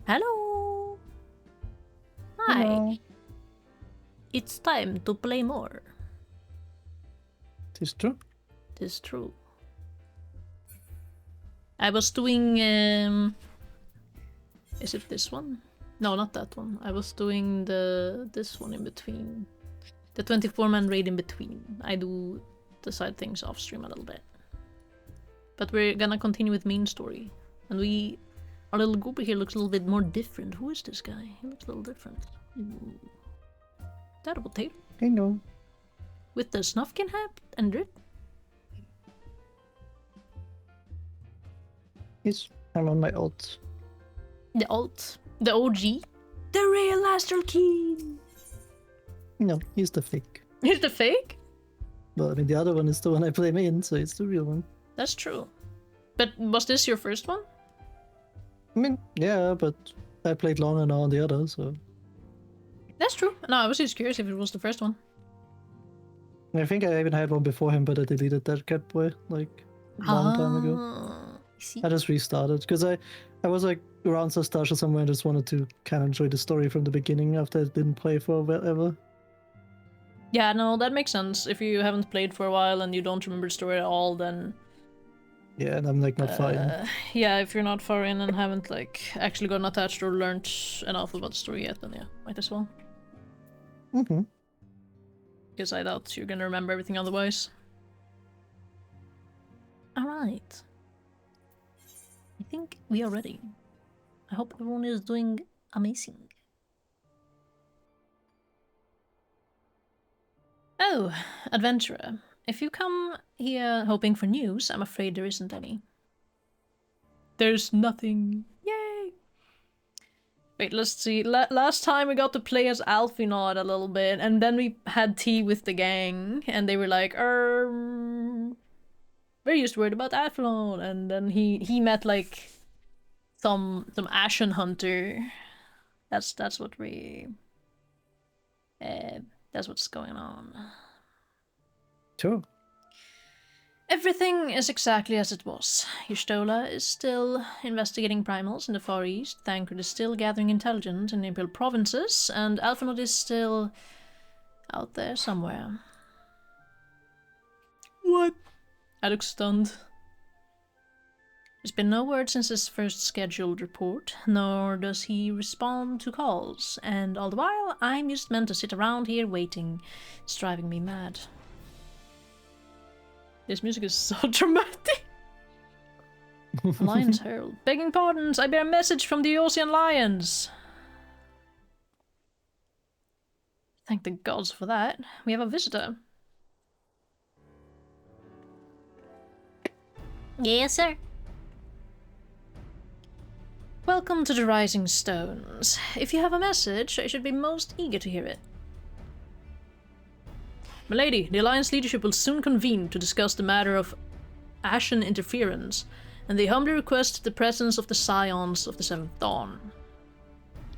Hello! Hi! Hello. It's time to play more. Tis true. Tis true. I was doing... Is it this one? No, not that one. I was doing this one in between. The 24-man raid in between. I do the side things off stream a little bit. But we're gonna continue with main story. And our little group here looks a little bit more different. Who is this guy? He looks a little different. Ooh. That a potato? I know. With the snufkin hat and drip? Yes, I'm on my alt. The alt? The OG? The real Astral King! No, he's the fake. He's the fake? Well, I mean, the other one is the one I play main, so it's the real one. That's true. But was this your first one? I mean, yeah, but I played longer now on the other, so... That's true. No, I was just curious if it was the first one. I think I even had one before him, but I deleted that cat boy, like, a long time ago. See? I just restarted, because I was, like, around Sastasha or somewhere and just wanted to kind of enjoy the story from the beginning after I didn't play for whatever. Yeah, no, that makes sense. If you haven't played for a while and you don't remember the story at all, then... Yeah, and I'm, like, not far in. Yeah, if you're not far in and haven't, like, actually gotten attached or learned enough about the story yet, then yeah, might as well. Mm-hmm. Because I doubt you're gonna remember everything otherwise. Alright. I think we are ready. I hope everyone is doing amazing. Oh, adventurer. If you come here hoping for news, I'm afraid there isn't any. There's nothing. Yay! Wait, let's see. Last time we got to play as Alphinaud a little bit, and then we had tea with the gang, and they were like, we're just worried about Alphinaud, and then he met like some Ashen Hunter. That's what we that's what's going on. Sure. Everything is exactly as it was. Y'shtola is still investigating primals in the Far East, Thancred is still gathering intelligence in the Imperial provinces, and Alphinaud is still out there somewhere. What? I look stunned. There's been no word since his first scheduled report, nor does he respond to calls, and all the while I'm just meant to sit around here waiting. It's driving me mad. This music is so dramatic. Lions Herald. Begging pardons, I bear a message from the Ocean Lions. Thank the gods for that. We have a visitor. Yes, sir. Welcome to the Rising Stones. If you have a message, I should be most eager to hear it. Milady, the Alliance leadership will soon convene to discuss the matter of Ashen interference, and they humbly request the presence of the Scions of the Seventh Dawn.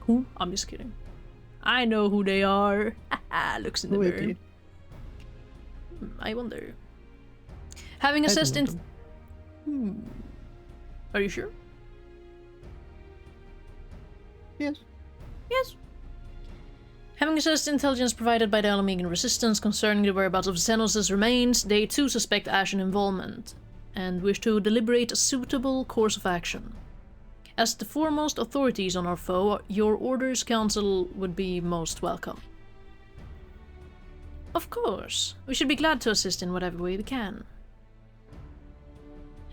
Who? I'm just kidding. I know who they are. Looks in the mirror. I wonder. Having assessed Are you sure? Yes. Yes. Having assessed intelligence provided by the Alamegan Resistance concerning the whereabouts of Xenos' remains, they too suspect Ashen involvement, and wish to deliberate a suitable course of action. As the foremost authorities on our foe, your orders, Council, would be most welcome. Of course, we should be glad to assist in whatever way we can.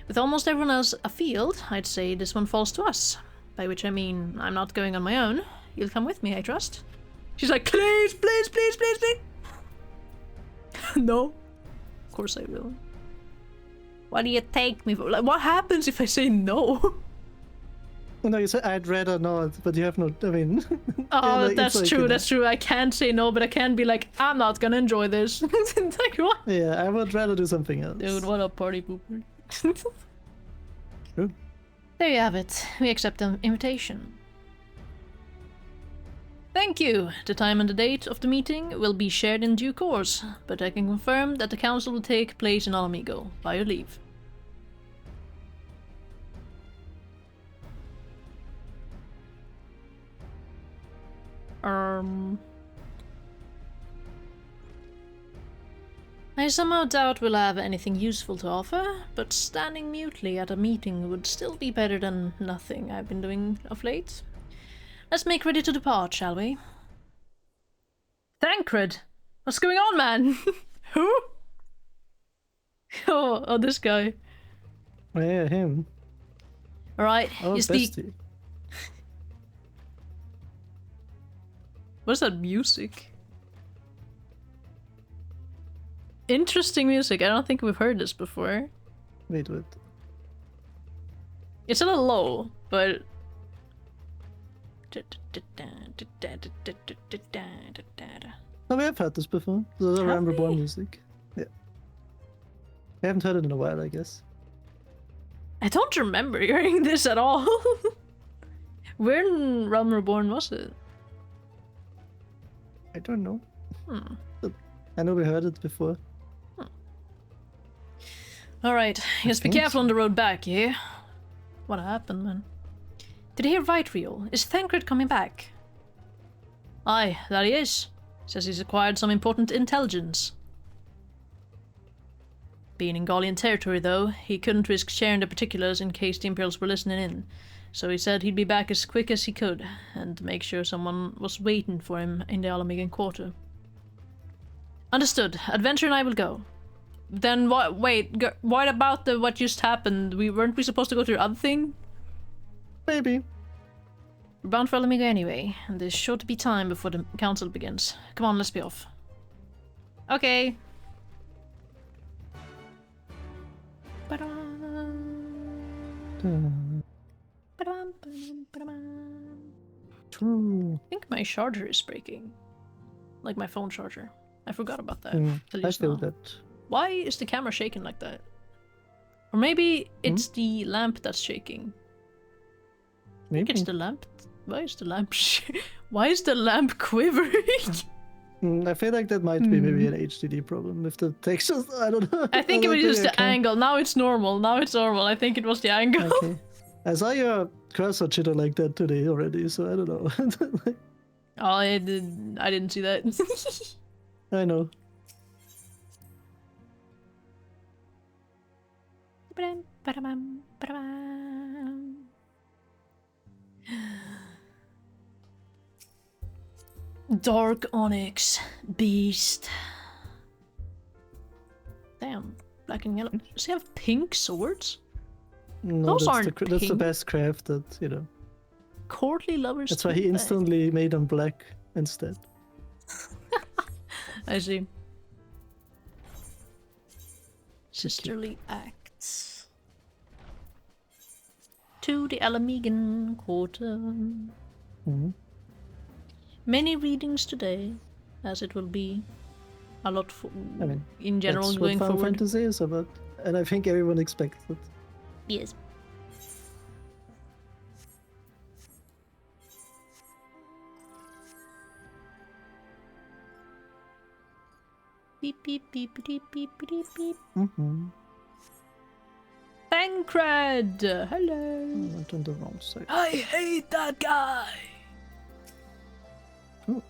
With almost everyone else afield, I'd say this one falls to us. By which I mean, I'm not going on my own. You'll come with me, I trust. She's like, please, please, please, please, please. No. Of course I will. What do you take me for? Like, what happens if I say no? No, you said I'd rather not, but you have no, I mean... Oh, like, that's like, true, you know. that's true. I can't say no, but I can be like, I'm not gonna enjoy this. Like, what? Yeah, I would rather do something else. Dude, what a party pooper. True. There you have it. We accept the invitation. Thank you. The time and the date of the meeting will be shared in due course, but I can confirm that the council will take place in Alamigo. By your leave. I somehow doubt we'll have anything useful to offer, but standing mutely at a meeting would still be better than nothing I've been doing of late. Let's make ready to depart, shall we? Thancred! What's going on, man? Who? Oh, this guy. Oh, yeah, him. Alright, Oh, you speak. bestie. What's that music? Interesting music. I don't think we've heard this before. Wait, what? It's a little low, but... Oh, we have had this before. This is Have Ram we? Reborn music. Yeah. I haven't heard it in a while, I guess. I don't remember hearing this at all. Where in Realm Reborn was it? I don't know. Hmm. But I know we heard it before. Alright, just be think careful so. on the road back, yeah? What happened, man? Did I hear right, Real? Is Thancred coming back? Aye, that he is. Says he's acquired some important intelligence. Being in Gallian territory, though, he couldn't risk sharing the particulars in case the Imperials were listening in. So he said he'd be back as quick as he could, and make sure someone was waiting for him in the Alamegan quarter. Understood. Adventure and I will go. Then what? Wait, what about what just happened? Weren't we supposed to go to the other thing? Maybe. We're bound for Alamega anyway, and there's sure to be time before the council begins. Come on, let's be off. Okay. True. I think my charger is breaking. Like my phone charger. I forgot about that. till I just feel now. that. Why is the camera shaking like that? Or maybe it's the lamp that's shaking. I think Maybe. it's the lamp. Why is the lamp Why is the lamp quivering? I feel like that might be maybe an HDD problem with the textures. I don't know. I think it was just the angle. Now it's normal. Now it's normal. I think it was the angle. Okay. I saw your cursor chitter like that today already, so I don't know. Oh, I didn't see that. I know. Dark Onyx Beast. Damn, black and yellow. Does he have pink swords? No, Those that's aren't that's the pink. best craft that, you know. Courtly lovers. That's why he do that. instantly made them black instead. I see. Sisterly acts. To the Alamegan quarter. Mhm. Many readings today, as it will be. A lot for, I mean, in general that's going what Final forward. Fantasy is about, and I think everyone expects it. Yes. Beep beep beep beep beep beep beep. Mm-hmm. Thancred! Hello! I went on the wrong side. I hate that guy! Ooh.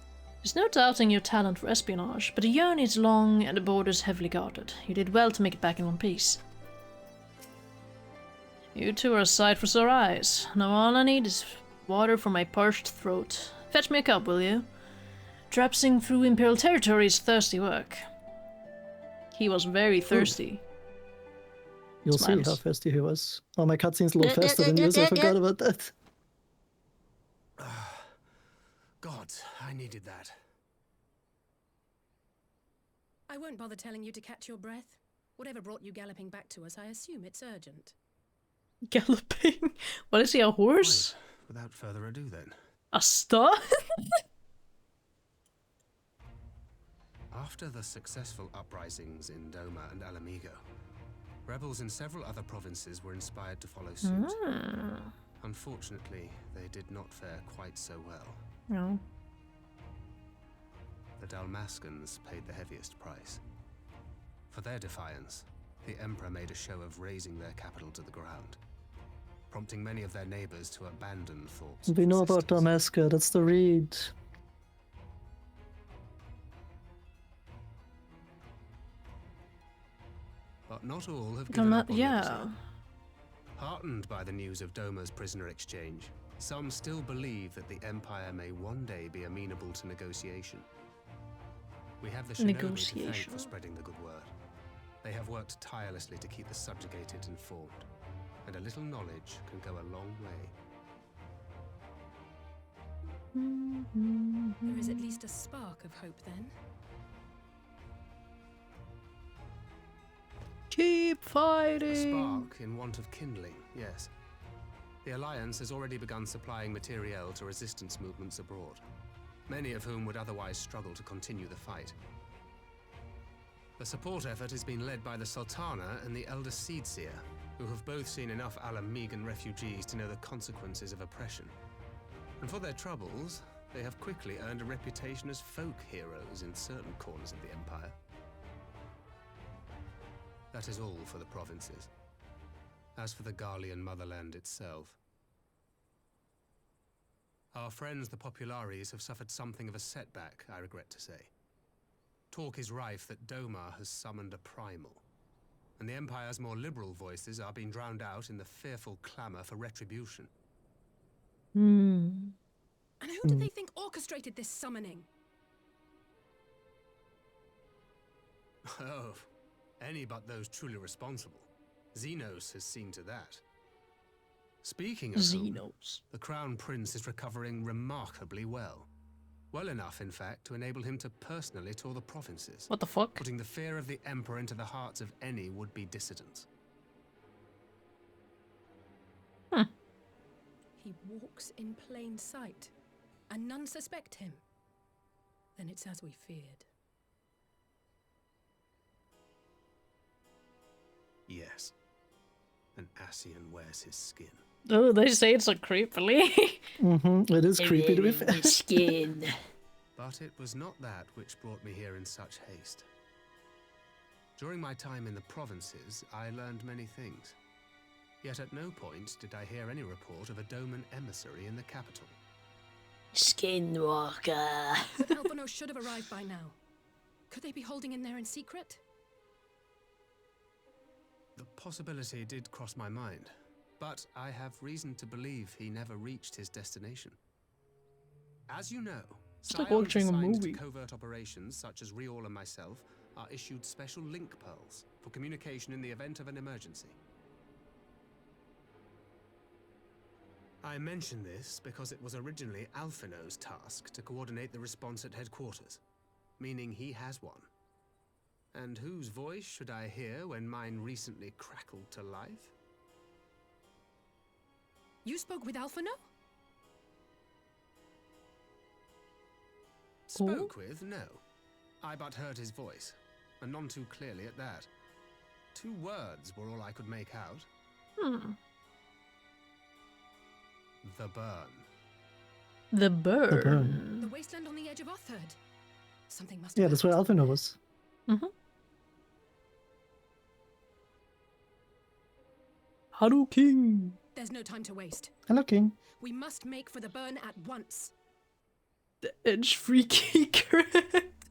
There's no doubting your talent for espionage, but the journey is long and the borders heavily guarded. You did well to make it back in one piece. You two are a sight for sore eyes. Now all I need is water for my parched throat. Fetch me a cup, will you? Traipsing through Imperial territory is thirsty work. He was very thirsty. You'll Smiles. see how thirsty he was. Oh, my cutscenes load faster than yours. I forgot about that. God, I needed that. I won't bother telling you to catch your breath. Whatever brought you galloping back to us, I assume it's urgent. Galloping? What is he, a horse? Right, without further ado then. A stud? After the successful uprisings in Doma and Alamigo, rebels in several other provinces were inspired to follow suit. Unfortunately, they did not fare quite so well. No. The Dalmascans paid the heaviest price. For their defiance, the Emperor made a show of razing their capital to the ground, prompting many of their neighbors to abandon thoughts of We know about resistance. Damaska. That's the read. But not all have given up on Yeah. liberty. Heartened by the news of Doma's prisoner exchange, some still believe that the Empire may one day be amenable to negotiation. We have the Shinobi to thank Negotiation. for spreading the good word. They have worked tirelessly to keep the subjugated informed, and a little knowledge can go a long way. There is at least a spark of hope then. Keep A fighting. spark in want of kindling, yes. The Alliance has already begun supplying materiel to resistance movements abroad, many of whom would otherwise struggle to continue the fight. The support effort has been led by the Sultana and the Elder Seedseer, who have both seen enough Alamegan refugees to know the consequences of oppression. And for their troubles, they have quickly earned a reputation as folk heroes in certain corners of the Empire. That is all for the provinces. As for the Garlean motherland itself, our friends the Populares have suffered something of a setback, I regret to say. Talk is rife that Doma has summoned a primal, and the Empire's more liberal voices are being drowned out in the fearful clamor for retribution. And who do they think orchestrated this summoning? Oh, any but those truly responsible. Xenos has seen to that. Speaking of whom, Xenos. the Crown Prince is recovering remarkably well. Well enough, in fact, to enable him to personally tour the provinces, What the fuck? putting the fear of the Emperor into the hearts of any would-be dissidents. He walks in plain sight, and none suspect him. Then it's as we feared. Yes. An Ascian wears his skin. Oh, they say it's so creepily. It is creepy to be fair. Skin. But it was not that which brought me here in such haste. During my time in the provinces, I learned many things. Yet at no point did I hear any report of a Doman emissary in the capital. Skinwalker. Alphino should have arrived by now. Could they be holding in there in secret? The possibility did cross my mind, but I have reason to believe he never reached his destination. As you know, It's like scions watching a assigned movie. to covert operations such as Riol and myself are issued special link pearls for communication in the event of an emergency. I mention this because it was originally Alphino's task to coordinate the response at headquarters, meaning he has one. And whose voice should I hear when mine recently crackled to life? You spoke with Alphino? Spoke with? No. I but heard his voice, and none too clearly at that. 2 words were all I could make out. The burn. The bird. burn. The wasteland on the edge of Otherd. Something must Yeah, have that's where happened. Alphino was. Haruking. There's no time to waste. Hello, King. We must make for the burn at once. The edge freaky correct.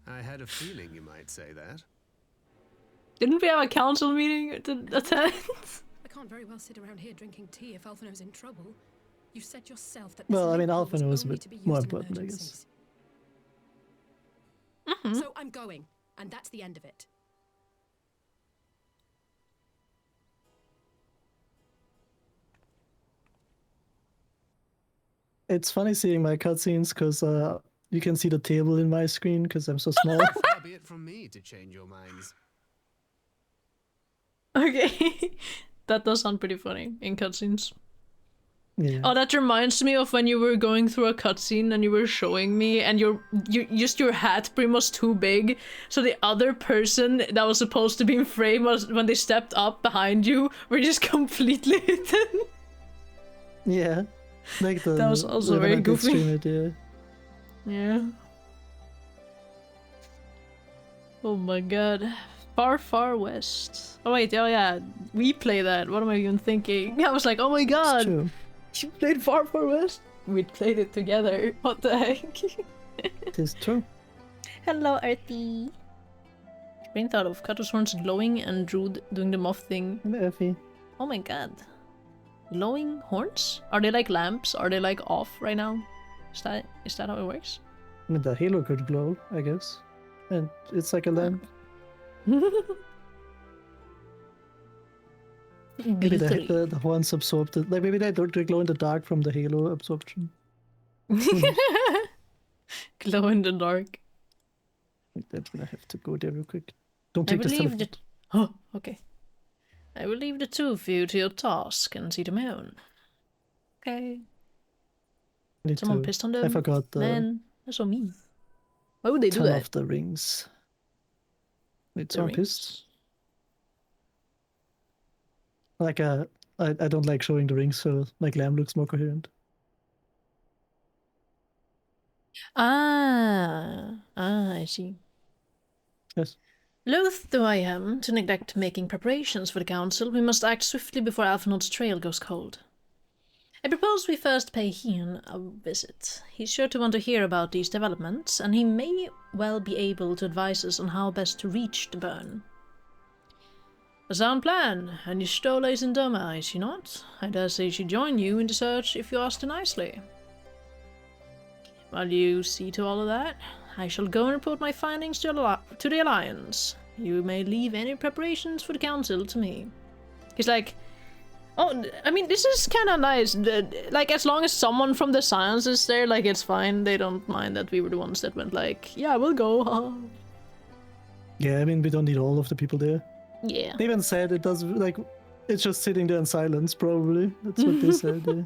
I had a feeling you might say that. Didn't we have a council meeting to attend? I can't very well sit around here drinking tea if Alphino's in trouble. You said yourself that Well, I mean, link pearl Alphino was a only bit to be used more in important, I guess. emergencies. So I'm going, and that's the end of it. It's funny seeing my cutscenes because you can see the table in my screen because I'm so small. Far be it from me to change your minds. Okay. That does sound pretty funny in cutscenes. Yeah. Oh, that reminds me of when you were going through a cutscene and you were showing me, and your hat pretty much too big, so the other person that was supposed to be in frame was when they stepped up behind you, were just completely hidden. Yeah. Like the, That was also when very I did goofy. stream it, yeah. Yeah. Oh my god. Far, far west. Oh wait, oh yeah, we play that. What am I even thinking? I was like, oh my It's god, true. you played Far, Far West? We played it together. What the heck? It is true. Hello, Earthy. Brain thought of Kato's horns glowing and Drood doing the moth thing. Effie. Oh my god. Glowing horns? Are they like lamps? Are they like off right now? Is that how it works? I mean, the halo could glow, I guess. And it's like a lamp. Maybe the horns absorbed it. Like maybe they glow in the dark from the halo absorption. Glow in the dark. That's gonna have to go there real quick. Don't I take will this leave the... Oh, okay. I will leave the two of you to your task and see to my own. Okay. Someone pissed on them? I forgot the... Man, that's so mean. Why would they do turn that? off the rings. Wait, The someone rings? pissed? Like I don't like showing the rings, so my glam looks more coherent. I see. Yes. Loath though I am to neglect making preparations for the council, we must act swiftly before Alphinaud's trail goes cold. I propose we first pay Hien a visit. He's sure to want to hear about these developments, and he may well be able to advise us on how best to reach the burn. A sound plan, and Y'shtola is in Doma, is she not? I dare say she'd join you in the search if you asked her nicely. While you see to all of that, I shall go and report my findings to the Alliance. You may leave any preparations for the council to me. He's like, oh, I mean, this is kind of nice. Like, as long as someone from the Science is there, like, it's fine. They don't mind that we were the ones that went like, yeah, we'll go. Yeah, I mean, we don't need all of the people there. Yeah. They even said it does, like, it's just sitting there in silence, probably. That's what they said, yeah.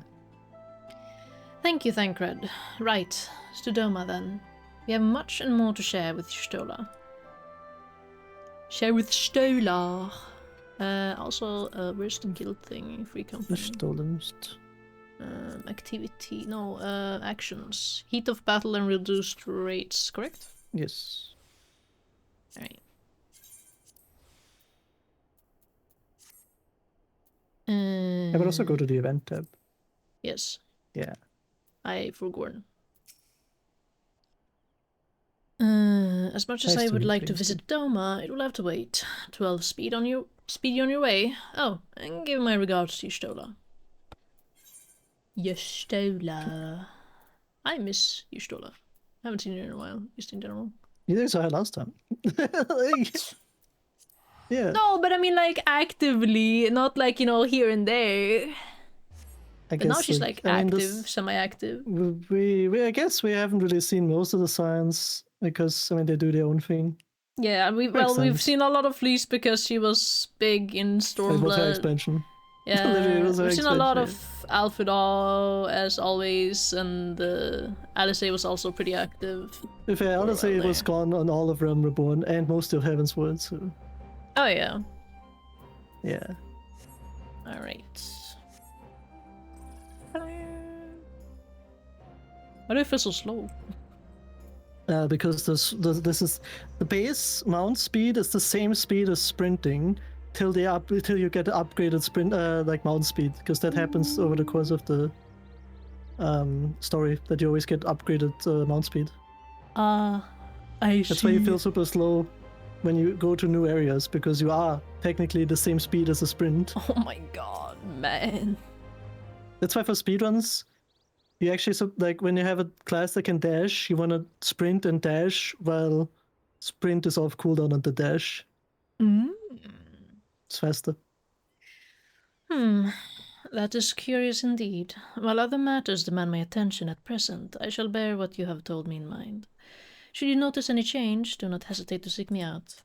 Thank you, Thancred. Right, to Doma then. We have much and more to share with Y'shtola. Share with Stola. Also, where's the guild thing? Free company. Activity, no, actions. Heat of battle and reduced rates, correct? Yes. Alright. I would also go to the event tab. Yes. Yeah. I forgot. As much as Nice I to would meet like you, to visit Doma, it will have to wait. 12 speed on your way. Oh, and give my regards to Y'shtola. Y'shtola. I miss Y'shtola. Haven't seen her in a while, just in general. You guys saw her last time. Like, yeah. No, but I mean like actively, not like, you know, here and there. But now she's like active, semi-active. I guess we haven't really seen most of the Science because I mean they do their own thing. Yeah, we've seen a lot of Fleece because she was big in It was her Stormblood. expansion. Yeah, Literally, it was her we've seen a lot expansion, of Alphidaw as always, and Alice was also pretty active. If I honestly it was gone on all of Realm Reborn and most of Heaven's Word, so Oh yeah. yeah. All right. Why do I feel so slow? Because this is the base mount speed is the same speed as sprinting till you get the upgraded sprint like mount speed, because that happens over the course of the story that you always get upgraded mount speed. That's why you feel super slow when you go to new areas, because you are technically the same speed as a sprint. Oh my god, man. That's why for speedruns, you actually, like when you have a class that can dash, you want to sprint and dash while sprint is off cooldown on the dash. It's faster. That is curious indeed. While other matters demand my attention at present, I shall bear what you have told me in mind. Should you notice any change, do not hesitate to seek me out.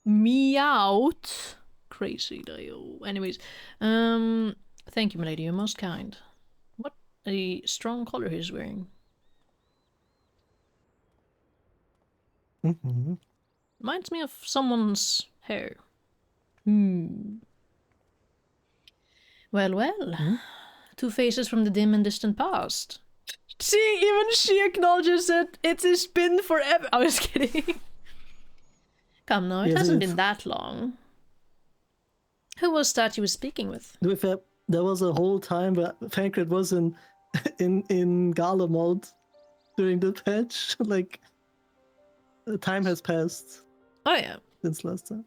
Me out? Crazy Dio. Anyways, thank you, milady, you're most kind. What a strong collar he's wearing. Reminds me of someone's hair. Well. Two faces from the dim and distant past. See, even she acknowledges that it's been forever. I was kidding. Come now, it hasn't been that long. Who was that you were speaking with? There was a whole time where Thancred was in Gala mode during the patch. Like, the time has passed. Oh yeah. since last time.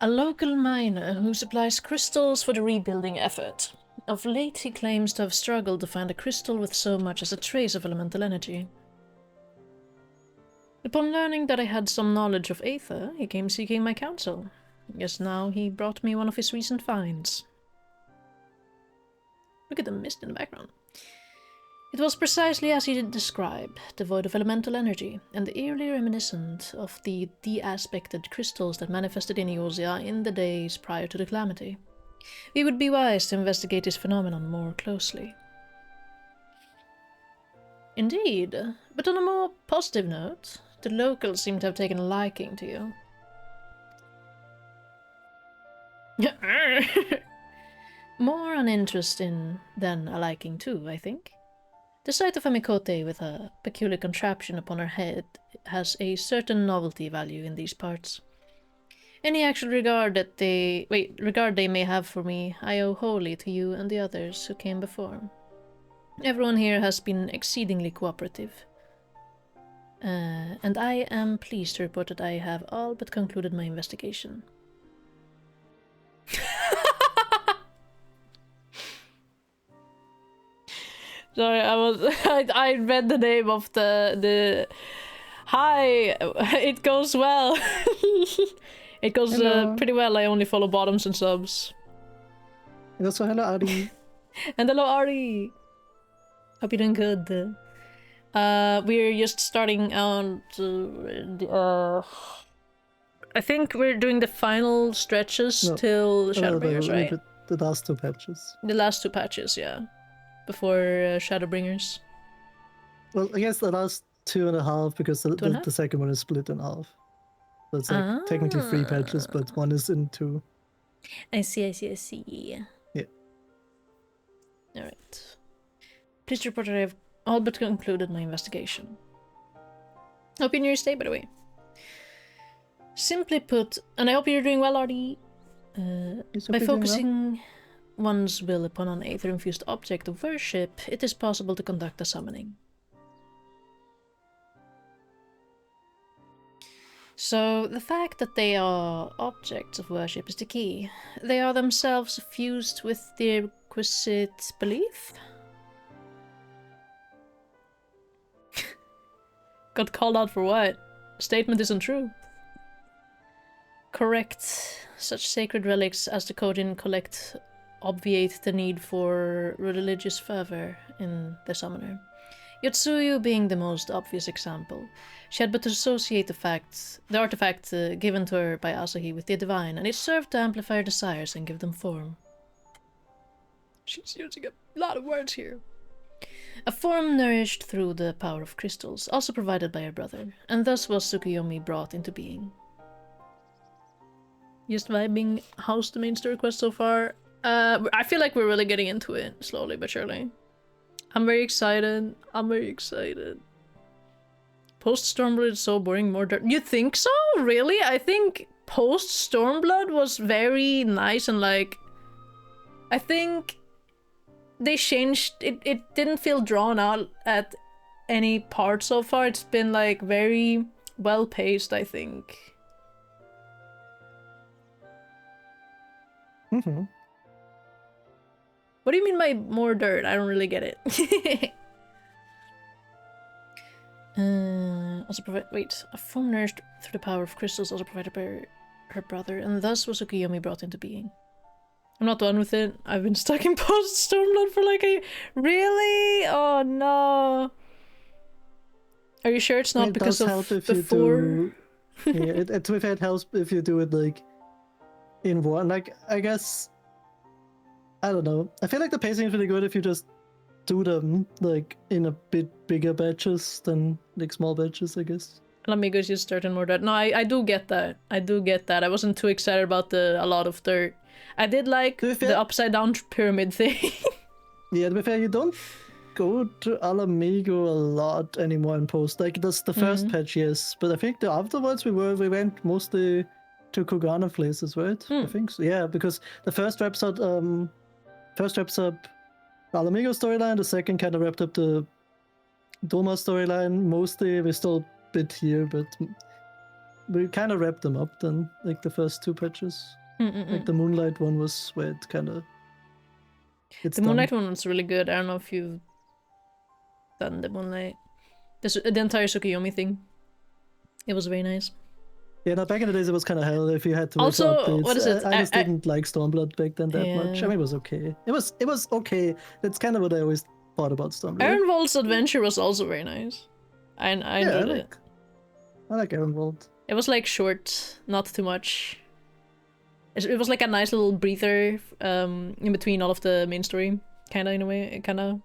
A local miner who supplies crystals for the rebuilding effort. Of late, he claims to have struggled to find a crystal with so much as a trace of elemental energy. Upon learning that I had some knowledge of Aether, he came seeking my counsel. Yes, now he brought me one of his recent finds. Look at the mist in the background. It was precisely as he did describe, devoid of elemental energy, and eerily reminiscent of the de-aspected crystals that manifested in Eosia in the days prior to the calamity. We would be wise to investigate this phenomenon more closely. Indeed, but on a more positive note, the locals seem to have taken a liking to you. More an interest in than a liking too, I think. The sight of a Mikote with a peculiar contraption upon her head has a certain novelty value in these parts. Any actual regard they may have for me, I owe wholly to you and the others who came before. Everyone here has been exceedingly cooperative. And I am pleased to report that I have all but concluded my investigation. Sorry, I read the name of the hi, it goes well. It goes pretty well. I only follow bottoms and subs. And also, hello, Ari. And hello, Ari. Hope you're doing good. We're just starting out. I think we're doing the final stretches till Shadowbringers, right? The last two patches. The last two patches, yeah. Before Shadowbringers. Well, I guess the last 2.5 because the second one is split in half. So it's like technically 3 patches, but one is in 2. I see. Yeah. Alright. Please report that I have all but concluded my investigation. Hope you're in your stay, by the way. Simply put, and I hope you're doing well, Artie. By focusing one's will upon an aether-infused object of worship, it is possible to conduct a summoning. So, the fact that they are objects of worship is the key. They are themselves fused with the requisite belief? Got called out for what? Statement isn't true. Correct. Such sacred relics as the Kodin collect obviate the need for religious fervor in the summoner. Yotsuyu being the most obvious example. She had but to associate the artifact given to her by Asahi with the divine, and it served to amplify her desires and give them form. She's using a lot of words here. A form nourished through the power of crystals, also provided by her brother, and thus was Tsukuyomi brought into being. Just vibing. How's the main story quest so far? I feel like we're really getting into it, slowly but surely. I'm very excited. Post-Stormblood is so boring, more dirt. You think so? Really? I think Post-Stormblood was very nice and like... I think they changed... It didn't feel drawn out at any part so far. It's been like very well-paced, I think. Mm-hmm. What do you mean by more dirt? I don't really get it. Also provide. Wait, a form nourished through the power of crystals, also provided by her brother, and thus was Tsukuyomi brought into being. I'm not done with it. I've been stuck in Post-Stormblood for like a... Really? Oh no. Are you sure it's not because of before? Yeah, it helps if you do it like in one. Like, I guess, I don't know. I feel like the pacing is really good if you just do them like in a bit bigger batches than like small batches, I guess. Let me just start in more dirt. No, I do get that. I wasn't too excited about a lot of dirt. I did like the upside down pyramid thing. Yeah, to be fair, you don't go to Alamigo a lot anymore in Post. Like, that's the first patch, yes. But I think the afterwards we went mostly to Kogana places, right? I think so. Yeah, because the first wraps up the Alamigo storyline, the second kind of wrapped up the Doma storyline. Mostly we're still a bit here, but we kind of wrapped them up then, like the first two patches. Like the Moonlight one was where it kind of. The Moonlight one was really good. I don't know if you've done the Moonlight. The entire Tsukuyomi thing. It was very nice. Yeah, now back in the days it was kind of hell if you had to wait Also, for updates. what is it? I just didn't like Stormblood back then that much. Yeah. I mean, it was okay. It was okay. That's kind of what I always thought about Stormblood. Ironvold's adventure was also very nice. I enjoyed it. I like Ironvold. It was like short, not too much. It was like a nice little breather in between all of the main story, kind of in a way, kind of.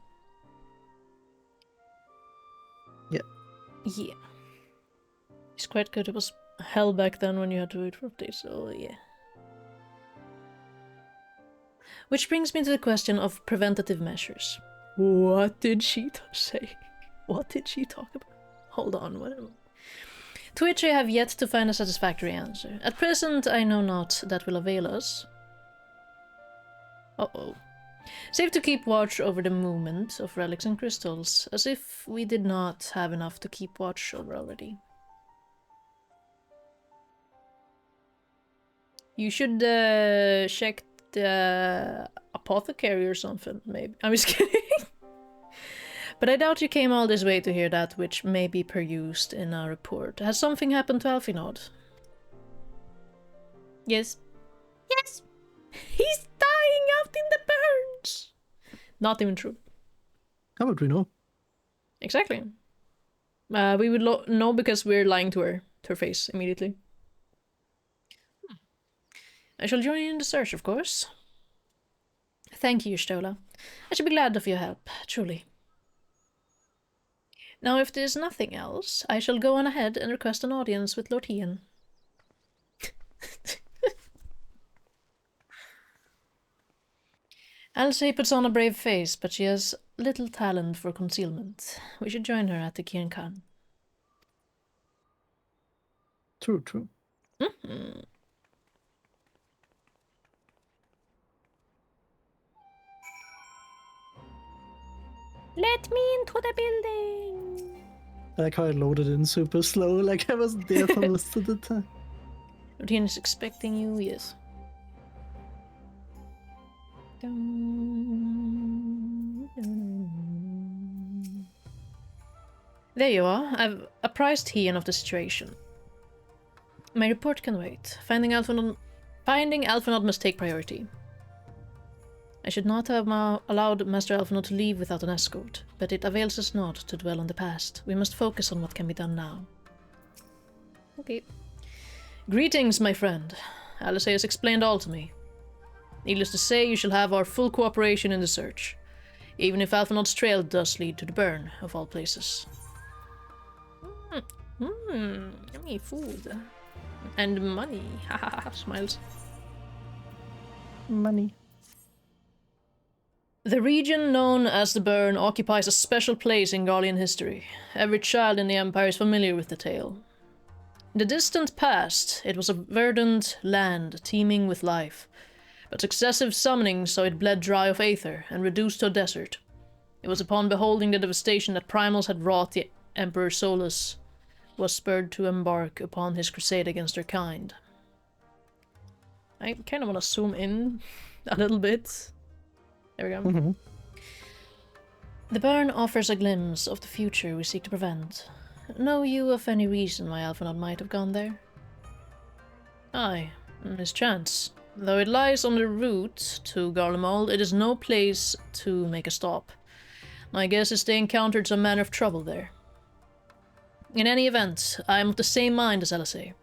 Yeah. Yeah. It's quite good. It was hell back then when you had to wait for updates, so yeah. Which brings me to the question of preventative measures. What did she say? What did she talk about? Hold on, whatever. To which I have yet to find a satisfactory answer. At present, I know not that will avail us. Uh-oh. Save to keep watch over the movement of relics and crystals, as if we did not have enough to keep watch over already. You should check the apothecary or something, maybe. I'm just kidding. But I doubt you came all this way to hear that which may be perused in our report. Has something happened to Alfinod? Yes. Yes! He's dying out in the burns! Not even true. How would we know? Exactly. We would know because we're lying to her face immediately. I shall join you in the search, of course. Thank you, Stola. I should be glad of your help, truly. Now, if there's nothing else, I shall go on ahead and request an audience with Lord Ian. Elsie puts on a brave face, but she has little talent for concealment. We should join her at the Kirin Khan. True, true. Mm-hmm. Let me into the building! I like how I loaded in super slow, like I wasn't there for most of the time. Lord Ian is expecting you, yes. There you are. I've apprised Ian of the situation. My report can wait. Finding Alphinaud must take priority. I should not have allowed Master Alphinaud to leave without an escort, but it avails us not to dwell on the past. We must focus on what can be done now. Okay. Greetings, my friend. Alice has explained all to me. Needless to say, you shall have our full cooperation in the search, even if Alphinaud's trail does lead to the burn, of all places. Yummy food. And money. Haha, smiles. Money. The region known as the Burn occupies a special place in Garlean history. Every child in the Empire is familiar with the tale. In the distant past, it was a verdant land teeming with life, but successive summonings saw it bled dry of aether and reduced to a desert. It was upon beholding the devastation that Primals had wrought the Emperor Solus was spurred to embark upon his crusade against their kind. I kind of want to zoom in a little bit. There we go. Mm-hmm. The burn offers a glimpse of the future we seek to prevent. Know you of any reason why Alphinaud might have gone there? Aye, mischance. Though it lies on the route to Garlemald, it is no place to make a stop. My guess is they encountered some manner of trouble there. In any event, I am of the same mind as Elisee.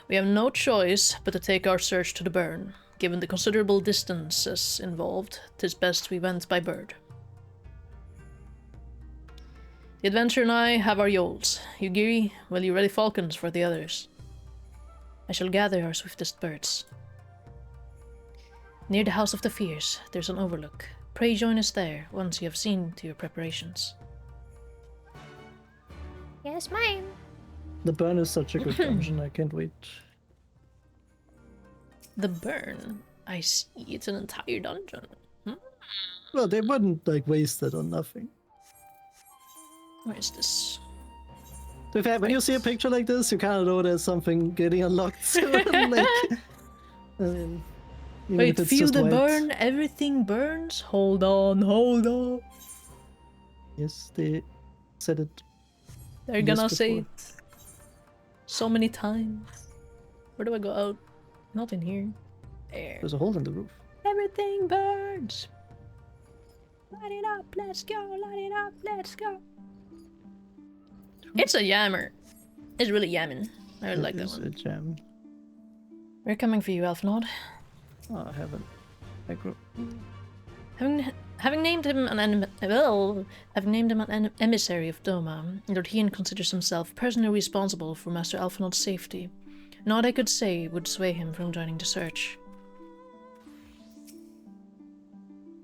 We have no choice but to take our search to the burn. Given the considerable distances involved, 'tis best we went by bird. The adventurer and I have our yoles. Yugiri, will you ready falcons for the others? I shall gather our swiftest birds. Near the House of the Fierce, there's an overlook. Pray join us there, once you have seen to your preparations. Yes, mine. The burn is such a good dungeon, I can't wait. The burn. I see. It's an entire dungeon. Well, they wouldn't like waste it on nothing. Where is this? To be fair, when you see a picture like this, you kind of know there's something getting unlocked soon. Like, I mean, even Wait, if it's feel just the white. burn, everything burns? Hold on, hold on. Yes, they said it. They're Years gonna say before. it so many times. Where do I go out? Not in here. There. There's a hole in the roof. Everything burns. Light it up, let's go, light it up, let's go. It's a yammer. It's really yamming. I really like that It is a one. gem. We're coming for you, Elfnod. Oh, I haven't. Having named him an emissary of Doma, Lord considers himself personally responsible for Master Elfnod's safety. Naught I could say would sway him from joining the search.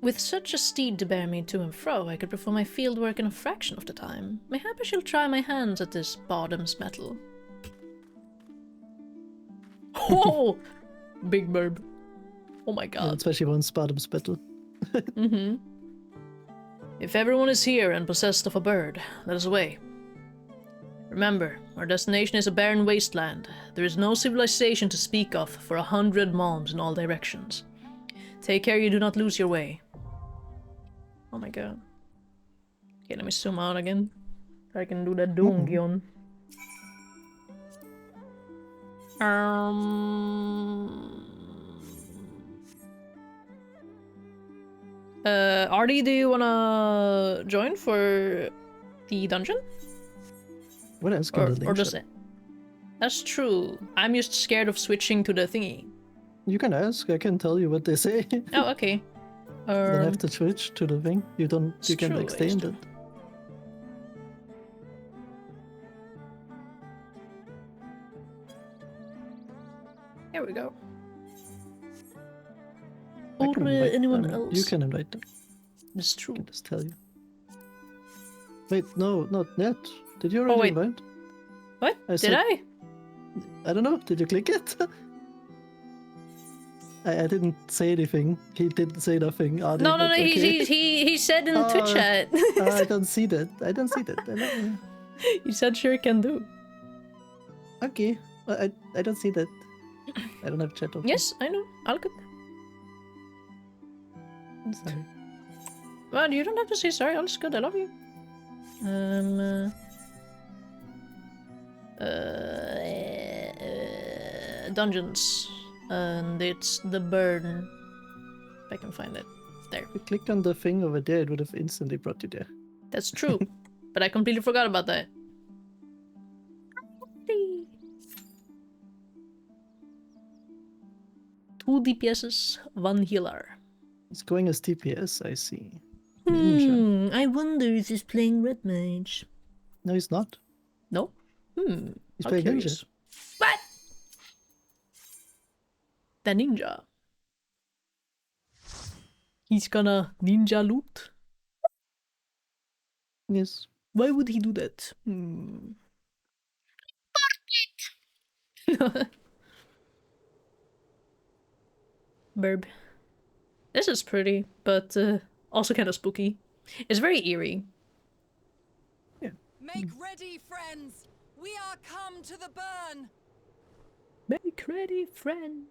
With such a steed to bear me to and fro, I could perform my field work in a fraction of the time. Mayhap I shall try my hands at this bottom's metal. Whoa! Big burb. Oh my Yeah, god. especially once bottom's battle. Mm-hmm. If everyone is here and possessed of a bird, let us away. Remember, our destination is a barren wasteland. There is no civilization to speak of for 100 malms in all directions. Take care you do not lose your way. Oh my god. Okay, let me zoom out again. So I can do that Dongion. Artie, do you wanna join for the dungeon? What else can the Or link does shop? it? That's true. I'm just scared of switching to the thingy. You can ask. I can tell you what they say. You Oh, okay. don't have to switch to the thing. You don't. It's You can true, extend it's it. Here we go. I Or can invite anyone them. else? You can invite them. It's I true. can just tell you. Wait, no, not yet. Did you already wait. invite? What? I Did said- I? I don't know. Did you click it? I didn't say anything. He didn't say nothing. No, no, no. Okay. He said in the Twitch Oh, chat. I don't see that. I don't see that. I don't... He said sure can do. Okay. I don't see that. I don't have chat open. Yes, I know. I'll good. Sorry. Well, you don't have to say sorry. All is good. I love you. Dungeons. And it's the burn. If I can find it. There. If you clicked on the thing over there, it would have instantly brought you there. That's true. But I completely forgot about that. 2 DPSs, 1 healer. It's going as DPS, I see. I wonder if he's playing Red Mage. No, he's not. No? He's How playing curious. Ninja. What? The ninja. He's gonna ninja loot? Yes. Why would he do that? Burb. This is pretty, but also kind of spooky. It's very eerie. Make ready, friends! We are come to the burn! Make ready, friend.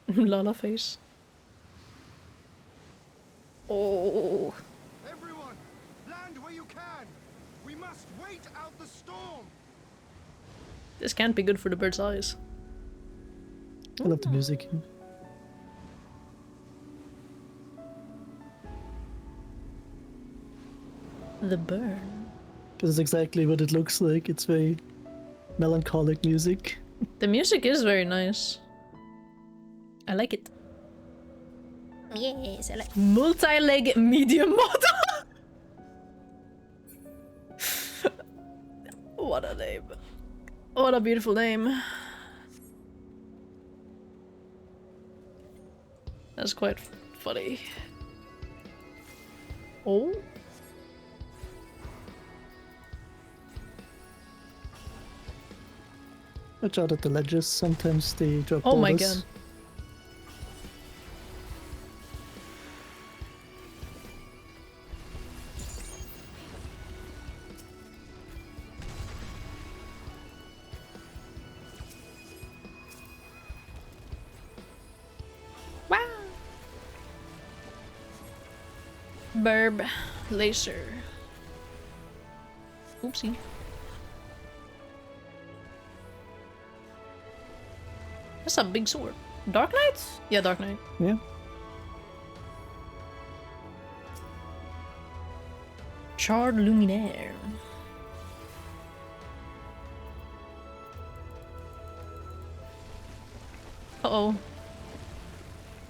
Lala face. Oh. Everyone, land where you can. We must wait out the storm. This can't be good for the bird's eyes. I love the music. The burn. This is exactly what it looks like. It's very melancholic music. The music is very nice. I like it. Yes, I like. Multi-leg medium model. What a name. What a beautiful name. That's quite funny. Oh. Watch out at the ledges. Sometimes they drop Oh my boulders. god. Burb. Laser. Oopsie. That's a big sword. Dark Knight? Yeah, Dark Knight. Yeah. Charred Luminaire. Uh-oh.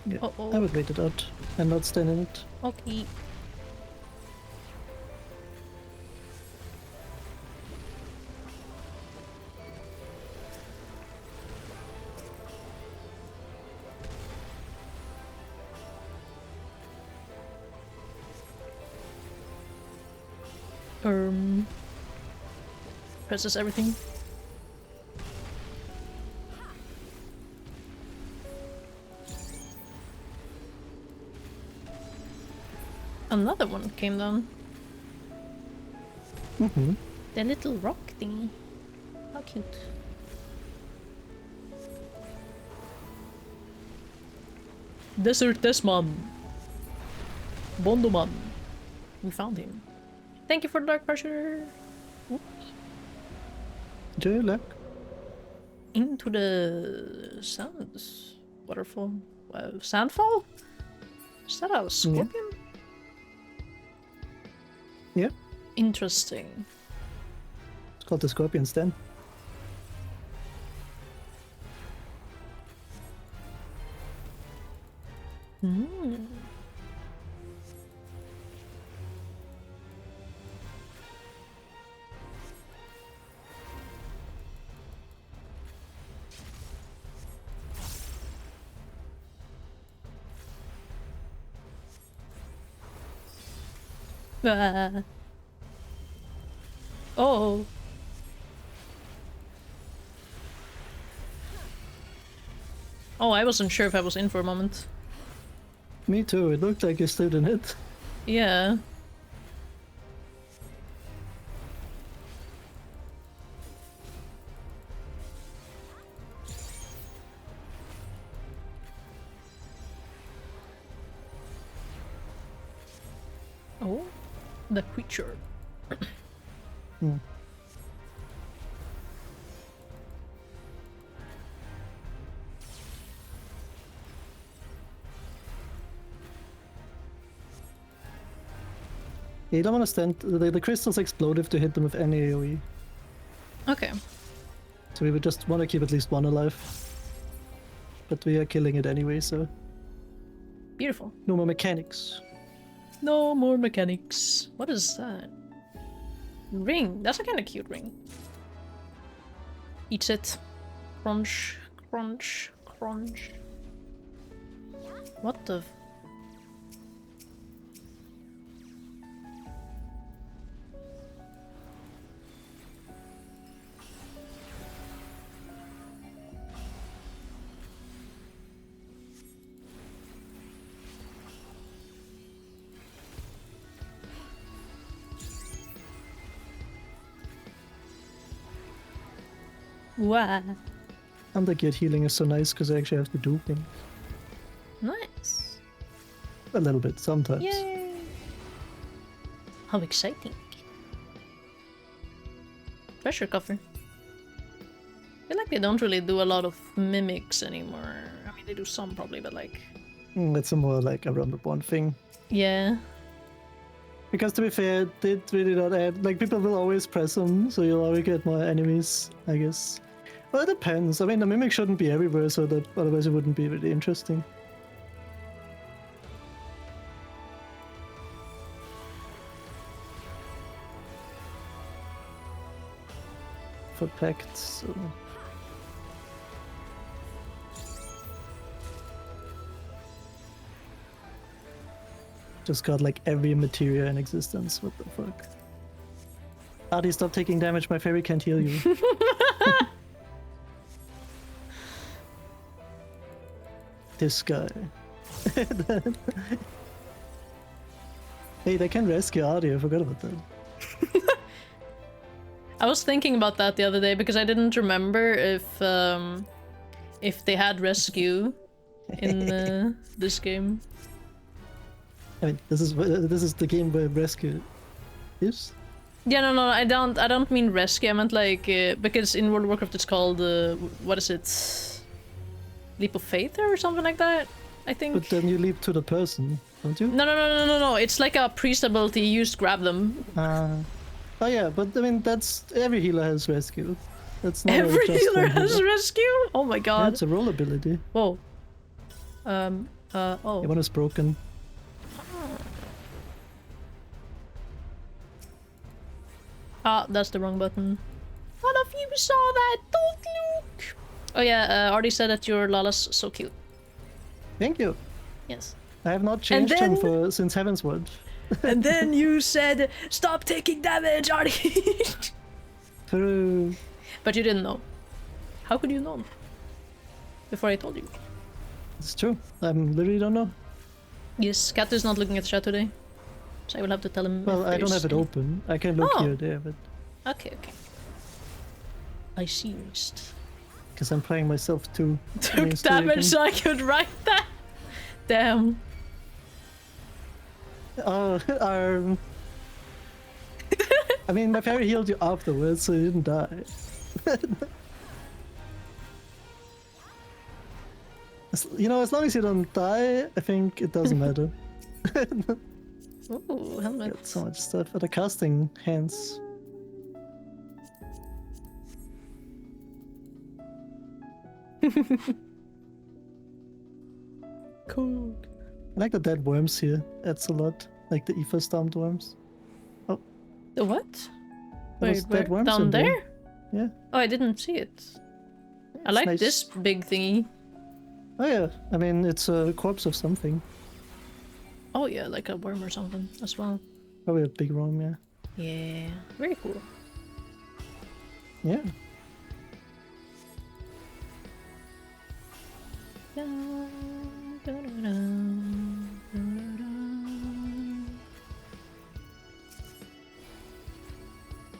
Yeah. Uh-oh. I would wait it out and not stand in it. Okay. Presses everything. Another one came down. Mm-hmm. The little rock thingy. How cute. Desert Desmond. Bondoman. We found him. Thank you for the dark pressure. Enjoy your luck. Into the sands. Waterfall. Sandfall? Is that a scorpion? Yeah. Interesting. It's called the Scorpion's Den. Hmm. Oh. Oh, I wasn't sure if I was in for a moment. Me too, it looked like you stood in it. Yeah. Oh, the creature. Hmm. You don't want to stand. The crystals explode if they hit them with any AoE. Okay. So we would just want to keep at least one alive. But we are killing it anyway, so Beautiful. no more mechanics. No more mechanics. What is that? Ring. That's a kind of cute ring. Eats it. Crunch, crunch, crunch. What the? Wow. And the geared healing is so nice because I actually have to do things. Nice. A little bit, sometimes. Yay. How exciting. Pressure coffer. I feel like they don't really do a lot of mimics anymore. I mean, they do some probably, but like... It's a more like a run-up-one thing. Yeah. Because to be fair, they really not add... Like, people will always press them, so you'll always get more enemies, I guess. Well, it depends. I mean, the mimic shouldn't be everywhere, so that otherwise it wouldn't be really interesting. For pacts, so... Just got like every materia in existence. What the fuck? Artie, stop taking damage. My fairy can't heal you. This guy. Hey, they can rescue Artie. I forgot about that. I was thinking about that the other day because I didn't remember if they had rescue in this game. I mean, this is the game where rescue is. Yeah, no, I don't mean rescue. I meant like because in World of Warcraft it's called what is it? Leap of faith or something like that. I think. But then you leap to the person, don't you? No. It's like a priest ability. You just grab them. Oh yeah, but I mean that's every healer has rescue. That's not Every just healer one has rescue. Oh my Yeah, god. it's a roll ability. Whoa. Yeah, Oh. one is broken. Ah, that's the wrong button. One of you saw that. Don't look. Oh yeah, Artie said that your Lala's so cute. Thank you. Yes. I have not changed him then- since Heaven's Word. And then you said, "Stop taking damage, Artie." True. But you didn't know. How could you know? Before I told you. It's true. I literally don't know. Yes, Kat is not looking at the chat today. So I will have to tell him. Well, if I don't there's have it any- open. I can look Oh. here or there, but Okay. I see. because I'm playing myself too. Took damage so I could write that. Damn. I mean, my fairy healed you afterwards, so you didn't die. You know, as long as you don't die, I think it doesn't matter. Ooh, helmet. Got so much stuff for the casting hands. Cool. I like the dead worms here. That's a lot. Like the ether stormed worms. The what? Those dead worms Down in there? Yeah. Oh, I didn't see it. I It's like nice. this big thingy. Oh yeah, I mean it's a corpse of something. Oh yeah, like a worm or something as well. Probably a big worm, yeah. Yeah, very cool. Yeah.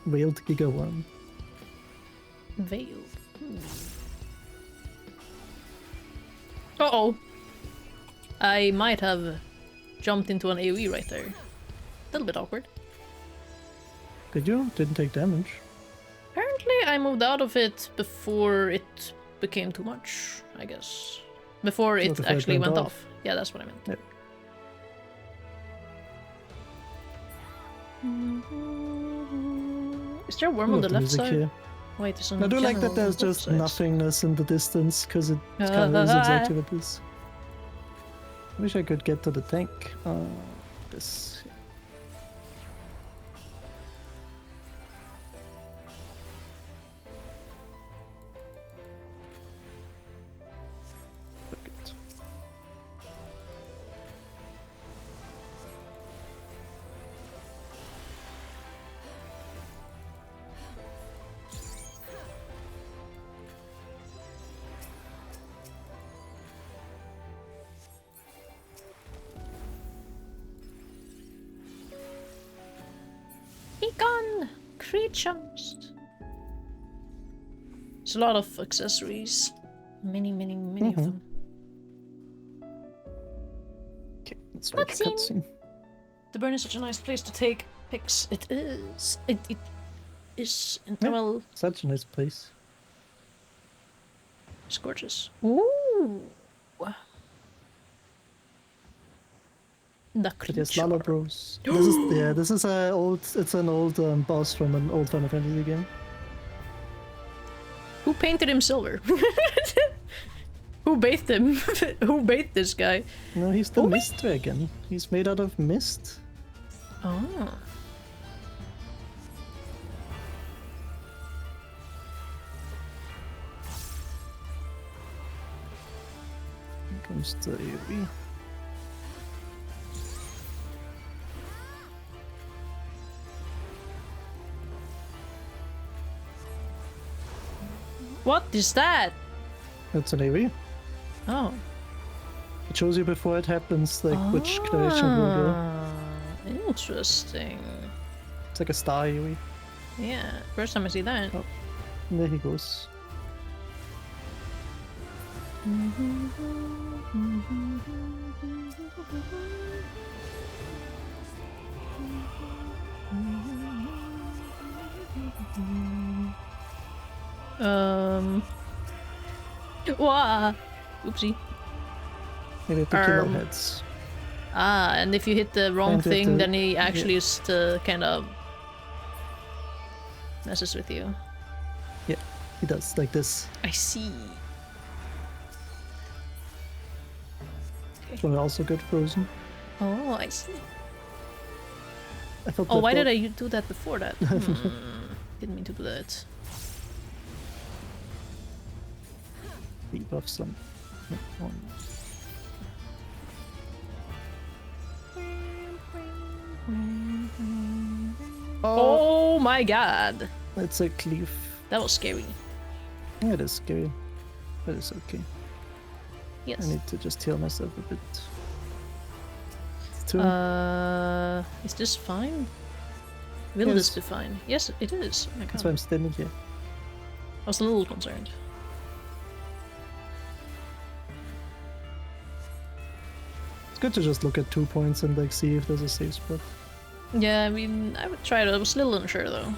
Veiled Giga Worm. Veiled. Uh-oh. I might have jumped into an AoE right there. A little bit awkward. Did you? Didn't take damage. Apparently I moved out of it before it became too much, I guess. Before it before it actually went went off. off. Yeah, that's what I meant. Yep. Is there a worm I on love the left music side? here. Wait, there's I do like that there's just nothingness in the distance, because it kind of is exactly what it is. Wish I could get to the tank. This. Look it. Be gone, creatures. There's a lot of accessories. Many of them. Okay, let's make a Cutscene. cutscene. The burn is such a nice place to take pics. It is. It is. Yeah. Well, Such a nice place. it's gorgeous. Ooh. The But yes, creature. Lala Bros. This is a old. It's an old boss from an old Final Fantasy game. Who painted him silver? Who bathed him? Who bathed this guy? No, he's the Oh, mist dragon. He's made out of mist. Oh. Here comes the AoE. What is that? That's an AoE. Oh. It shows you before it happens, like which direction it will go. Ah, interesting. It's like a star AoE. Yeah, first time I see that. Oh. And there he goes. Wah! Oopsie. Maybe have to kill our Um, heads. Ah, and if you hit the wrong And you have thing, to- then he yeah. actually just kind of messes with you. Yeah, he does, like this. I see. So we also get frozen. Oh, I see. I thought Oh, that why did got- I do that before that? Didn't mean to do that. debuff some. Oh my god! It's a cleave. That was scary. Yeah, it is scary. But it's okay. Yes. I need to just heal myself a bit. It's too. Is this fine? Will Yes. this be fine? Yes, it is. Oh my That's god. why I'm standing here. I was a little concerned. It's good to just look at 2 points and like see if there's a safe spot. Yeah, I mean, I would try it. I was a little unsure though.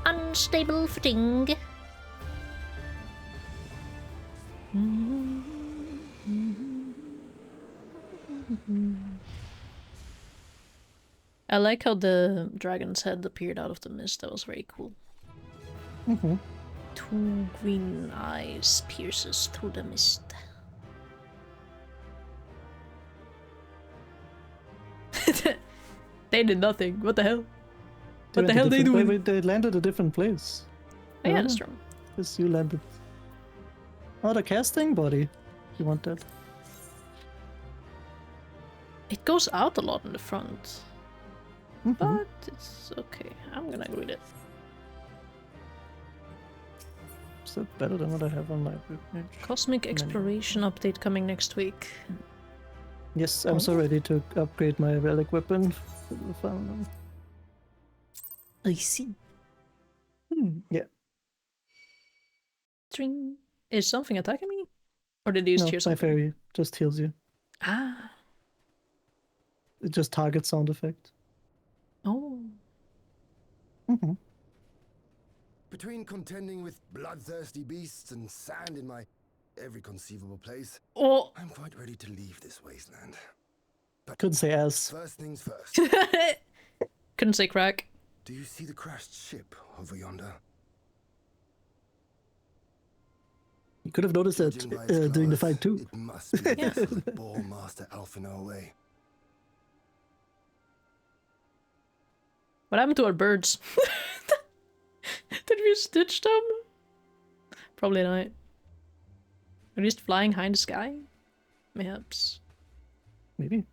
Unstable footing. I like how the dragon's head appeared out of the mist. That was very cool. Mm-hmm. 2 green eyes pierces through the mist. They did nothing. What the hell? What the hell they doing? Wait, they landed a different place. Oh, yeah, that's true. Because you landed. Oh, the casting body. You want that? It goes out a lot in the front, Mhm. but it's okay. I'm gonna read it. Is that better than what I have on my page? Cosmic Exploration update coming next week. Yes, I'm so ready to upgrade my relic weapon. I see. Yeah. String. Is something attacking me? Or did you just No, hear my something? fairy just heals you. Ah. It just targets sound effect. Oh. Mm-hmm. Between contending with bloodthirsty beasts and sand in my every conceivable place, Oh. I'm quite ready to leave this wasteland. Couldn't say as. First things first. Couldn't say crack. Do you see the crashed ship over yonder? You could have noticed that Judging by its during the clothes, fight too. It must be the vessel that bore Master Alphino away. What happened to our birds? Did we stitch them? Probably not. Are they just flying high in the sky? Mayhaps. Maybe.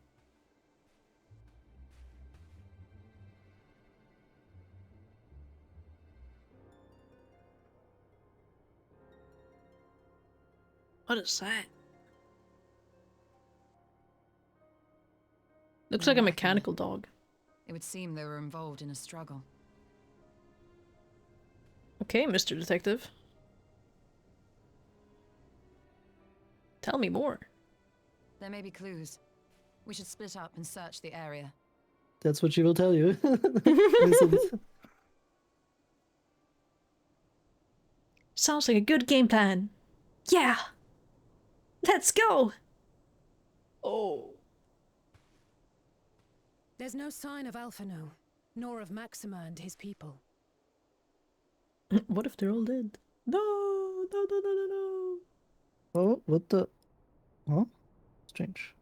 What is that? Looks like a mechanical dog. It would seem they were involved in a struggle. Okay, Mr. Detective. Tell me more. There may be clues. We should split up and search the area. That's what she will tell you. Listen. Sounds like a good game plan. Yeah! Let's go! Oh. There's no sign of Alphino, nor of Maxima and his people. What if they're all dead? No! No, no, no, no, no! Oh, what the? Huh? Strange.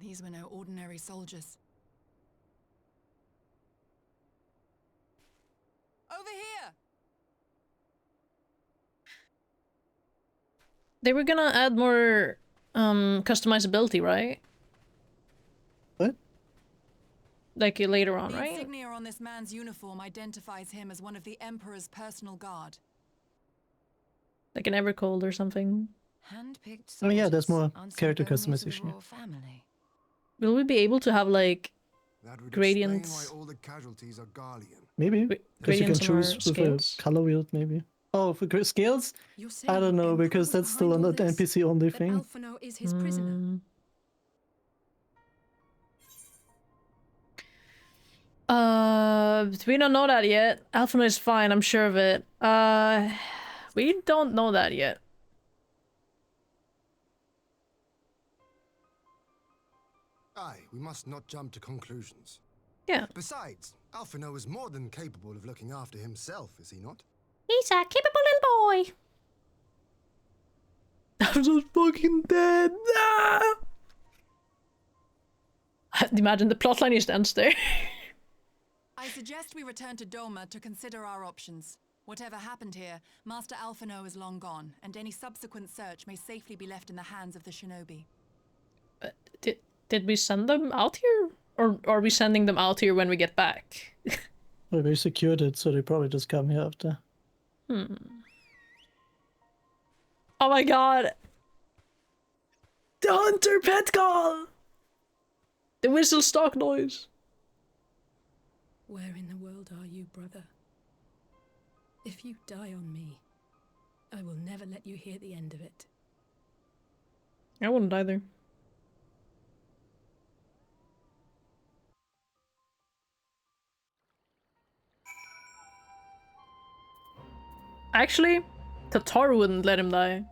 These were no ordinary soldiers. Over here! They were gonna add more customizability, right? What? Like later on, The right? insignia on this man's uniform identifies him as one of the Emperor's personal guard. Like an Evercold or something. Handpicked Oh yeah, there's soldiers, more answering character only to the customization, yeah. royal family. Will we be able to have like That would Gradients. explain why all the casualties are Garlean. Maybe. Because you can gradients on our choose with a scales? color wheel, maybe. Oh, for skills? You're saying I don't the know, Emperor because was that's still behind an all this? NPC only That thing. Alphinaud is his prisoner. We don't know that yet. Alphinaud is fine, I'm sure of it. We don't know that yet. Aye, we must not jump to conclusions. Yeah. Besides, Alphinaud is more than capable of looking after himself, is he not? He's a capable little boy. I'm so fucking dead. Ah! Imagine the plotline is stands there. I suggest we return to Doma to consider our options. Whatever happened here, Master Alphinaud is long gone, and any subsequent search may safely be left in the hands of the shinobi. Did we send them out here? Or are we sending them out here when we get back? Well, they secured it, so they probably just come here after. Oh my god! The hunter pet call! The whistle stock noise! Where in the world are you, brother? If you die on me, I will never let you hear the end of it. I wouldn't either. Actually, Tatar wouldn't let him die.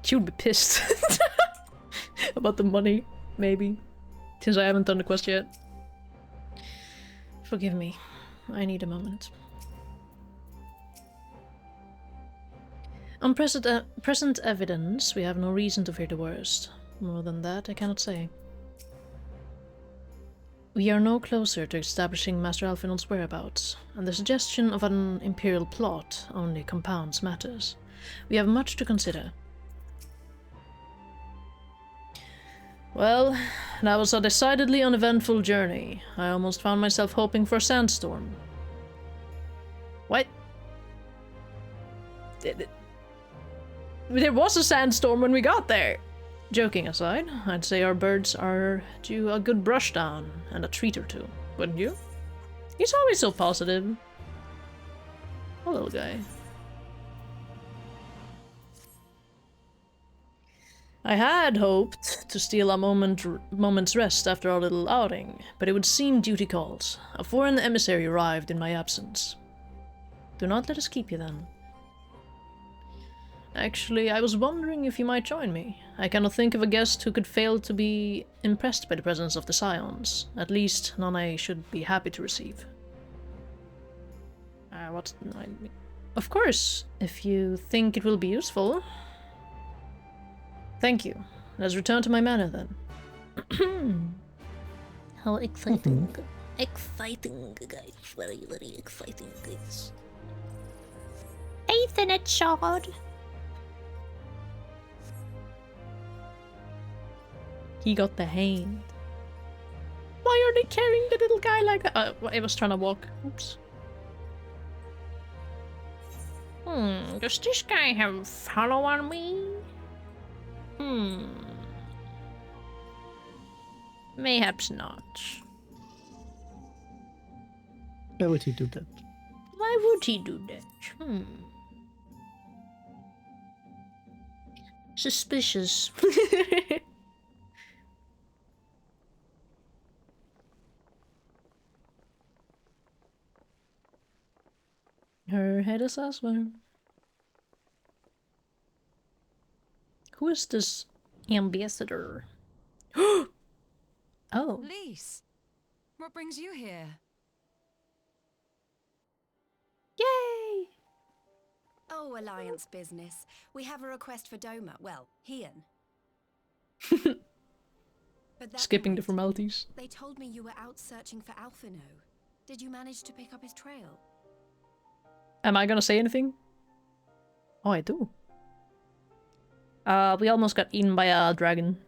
She would be pissed. About the money, maybe. Since I haven't done the quest yet. Forgive me. I need a moment. On present evidence, we have no reason to fear the worst. More than that, I cannot say. We are no closer to establishing Master Alphinaud's whereabouts, and the suggestion of an Imperial plot only compounds matters. We have much to consider. Well, that was a decidedly uneventful journey. I almost found myself hoping for a sandstorm. What? There was a sandstorm when we got there! Joking aside, I'd say our birds are due a good brush down and a treat or two, wouldn't you? He's always so positive. A little guy. I had hoped to steal a moment's rest after our little outing, but it would seem duty calls. A foreign emissary arrived in my absence. Do not let us keep you then. Actually, I was wondering if you might join me. I cannot think of a guest who could fail to be impressed by the presence of the Scions. At least, none I should be happy to receive. Of course, if you think it will be useful. Thank you. Let's return to my manor then. How exciting. Exciting, guys. Very, very exciting, guys. Ethernet shard. He got the hand. Why are they carrying the little guy like that? I was trying to walk. Oops. Does this guy have follow on me? Mayhaps not. Why would he do that? Why would he do that? Suspicious. Her head is elsewhere. Who is this ambassador? Oh. Lise, what brings you here? Yay! Oh, Alliance business. We have a request for Doma. Well, Hien. But that Skipping the night, formalities. they told me you were out searching for Alphinaud. Did you manage to pick up his trail? Am I gonna say anything? Oh, I do. We almost got eaten by a dragon.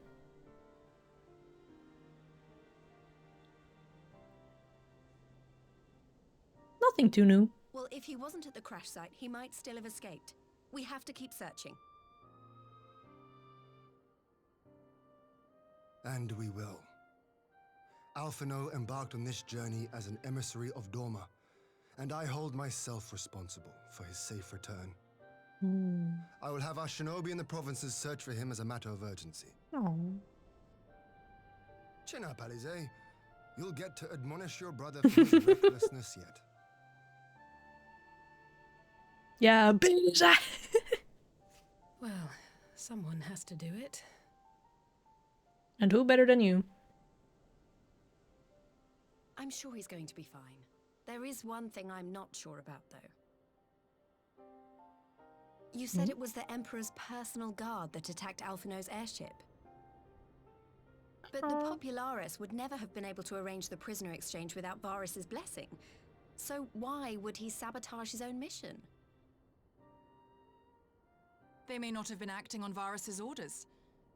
Nothing too new. Well, if he wasn't at the crash site, he might still have escaped. We have to keep searching. And we will. Alphinaud embarked on this journey as an emissary of Doma, and I hold myself responsible for his safe return. I will have our shinobi in the provinces search for him as a matter of urgency. Oh. Chin up, Alize. You'll get to admonish your brother for his recklessness yet. Yeah, busy. Well, someone has to do it. And who better than you? I'm sure he's going to be fine. There is one thing I'm not sure about, though. You said it was the Emperor's personal guard that attacked Alphino's airship. But the Popularis would never have been able to arrange the prisoner exchange without Varus's blessing. So why would he sabotage his own mission? They may not have been acting on Varus's orders.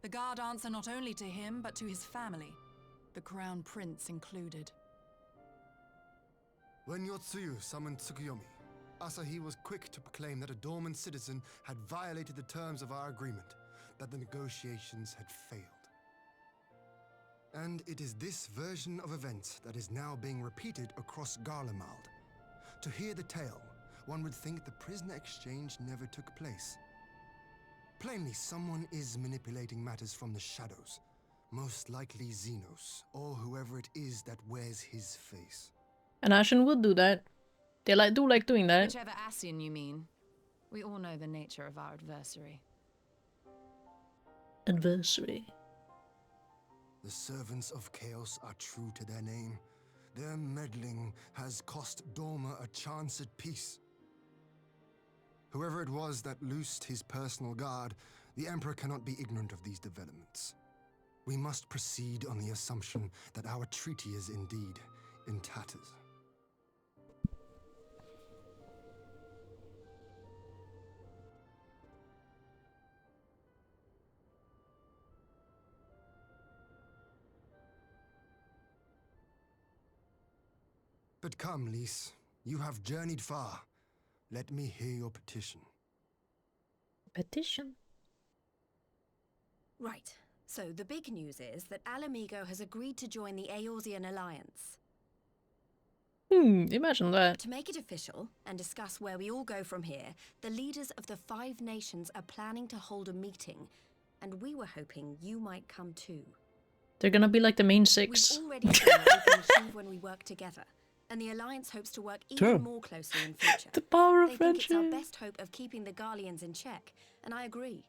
The guard answer not only to him, but to his family, the Crown Prince included. When Yotsuyu summoned Tsukuyomi, Asahi was quick to proclaim that a dormant citizen had violated the terms of our agreement, that the negotiations had failed. And it is this version of events that is now being repeated across Garlemald. To hear the tale, one would think the prisoner exchange never took place. Plainly, someone is manipulating matters from the shadows. Most likely Xenos, or whoever it is that wears his face. And Ashen would do that. They do like doing that. Whichever Ascian you mean. We all know the nature of our adversary. Adversary. The servants of chaos are true to their name. Their meddling has cost Doma a chance at peace. Whoever it was that loosed his personal guard, the Emperor cannot be ignorant of these developments. We must proceed on the assumption that our treaty is indeed in tatters. But come, Lys, you have journeyed far. Let me hear your petition. Petition? Right. So the big news is that Alamigo has agreed to join the Eorzean Alliance. Imagine that. To make it official and discuss where we all go from here, the leaders of the 5 nations are planning to hold a meeting, and we were hoping you might come too. They're gonna be like the main 6. We've already seen what we can achieve when we work together, and the Alliance hopes to work even more closely in future. The power of They think it's our friendship. best hope of keeping the Garleans in check, and I agree.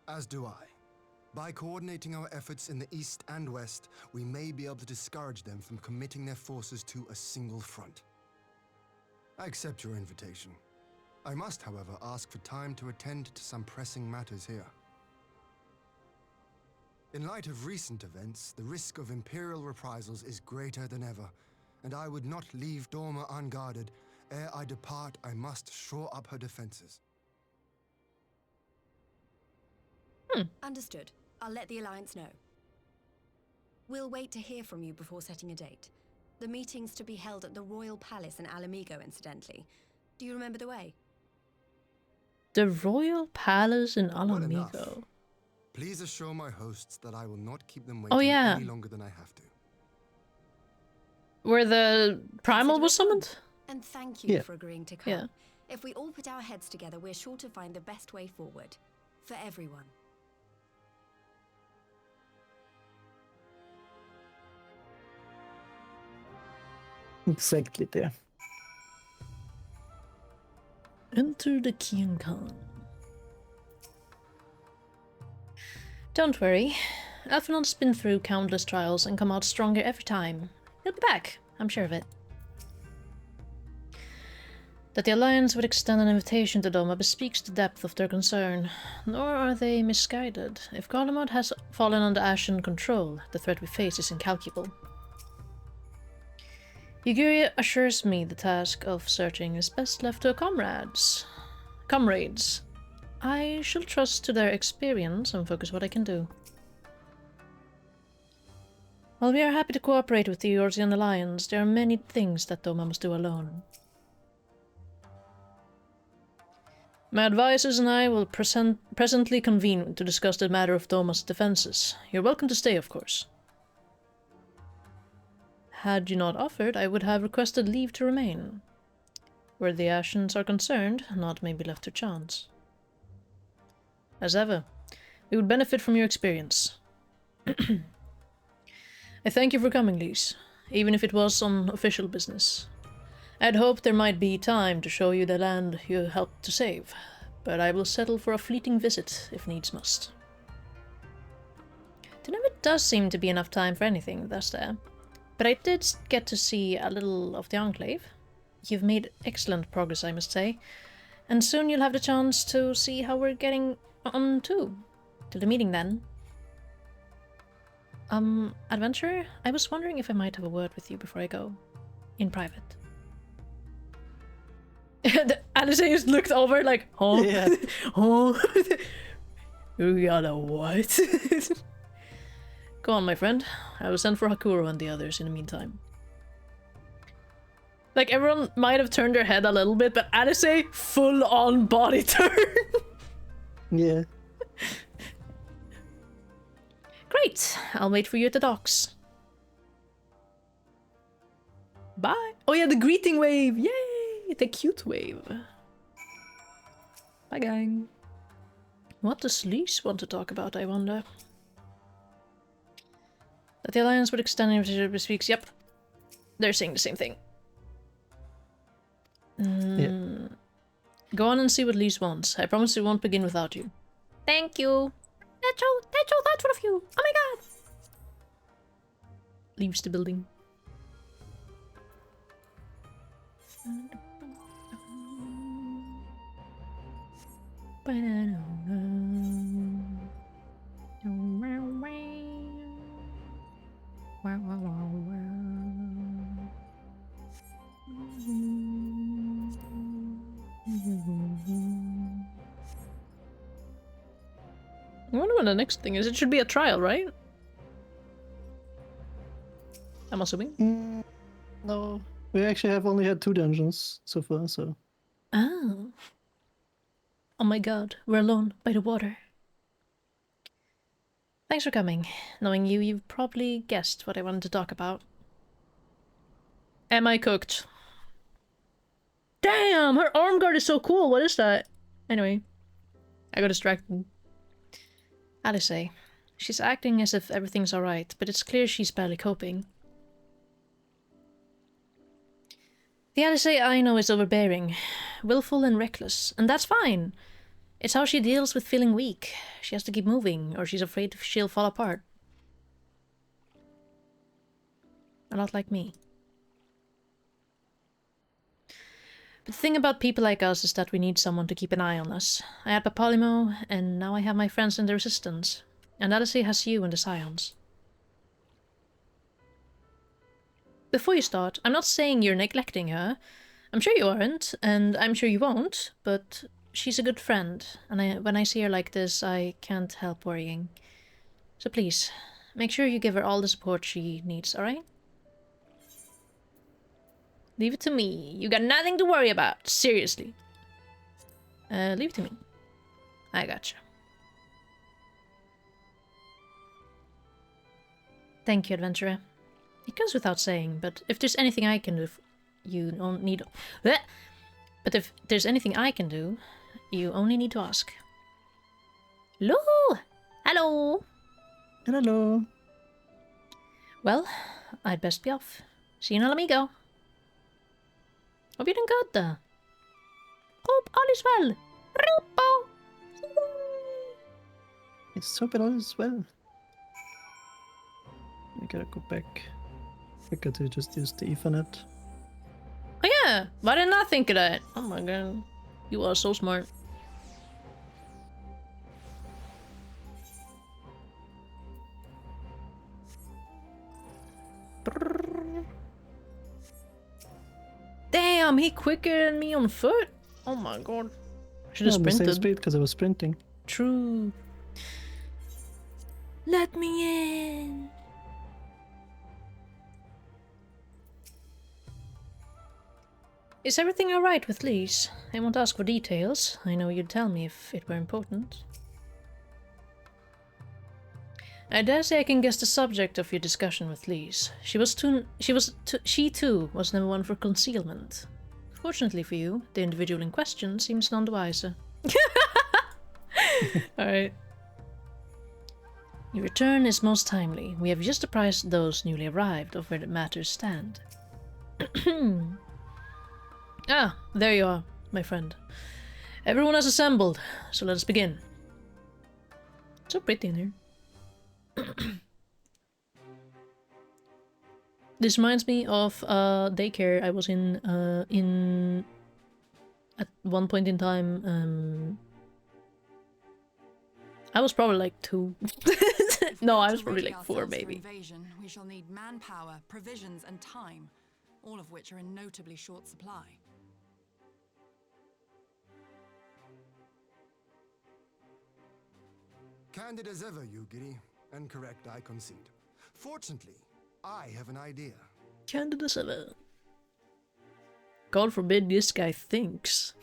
As do I. By coordinating our efforts in the east and west, we may be able to discourage them from committing their forces to a single front. I accept your invitation. I must, however, ask for time to attend to some pressing matters here. In light of recent events, the risk of Imperial reprisals is greater than ever, and I would not leave Doma unguarded. Ere I depart, I must shore up her defenses. Understood. I'll let the Alliance know. We'll wait to hear from you before setting a date. The meeting's to be held at the Royal Palace in Alamigo, incidentally. Do you remember the way? The Royal Palace in Well enough. Alamigo. Please assure my hosts that I will not keep them waiting yeah. any longer than I have to. Where the Primal was summoned? And thank you Yeah. for agreeing to come. Yeah. If we all put our heads together, we're sure to find the best way forward. For everyone. Exactly there. Enter the Khan. Don't worry. Alphanon's been through countless trials and come out stronger every time. He'll be back, I'm sure of it. That the Alliance would extend an invitation to Doma bespeaks the depth of their concern. Nor are they misguided. If Garlemald has fallen under Ashen control, the threat we face is incalculable. Yuguria assures me the task of searching is best left to comrades. I shall trust to their experience and focus what I can do. While we are happy to cooperate with the Eorzean Alliance, there are many things that Doma must do alone. My advisors and I will presently convene to discuss the matter of Doma's defenses. You're welcome to stay, of course. Had you not offered, I would have requested leave to remain. Where the Ashens are concerned, naught may be left to chance. As ever, we would benefit from your experience. I thank you for coming, Lise, even if it was on official business. I had hoped there might be time to show you the land you helped to save, but I will settle for a fleeting visit if needs must. There never does seem to be enough time for anything, does there? But I did get to see a little of the Enclave. You've made excellent progress, I must say, and soon you'll have the chance to see how we're getting on too. Till the meeting then. Adventurer, I was wondering if I might have a word with you before I go. In private. Alice just looked over like, oh, Yeah. oh, you got a what? Go on, my friend. I will send for Hakuro and the others in the meantime. Like, everyone might have turned their head a little bit, but Alice, full-on body turn. Yeah. Great. I'll wait for you at the docks. Bye. Oh yeah, the greeting wave. Yay! The cute wave. Bye, gang. What does Lise want to talk about, I wonder? That the Alliance would extend initiative speaks. Yep. They're saying the same thing. Yeah. Go on and see what Lise wants. I promise we won't begin without you. Thank you. That's so thoughtful of you. Oh my god. Leaves the building. I wonder what the next thing is. It should be a trial, right? I'm assuming. No. We actually have only had 2 dungeons so far, so... Oh. Oh my god, we're alone by the water. Thanks for coming. Knowing you, you've probably guessed what I wanted to talk about. Am I cooked? Damn, her arm guard is so cool. What is that? Anyway, I got distracted. Alice, she's acting as if everything's alright, but it's clear she's barely coping. The Alice I know is overbearing, willful and reckless, and that's fine. It's how she deals with feeling weak. She has to keep moving, or she's afraid she'll fall apart. A lot like me. But the thing about people like us is that we need someone to keep an eye on us. I had Papalymo, and now I have my friends in the Resistance. And Alice has you and the Scions. Before you start, I'm not saying you're neglecting her. I'm sure you aren't, and I'm sure you won't, but she's a good friend, and when I see her like this, I can't help worrying. So please, make sure you give her all the support she needs, alright? Leave it to me. You got nothing to worry about, seriously. Leave it to me. I gotcha. Thank you, adventurer. It goes without saying, but if there's anything I can do, you don't need... But if there's anything I can do, you only need to ask. Hello! Hello! Hello! Well, I'd best be off. See you, amigo. Hope you're doing good, though. Hope all is well. Rupo! It's hope it all is well. I gotta go back. I gotta just use the Ethernet. Oh yeah, why didn't I think of that? Oh my god, you are so smart. Damn, he quicker than me on foot. Oh my god, I should have sprinted. The same speed because I was sprinting. True. Let me in. Is everything alright with Lise? I won't ask for details. I know you'd tell me if it were important. I dare say I can guess the subject of your discussion with Lise. She too was never one for concealment. Fortunately for you, the individual in question seems none the wiser. Alright. Your return is most timely. We have just apprised those newly arrived of where the matters stand. Ah, there you are, my friend. Everyone has assembled, so let us begin. It's so pretty in here. This reminds me of daycare I was in at one point in time. I was probably like 2. No, I was probably like 4 maybe. Invasion, we shall need manpower, provisions, and time, all of which are in notably short supply. Candid as ever, you giddy, and correct, I concede. Fortunately, I have an idea. Candid as ever. God forbid this guy thinks.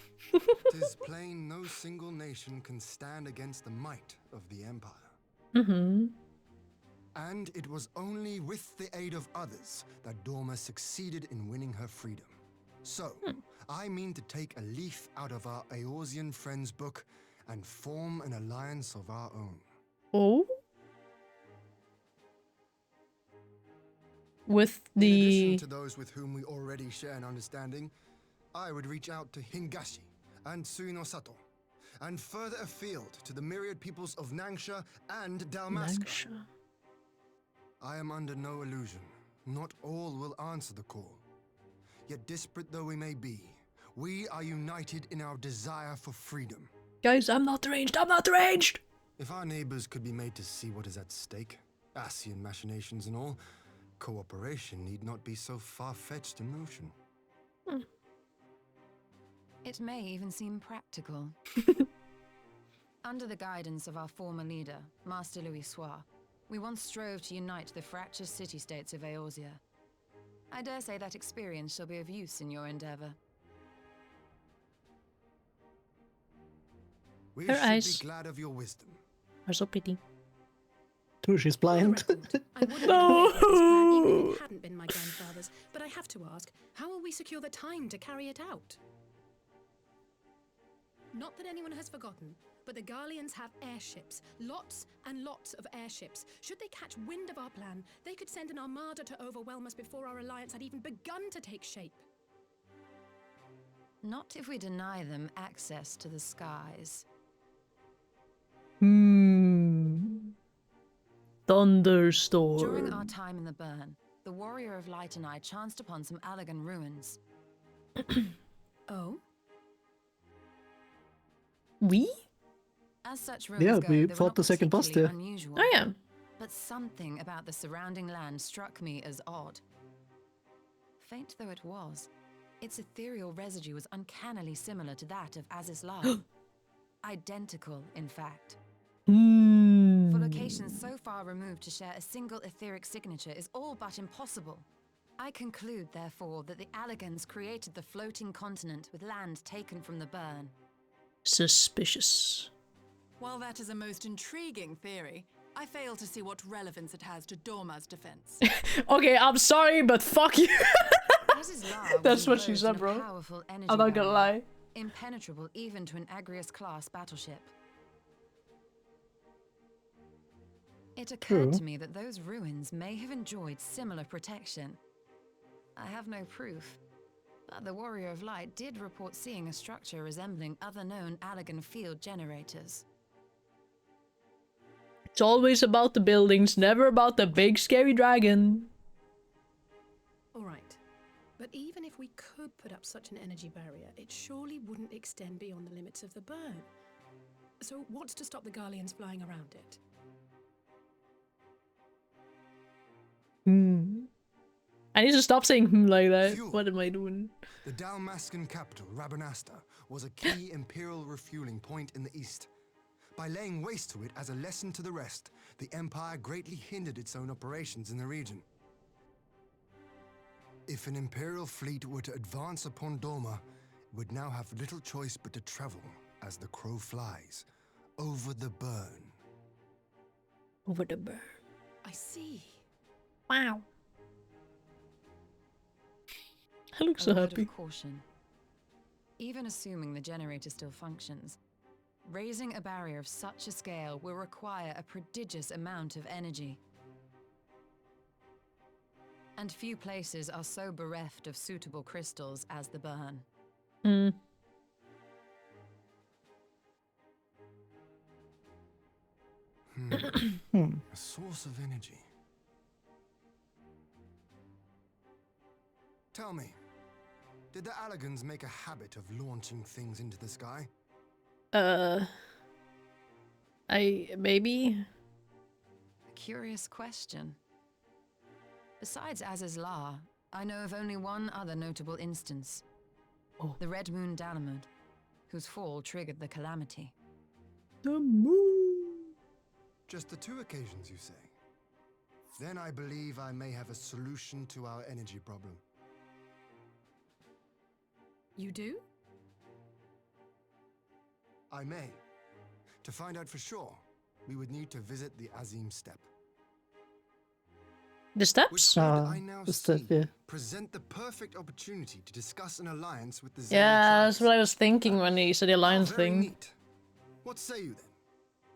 'Tis plain no single nation can stand against the might of the Empire. Mm-hmm. And it was only with the aid of others that Dorma succeeded in winning her freedom. So, I mean to take a leaf out of our Eorzean friends' book and form an alliance of our own. Oh? With the... In addition to those with whom we already share an understanding, I would reach out to Hingashi and Suinosato, and further afield to the myriad peoples of Nangsha and Dalmasca. Nangsha. I am under no illusion. Not all will answer the call. Yet disparate though we may be, we are united in our desire for freedom. Guys, I'm not deranged! I'm not deranged! If our neighbors could be made to see what is at stake, Ascian machinations and all, cooperation need not be so far-fetched a notion. It may even seem practical. Under the guidance of our former leader, Master Louis Soir, we once strove to unite the fractious city-states of Eorzea. I dare say that experience shall be of use in your endeavor. We Her should eyes be glad of your wisdom. are so pretty. True, she's blind. I would have agreed with this plan even if it hadn't been my grandfather's, but I have to ask, how will we secure the time to carry it out? Not that anyone has forgotten, but the Garleans have airships. Lots and lots of airships. Should they catch wind of our plan, they could send an armada to overwhelm us before our alliance had even begun to take shape. Not if we deny them access to the skies. Thunderstorm. During our time in the Burn, the Warrior of Light and I chanced upon some Allegan ruins. Oh? As such ruins Yeah, go, we they were fought not the second boss there. particularly unusual. Oh yeah. But something about the surrounding land struck me as odd. Faint though it was, its ethereal residue was uncannily similar to that of Azizlar. Identical, in fact. For locations so far removed to share a single etheric signature is all but impossible. I conclude, therefore, that the Allegans created the floating continent with land taken from the Burn. Suspicious. While that is a most intriguing theory, I fail to see what relevance it has to Dorma's defense. Okay, I'm sorry, but fuck you. Azizlar That's was what she enclosed said, in a bro. powerful energy I'm not gonna barrier, lie. impenetrable even to an Agrius-class battleship. It occurred True. to me that those ruins may have enjoyed similar protection. I have no proof, but the Warrior of Light did report seeing a structure resembling other known Allegan field generators. It's always about the buildings, never about the big scary dragon. Alright. But even if we could put up such an energy barrier, it surely wouldn't extend beyond the limits of the Burn. So what's to stop the Garleans flying around it? I need to stop saying like that. Fuel. What am I doing? The Dalmascan capital, Rabanasta, was a key imperial refueling point in the east. By laying waste to it as a lesson to the rest, the Empire greatly hindered its own operations in the region. If an imperial fleet were to advance upon Dorma, it would now have little choice but to travel, as the crow flies, over the Burn. Over the burn. I see. Wow. I look so A word happy. of caution. Even assuming the generator still functions, raising a barrier of such a scale will require a prodigious amount of energy. And few places are so bereft of suitable crystals as the burn. Hmm. A source of energy. Tell me, did the Allagans make a habit of launching things into the sky? Maybe. Curious question. Besides Aziz's Law, I know of only one other notable instance. Oh. The Red Moon Dalamud, whose fall triggered the calamity. The moon. Just the 2 occasions, you say? Then I believe I may have a solution to our energy problem. You do? I may. To find out for sure, we would need to visit the Azim Steppe. The Which steps? would, I now the step, see, yeah. present the perfect opportunity to discuss an alliance with the Zeni Yeah, that's tribes. what I was thinking when you said the alliance Very thing. neat. What say you then?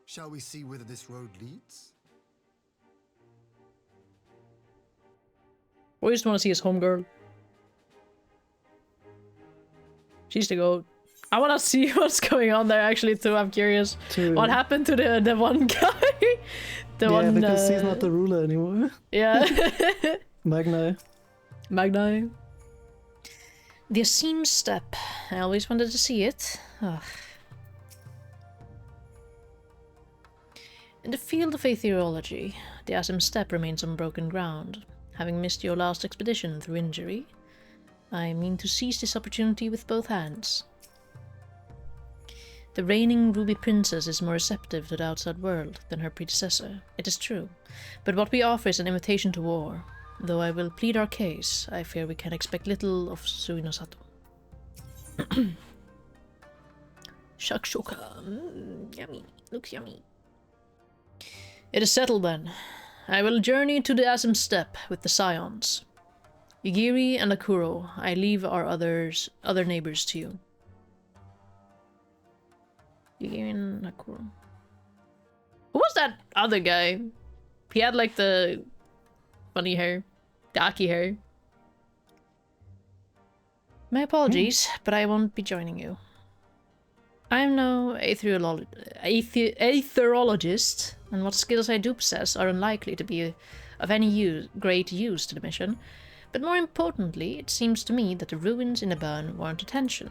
Shall we see whither this road leads? We just want to see his homegirl. She's the goat. I want to see what's going on there actually too. I'm curious. Too. What happened to the one guy? Yeah, because he's not the ruler anymore. Yeah. Magni. Magni. The Asim Step. I always wanted to see it. Ugh. In the field of aetherology, the Asim Step remains unbroken ground. Having missed your last expedition through injury, I mean to seize this opportunity with both hands. The reigning Ruby Princess is more receptive to the outside world than her predecessor, it is true, but what we offer is an invitation to war. Though I will plead our case, I fear we can expect little of Suinosato. Shakshuka. Yummy. Looks yummy. It is settled then. I will journey to the Asim Steppe with the Scions. Igiri and Akuro, I leave our other neighbors to you. Igiri and Akuro. Who was that other guy? He had like the funny hair. The Aki hair. My apologies, but I won't be joining you. I am no aetherologist, and what skills I do possess are unlikely to be of any great use to the mission. But more importantly, it seems to me that the ruins in the burn warrant attention.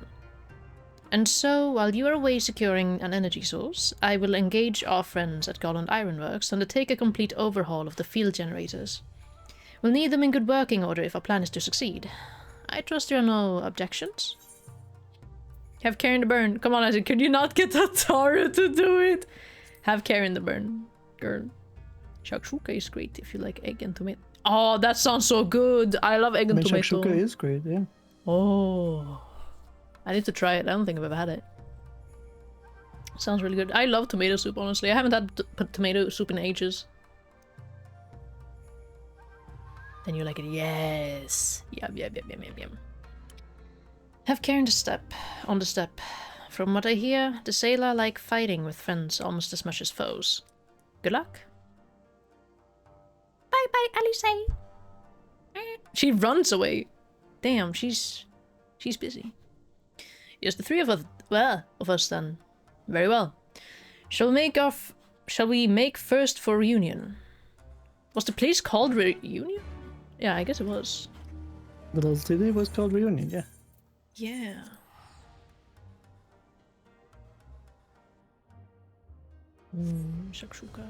And so, while you are away securing an energy source, I will engage our friends at Golland Ironworks and undertake a complete overhaul of the field generators. We'll need them in good working order if our plan is to succeed. I trust there are no objections? Have care in the burn. Come on, Isaac, could you not get Tataru to do it? Have care in the burn, girl. Shakshuka is great if you like egg and tomato. Oh, that sounds so good. I love egg and tomato. Shakshuka is great, yeah. Oh. I need to try it. I don't think I've ever had it. Sounds really good. I love tomato soup, honestly. I haven't had tomato soup in ages. Then you like it. Yes. Yum, yum, yum, yum, yum, yum. Have care in the step. On the step. From what I hear, the Sailor like fighting with friends almost as much as foes. Good luck. Bye bye, Alice. She runs away. Damn, she's busy. Yes, the three of us. Well, of us then. Very well. Shall we make first for reunion? Was the place called Reunion? Yeah, I guess it was. The little city was called Reunion, yeah. Yeah. Shakshuka.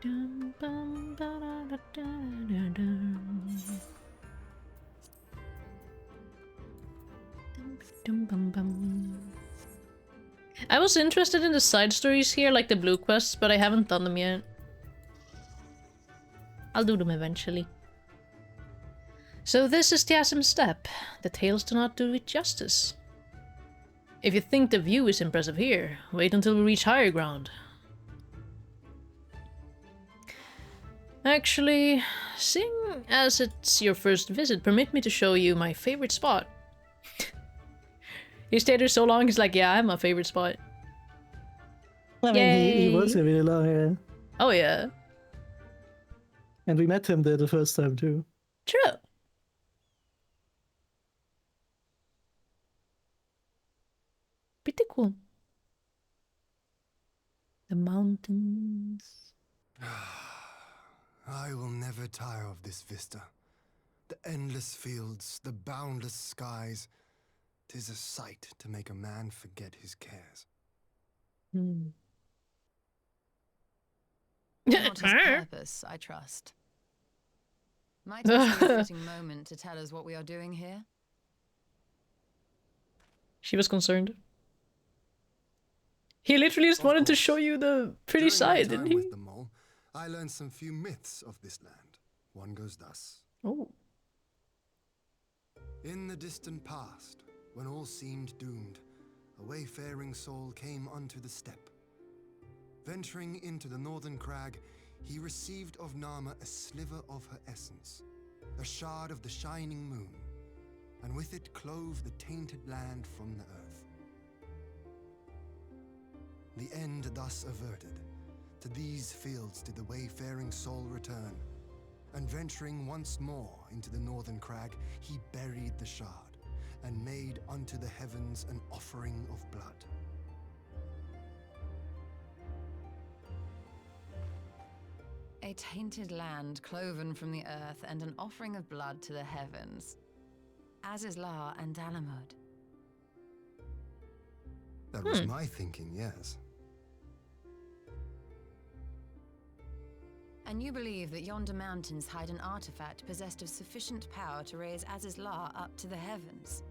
Dum, bum, ba, da, da, da, da, dum. Dum, bum, bum. I was interested in the side stories here, like the blue quests, but I haven't done them yet. I'll do them eventually. So this is the Asim Steppe. The tales do not do it justice. If you think the view is impressive here, wait until we reach higher ground. Actually, seeing as it's your first visit, permit me to show you my favorite spot. He stayed there so long, he's like, yeah, I have my favorite spot. I mean, he was here really long, yeah. Oh yeah. And we met him there the first time too. True. Pretty cool. The mountains. I will never tire of this vista. The endless fields, the boundless skies. 'Tis a sight to make a man forget his cares. Hmm. Not his purpose, I trust. Might this be a fitting moment to tell us what we are doing here? She was concerned. He literally just wanted to show you the pretty During my side, time didn't he? with the mole, I learned some few myths of this land. One goes thus. Oh. In the distant past, when all seemed doomed, a wayfaring soul came unto the steppe. Venturing into the northern crag, he received of Nama a sliver of her essence, a shard of the shining moon, and with it clove the tainted land from the earth. The end thus averted, to these fields did the wayfaring soul return, and venturing once more into the northern crag, he buried the shard, and made unto the heavens an offering of blood. A tainted land cloven from the earth and an offering of blood to the heavens. Azizlar and Dalamud. That was my thinking, yes. And you believe that yonder mountains hide an artifact possessed of sufficient power to raise Azizlar up to the heavens?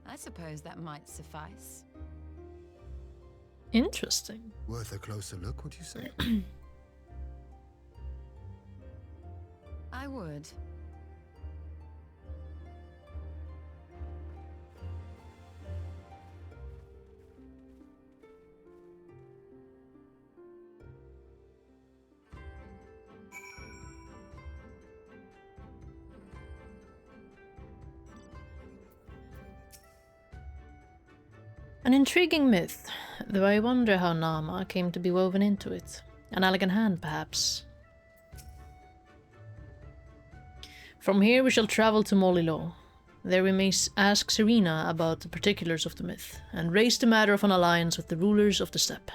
I suppose that might suffice. Interesting. Worth a closer look, would you say? I would. An intriguing myth, though I wonder how Nama came to be woven into it. An elegant hand, perhaps. From here we shall travel to Molilo. There we may ask Serena about the particulars of the myth, and raise the matter of an alliance with the rulers of the steppe.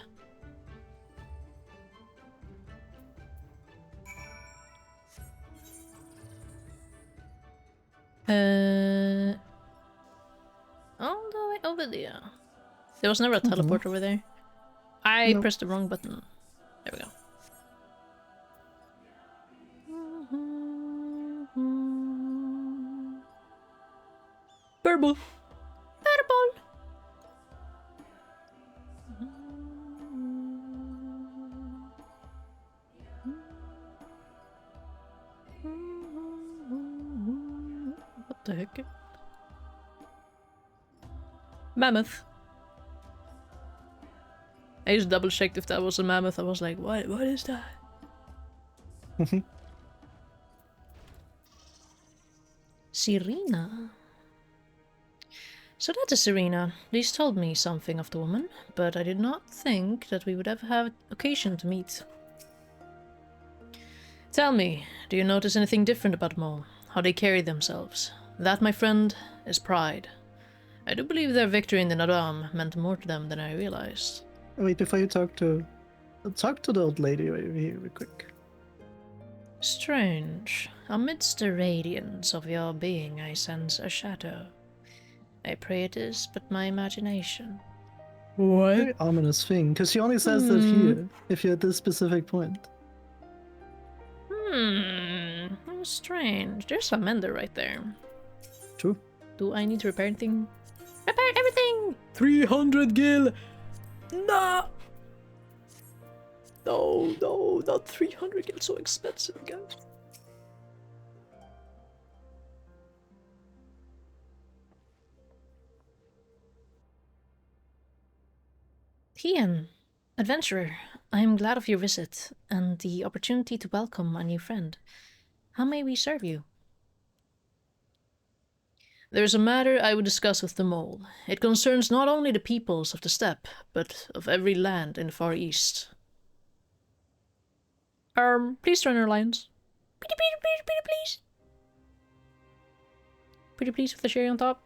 All the way over there. There was never a teleport over there. I pressed the wrong button. There we go. Purple. Purple. What the heck? Mammoth. I just double checked if that was a mammoth. I was like, what is that? Serena. So that is Serena. These told me something of the woman, but I did not think that we would ever have occasion to meet. Tell me, do you notice anything different about Mo? How they carry themselves? That, my friend, is pride. I do believe their victory in the Nadam meant more to them than I realized. Wait, before you talk to the old lady real quick. Strange. Amidst the radiance of your being, I sense a shadow. I pray it is but my imagination. What? Very ominous thing, because she only says that here, if you're at this specific point. How strange. There's a mender right there. True. Do I need to repair anything? Repair everything! 300 gil! Nah! No, not 300 gil. So expensive, guys. Kian, adventurer, I am glad of your visit and the opportunity to welcome a new friend. How may we serve you? There is a matter I would discuss with the mole. It concerns not only the peoples of the steppe, but of every land in the Far East. Please join our alliance. Please. Pretty please with the cherry on top.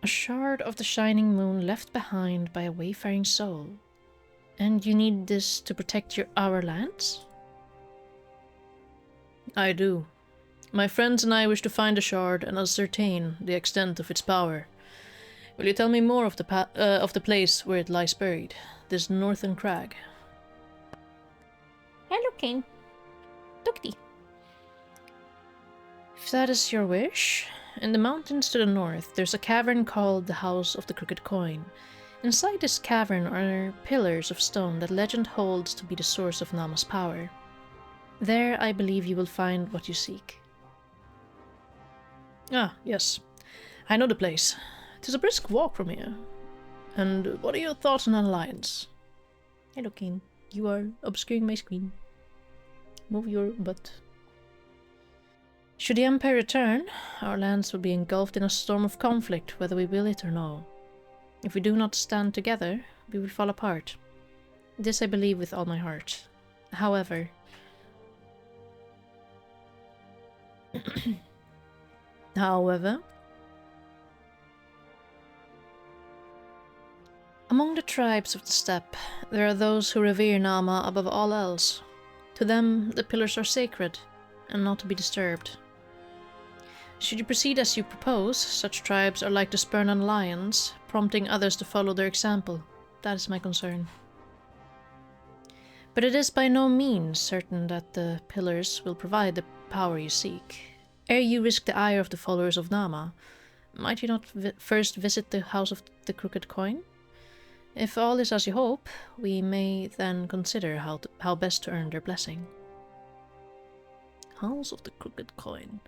A shard of the shining moon left behind by a wayfaring soul. And you need this to protect our lands? I do. My friends and I wish to find the shard and ascertain the extent of its power. Will you tell me more of the place where it lies buried, this northern crag? Hello, King. Tukti. If that is your wish, in the mountains to the north, there's a cavern called the House of the Crooked Coin. Inside this cavern are pillars of stone that legend holds to be the source of Nama's power. There, I believe you will find what you seek. Ah, yes. I know the place. 'Tis a brisk walk from here. And what are your thoughts on an alliance? Hello, King. You are obscuring my screen. Move your butt. Should the Empire return, our lands will be engulfed in a storm of conflict, whether we will it or no. If we do not stand together, we will fall apart. This I believe with all my heart. However... Among the tribes of the steppe, there are those who revere Nama above all else. To them, the pillars are sacred, and not to be disturbed. Should you proceed as you propose, such tribes are like to spurn an alliance, prompting others to follow their example. That is my concern. But it is by no means certain that the pillars will provide the power you seek. Ere you risk the ire of the followers of Nama, might you not first visit the House of the Crooked Coin? If all is as you hope, we may then consider how best to earn their blessing. House of the Crooked Coin.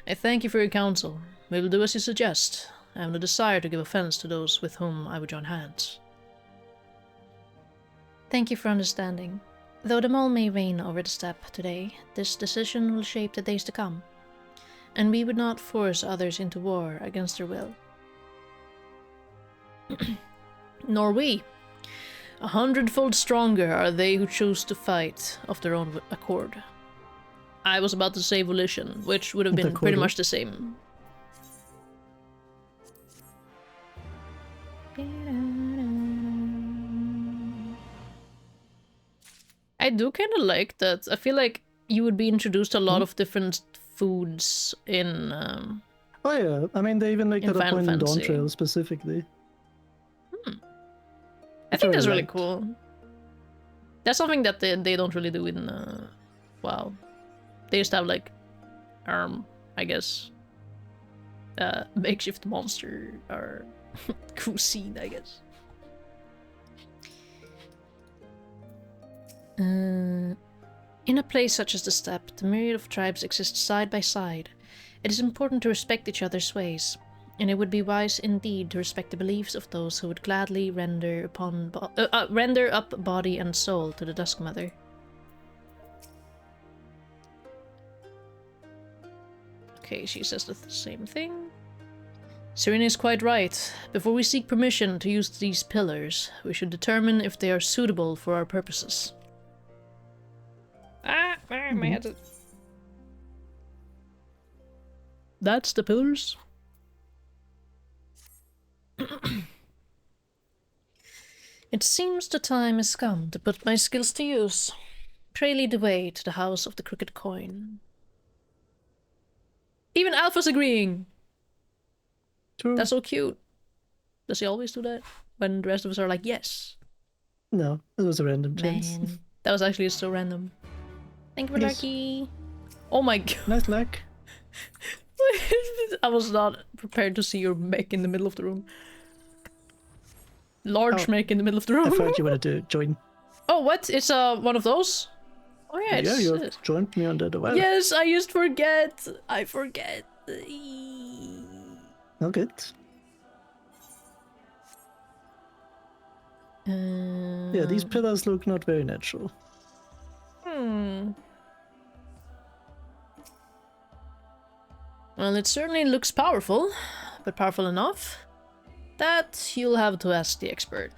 I thank you for your counsel. We will do as you suggest. I have no desire to give offense to those with whom I would join hands. Thank you for understanding. Though the mole may reign over the steppe today, this decision will shape the days to come. And we would not force others into war against their will. Nor we. 100-fold stronger are they who choose to fight of their own accord. I was about to say volition, which would have been pretty much the same. I do kind of like that. I feel like you would be introduced to a lot of different foods in... Oh yeah, I mean they even make that a point in Dawn Trail specifically. I think that's really cool. That's something that they don't really do in WoW. They just have like, I guess, makeshift monster or cuisine, I guess. In a place such as the steppe, the myriad of tribes exist side by side. It is important to respect each other's ways, and it would be wise indeed to respect the beliefs of those who would gladly render up body and soul to the Duskmother. Okay, she says the same thing. Serena is quite right. Before we seek permission to use these pillars, we should determine if they are suitable for our purposes. My head. That's the pillars. It seems the time has come to put my skills to use. Pray lead the way to the House of the Crooked Coin. Even Alpha's agreeing! True. That's so cute. Does he always do that? When the rest of us are like, yes. No, it was a random chance. Man, that was actually so random. Thank you for Lucky. Oh my god. Nice luck. I was not prepared to see your mech in the middle of the room. Large mech in the middle of the room. I thought you wanted to join. Oh, what? It's one of those? Oh yeah, Yeah, you joined me on that a while. Yes, I used to forget. I forget. Oh, good. Yeah, these pillars look not very natural. Well, it certainly looks powerful, but powerful enough that you'll have to ask the expert.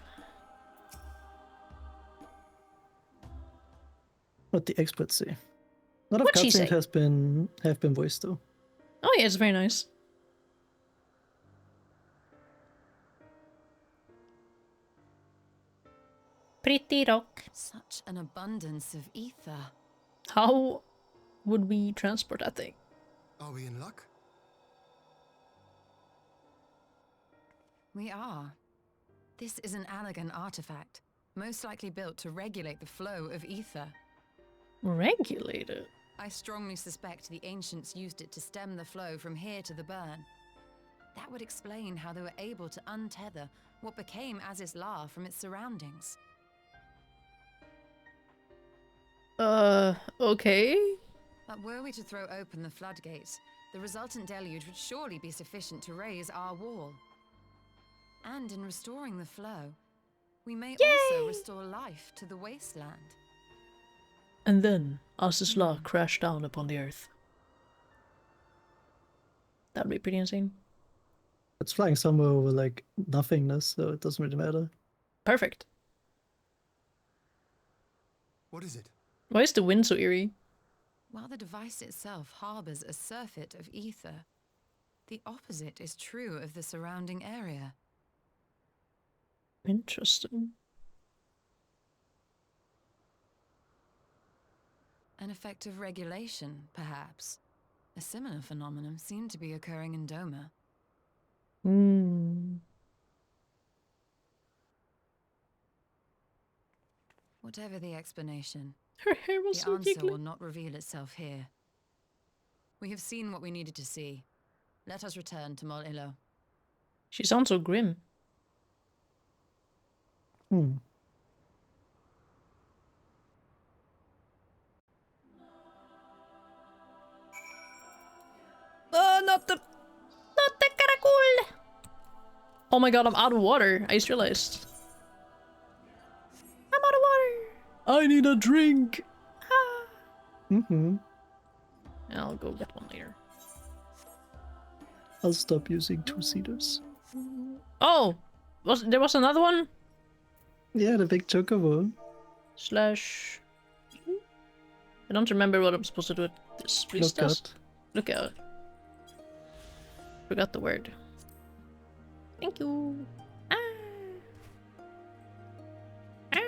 What the experts say. A lot of What'd she cutscenes say? have been voiced though. Oh yeah, it's very nice. Pretty rock. Such an abundance of ether. How would we transport that thing? Are we in luck? We are. This is an elegant artifact, most likely built to regulate the flow of ether. Regulate it? I strongly suspect the ancients used it to stem the flow from here to the burn. That would explain how they were able to untether what became Aziz La from its surroundings. Okay. But were we to throw open the floodgates, the resultant deluge would surely be sufficient to raise our wall. And in restoring the flow, we may also restore life to the wasteland. And then Aziz La crashed down upon the earth. That'd be pretty insane. It's flying somewhere over like nothingness, so it doesn't really matter. Perfect. What is it? Why is the wind so eerie? While the device itself harbors a surfeit of ether, the opposite is true of the surrounding area. Interesting. An effect of regulation, perhaps. A similar phenomenon seemed to be occurring in Doma. Whatever the explanation, Her hair was the so answer jiggly. will not reveal itself here. We have seen what we needed to see. Let us return to Mol Ilo. She sounds so grim. Not the caracol! Oh my god, I'm out of water. I just realized. I'm out of water. I need a drink. I'll go get one later. I'll stop using two-seaters. Oh, there was another one? Yeah, the big chocobo. Slash... I don't remember what I'm supposed to do with this priestess. Look out. Forgot the word. Thank you. Ah. Ah.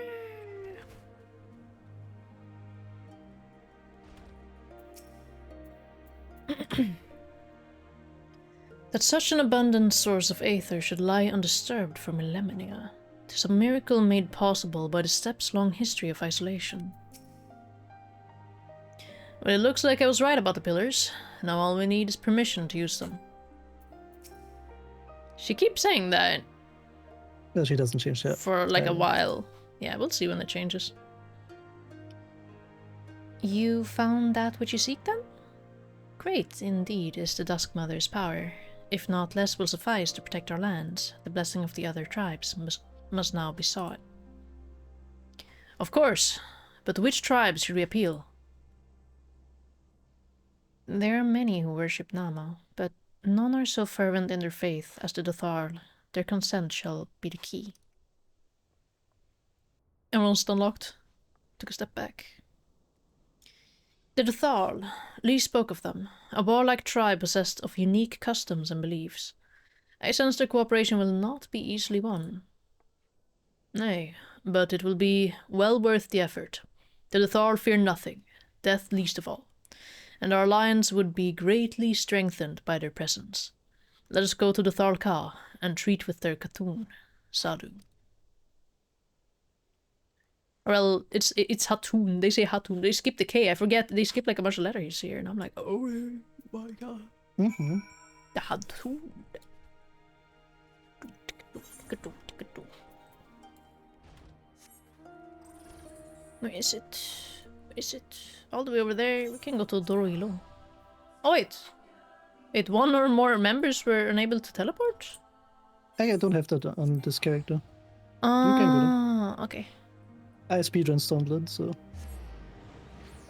That such an abundant source of aether should lie undisturbed for millennia. 'Tis a miracle made possible by the steppes' long history of isolation. Well, it looks like I was right about the pillars. Now all we need is permission to use them. She keeps saying that No, she doesn't change that. for like a while. Yeah, we'll see when it changes. You found that which you seek then? Great indeed is the Dusk Mother's power. If not, less will suffice to protect our lands. The blessing of the other tribes must now be sought. Of course, but to which tribes should we appeal? There are many who worship Nama, but none are so fervent in their faith as the Dotharl. Their consent shall be the key. Everyone's unlocked. Took a step back. The Dotharl. Lee spoke of them, a warlike tribe possessed of unique customs and beliefs. I sense their cooperation will not be easily won. Nay, but it will be well worth the effort. The Dotharl fear nothing, death least of all, and our alliance would be greatly strengthened by their presence. Let us go to the Tharl-Ka and treat with their Khatun, Sadu. Well, it's Hatun. They say Hatun. They skip the K. I forget. They skip like a bunch of letters here, and I'm like, oh my god. The Hatun. Where is it? Where is it? All the way over there. We can go to Dorilo. Oh wait. Wait, one or more members were unable to teleport? I don't have that on this character. You can go there. Oh, okay. I speedrun Stormblood, so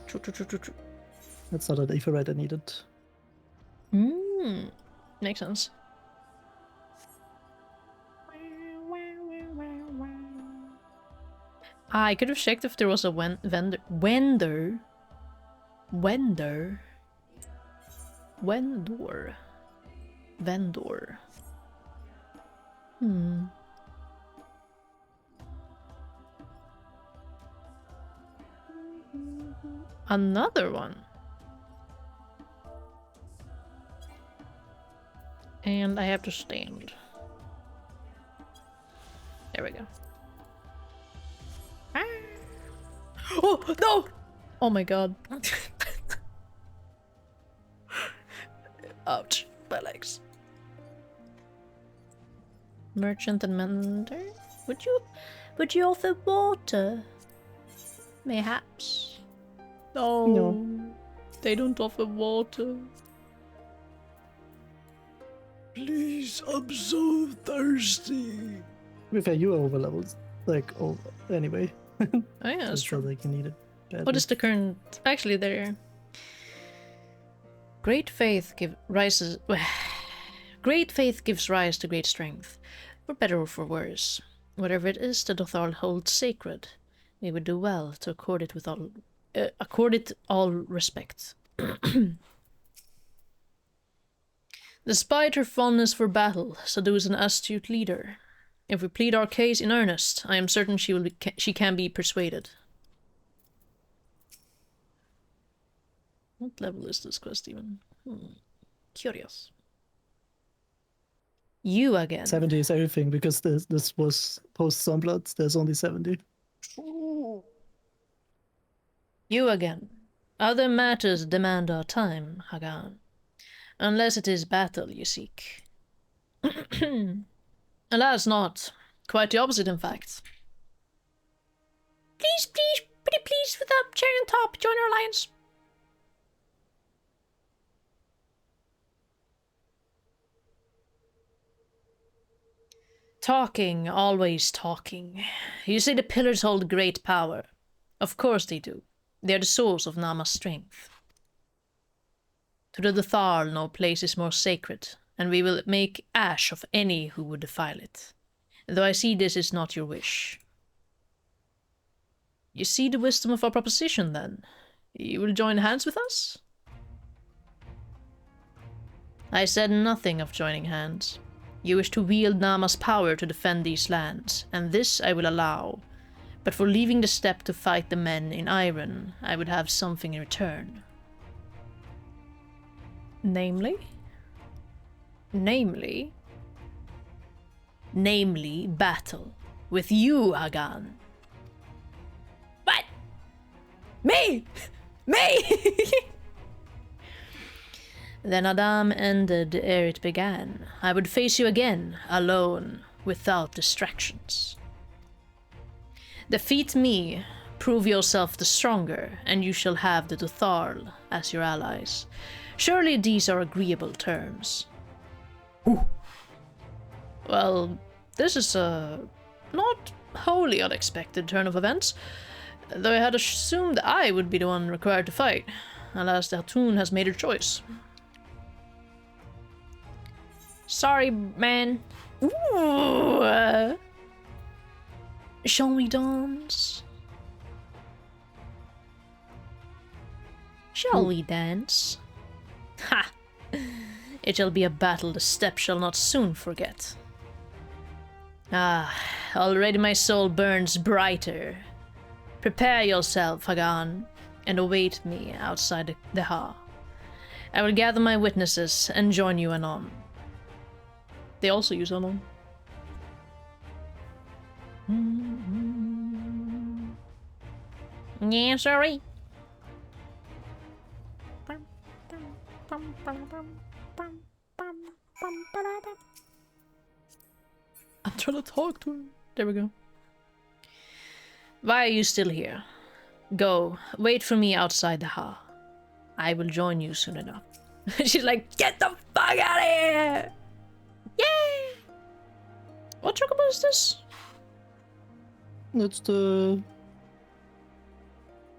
True, true, true, true, true. that's not an infrared I needed. Makes sense. I could have checked if there was a vendor. Another one. And I have to stand. There we go. Ah. Oh, no! Oh my god. Ouch. My legs. Merchant and mender? Would you offer water? Mayhaps. No. They don't offer water. Please, I'm so thirsty. To be fair, you are overleveled. Like, oh, anyway. Oh yeah, that's Just so true. like you need it badly. What is the current... Actually, there... Great faith gives rise to great strength. For better or for worse. Whatever it is the Dothal holds sacred, we would do well to accord it all respect. Despite her fondness for battle, Sadu is an astute leader. If we plead our case in earnest, I am certain she can be persuaded. What level is this quest even? Curious. You again. 70 is everything because this was post-Stormblood. There's only 70. You again. Other matters demand our time, Hagan. Unless it is battle you seek. Alas, not. Quite the opposite, in fact. Please, pretty please, with the cherry on top, join our alliance. Talking, always talking. You say the pillars hold great power. Of course they do. They are the source of Nama's strength. To the Dothal no place is more sacred, and we will make ash of any who would defile it. Though I see this is not your wish. You see the wisdom of our proposition, then? You will join hands with us? I said nothing of joining hands. You wish to wield Nama's power to defend these lands, and this I will allow. But for leaving the steppe to fight the men in iron, I would have something in return. Namely? Namely, battle with you, Hagan. What? Me! Then Adam ended ere it began. I would face you again, alone, without distractions. Defeat me, prove yourself the stronger, and you shall have the Dothal as your allies. Surely these are agreeable terms. Ooh. Well, this is a not wholly unexpected turn of events, though I had assumed I would be the one required to fight. Alas, the Hatun has made her choice. Sorry, man. Ooh. Shall we dance? Shall we dance? Ha! It shall be a battle the steppe shall not soon forget. Ah, already my soul burns brighter. Prepare yourself, Hagan, and await me outside the Ha. I will gather my witnesses and join you anon. They also use anon. Yeah, sorry. I'm trying to talk to him. There we go. Why are you still here? Go, wait for me outside the Ha. I will join you soon enough. She's like, get the fuck out of here! Yay! What chocobo is this? It's the...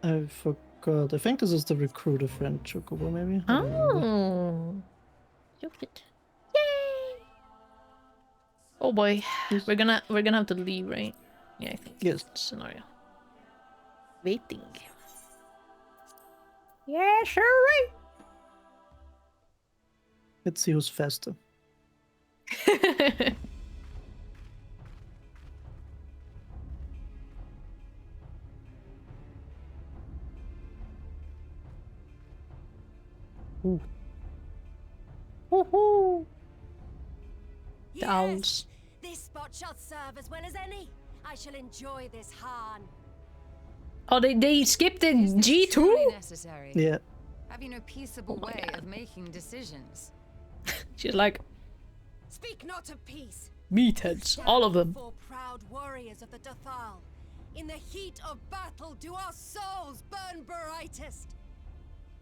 I forgot. I think this is the recruiter friend Chocobo, maybe? I don't remember. Oh. So cute. Yay! Oh boy. Yes. We're gonna have to leave, right? Yeah, I think. Yes. Scenario. Waiting. Yeah, sure. Let's see who's faster. Ooh. Woohoo! The owls. This spot shall serve as well as any. I shall enjoy this Han. Oh, they skipped the Is this G2? truly necessary? Yeah. Have you no peaceable Oh my way God. of making decisions? She's like, Speak not of peace. meatheads, all of them. For proud warriors of the Dathal. In the heat of battle do our souls burn brightest.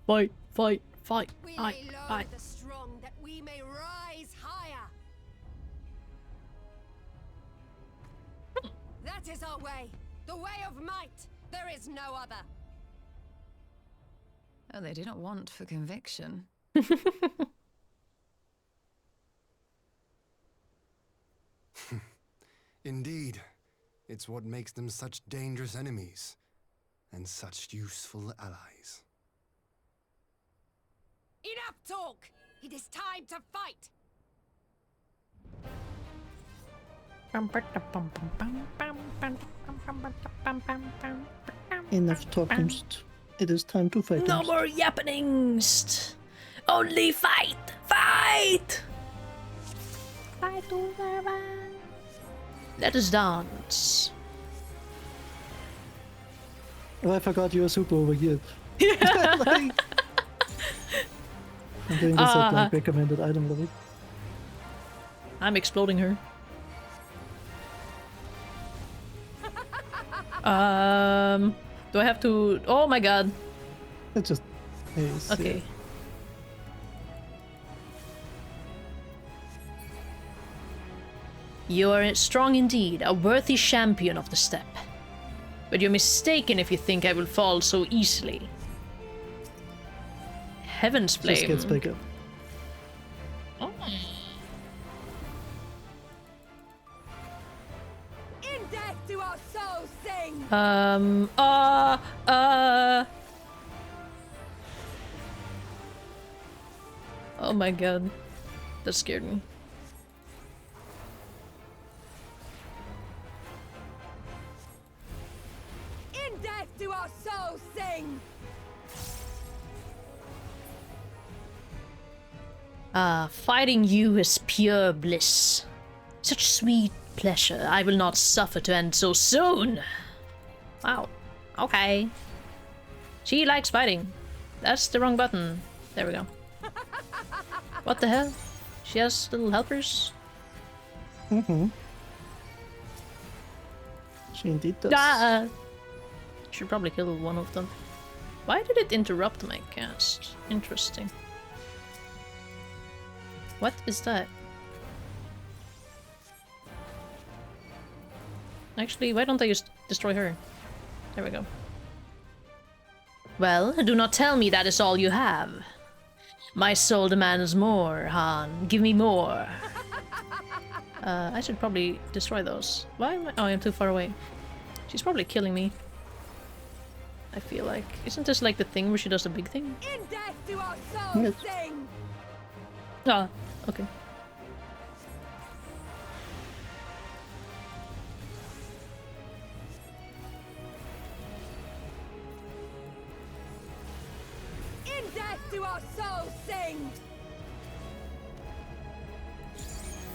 Fight, fight, fight, We fight, lay low fight. the strong that we may rise higher. That is our way. The way of might. There is no other. Oh, they do not want for conviction. Indeed, it's what makes them such dangerous enemies and such useful allies. Enough talk! It is time to fight! Enough talking. It is time to fight. No more yappenings! Only fight! Fight! Fight to survive. Let us dance. Oh, I forgot you were super overgeared. Like, I'm doing this at like recommended item level. I'm exploding her. Do I have to? Oh my god. It's just... Ace, Okay. yeah. You are strong indeed, a worthy champion of the steppe. But you're mistaken if you think I will fall so easily. Heaven's flame. Just gets bigger. Oh. In death do our souls sing! Oh my god. That scared me. In death do our souls sing! Fighting you is pure bliss. Such sweet pleasure. I will not suffer to end so soon. Wow. Okay. She likes fighting. That's the wrong button. There we go. What the hell? She has little helpers? Mm-hmm. She indeed does. Ah! Should probably kill one of them. Why did it interrupt my cast? Interesting. What is that? Actually, why don't I just destroy her? There we go. Well, do not tell me that is all you have. My soul demands more, Han. Give me more. I should probably destroy those. Why am I? Oh, I'm too far away. She's probably killing me. I feel like. Isn't this like the thing where she does the big thing? In death do our souls Yes. sing! Ah, okay. In death do our souls sing!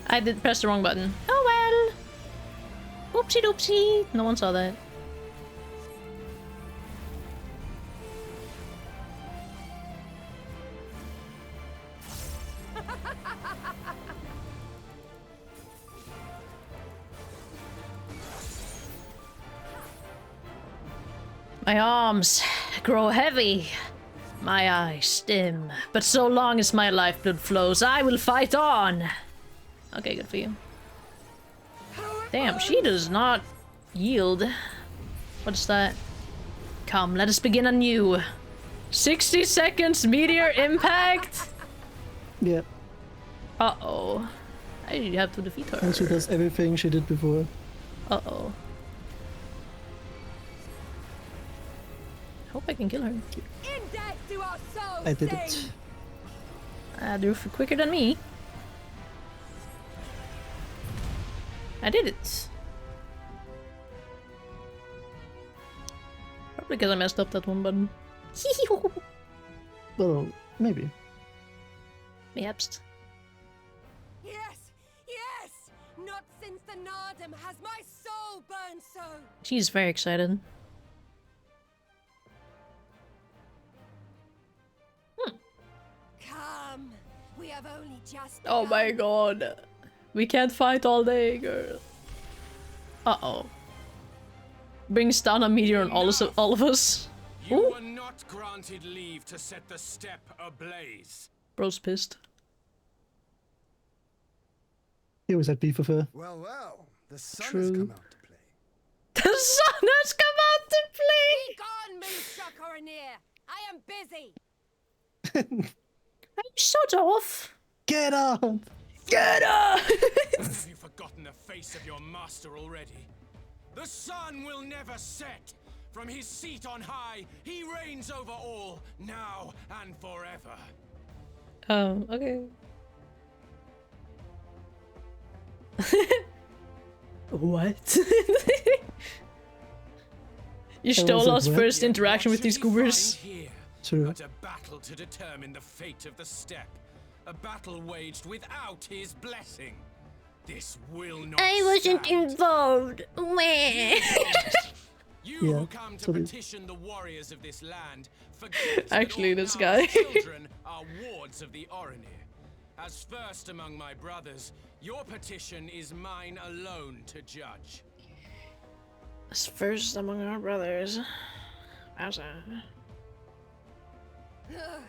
I did press the wrong button. Oh well. Oopsie doopsie. No one saw that. My arms grow heavy. My eyes dim. But so long as my lifeblood flows, I will fight on. Okay, good for you. Damn, she does not Yield. What is that? Come, let us begin anew. 60 seconds meteor impact. Yeah. Uh-oh. I have to defeat her. And she does everything she did before. Uh-oh. Hope I can kill her. In death do our souls I did sing. it. Do it quicker than me. I did it. Probably because I messed up that one button. Well, maybe. Perhaps. Yes, yes! Not since the Nardum has my soul burned so. She's very excited. Come, we have only just. Oh my god. We can't fight all day, girl. Uh-oh. Brings down a meteor on all of us. You Ooh. were not granted leave to set the steppe ablaze. Bro's pissed. He always had beef with her. Well, well, the sun True. has come out to play. The sun has come out to play! Be gone, Moonstruck Oranir! I am busy! Shut off! Get out! Get up! Have you forgotten the face of your master already? The sun will never set. From his seat on high, he reigns over all, now and forever. Oh, okay. What? You stole like, us what? first interaction with What these should he goobers. find here? True. But a battle to determine the fate of the steppe. A battle waged without his blessing. This will not stand. involved. Meh. You Yeah, who come to sorry. petition the warriors of this land, forget Actually, that all this our guy. children are wards of the Oranir. As first among my brothers, your petition is mine alone to judge. As first among our brothers. Wowza. Ugh,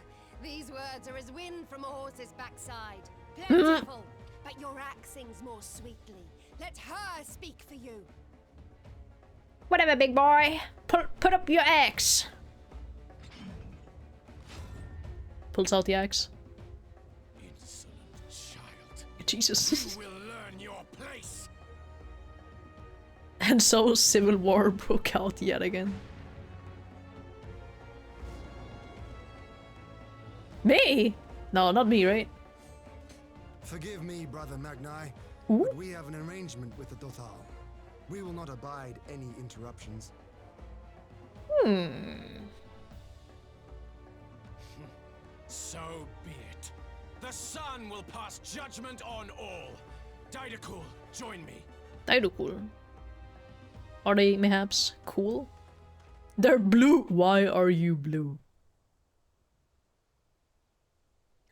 these words are as wind from a horse's backside. Plentiful, but your axe sings more sweetly. Let her speak for you. Whatever, big boy. Put up your axe. Pulls out the axe. Insolent child. Jesus. You will learn your place. And so civil war broke out yet again. Me? No, not me, right? Forgive me, Brother Magni, Ooh. but we have an arrangement with the Dothal. We will not abide any interruptions. So be it. The sun will pass judgment on all. Didakul, join me. Cool. Are they mayhaps cool? They're blue. Why are you blue?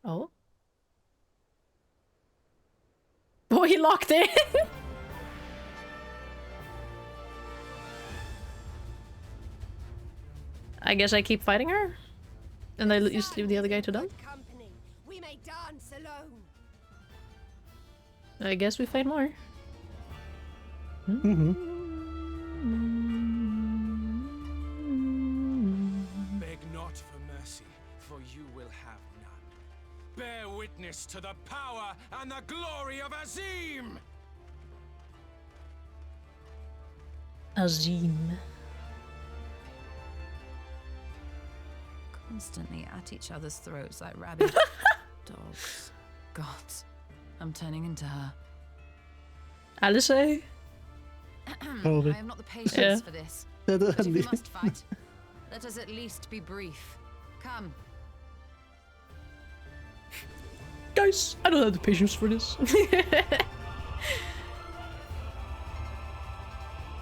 Oh? Oh, he locked in! I guess I keep fighting her? And I just leave the other guy to die? Good company. We may dance alone. I guess we fight more. Beg not for mercy, for you will have none. Bear witness to the power and the glory of Azim! Azim. Constantly at each other's throats like rabid dogs. Gods, I'm turning into her. Alice? I Probably. have not the patience Yeah. for this. At But if we least. must fight, let us at least be brief. Come. Guys, I don't have the patience for this.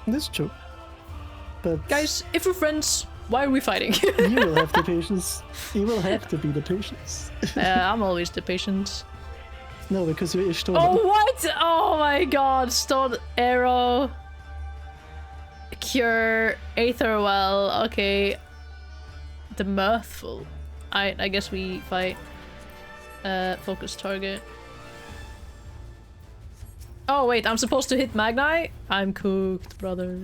That's true. But Guys, if we're friends, why are we fighting? you will have the patience. You will have to be the patience. I'm always the patient. No, because you're Ishtar. Oh, what? Oh my god. Stone arrow. Cure. Aether well. Okay. The mirthful. I guess we fight. Focus target. Oh wait, I'm supposed to hit Magnite? I'm cooked, brother.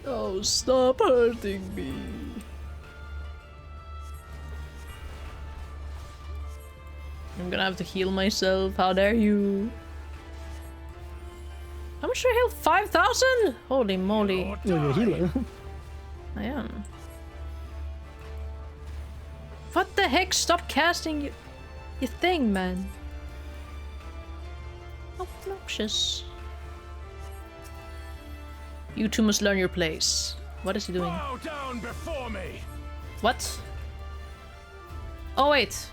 Oh, stop hurting me. I'm gonna have to heal myself. How dare you? How much do I heal? 5,000? Holy moly. You're a healer. I am. What the heck? Stop casting your thing, man. Obnoxious. You two must learn your place. What is he doing? Bow down before me. What? Oh wait.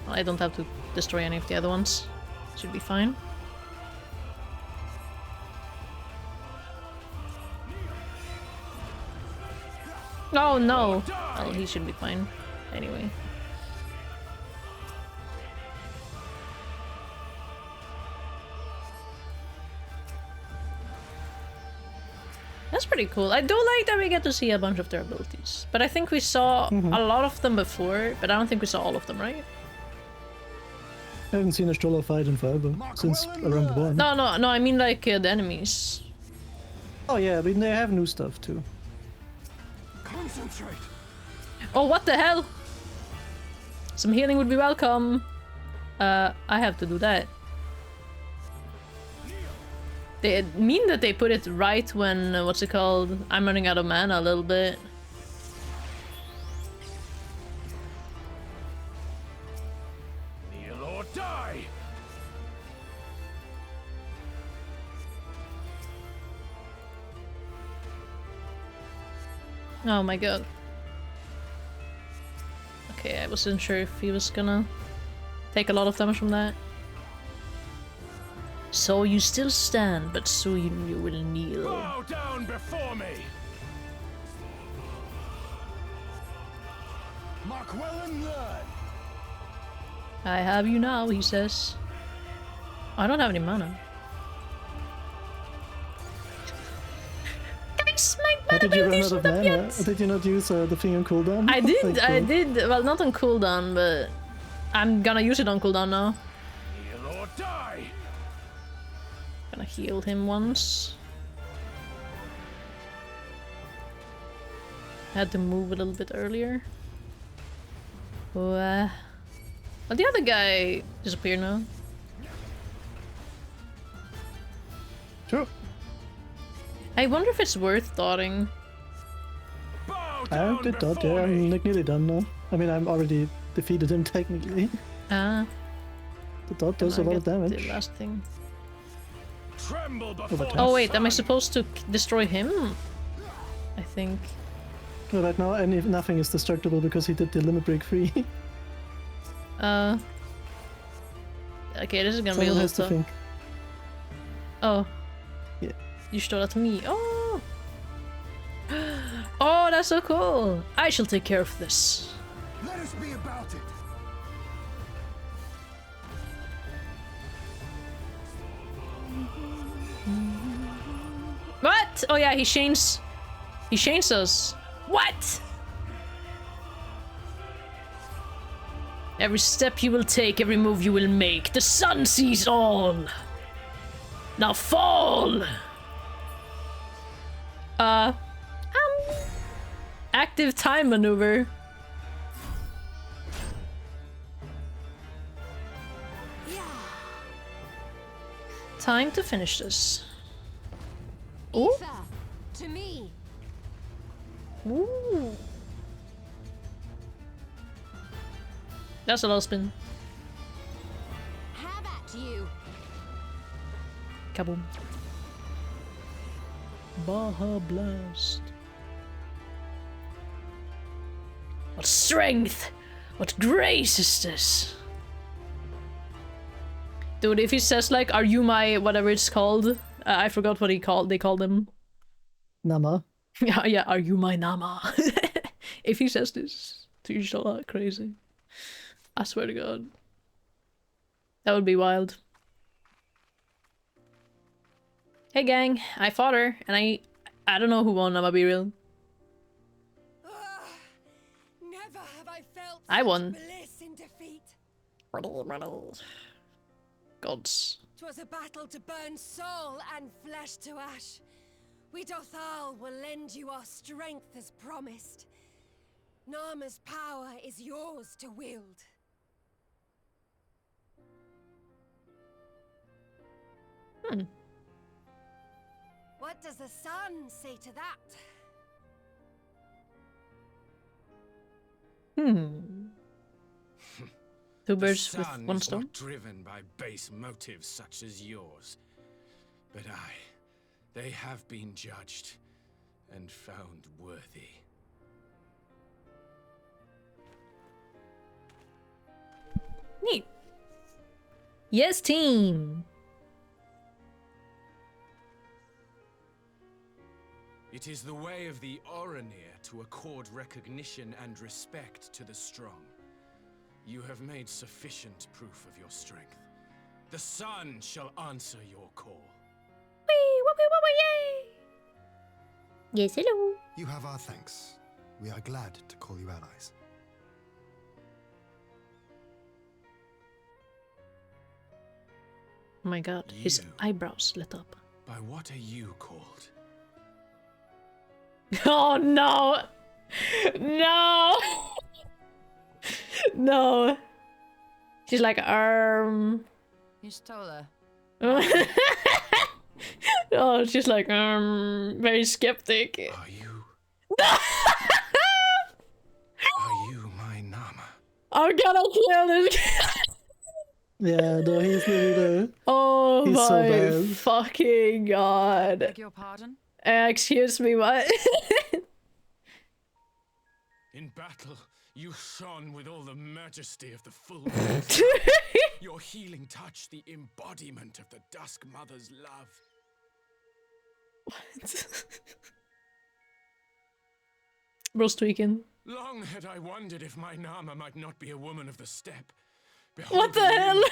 Well, I don't have to destroy any of the other ones. Should be fine. Oh no! Well, he should be fine. Anyway. That's pretty cool. I do like that we get to see a bunch of their abilities. But I think we saw a lot of them before, but I don't think we saw all of them, right? I haven't seen a stroller fight in forever, since around 1. No, I mean like the enemies. Oh yeah, I mean they have new stuff too. Concentrate. Oh, what the hell? Some healing would be welcome. I have to do that. They mean that they put it right when, what's it called? I'm running out of mana a little bit. Kneel or die. Oh my god. Okay, I wasn't sure if he was gonna take a lot of damage from that. So you still stand, but soon you will kneel. Bow down before me. Mark well and learn. I have you now, he says. I don't have any mana. Guys, my How mana did you run ability's out of not up mana? yet! Did you not use the thing on cooldown? I did, Like, I did. Well, not on cooldown, but I'm gonna use it on cooldown now. Kneel or die. Gonna heal him once. Had to move a little bit earlier. Oh, the other guy disappeared now. Sure. I wonder if it's worth dotting. Bow I down did dot, before yeah, I'm me. like nearly done now. I mean, I'm already defeated him technically. Ah, The dot does a and I lot of get damage. the last thing. Tremble before time. Oh wait, am I sun. supposed to destroy him? I think. No, right now, and if nothing is destructible because he did the limit break free. Okay, this is gonna be a Someone little has to tough. think. Oh. Yeah. You stole that to me. Oh! Oh, that's so cool! I shall take care of this. Let us be about it. What? Oh yeah, he chains us. What? Every step you will take, every move you will make, the sun sees all. Now fall. Active time maneuver. Time to finish this. Ooh. Ether, to me. Ooh. That's a low spin. Have at you. Kaboom. Baja Blast. What strength! What grace is this? Dude, if he says like, are you my whatever it's called? I forgot what they called him. Nama. Yeah, yeah, are you my Nama? If he says this to you, so crazy. I swear to God. That would be wild. Hey gang, I fought her, and I don't know who won, I'ma be real. I won. Bliss in defeat. Gods. 'Twas a battle to burn soul and flesh to ash. We Dothal will lend you our strength as promised. Nama's power is yours to wield. What does the sun say to that? Two The birds with sun one is stone. not driven by base motives such as yours. But they have been judged and found worthy. Neat. Yes, team. It is the way of the Oranir to accord recognition and respect to the strong. You have made sufficient proof of your strength. The sun shall answer your call. Yay! Yes, hello. You have our thanks. We are glad to call you allies. Oh my god, his You. eyebrows lit up. By what are you called? Oh no! No! No. She's like, You stole her. Oh, she's like, very skeptic. Are you? Are you my Nama? I'm gonna kill this guy. Yeah, no, he's really there. Oh He's so my bad. fucking god. Beg your pardon? Excuse me, what? In battle, you shone with all the majesty of the full moon. Your healing touch, the embodiment of the Dusk Mother's love. Bro's tweaking. Long had I wondered if my Nama might not be a woman of the steppe. What the Beholding hell? you,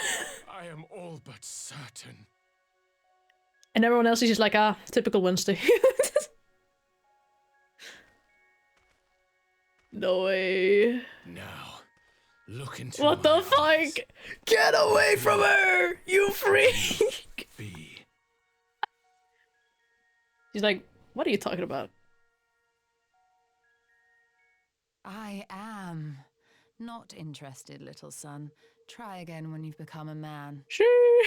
I am all but certain. And everyone else is just like, typical Wednesday. No way. Now, look into What my the eyes. fuck? Get away from her, you freak! Be. She's like, what are you talking about? I am not interested, little son. Try again when you've become a man. Sure.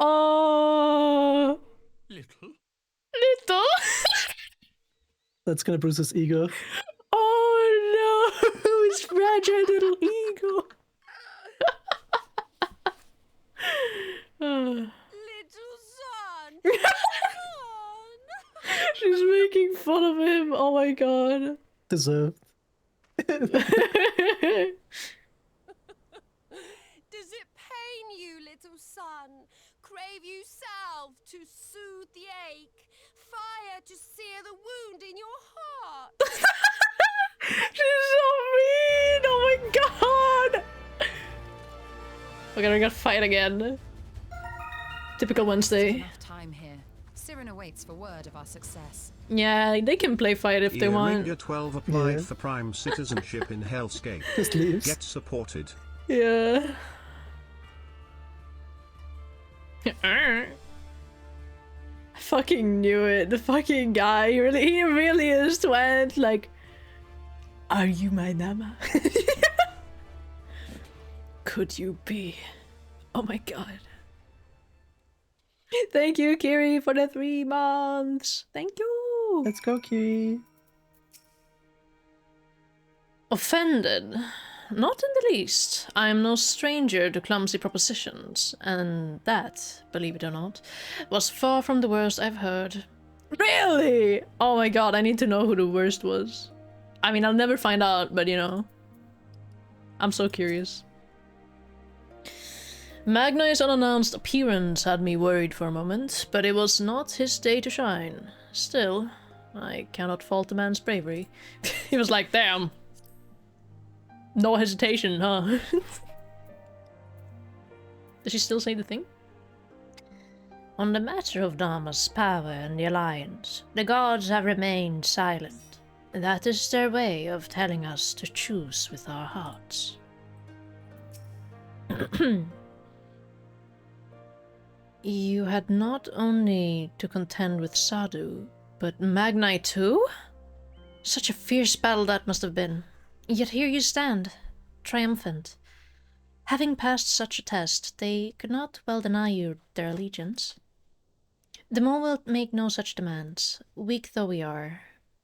Oh, Little. little. That's gonna bruise his ego. Oh no, his fragile little ego. Little son! She's making fun of him. Oh my god. Deserved. Does it pain you, little son? Crave you salve to soothe the ache? Fire to sear the wound in your heart? She's so mean. Oh my god. Okay, we're gonna fight again. Typical Wednesday. Enough time here. Siren awaits for word of our success. Yeah, they can play fight if they want. Earlinger 12 applied Yeah. for prime citizenship in Hellscape. Just leaves. Get supported. Yeah. I fucking knew it. The fucking guy, he really is went like, are you my Nama? Could you be? Oh my god. Thank you, Kiri, for the 3 months. Thank you. Let's go, Kiri. Offended? Not in the least. I am no stranger to clumsy propositions, and that, believe it or not, was far from the worst I've heard. Really? Oh my god, I need to know who the worst was. I mean, I'll never find out, but you know. I'm so curious. Magnai's unannounced appearance had me worried for a moment, but it was not his day to shine. Still, I cannot fault the man's bravery. He was like, damn. No hesitation, huh? Does she still say the thing? On the matter of Dama's power and the Alliance, the gods have remained silent. That is their way of telling us to choose with our hearts. You had not only to contend with Sadu, but Magnite too? Such a fierce battle that must have been. Yet here you stand, triumphant. Having passed such a test, they could not well deny you their allegiance. The Maw will make no such demands. Weak though we are,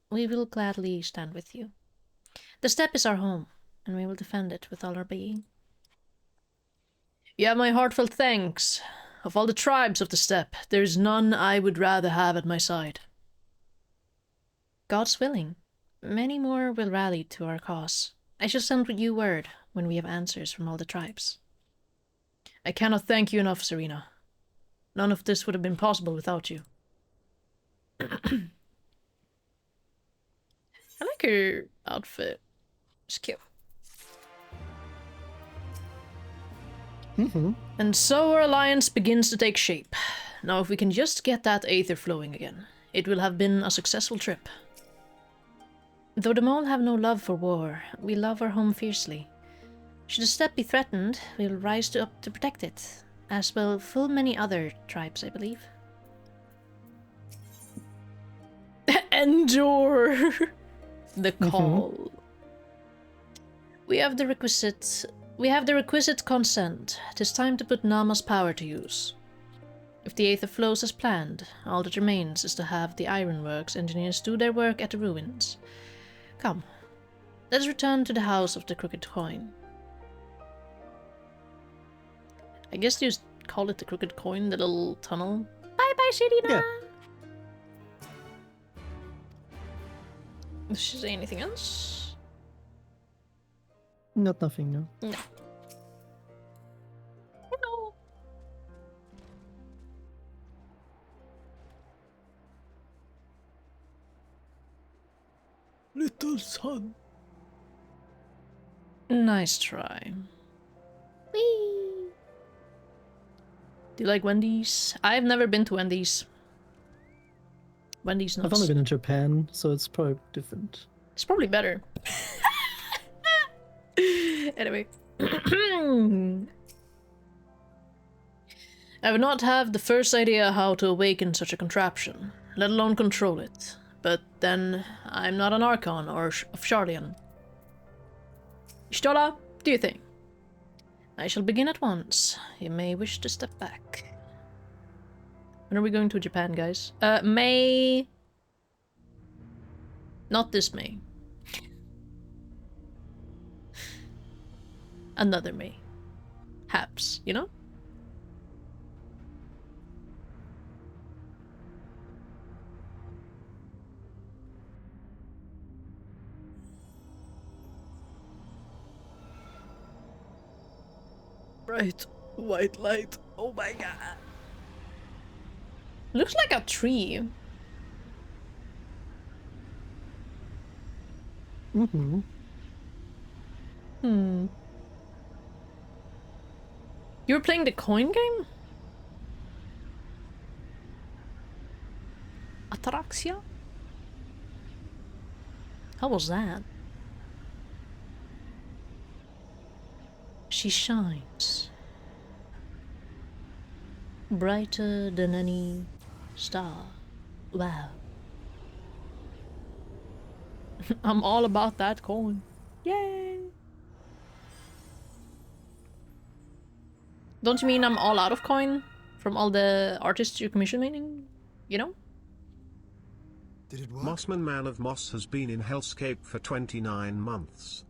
we will gladly stand with you. The steppe is our home, and we will defend it with all our being. You have my heartfelt thanks. Of all the tribes of the steppe, there is none I would rather have at my side. God's willing. Many more will rally to our cause. I shall send you word when we have answers from all the tribes. I cannot thank you enough, Serena. None of this would have been possible without you. I like her outfit. It's cute. And so our alliance begins to take shape. Now if we can just get that aether flowing again, it will have been a successful trip. Though the Maw have no love for war, we love our home fiercely. Should the steppe be threatened, we will rise up to protect it, as will full many other tribes, I believe. Endure the call. We have the requisite consent. 'Tis time to put Nama's power to use. If the aether flows as planned, all that remains is to have the ironworks engineers do their work at the ruins. Come, let us return to the house of the crooked coin. I guess you call it the crooked coin, the little tunnel. Bye bye, Serena! Yeah. Does she say anything else? Nothing, no. No. Hello. Little son. Nice try. Whee! Do you like Wendy's? I've never been to Wendy's. Wendy's I've nuts. only been in Japan, so it's probably different. It's probably better. Anyway. I would not have the first idea how to awaken such a contraption, let alone control it. But then, I'm not an Archon or of Sharlayan. Stola, do you think? I shall begin at once. You may wish to step back. When are we going to Japan, guys? May... Not this May. Another May. Haps, you know? Bright white light. Oh my god. Looks like a tree. Mm-hmm. You were playing the coin game? Ataraxia? How was that? She shines. Brighter than any star. Wow. I'm all about that coin. Yay! Don't you mean I'm all out of coin? From all the artists you're commissioning? You know? Did it work? Mossman Man of Moss has been in Hellscape for 29 months.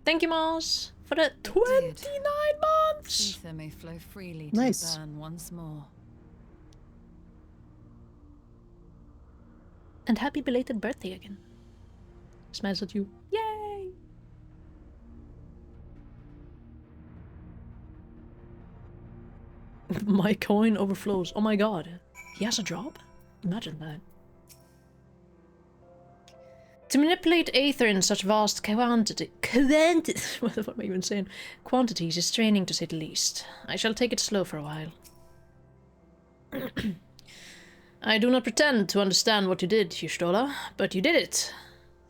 Thank you, Moss, for the 29 months! Ether may flow freely Nice. to burn once more. And happy belated birthday again. Smiles at you. Yay! My coin overflows. Oh my god. He has a job? Imagine that. To manipulate aether in such vast quantities what am I even saying? Quantities is straining to say the least. I shall take it slow for a while. I do not pretend to understand what you did, Y'shtola, but you did it.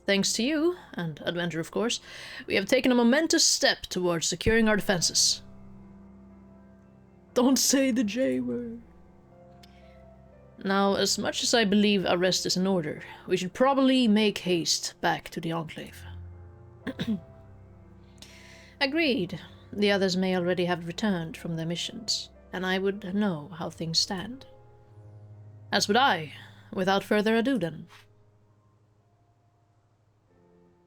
Thanks to you, and Adventure of course, we have taken a momentous step towards securing our defenses. Don't say the J word. Now, as much as I believe our rest is in order, we should probably make haste back to the Enclave. Agreed. The others may already have returned from their missions, and I would know how things stand. As would I. Without further ado then.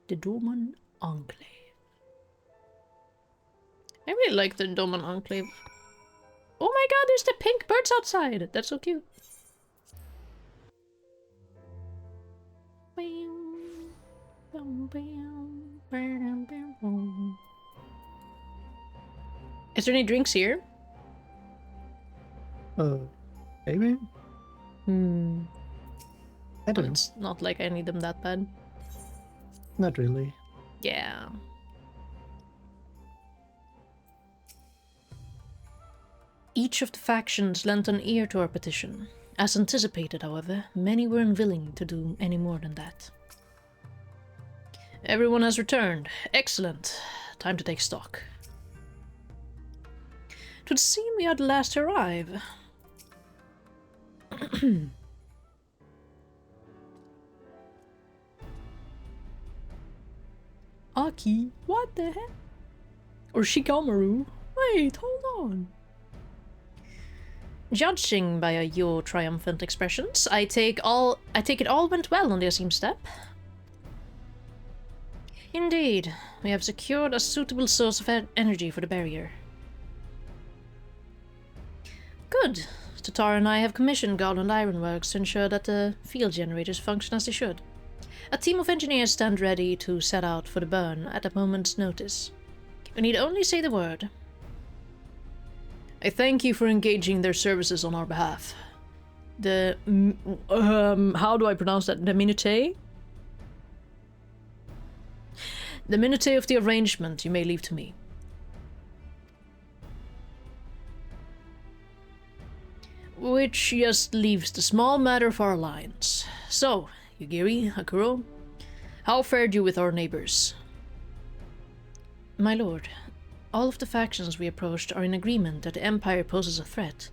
The Doman Enclave. I really like the Doman Enclave. Oh my god, there's the pink birds outside! That's so cute. Is there any drinks here? Maybe? I I don't know. It's not like I need them that bad. Not really. Yeah. Each of the factions lent an ear to our petition. As anticipated, however, many were unwilling to do any more than that. Everyone has returned. Excellent. Time to take stock. It would seem we are the last to arrive. Aki, what the heck? Or Shikamaru? Wait, hold on. Judging by your triumphant expressions, I take it all went well on the Asim step. Indeed, we have secured a suitable source of energy for the barrier. Good. Tatar and I have commissioned Garland Ironworks to ensure that the field generators function as they should. A team of engineers stand ready to set out for the burn at a moment's notice. We need only say the word. I thank you for engaging their services on our behalf. The... how do I pronounce that? The Minute? The minute of the arrangement you may leave to me. Which just leaves the small matter of our alliance. So, Yugiri, Hakuro, how fared you with our neighbors? My lord, all of the factions we approached are in agreement that the Empire poses a threat,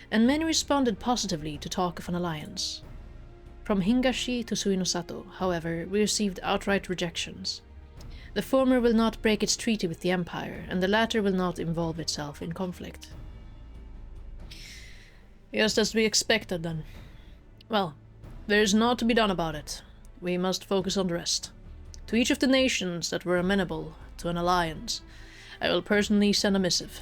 and many responded positively to talk of an alliance. From Hingashi to Suinosato, however, we received outright rejections. The former will not break its treaty with the Empire, and the latter will not involve itself in conflict. Just as we expected, then. Well, there is naught to be done about it. We must focus on the rest. To each of the nations that were amenable to an alliance, I will personally send a missive.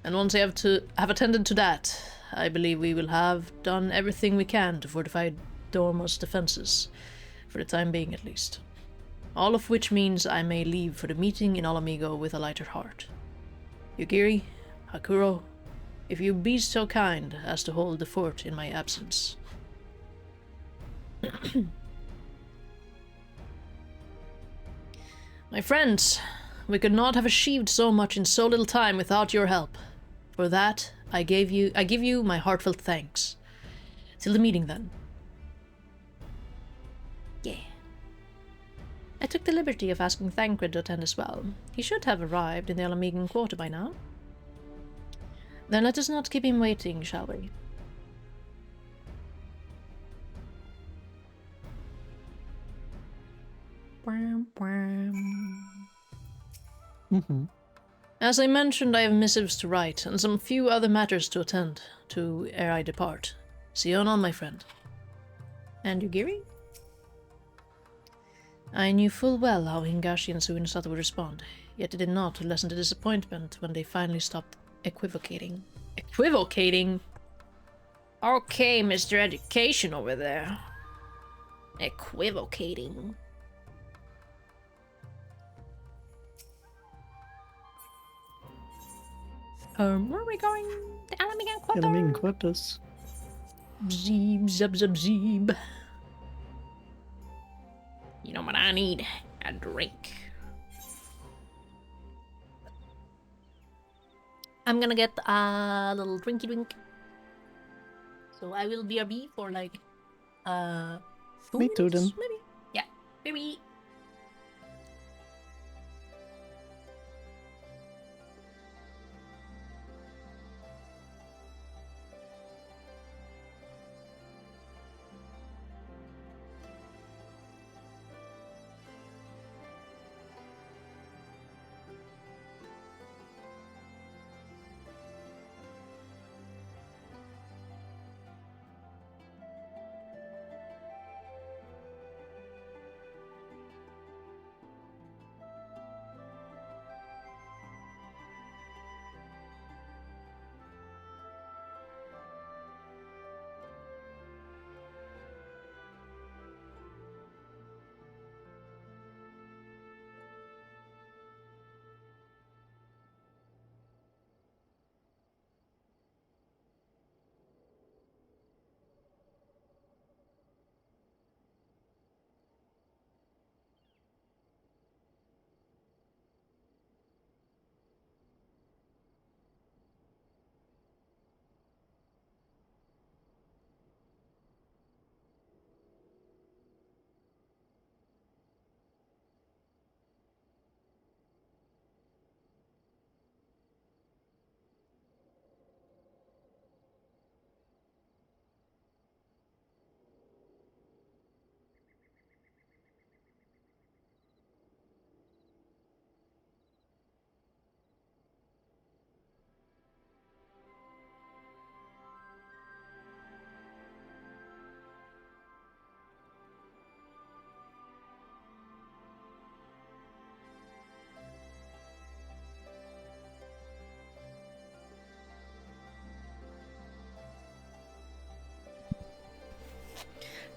And once I have attended to that, I believe we will have done everything we can to fortify Dormo's defenses, for the time being at least. All of which means I may leave for the meeting in Alamigo with a lighter heart. Yugiri, Hakuro, if you be so kind as to hold the fort in my absence. My friends, we could not have achieved so much in so little time without your help. For that, I give you my heartfelt thanks. Till the meeting, then. Yeah. I took the liberty of asking Thancred to attend as well. He should have arrived in the Alamigan quarter by now. Then let us not keep him waiting, shall we? As I mentioned, I have missives to write, and some few other matters to attend to ere I depart. See you on, my friend. And Yugiri? I knew full well how Hingashi and Suinosato would respond, yet it did not lessen the disappointment when they finally stopped equivocating. Equivocating? Okay, Mr. Education over there. Equivocating. Where are we going? The Alamigan Quarter? Alamigan Quarters. Zeeb, zub, zub, zeeb. You know what I need? A drink. I'm gonna get a little drinky drink. So I will BRB for like 2 Me too, minutes, then. maybe? Yeah. Baby.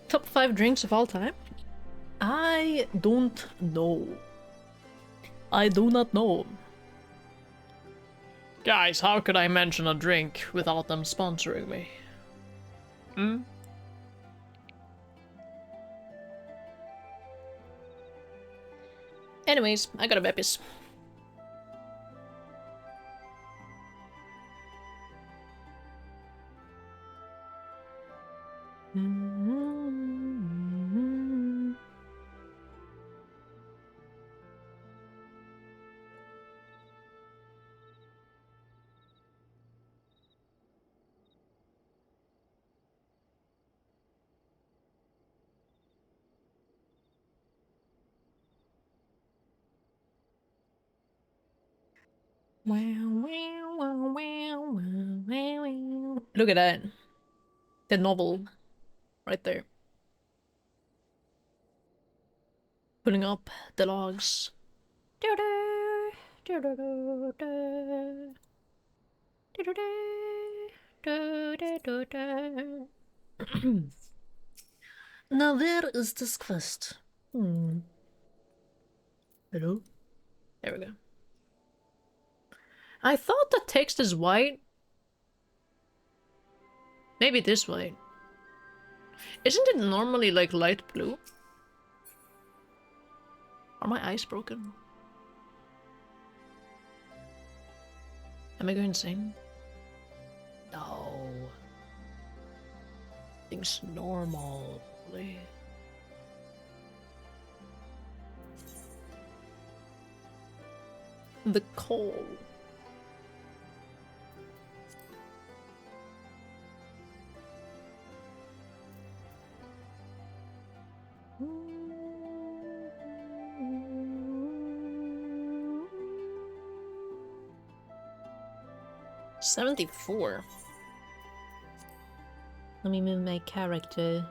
Top 5 drinks of all time? I don't know. I do not know. Guys, how could I mention a drink without them sponsoring me? Hmm? Anyways, I got a Beppis. Look at that. The novel. Right there. Pulling up the logs. Now where is this quest? Hello? There we go. I thought the text is white. Maybe it is white. Isn't it normally like light blue? Are my eyes broken? Am I going insane? No. Things normal. The coal. $74. Let me move my character.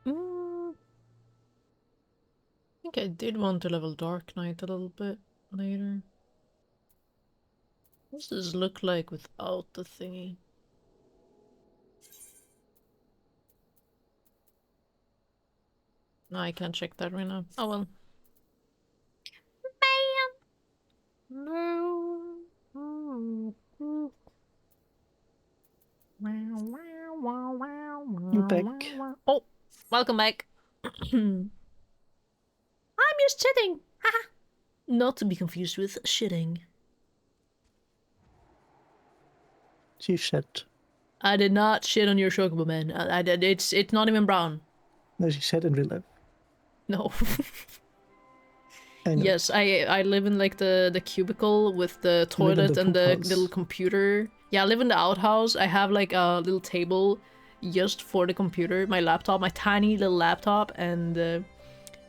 I think I did want to level Dark Knight a little bit later. What does this look like without the thingy? No, I can't check that right now. Oh well. You're back. Oh, welcome back. I'm just sitting. Not to be confused with shitting. She shit. I did not shit on your chocobo, man. I did. It's not even brown. No, she shit in real life. No. I know. Yes, I live in like the cubicle with the You live in toilet the and poop the house. little computer. Yeah, I live in the outhouse. I have like a little table just for the computer, my laptop, my tiny little laptop, and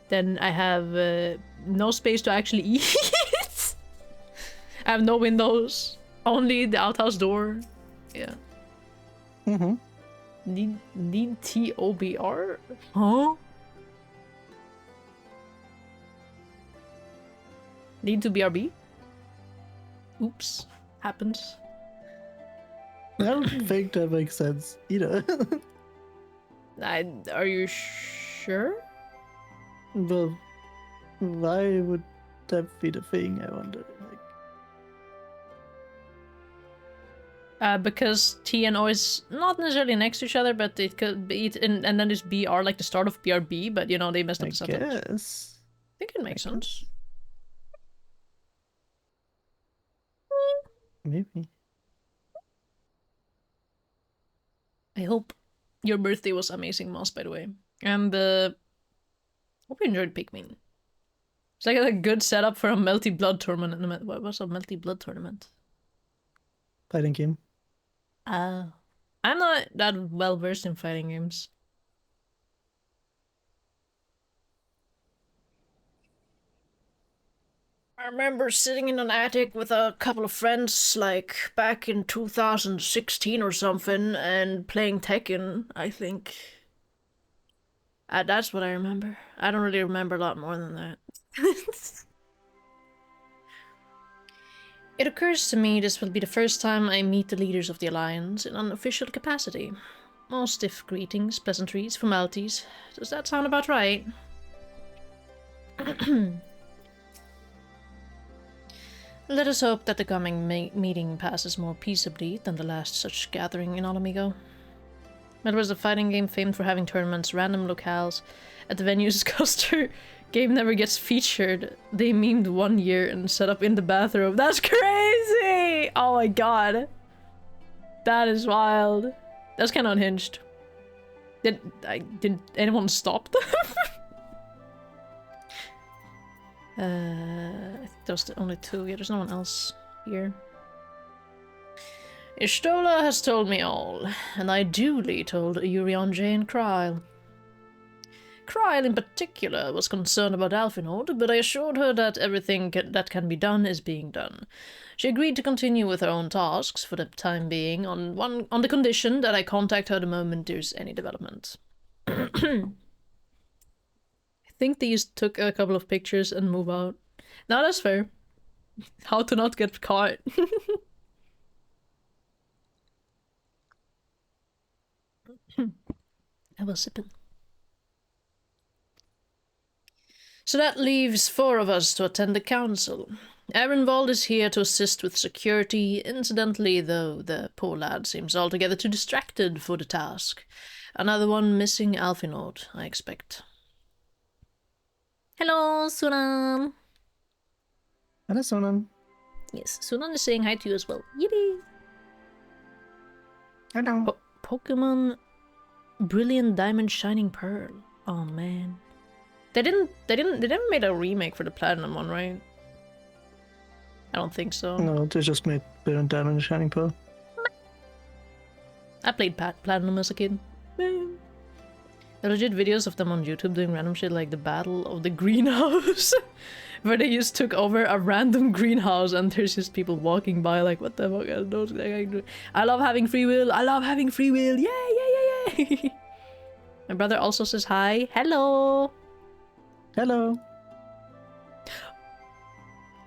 then I have no space to actually eat. I have no windows, only the outhouse door. Yeah. Mm-hmm. Need TOBR? Huh? Need to BRB? Oops. Happens. I don't think that makes sense either. Are you sure? Well, why would that be the thing, I wonder? Like, Because T and O is not necessarily next to each other, but it could be it, and then there's BR, like the start of BRB, but you know, they messed up I the setup. guess. I think it makes sense. Maybe. I hope your birthday was amazing, Moss, by the way. And hope you enjoyed Pikmin. It's like a good setup for a Melty Blood tournament. What was a Melty Blood tournament? Fighting game. I'm not that well versed in fighting games. I remember sitting in an attic with a couple of friends, like back in 2016 or something, and playing Tekken, I think. That's what I remember. I don't really remember a lot more than that. It occurs to me this will be the first time I meet the leaders of the Alliance in an official capacity. All stiff greetings, pleasantries, formalities. Does that sound about right? Let us hope that the coming meeting passes more peaceably than the last such gathering in Alamigo. It was a fighting game famed for having tournaments, random locales. At the venues, Custer game never gets featured. They memed 1 year and set up in the bathroom. That's crazy! Oh my god. That is wild. That's kind of unhinged. Did anyone stop them? I think those are the only two. Yeah, there's no one else here. Ishtola has told me all, and I duly told Urion Jane Kryle. Kryle in particular was concerned about Alphinaud, but I assured her that everything that can be done is being done. She agreed to continue with her own tasks for the time being, on the condition that I contact her the moment there's any development. I think they just took a couple of pictures and move out. Now that's fair. How to not get caught. I was sipping. So that leaves 4 of us to attend the council. Aaronwald is here to assist with security. Incidentally, though, the poor lad seems altogether too distracted for the task. Another one missing Alphinaud, I expect. Hello, Sunan. Hello, Sonan. Yes, Sunan is saying hi to you as well. Yippee! Hello. Pokemon Brilliant Diamond Shining Pearl. Oh man. They never made a remake for the Platinum one, right? I don't think so. No, they just made Brilliant Diamond and Shining Pearl. I played Platinum as a kid. Man. There are legit videos of them on YouTube doing random shit like the Battle of the Greenhouse. Where they just took over a random greenhouse and there's just people walking by like, what the fuck? I don't know what I do. I love having free will. I love having free will. Yay, yay, yay, yay. My brother also says hi. Hello. Hello.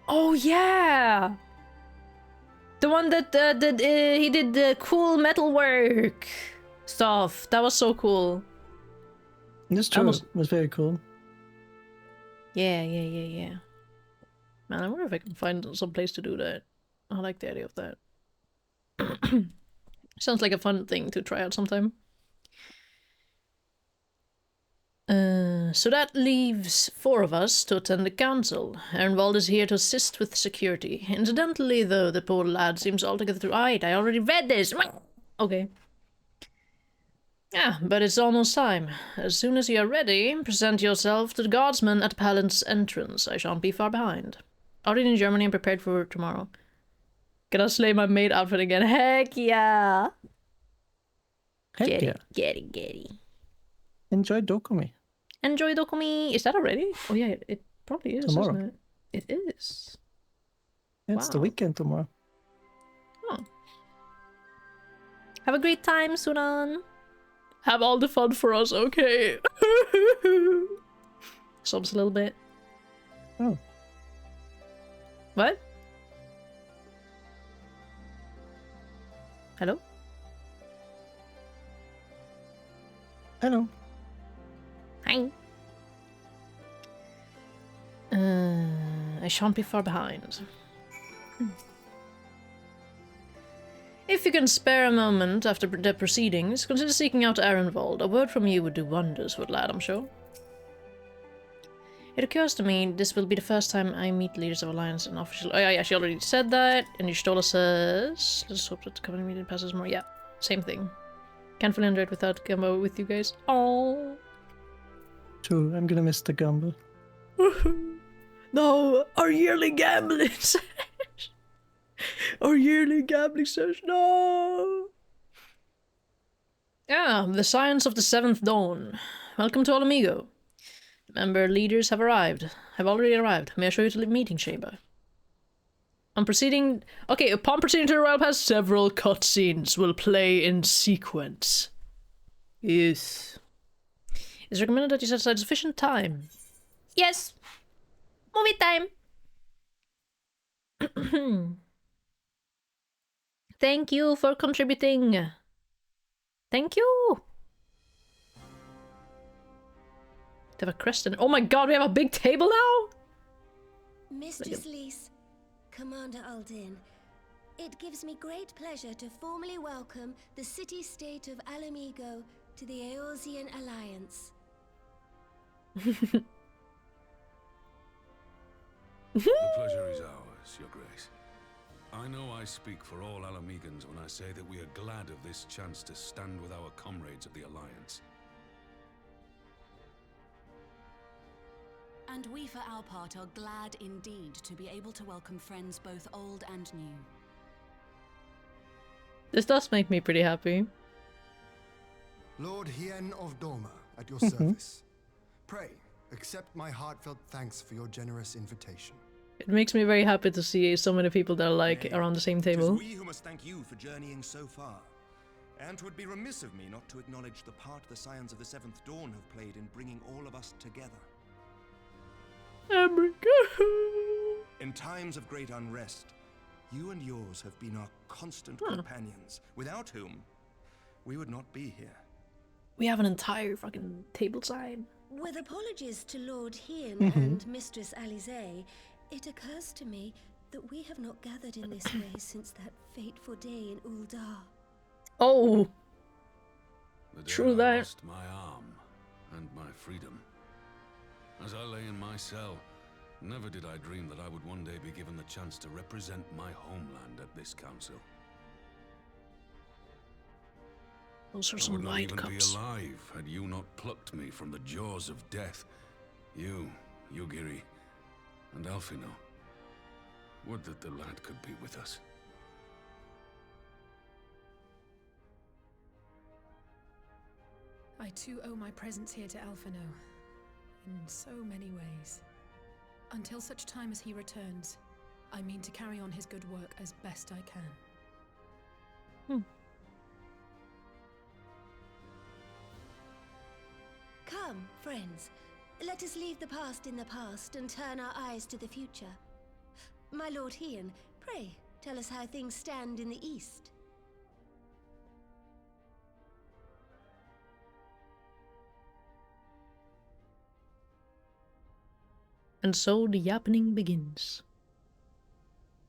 Oh yeah. The one that he did the cool metalwork stuff. That was so cool. It's true. It was very cool. Yeah. Man, I wonder if I can find some place to do that. I like the idea of that. Sounds like a fun thing to try out sometime. So that leaves 4 of us to attend the council. Ehrenwald is here to assist with security. Incidentally, though, the poor lad seems altogether right. I already read this. Okay. Yeah, but it's almost time. As soon as you are ready, present yourself to the guardsman at Palin's entrance. I shan't be far behind. Already in Germany and prepared for tomorrow. Gonna slay my maid outfit again. Heck yeah! Heck yeah. Get it. Enjoy Dokumi. Enjoy Dokumi. Is that already? Oh yeah, it probably is, Tomorrow. isn't it? It is. It's the Wow. weekend tomorrow. Oh. Have a great time, Sunan. Have all the fun for us, okay? Sobs a little bit. Oh. What? Hello? Hello. Hi. I shan't be far behind. If you can spare a moment after the proceedings, consider seeking out Ehrenwald. A word from you would do wonders for the lad, I'm sure. It occurs to me this will be the first time I meet leaders of Alliance and official. Oh yeah, she already said that. And Stola says, let's hope that the company meeting passes more. Yeah, same thing. Can't fully enjoy it without Gumbo with you guys. Oh. True, I'm gonna miss the Gumbo. No, our yearly gambling session. Our yearly gambling session. No. Yeah, the Science of the Seventh Dawn. Welcome to All Amigo. Member leaders have already arrived. May I show you to the meeting chamber? Upon proceeding to the Royal Pass, several cutscenes will play in sequence. Yes. It's recommended that you set aside sufficient time. Yes. Movie time. Thank you for contributing. Thank you. They have a crest and oh my god, we have a big table now? Mistress Lys, Commander Aldin, it gives me great pleasure to formally welcome the city-state of Alamigo to the Eorzean Alliance. The pleasure is ours, Your Grace. I know I speak for all Alamegans when I say that we are glad of this chance to stand with our comrades of the Alliance. And we, for our part, are glad indeed to be able to welcome friends both old and new. This does make me pretty happy. Lord Hien of Doma, at your service. Pray, accept my heartfelt thanks for your generous invitation. It makes me very happy to see so many people that are like around the same table. It is we who must thank you for journeying so far. And 'twould be remiss of me not to acknowledge the part the Scions of the Seventh Dawn have played in bringing all of us together. In times of great unrest, you and yours have been our constant companions, without whom we would not be here. We have an entire fucking table side. With apologies to Lord Hien and Mistress Alize, it occurs to me that we have not gathered in this way since that fateful day in Uldar. Oh, The day true I that. lost my arm and my freedom. As I lay in my cell, never did I dream that I would one day be given the chance to represent my homeland at this council. Those are I some would not wide even cups. be alive had you not plucked me from the jaws of death. You, Yugiri, and Alfino. Would that the lad could be with us. I too owe my presence here to Alfino, in so many ways. Until such time as he returns, I mean to carry on his good work as best I can. Come, friends, let us leave the past in the past and turn our eyes to the future. My Lord Hien, pray, tell us how things stand in the east. And so the yappening begins.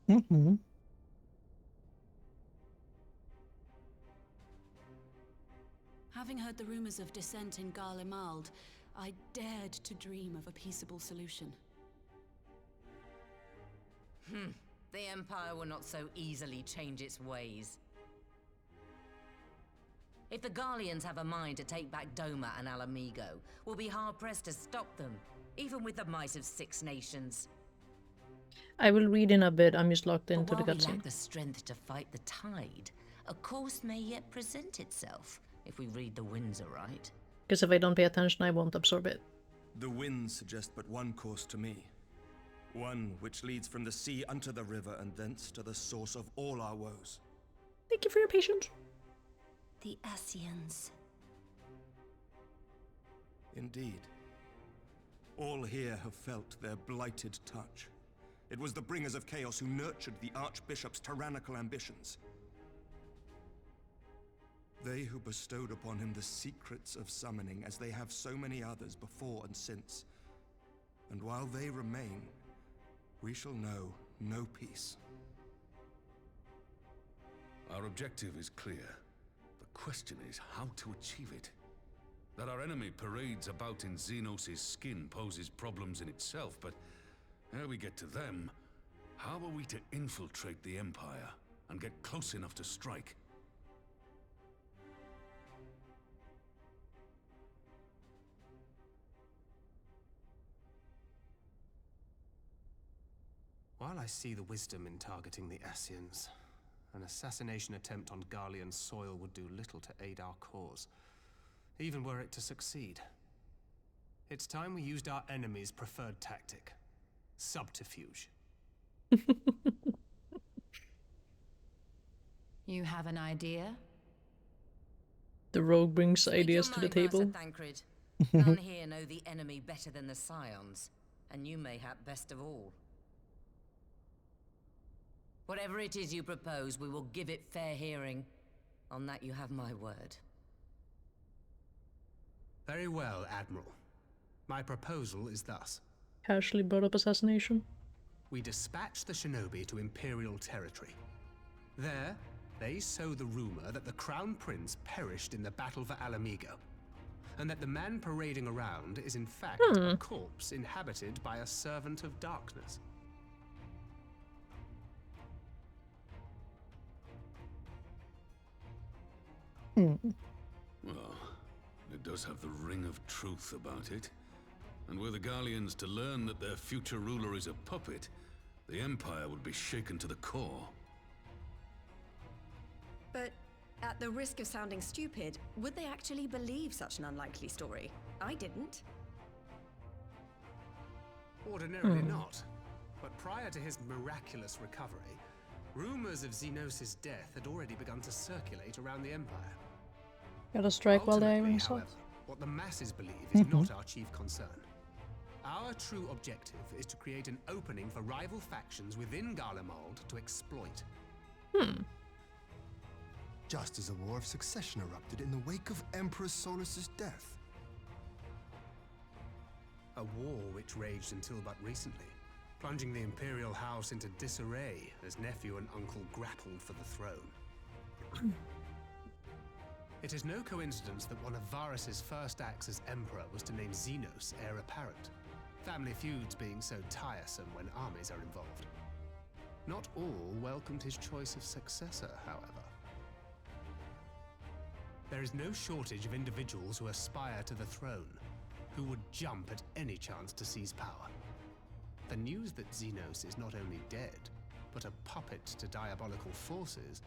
Having heard the rumors of dissent in Garlemald, I dared to dream of a peaceable solution. The Empire will not so easily change its ways. If the Garleans have a mind to take back Doma and Alamigo, we'll be hard-pressed to stop them, even with the might of 6 nations. I will read in a bit, I'm just locked But into the while we cutscene. lack the strength to fight the tide, a course may yet present itself, if we read the winds aright. Because if I don't pay attention, I won't absorb it. The winds suggest but one course to me. One which leads from the sea unto the river and thence to the source of all our woes. Thank you for your patience. The Ascians. Indeed. All here have felt their blighted touch. It was the bringers of chaos who nurtured the Archbishop's tyrannical ambitions. They who bestowed upon him the secrets of summoning, as they have so many others before and since. And while they remain, we shall know no peace. Our objective is clear. The question is how to achieve it. That our enemy parades about in Xenos' skin poses problems in itself, but ere we get to them, how are we to infiltrate the Empire and get close enough to strike? While I see the wisdom in targeting the Ascians, an assassination attempt on Garlean soil would do little to aid our cause, even were it to succeed. It's time we used our enemy's preferred tactic: subterfuge. You have an idea? The rogue brings Speak ideas your to the mind, table. Master Thancred. None here know the enemy better than the Scions, and you mayhap best of all. Whatever it is you propose, we will give it fair hearing. On that you have my word. Very well, Admiral. My proposal is thus. Casually brought up assassination. We dispatch the shinobi to Imperial territory. There, they sow the rumor that the Crown Prince perished in the battle for Alamigo, and that the man parading around is in fact a corpse inhabited by a servant of darkness. Well, it does have the ring of truth about it. And were the Garleans to learn that their future ruler is a puppet, the Empire would be shaken to the core. But at the risk of sounding stupid, would they actually believe such an unlikely story? I didn't. Ordinarily not. But prior to his miraculous recovery, rumors of Xenos' death had already begun to circulate around the Empire. Gotta strike while the Ultimately, iron's hot. however, what the masses believe is not our chief concern. Our true objective is to create an opening for rival factions within Garlemald to exploit. Just as a war of succession erupted in the wake of Emperor Solus's death. A war which raged until but recently, plunging the Imperial House into disarray as nephew and uncle grappled for the throne. It is no coincidence that one of Varus's first acts as Emperor was to name Xenos heir apparent, family feuds being so tiresome when armies are involved. Not all welcomed his choice of successor, however. There is no shortage of individuals who aspire to the throne, who would jump at any chance to seize power. The news that Xenos is not only dead, but a puppet to diabolical forces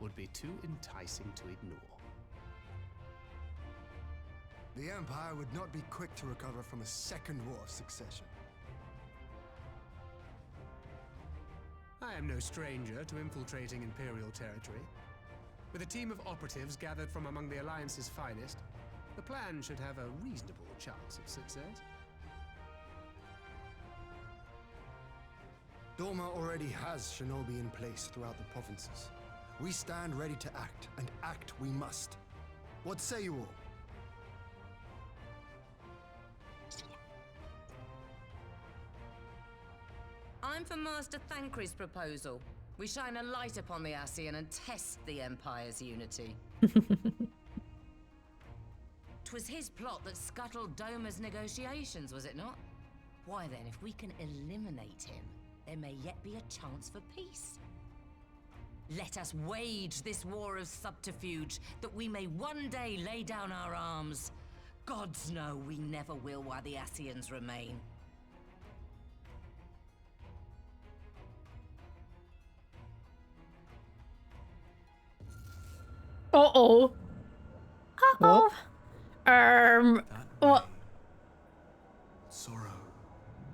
would be too enticing to ignore. The Empire would not be quick to recover from a second war of succession. I am no stranger to infiltrating Imperial territory. With a team of operatives gathered from among the Alliance's finest, the plan should have a reasonable chance of success. Doma already has shinobi in place throughout the provinces. We stand ready to act, and act we must. What say you all? I'm for Master Thancred's proposal. We shine a light upon the Ascian and test the Empire's unity. 'Twas his plot that scuttled Doma's negotiations, was it not? Why then, if we can eliminate him, there may yet be a chance for peace. Let us wage this war of subterfuge, that we may one day lay down our arms. Gods know we never will while the Ascians remain. Uh-oh. Uh-oh. What? Sorrow.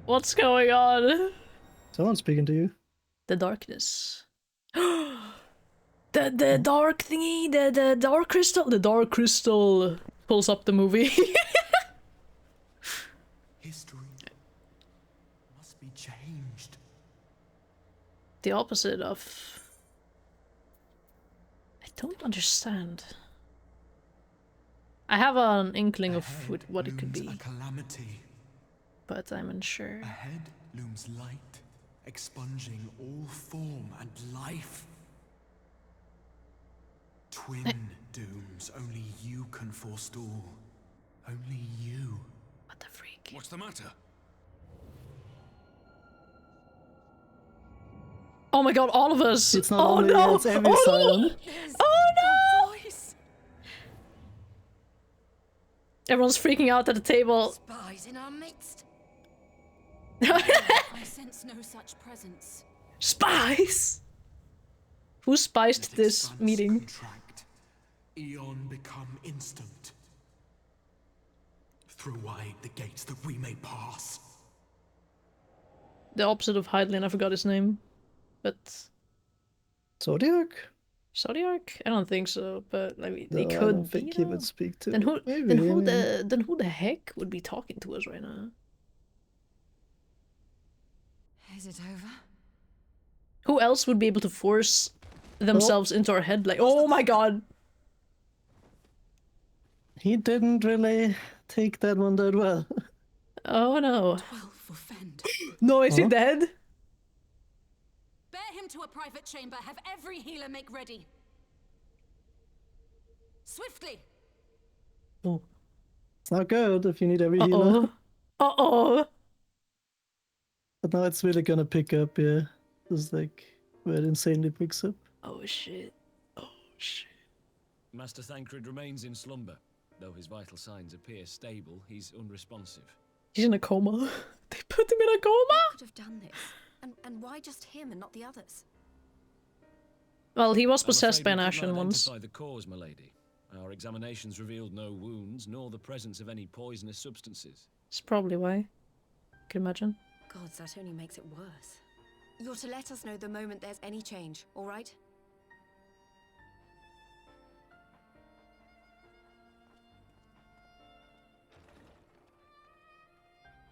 What's going on? Someone's speaking to you. The darkness. the dark thingy, the dark crystal. The dark crystal pulls up the movie. History must be changed. The opposite of... I don't understand. I have an inkling of what it could be, A calamity. but I'm unsure. Ahead looms light, expunging all form and life. Twin dooms only you can forestall. Only you. What the freak? What's the matter? Oh my god, all of us! It's not oh only no! it's every oh silent. no! Oh no! Everyone's freaking out at the table. Spies in our midst. I sense no such presence. Spies! Who spiced this meeting? Contract. Eon become instant. Throw wide the gates that we may pass. The opposite of Hydelin, I forgot his name. But... Zodiac? Zodiac? I don't think so, but like, No, they I could don't be, think he would speak to. Then who? Maybe, then I who mean- the? Then who the heck would be talking to us right now? Is it over? Who else would be able to force themselves into our head? Like, oh my god! He didn't really take that one that well. Oh no! 12 for Fend. No, is he dead? Bear him to a private chamber. Have every healer make ready. Swiftly. Oh. It's not good if you need every healer. Uh-oh. But now it's really gonna pick up, yeah. It's like where it insanely picks up. Oh shit. Oh shit. Master Thancred remains in slumber. Though his vital signs appear stable, he's unresponsive. He's in a coma. They put him in a coma? Who could have done this? And why just him and not the others? Well, he was I'm possessed by afraid an we couldn't Ashen once. identify the cause, my lady. Our examinations revealed no wounds, nor the presence of any poisonous substances. That's probably why. I can imagine. Gods, that only makes it worse. You're to let us know the moment there's any change, all right?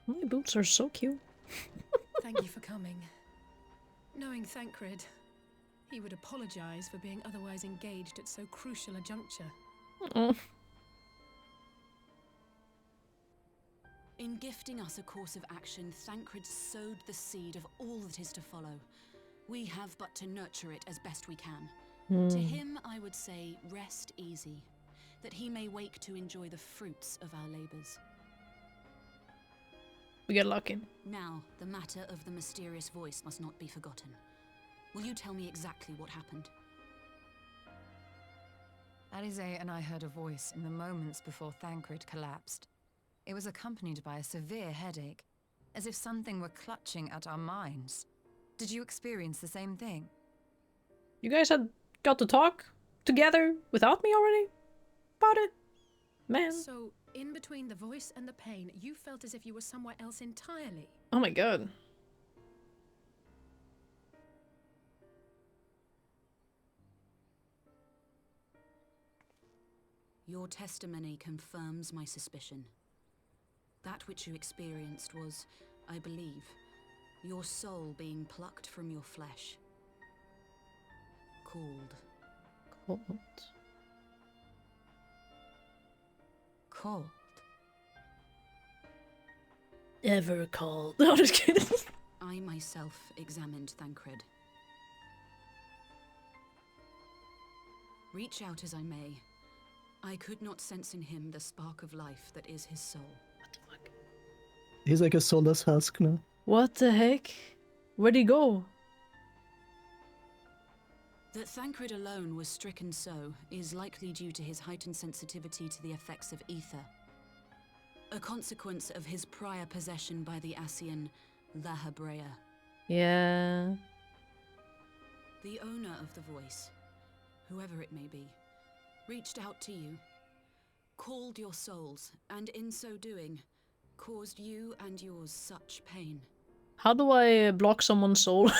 My boots are so cute. Thank you for coming. Knowing Thancred, he would apologize for being otherwise engaged at so crucial a juncture. Oh. In gifting us a course of action, Thancred sowed the seed of all that is to follow. We have but to nurture it as best we can. To him, I would say, rest easy, that he may wake to enjoy the fruits of our labors. We get lucky. Now, the matter of the mysterious voice must not be forgotten. Will you tell me exactly what happened? Alize and I heard a voice in the moments before Thancred collapsed. It was accompanied by a severe headache, as if something were clutching at our minds. Did you experience the same thing? You guys had got to talk together without me already? About it? Man. So, in between the voice and the pain, you felt as if you were somewhere else entirely. Oh my god. Your testimony confirms my suspicion. That which you experienced was, I believe, your soul being plucked from your flesh. Called. Cold. Cold. Ever cold. No, just kidding. I myself examined Thancred. Reach out as I may, I could not sense in him the spark of life that is his soul. He's like a soulless husk now. What the heck? Where'd he go? That Thancred alone was stricken so is likely due to his heightened sensitivity to the effects of ether. A consequence of his prior possession by the Ascian Lahabrea. Yeah. The owner of the voice, whoever it may be, reached out to you, called your souls, and in so doing, caused you and yours such pain. How do I block someone's soul?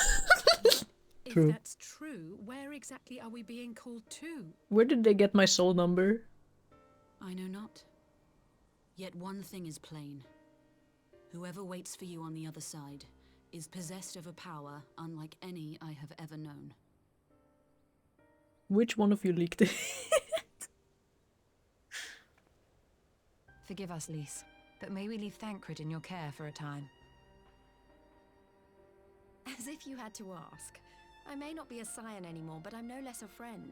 If True. that's true, where exactly are we being called to? Where did they get my soul number? I know not. Yet one thing is plain. Whoever waits for you on the other side is possessed of a power unlike any I have ever known. Which one of you leaked it? Forgive us, Lise, but may we leave Thancred in your care for a time? As if you had to ask. I may not be a scion anymore, but I'm no less a friend.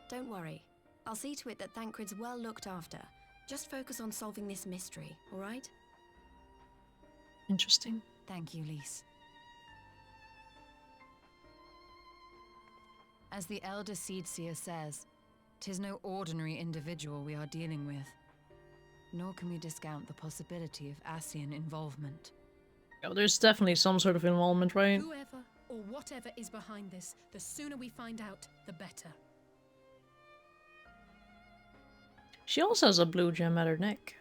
Don't worry. I'll see to it that Thancred's well looked after. Just focus on solving this mystery, all right? Interesting. Thank you, Lise. As the Elder Seedseer says, 'tis no ordinary individual we are dealing with. Nor can we discount the possibility of Ascian involvement. Oh, there's definitely some sort of involvement, right? Whoever or whatever is behind this, the sooner we find out, the better. She also has a blue gem at her neck.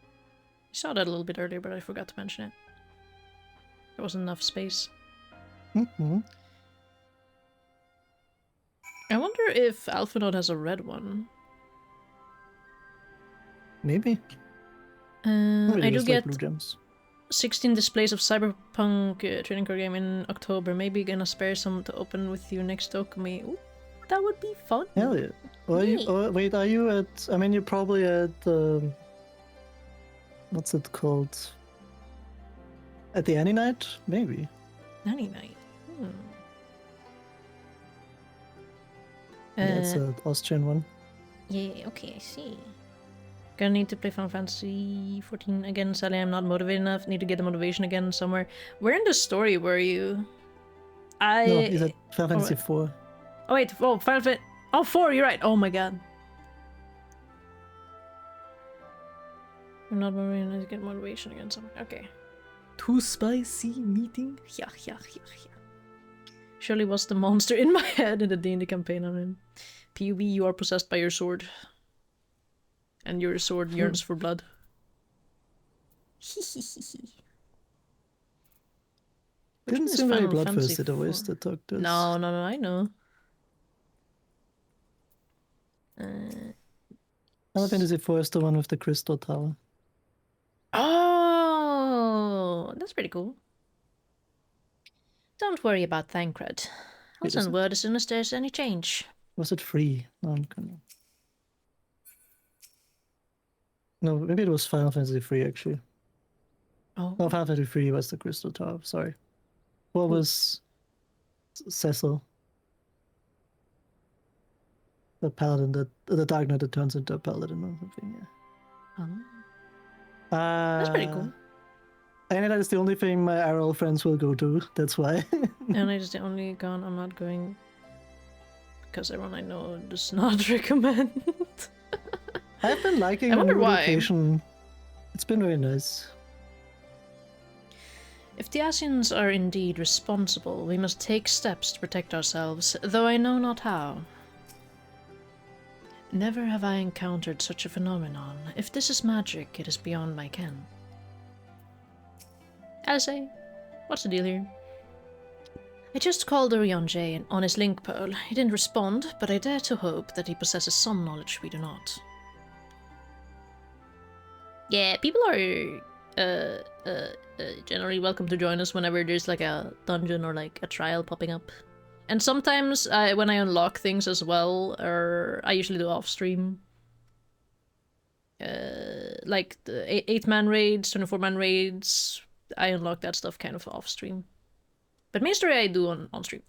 I saw that a little bit earlier, but I forgot to mention it. There wasn't enough space. Mm-hmm. I wonder if Alphanode has a red one. Maybe. I do just get like blue gems. 16 displays of Cyberpunk trading card game in October. Maybe gonna spare some to open with you next Okami. Ooh, that would be fun. Hell yeah. Wait, are you at... I mean, you're probably at... what's it called? At the Annie Night? Maybe. Nanny night. Yeah, it's an Austrian one. Yeah, okay, I see. Gonna need to play Final Fantasy 14 again. Sadly, I'm not motivated enough. Need to get the motivation again somewhere. Where in the story were you? No, he's at Final Fantasy 4. Oh wait, oh, Final Fantasy... Oh, 4, you're right. Oh my god. I'm not motivated enough to get motivation again somewhere. Okay. Too spicy meeting? Yeah. Surely was the monster in my head in the D&D campaign I'm in. PUB, you are possessed by your sword. And your sword yearns for blood. Didn't seem very bloodthirsty the voice that talked to us. No, I know. Final Fantasy 4 is the one with the crystal tower. Oh, that's pretty cool. Don't worry about Thancred. I'll send word as soon as there's any change. Was it free? No, I'm gonna... No, maybe it was Final Fantasy 3 actually. Oh. No, Final Fantasy 3 was the crystal tower, sorry. What was Cecil? The paladin that... The Dark Knight that turns into a paladin or something, yeah. Oh. That's pretty cool. And that is the only thing my RL friends will go to, that's why. And it's the only con I'm not going... Because everyone I know does not recommend. I've been liking I wonder the why. location. It's been very nice. If the Ascians are indeed responsible, we must take steps to protect ourselves, though I know not how. Never have I encountered such a phenomenon. If this is magic, it is beyond my ken. Alice, what's the deal here? I just called Orionje on his link pearl. He didn't respond, but I dare to hope that he possesses some knowledge we do not. Yeah, people are generally welcome to join us whenever there's like a dungeon or like a trial popping up. And sometimes when I unlock things as well, or I usually do off stream. Like the 8-man raids, 24-man raids, I unlock that stuff kind of off stream. But main story I do on stream.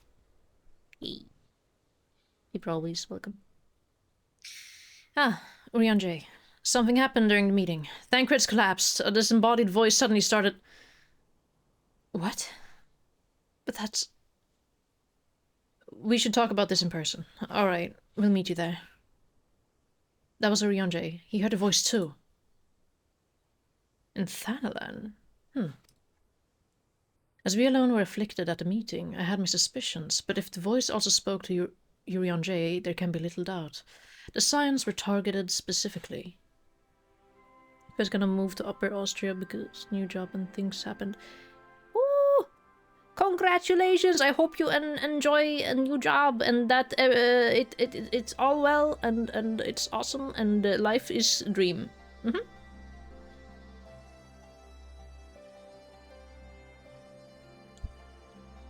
He probably is welcome. Ah, Urianger. Something happened during the meeting. Thancred's collapsed. A disembodied voice suddenly started... What? But that's... We should talk about this in person. Alright, we'll meet you there. That was Urianger. He heard a voice too. In Thanalan? As we alone were afflicted at the meeting, I had my suspicions, but if the voice also spoke to Urianger, there can be little doubt. The Scions were targeted specifically. I was gonna move to Upper Austria because new job and things happened. Ooh! Congratulations! I hope you enjoy a new job and that it's all well and it's awesome and life is a dream.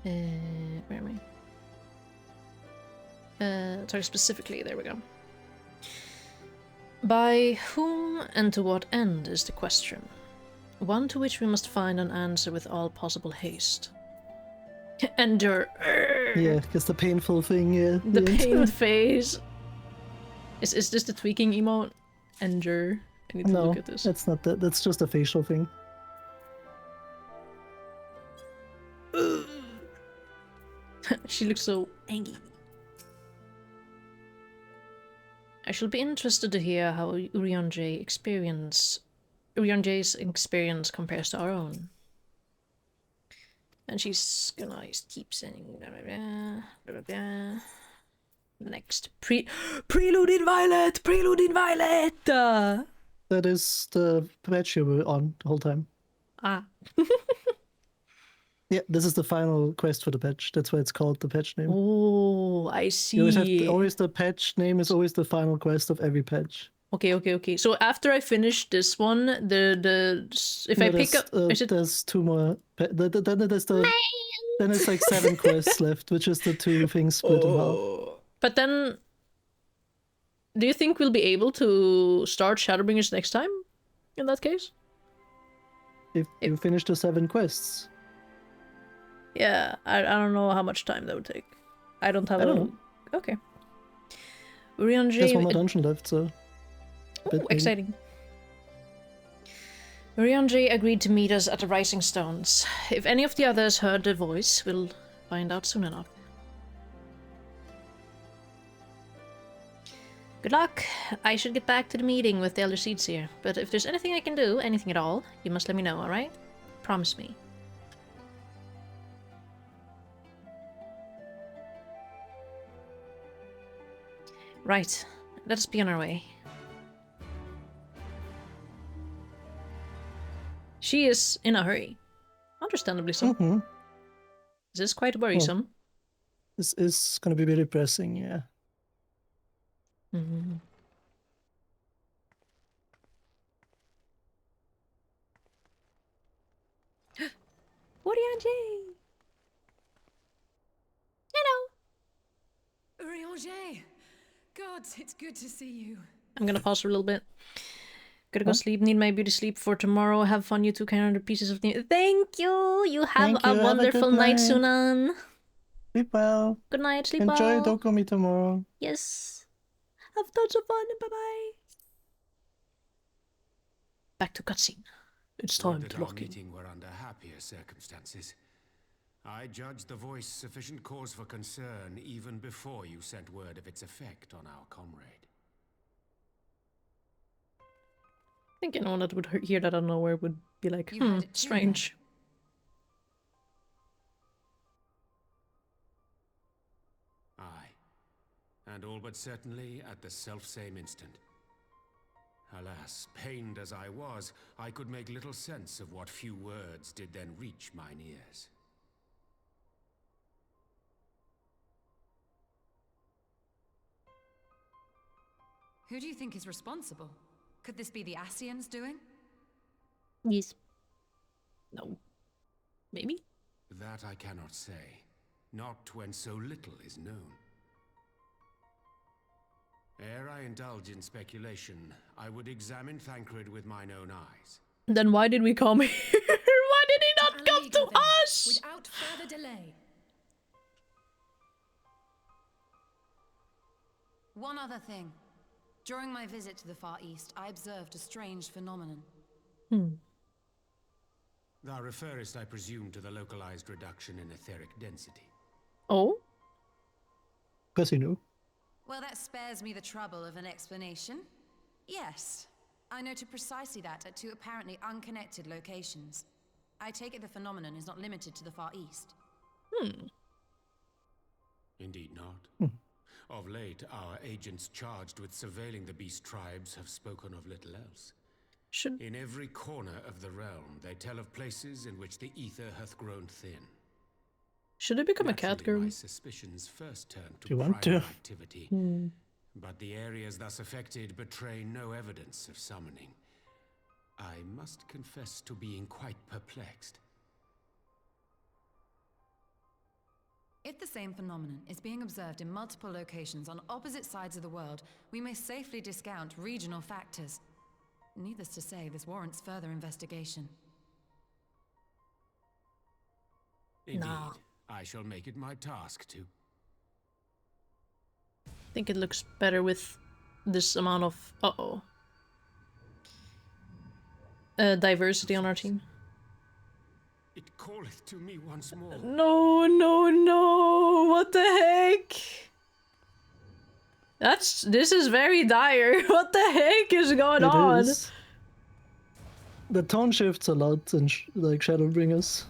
Where am I? Sorry, specifically, there we go. By whom and to what end is the question. One to which we must find an answer with all possible haste. Endure. Yeah, because the painful thing, yeah. The pain phase. Is this the tweaking emote? Endure. I need to look at this. That's not that. That's just a facial thing. She looks so angry. I shall be interested to hear how Urianger's experience compares to our own. And she's gonna keep saying blah, blah, blah, blah, blah. Next. Prelude in Violet! Prelude in Violet! That is the patch you were on the whole time. Ah. Yeah, this is the final quest for the patch. That's why it's called the patch name. Oh, I see. You always the patch name is always the final quest of every patch. Okay. So after I finish this one, if I pick up, there's two more. Then it's like 7 quests left, which is the 2 things split in half. But then, do you think we'll be able to start Shadowbringers next time? In that case, if you finish the 7 quests. Yeah, I don't know how much time that would take. I don't know. Okay. Urianger... There's one more dungeon left, so... Ooh, exciting. Urianger agreed to meet us at the Rising Stones. If any of the others heard the voice, we'll find out soon enough. Good luck. I should get back to the meeting with the Elder Seeds here. But if there's anything I can do, anything at all, you must let me know, alright? Promise me. Right, let us be on our way. She is in a hurry. Understandably so. This is quite worrisome. This is gonna be very depressing, yeah. Urianger! Hello! Urianger! God, it's good to see you. I'm gonna pause for a little bit. Gotta go sleep. Need my beauty sleep for tomorrow. Have fun, you 2 kind pieces of news. Thank you! You have a wonderful night, Sunan. Sleep well. Good night, sleep Enjoy well. Dokumi tomorrow. Yes. Have tons of fun. Bye-bye. Back to cutscene. It's time to lock in. Meeting were under happier circumstances. I judged the voice sufficient cause for concern even before you sent word of its effect on our comrade. I think anyone that would hear that out of nowhere would be like, strange. Aye. And all but certainly at the selfsame instant. Alas, pained as I was, I could make little sense of what few words did then reach mine ears. Who do you think is responsible? Could this be the Ascians doing? Yes. No. Maybe? That I cannot say. Not when so little is known. Ere I indulge in speculation, I would examine Thancred with mine own eyes. Then why did we come here? Why did he not come to us? Without further delay. One other thing. During my visit to the Far East, I observed a strange phenomenon. Thou referest, I presume, to the localized reduction in etheric density. Oh? Because you know. Well, that spares me the trouble of an explanation. Yes, I noted precisely that at two apparently unconnected locations. I take it the phenomenon is not limited to the Far East. Indeed not. Of late, our agents charged with surveilling the beast tribes have spoken of little else. In every corner of the realm, they tell of places in which the ether hath grown thin. Should I become a cat Naturally, girl? my suspicions first turned to Do you want primal to? activity, but the areas thus affected betray no evidence of summoning. I must confess to being quite perplexed. If the same phenomenon is being observed in multiple locations on opposite sides of the world, we may safely discount regional factors. Needless to say, this warrants further investigation. Indeed, I shall make it my task to. I think it looks better with this amount of diversity on our team. It calleth to me once more. No, no, no! What the heck? This is very dire. What the heck is going on? It is. The tone shifts a lot in like Shadowbringers.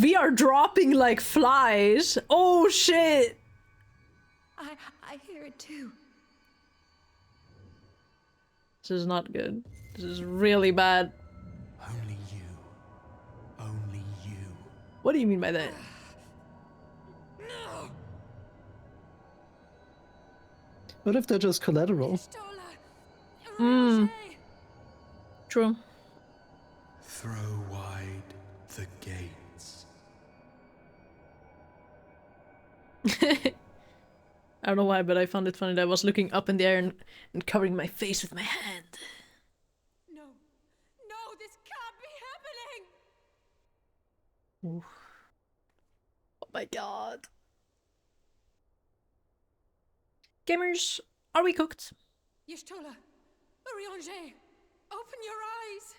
We are dropping like flies. Oh shit! I hear it too. This is not good. This is really bad. Only you. Only you. What do you mean by that? No! What if they're just collateral? True. Throw wide the gates. I don't know why, but I found it funny that I was looking up in the air and covering my face with my hand. No. No, this can't be happening! Oof. Oh my god. Gamers, are we cooked? Y'shtola, Urianger, open your eyes!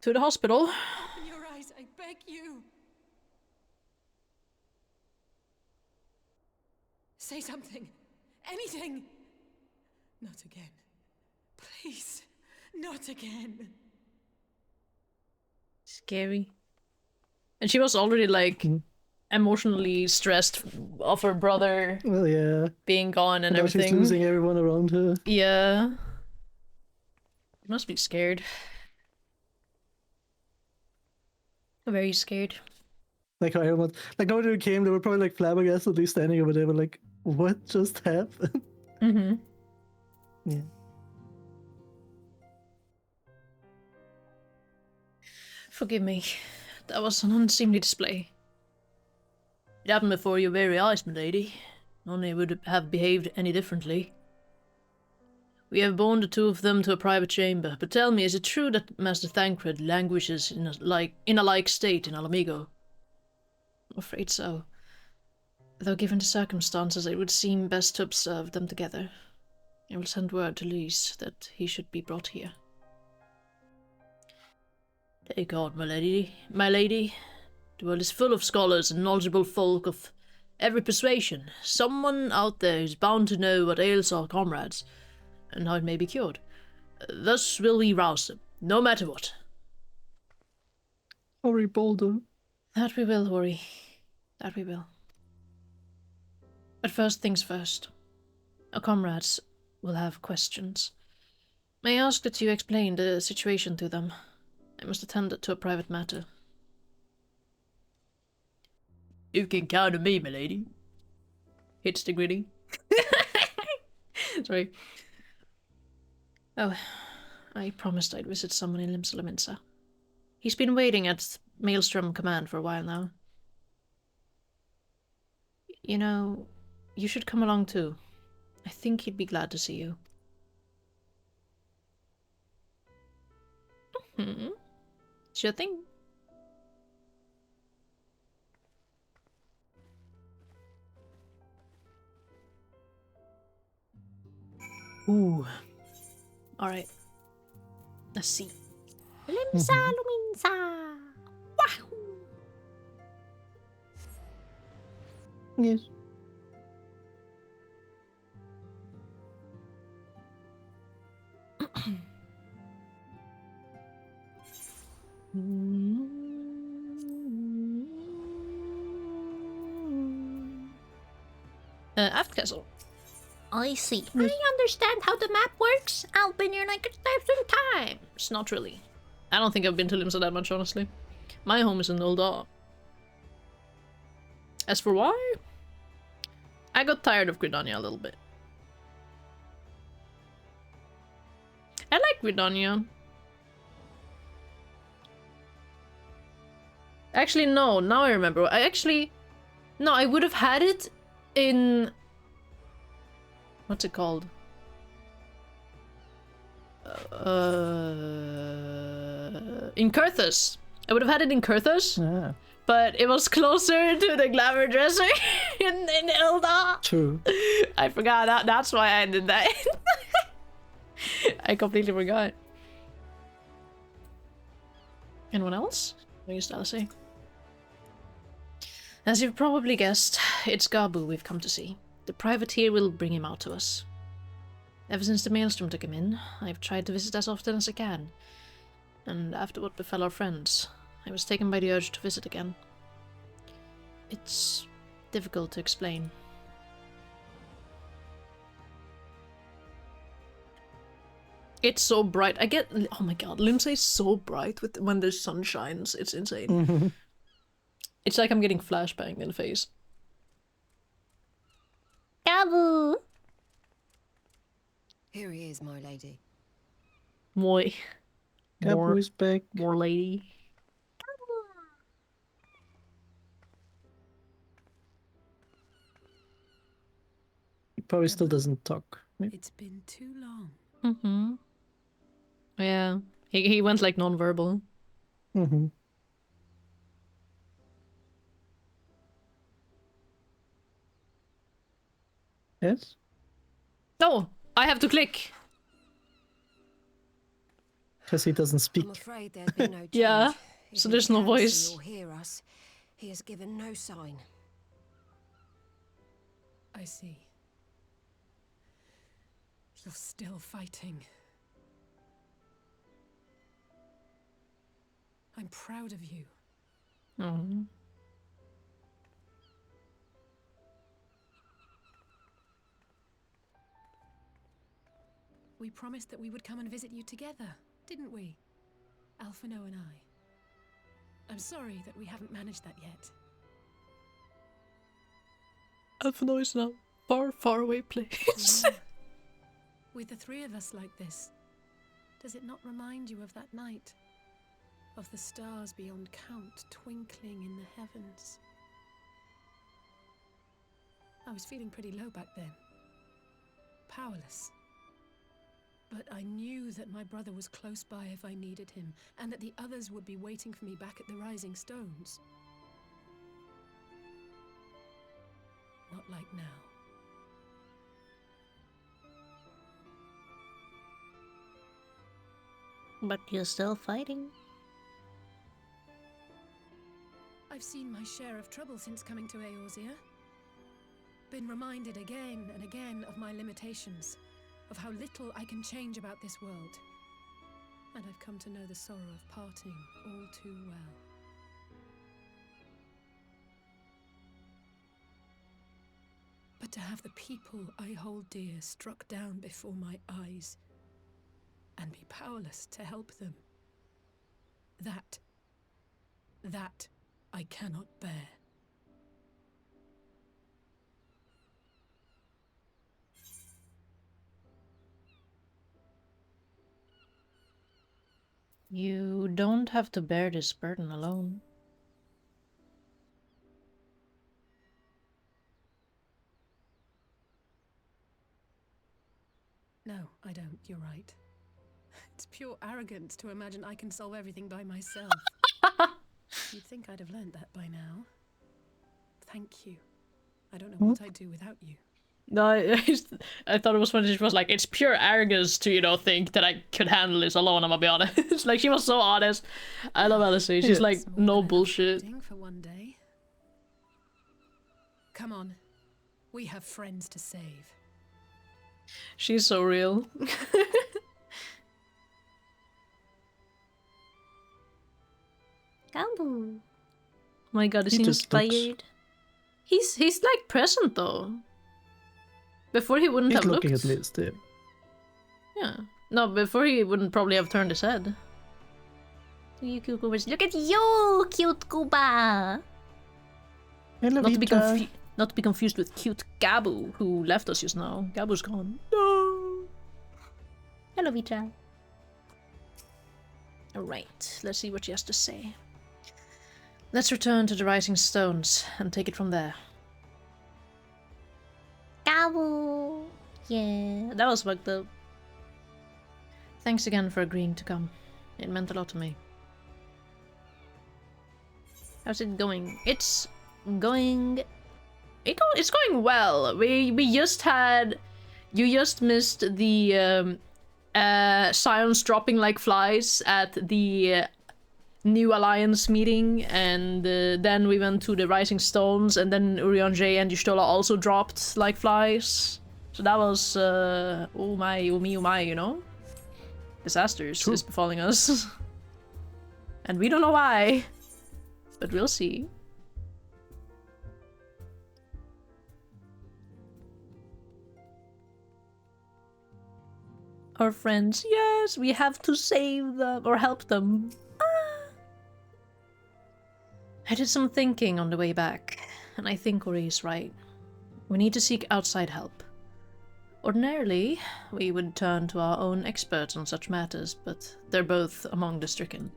To the hospital. Open your eyes, I beg you! Say something. Anything! Not again. Please, not again. Scary. And she was already like emotionally stressed of her brother being gone and now everything. She's losing everyone around her. Yeah. She must be scared. Very scared. Like how everyone, like nobody who came, they were probably like flabbergastedly standing over there, but like, what just happened? Yeah. Forgive me. That was an unseemly display. It happened before your very eyes, milady. None would have behaved any differently. We have borne the two of them to a private chamber, but tell me, is it true that Master Thancred languishes in a like state in Alamigo? I'm afraid so. Though given the circumstances, it would seem best to observe them together. I will send word to Lys that he should be brought here. Take heart, my lady. My lady. The world is full of scholars and knowledgeable folk of every persuasion. Someone out there is bound to know what ails our comrades, and how it may be cured. Thus will we rouse them, no matter what. Hurry, Boulder. That we will, Hori. That we will. But first things first. Our comrades will have questions. May I ask that you explain the situation to them? I must attend to a private matter. You can count on me, milady. Hits the gritty. Sorry. Oh, I promised I'd visit someone in Limsa. He's been waiting at Maelstrom Command for a while now. You know, you should come along too. I think he'd be glad to see you. Sure thing. Ooh. Alright. Let's see. Limsa Luminsa! Wahoo! Yes. Aft Castle. I see. I understand how the map works. I've been here like 1,000 times. Not really. I don't think I've been to Limsa that much, honestly. My home is in Ulda. As for why? I got tired of Gridania a little bit. I like Gridania. Actually, no. Now I remember. No, I would have had it in... What's it called? In Kurthus. I would have had it in Kurthus. Yeah. But it was closer to the glamour dresser in Ilda. True. I forgot that. That's why I did that. I completely forgot. Anyone else? I used to say. As you've probably guessed, it's Gabu we've come to see. The privateer will bring him out to us. Ever since the maelstrom took him in, I've tried to visit as often as I can. And after what befell our friends, I was taken by the urge to visit again. It's difficult to explain. It's so bright. Oh my god, Limsa is so bright when the sun shines. It's insane. It's like I'm getting flashbang in the face. Gabu! Here he is, my lady. Moi. Gabu is back. More lady. He probably still doesn't talk. Maybe. It's been too long. Mm-hmm. Yeah. He went like non-verbal. Mm-hmm. Yes? No! I have to click! Because he doesn't speak. I'm afraid there's been no change. Yeah, If so he there's no can voice. see or hear us, he has given no sign. I see. You're still fighting. I'm proud of you. Oh. We promised that we would come and visit you together, didn't we? Alphino and I. I'm sorry that we haven't managed that yet. Alphino is in a far, far away place. With the three of us like this, does it not remind you of that night? Of the stars beyond count twinkling in the heavens? I was feeling pretty low back then. Powerless. But I knew that my brother was close by if I needed him, and that the others would be waiting for me back at the Rising Stones. Not like now. But you're still fighting. I've seen my share of trouble since coming to Eorzea. Been reminded again and again of my limitations, of how little I can change about this world. And I've come to know the sorrow of parting all too well. But to have the people I hold dear struck down before my eyes, and be powerless to help them, that I cannot bear. You don't have to bear this burden alone. No, I don't. You're right. It's pure arrogance to imagine I can solve everything by myself. You'd think I'd have learned that by now. Thank you. I don't know what I'd do without you. No, I thought it was funny. She was like, it's pure arrogance to, you know, think that I could handle this alone, I'm gonna be honest. Like, she was so honest. I love Alice. She's like, no bullshit. For one day. Come on. We have friends to save. She's so real. Gabu. My god, is he inspired? He's like present though. Before he wouldn't have looked. He's looking at least, yeah. Yeah. No, before he wouldn't probably have turned his head. You cute Goobers. Look at you, cute Gooba! Not to be confused with cute Gabu, who left us just now. Gabu's gone. No! Hello, Vitra. Alright, let's see what she has to say. Let's return to the Rising Stones and take it from there. Gabu! Yeah, that was fucked up. Thanks again for agreeing to come. It meant a lot to me. How's it going? It's going well. We just had... You just missed the Scions dropping like flies at the new Alliance meeting, and then we went to the Rising Stones, and then Urianger and Y'shtola also dropped like flies. So that was, oh my, you know? Disasters is befalling us. And we don't know why, but we'll see. Our friends, yes, we have to save them or help them. I did some thinking on the way back, and I think Ori is right. We need to seek outside help. Ordinarily, we would turn to our own experts on such matters, but they're both among the stricken.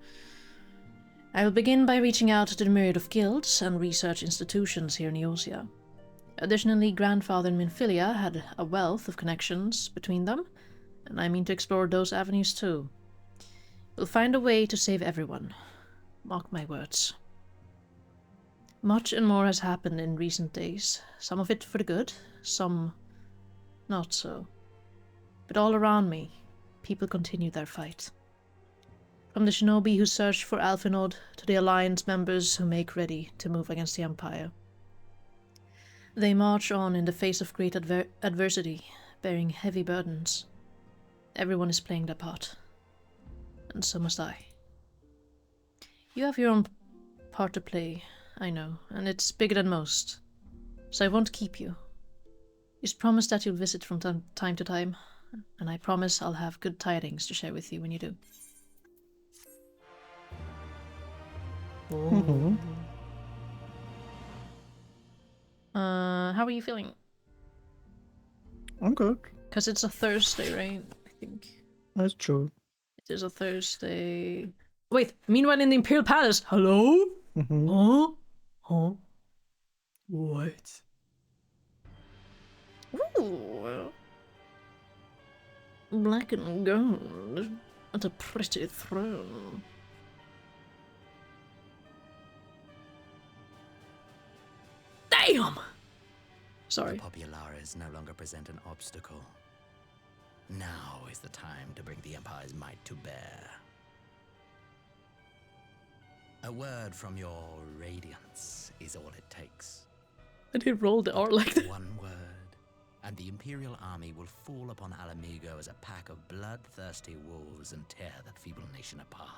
I will begin by reaching out to the myriad of guilds and research institutions here in Eosia. Additionally, Grandfather and Minfilia had a wealth of connections between them, and I mean to explore those avenues too. We'll find a way to save everyone. Mark my words. Much and more has happened in recent days, some of it for the good, some not so. But all around me, people continue their fight. From the shinobi who search for Alphinaud to the Alliance members who make ready to move against the Empire. They march on in the face of great adversity, bearing heavy burdens. Everyone is playing their part. And so must I. You have your own part to play, I know, and it's bigger than most. So I won't keep you. Just promise that you'll visit from time to time, and I promise I'll have good tidings to share with you when you do. Mm-hmm. How are you feeling? I'm good. Because it's a Thursday, right? I think. That's true. It is a Thursday. Wait, meanwhile in the Imperial Palace. Hello? Mm-hmm. Huh? Huh? What? Ooh. Black and gold. What a pretty throne. Damn! Sorry. The Populares no longer present an obstacle. Now is the time to bring the Empire's might to bear. A word from your radiance is all it takes. I did roll the R like that. One word, and the Imperial army will fall upon Alamigo as a pack of bloodthirsty wolves and tear that feeble nation apart.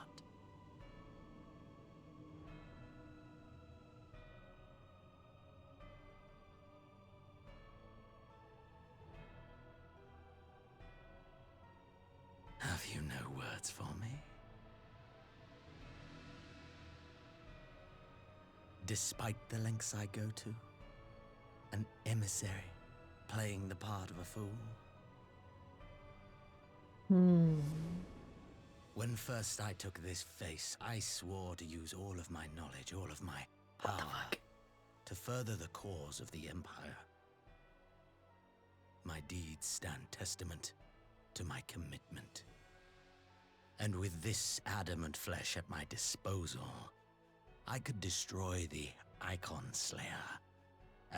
Have you no words for me? Despite the lengths I go to, an emissary playing the part of a fool. When first I took this face, I swore to use all of my knowledge, all of my power, to further the cause of the Empire. My deeds stand testament to my commitment. And with this adamant flesh at my disposal, I could destroy the Icon Slayer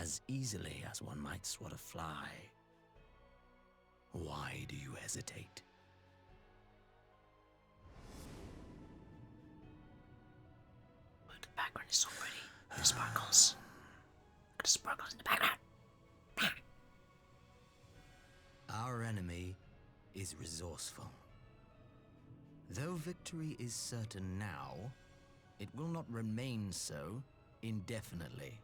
as easily as one might swat a fly. Why do you hesitate? But the background is so pretty. The sparkles. Look at the sparkles in the background. Our enemy is resourceful. Though victory is certain now, it will not remain so indefinitely.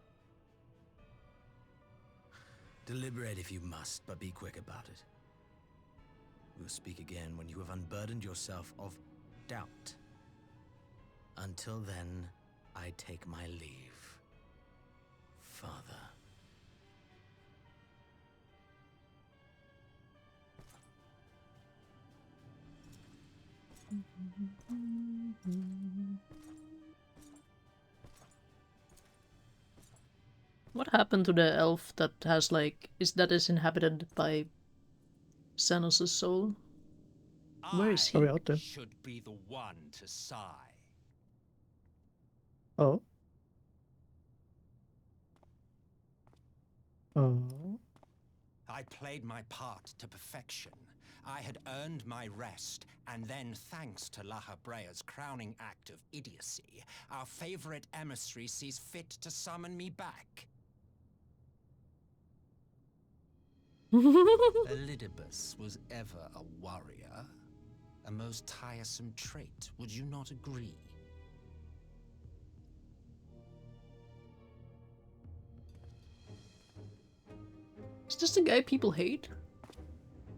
Deliberate if you must, but be quick about it. We'll speak again when you have unburdened yourself of doubt. Until then, I take my leave, Father. What happened to the elf that has like is inhabited by Xenos' soul? Where is he? Are we out there? Should be the one to sigh. Oh. Oh. I played my part to perfection. I had earned my rest, and then thanks to La Habrea's crowning act of idiocy, our favorite emissary sees fit to summon me back. Elidibus was ever a warrior, a most tiresome trait, would you not agree? Is this the guy people hate?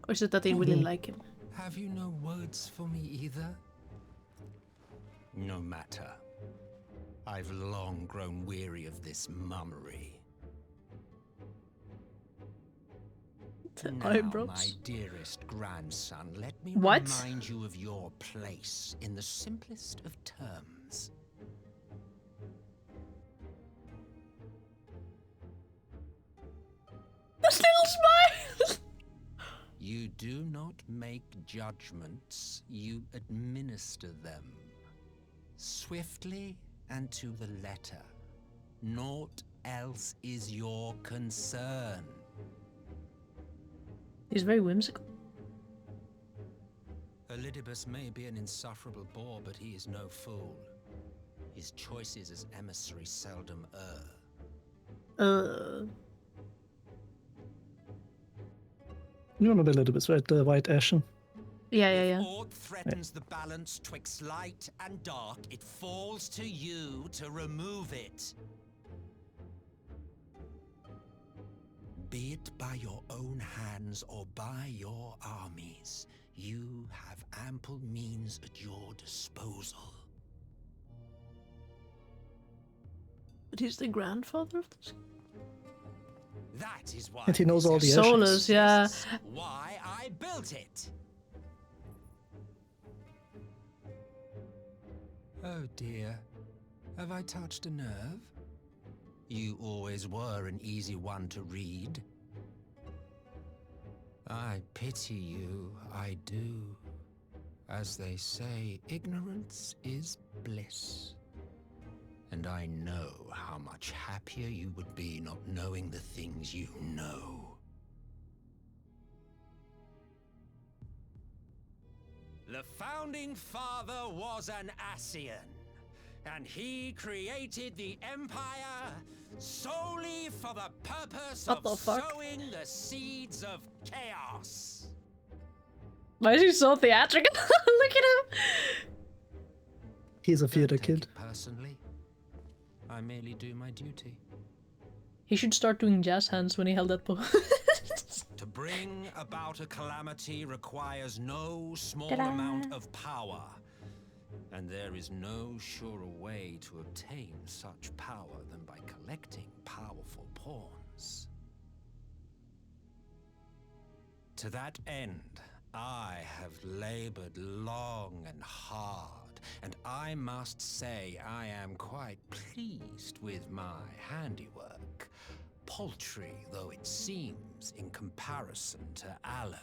Or is it that they really like him? Have you no words for me either? No matter. I've long grown weary of this mummery. Now, Eyebrows. my dearest grandson, let me What? remind you of your place in the simplest of terms. This little smile! You do not make judgments, you administer them. Swiftly and to the letter. Naught else is your concern. He's very whimsical. Elidibus may be an insufferable bore, but he is no fool. His choices as emissary seldom err. You know a little bit, right? The white ashen. Yeah. Aught threatens the balance twixt light and dark, it falls to you to remove it. Be it by your own hands or by your armies, you have ample means at your disposal. But he's the grandfather of this? That is why. And he knows all the Solus, yeah. Why I built it. Oh dear, have I touched a nerve? You always were an easy one to read. I pity you, I do. As they say, ignorance is bliss. And I know how much happier you would be not knowing the things you know. The founding father was an Ascian, and he created the Empire solely for the purpose of sowing the seeds of chaos. Why is he so theatrical? Look at him! He's a theater kid. Personally, I merely do my duty. He should start doing jazz hands when he held that pose. To bring about a calamity requires no small Ta-da. amount of power. And there is no surer way to obtain such power than by collecting powerful pawns. To that end, I have labored long and hard, and I must say I am quite pleased with my handiwork, paltry though it seems in comparison to Alag.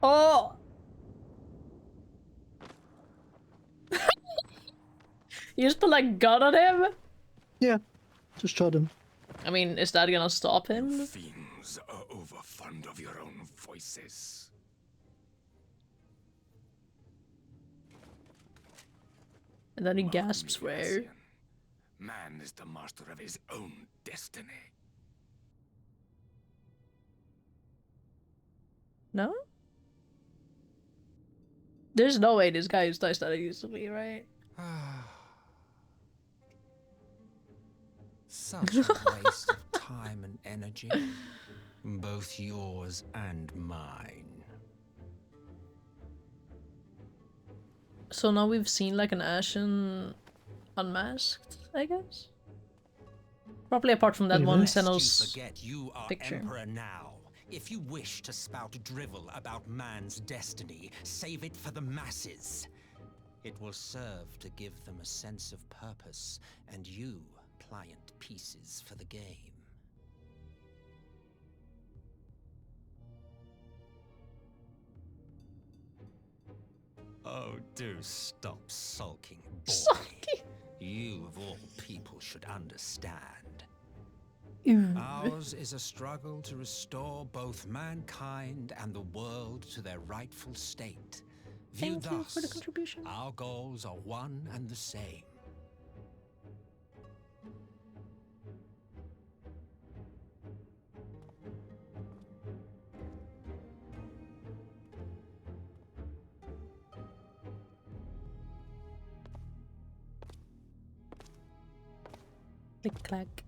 Oh! You just put like gun on him? Yeah, just shot him. I mean, is that gonna stop him? Fiends are overfond of your own voices. And then he gasps, Mark me, where? Asian. Man is the master of his own destiny. No? There's no way this guy is nice that he used to be, right? Such a waste of time and energy. Both yours and mine. So now we've seen like an Ashen unmasked, I guess? Probably apart from that one Lest you Xenos forget you are picture. Emperor now. If you wish to spout drivel about man's destiny, save it for the masses. It will serve to give them a sense of purpose, and you pliant pieces for the game. Oh, do stop sulking, boy. You, of all people, should understand. Ours is a struggle to restore both mankind and the world to their rightful state. Viewed Thank you thus, for the contribution. our goals are one and the same. Click clack.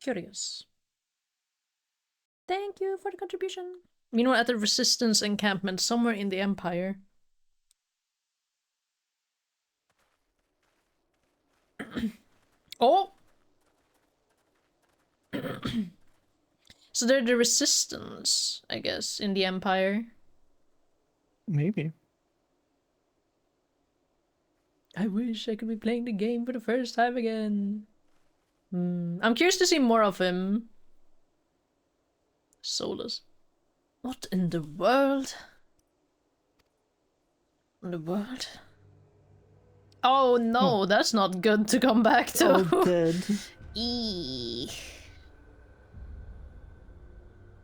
Curious. Thank you for the contribution. Meanwhile, at the Resistance encampment somewhere in the Empire. Oh! So they're the Resistance, I guess, in the Empire. Maybe. I wish I could be playing the game for the first time again. I'm curious to see more of him. Solus. What in the world? In the world? Oh no, that's not good to come back to. Oh, dead. Eee.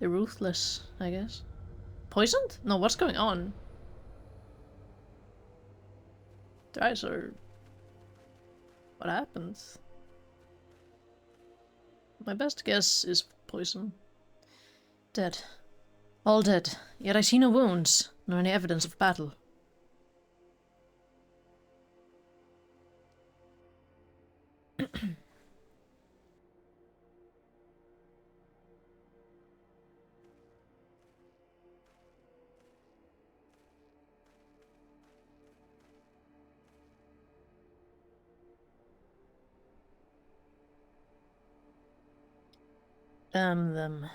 They're ruthless, I guess. Poisoned? No, what's going on? Their eyes are... What happened? My best guess is poison. Dead. All dead. Yet I see no wounds, nor any evidence of battle. Damn them.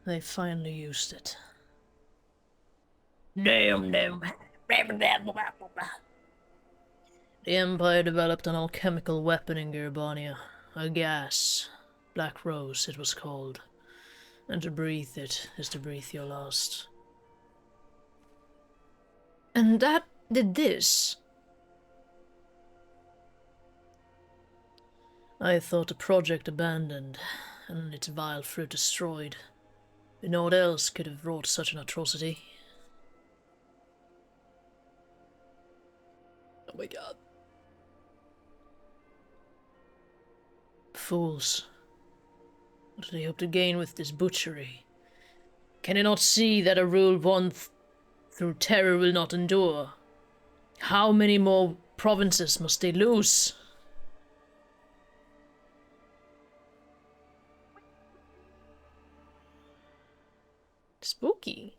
They finally used it. Damn them. The Empire developed an alchemical weapon in Gerbania. A gas. Black Rose, it was called. And to breathe it is to breathe your last. And that did this. I thought the project abandoned, and its vile fruit destroyed. But no one else could have wrought such an atrocity. Oh my god. Fools. What do they hope to gain with this butchery? Can they not see that a rule won through terror will not endure? How many more provinces must they lose? Spooky.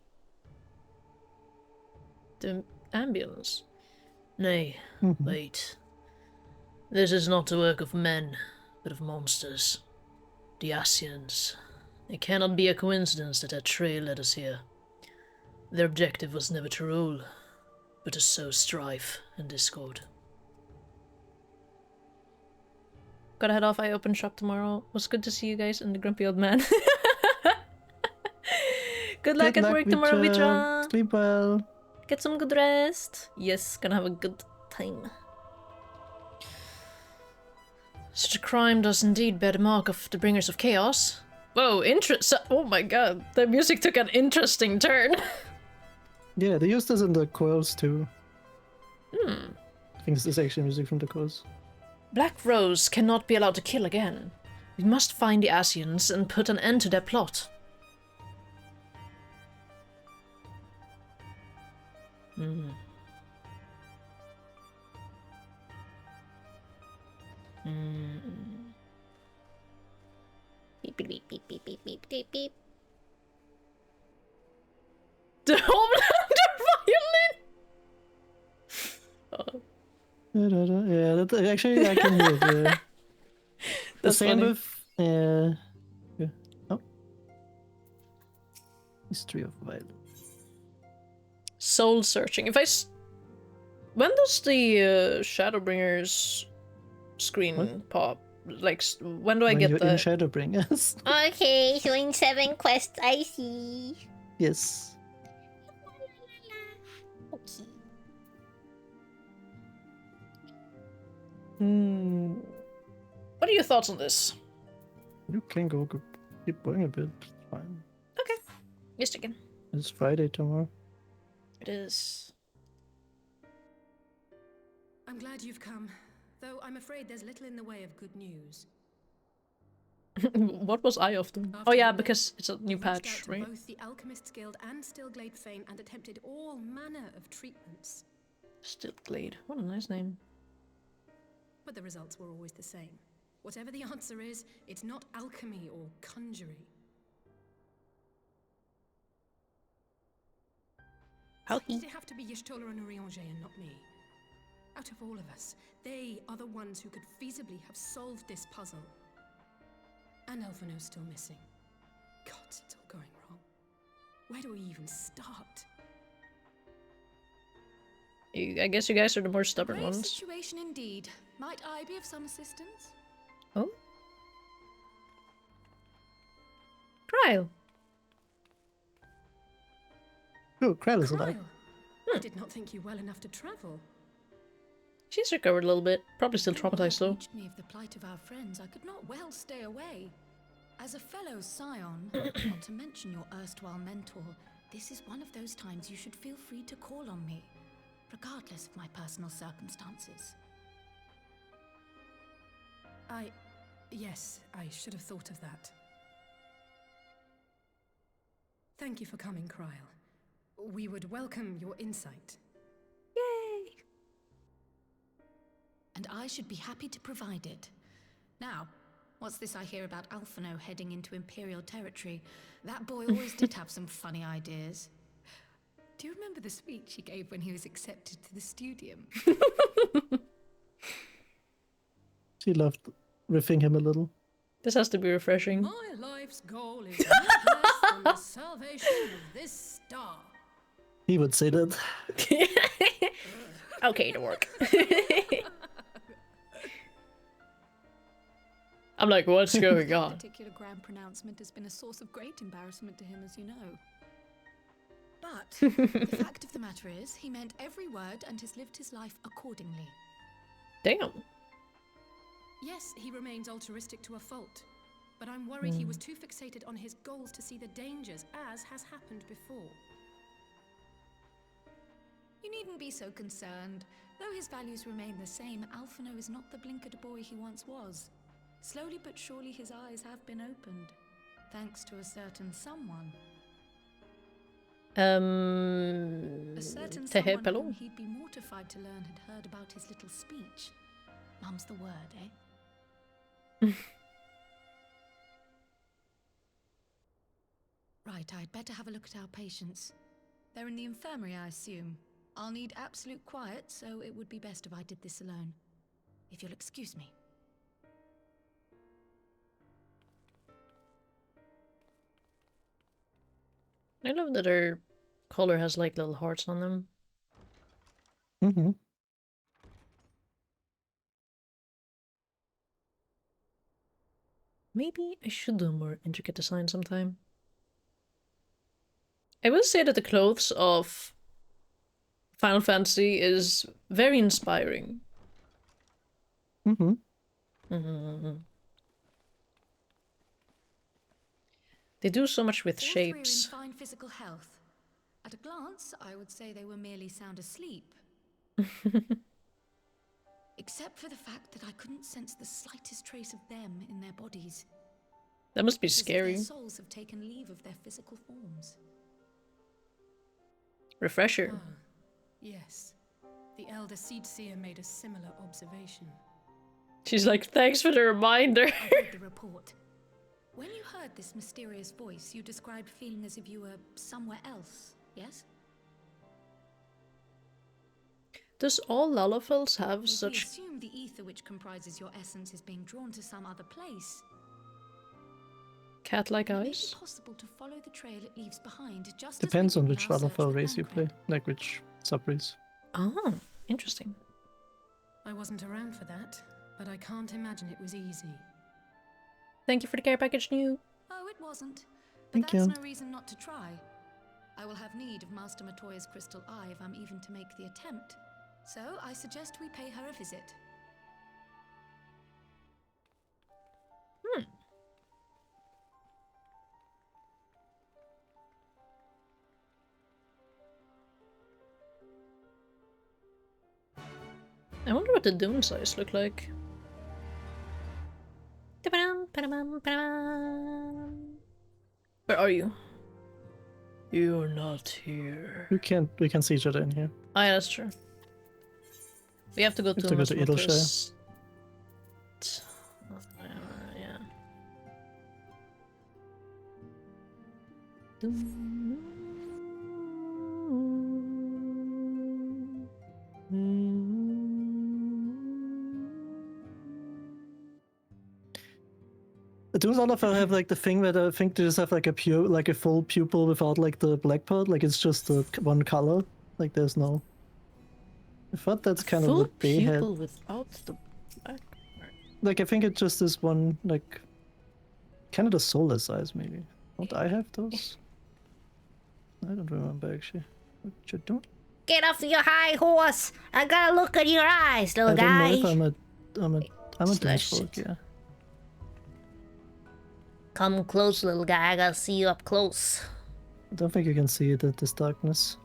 The ambulance. Nay, wait. This is not the work of men, but of monsters. The Asians. It cannot be a coincidence that their trail led us here. Their objective was never to rule, but to sow strife and discord. Gotta head off, I open shop tomorrow. Was good to see you guys and the grumpy old man. Good luck Good at luck, work tomorrow, Vitra. Sleep well. Get some good rest. Yes, gonna have a good time. Such a crime does indeed bear the mark of the bringers of chaos. Whoa, oh my god, the music took an interesting turn. Yeah, they used this in the chorus too. Hmm. I think this is actually music from the chorus. Black Rose cannot be allowed to kill again. We must find the Asians and put an end to their plot. Hmm. Beep beep beep beep beep beep beep beep beep. The Homelander violin. Oh. Yeah, that actually I can hear it. Yeah. The same funny. with yeah. Oh. History of violence. Soul searching. When does the Shadowbringers screen pop? Like, when do I When get you're the... in Shadowbringers. Okay, so in 7 quests, I see. Yes. Okay. What are your thoughts on this? You can keep going a bit. It's fine. Okay. Yes, you can. It's Friday tomorrow. It is. I'm glad you've come, though I'm afraid there's little in the way of good news. What was I of them? After Oh yeah, all, because it's a new you reached patch, out to right? both the Alchemist's Guild and Stillglade fame and attempted all manner of treatments. Stillglade. What a nice name. But the results were always the same. Whatever the answer is, it's not alchemy or conjuring. Why did it have to be Y'shtola and Urianger and not me? Out of all of us, they are the ones who could feasibly have solved this puzzle. And Elfino's still missing. God, it's all going wrong. Where do we even start? I guess you guys are the more stubborn Grave ones. situation indeed. Might I be of some assistance? Oh? Trial. Oh, Krell is alive. Kyle, I did not think you well enough to travel. She's recovered a little bit. Probably still traumatized though. Reached me of the plight of our friends. I could not well stay away. As a fellow scion, not to mention your erstwhile mentor, this is one of those times you should feel free to call on me, regardless of my personal circumstances. Yes, I should have thought of that. Thank you for coming, Kryle. We would welcome your insight. Yay! And I should be happy to provide it. Now, what's this I hear about Alphino heading into Imperial territory? That boy always did have some funny ideas. Do you remember the speech he gave when he was accepted to the Studium? She loved riffing him a little. This has to be refreshing. My life's goal is not less than the salvation of this star. He would say that. Okay, to work. I'm like, what's going on? That particular grand pronouncement has been a source of great embarrassment to him, as you know. But the fact of the matter is, he meant every word and has lived his life accordingly. Damn. Yes, he remains altruistic to a fault. But I'm worried he was too fixated on his goals to see the dangers, as has happened before. You needn't be so concerned. Though his values remain the same, Alphino is not the blinkered boy he once was. Slowly but surely his eyes have been opened, thanks to a certain someone. A certain someone whom he'd be mortified to learn had heard about his little speech. Mum's the word, eh? Right, I'd better have a look at our patients. They're in the infirmary, I assume. I'll need absolute quiet, so it would be best if I did this alone. If you'll excuse me. I love that her collar has like little hearts on them. Mm-hmm. Maybe I should do more intricate design sometime. I will say that the clothes of Final Fantasy is very inspiring. Mm-hmm. They do so much with All three are in shapes. fine physical health. At a glance, I would say they were merely sound asleep. Except for the fact that I couldn't sense the slightest trace of them in their bodies. That must be It's as if scary. their souls have taken leave of their physical forms. Refresher. Ah, yes. The Elder Seedseer made a similar observation. She's like, thanks for the reminder. I read the report. When you heard this mysterious voice, you described feeling as if you were somewhere else, yes? Does all Lalafels have If we such... assume the ether which comprises your essence is being drawn to some other place, cat-like it may be eyes? possible to follow the trail it leaves behind, just Depends as we on did which in our search Valafel with race you play, Thancred. like which sub-race. Oh, interesting. I wasn't around for that, but I can't imagine it was easy. Thank you for the care package, New. Oh, it wasn't. But Thank that's you. no reason not to try. I will have need of Master Matoya's crystal eye if I'm even to make the attempt. So I suggest we pay her a visit. I wonder what the dune size look like. Where are you? You're not here. We can see each other in here. Oh yeah, that's true. We have to go We to have to go to Masmotus. Yeah. Do Valafel have like the thing that I think they just have like a full pupil without like the black part? Like it's just the one color? Like there's no... I thought that's kind of Full what they had. pupil without the black. Like I think it just is one, like, kind of the solar size maybe. Don't I have those? I don't remember actually. What you doing? Get off your high horse! I gotta look at your eyes, little I don't guy. know if I'm a Slash Dunesfolk, yeah. Come close, little guy. I gotta see you up close. I don't think you can see it at this darkness.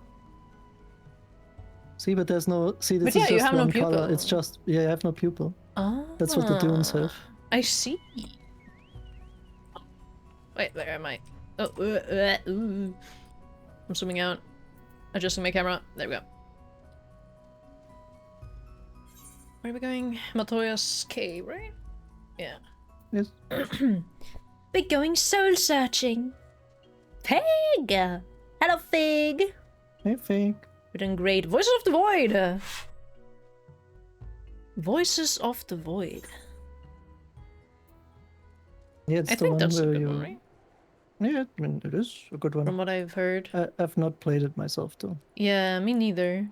See, but there's no... See, this But yeah, is you just have no one color. pupil. It's just... Yeah, I have no pupil. Oh. That's what the dunes have. I see. Wait, there I might. Oh, ooh. I'm zooming out. Adjusting my camera. There we go. Where are we going? Matoya's cave, right? Yeah. Yes. We're going soul searching. Fig! Hello, Fig! Hey, Fig. We're doing great. Voices of the Void! Voices of the Void. Yeah, it's I the think one that's a where good you... one, right? Yeah, I mean, it is a good one. From what I've heard. I've not played it myself, though. Yeah, me neither.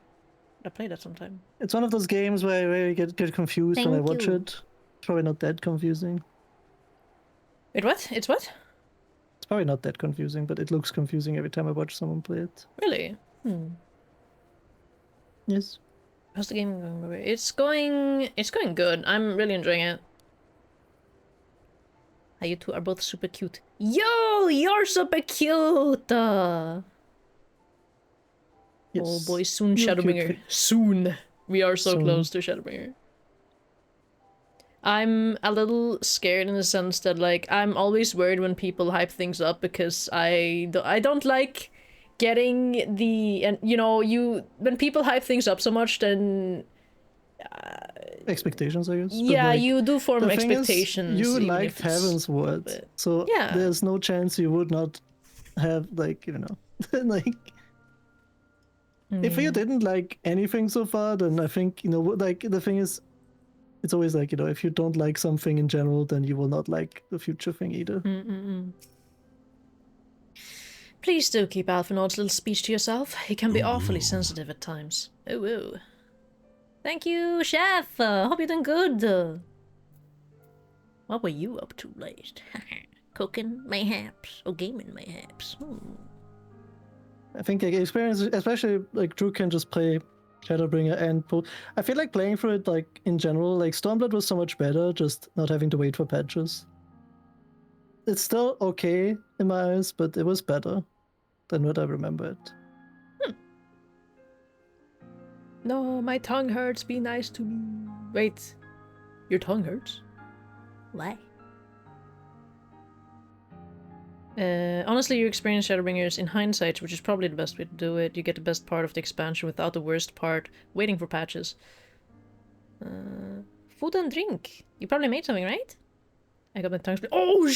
I play that sometime. It's one of those games where you get confused when I Thank watch you. it. It's probably not that confusing. Wait, what? It's what? It's probably not that confusing, but it looks confusing every time I watch someone play it. Really? Hmm. Yes. How's the game going, by the way? It's going good. I'm really enjoying it. Ah, you two are both super cute. Yo, you're super cute! Yes. Oh boy, soon You're cute, Shadowbringer. Fig. Soon. We are so Soon. close to Shadowbringer. I'm a little scared in the sense that, like, I'm always worried when people hype things up because I don't like getting the... And, you know, when people hype things up so much, then... Expectations, I guess. But, Yeah, like, you do form the thing is, expectations. you even liked if it's Heaven's a Word, bit- so Yeah. there's no chance you would not have, like, you know, like... If you didn't like anything so far, then I think, you know, like, the thing is, it's always like, you know, if you don't like something in general, then you will not like the future thing either. Please do keep Alphinaud's little speech to yourself. He can be awfully sensitive at times. Oh, whoa. Thank you, Chef. Hope you're doing good. What were you up to late? Cooking, mayhaps, or gaming, mayhaps. I think like, experience, especially like Drew can just play Shadowbringer and I feel like playing through it like in general, like Stormblood was so much better, just not having to wait for patches. It's still okay in my eyes, but it was better than what I remember it. No, my tongue hurts. Be nice to me. Wait, your tongue hurts? Why? Honestly, you experience Shadowbringers in hindsight, which is probably the best way to do it. You get the best part of the expansion without the worst part, waiting for patches. Food and drink. You probably made something, right? I got my tongue split. Oh,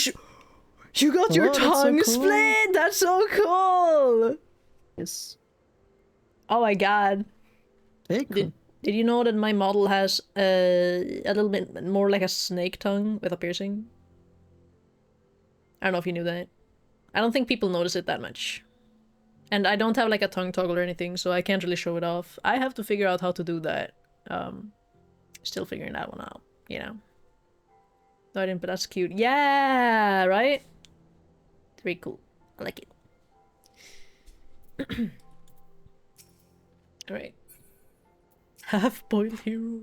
you got your tongue that's so cool. split! That's so cool! Yes. Oh my god. Very cool. Did you know that my model has a little bit more like a snake tongue with a piercing? I don't know if you knew that. I don't think people notice it that much. And I don't have like a tongue toggle or anything, so I can't really show it off. I have to figure out how to do that. Still figuring that one out, you know. No, I didn't, but that's cute. Yeah, right? Very cool. I like it. Alright. Half-boiled hero.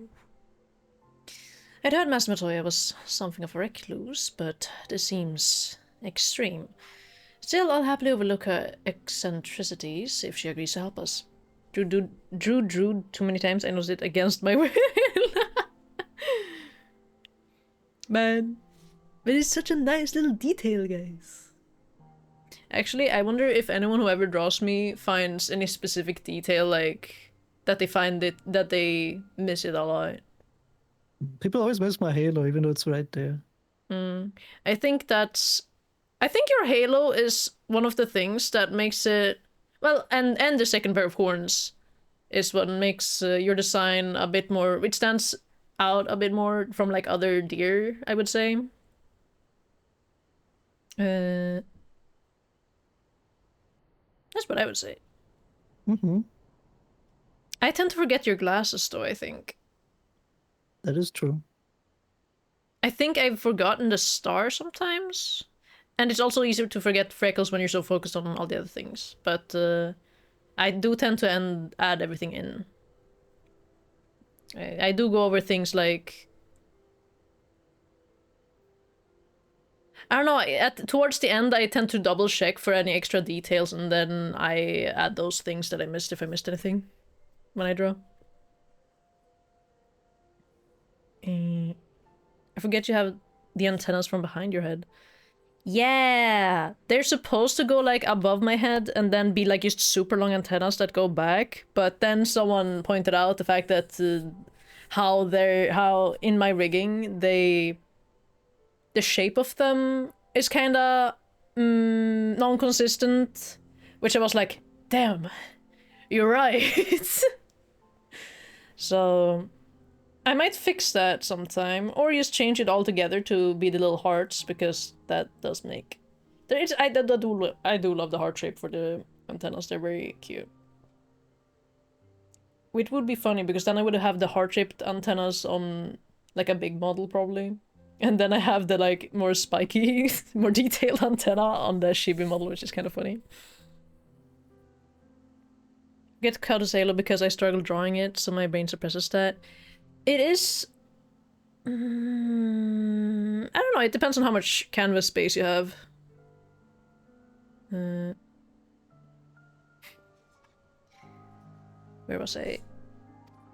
I'd heard Master Matoya was something of a recluse, but this seems extreme. Still, I'll happily overlook her eccentricities if she agrees to help us. Drew too many times, I noticed it against my will. Man. But it's such a nice little detail, guys. Actually, I wonder if anyone who ever draws me finds any specific detail, like, that they find it, that they miss it a lot. People always miss my halo, even though it's right there. I think your halo is one of the things that makes it, well, and the second pair of horns is what makes your design a bit more, it stands out a bit more from like other deer, I would say. That's what I would say. I tend to forget your glasses though, I think. That is true. I think I've forgotten the star sometimes. And it's also easier to forget freckles when you're so focused on all the other things. But I do tend to add everything in. I do go over things like... I don't know, towards the end I tend to double check for any extra details and then I add those things that I missed if I missed anything when I draw. I forget you have the antennas from behind your head. Yeah! They're supposed to go like above my head and then be like just super long antennas that go back, but then someone pointed out the fact that how in my rigging the shape of them is kinda non-consistent, which I was like, damn, you're right. So I might fix that sometime, or just change it altogether to be the little hearts, because that does make... I do love the heart shape for the antennas, they're very cute. It would be funny, because then I would have the heart-shaped antennas on, like, a big model, probably. And then I have the, like, more spiky, more detailed antenna on the Chibi model, which is kind of funny. Get Cowdus Halo because I struggle drawing it, so my brain suppresses that. It is... I don't know, it depends on how much canvas space you have. Where was I?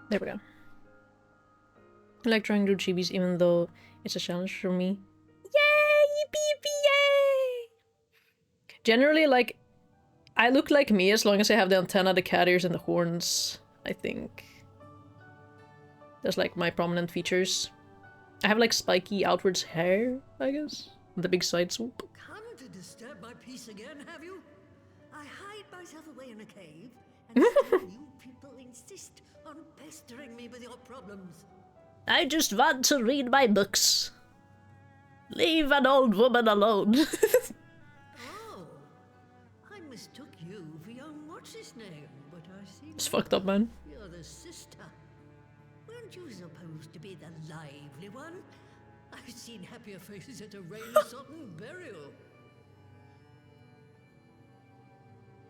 There we go. I like drawing Druid chibis even though it's a challenge for me. Yay! Yippee yippee yay! Generally, like, I look like me as long as I have the antenna, the cat ears, and the horns, I think. That's like my prominent features. I have like spiky outwards hair, I guess. The big side swoop. Come to disturb my peace again, have you? I hide myself away in a cave, and still you people insist on pestering me with your problems. I just want to read my books. Leave an old woman alone. Oh, I mistook you for young what's-his-name, but I see It's fucked up, man. you're the sister. Weren't you supposed to be the lively one? I've seen happier faces at a rain-sodden burial.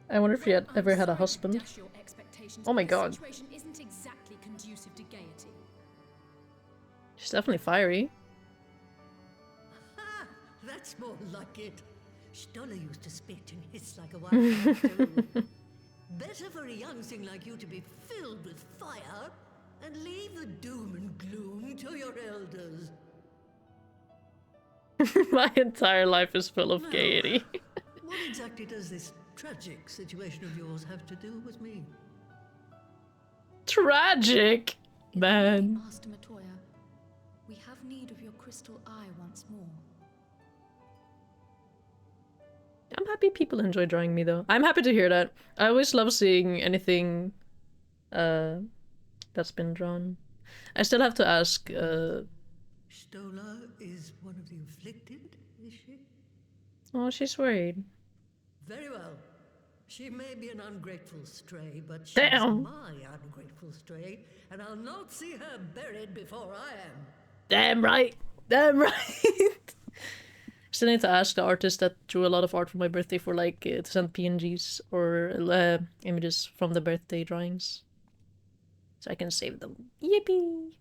I wonder if she had ever had a Sorry to husband. dash your expectations, Oh my but the god. situation isn't exactly conducive to gaiety. She's definitely fiery. Ha! That's more like it. Stoller used to spit and hiss like a wild cat too. Better for a young thing like you to be filled with fire and leave the doom and gloom to your elders. My entire life is full of gaiety. What exactly does this tragic situation of yours have to do with me? Tragic, man. Master Matoya, we have need of your crystal eye once more. I'm happy people enjoy drawing me though. I'm happy to hear that. I always love seeing anything that's been drawn. I still have to ask Stola is one of the afflicted, is she? oh, she's worried. Very well. She may be an ungrateful stray, but she's Damn. my ungrateful stray, and I'll not see her buried before I am. Damn right. Damn right. Still need to ask the artist that drew a lot of art for my birthday for like to send PNGs or images from the birthday drawings. So I can save them. Yippee!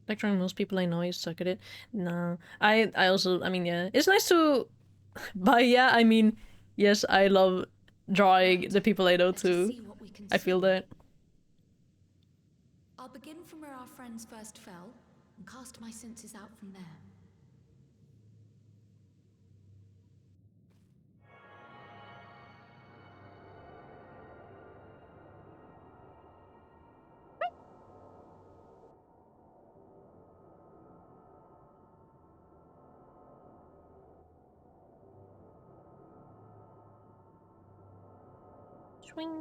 Like drawing most people I know, I suck at it. No. I also, I mean, yeah. It's nice to... But yeah, I mean, yes, I love drawing the people I know too. I feel that. I'll begin from where our friends first fell and cast my senses out from there. Swing.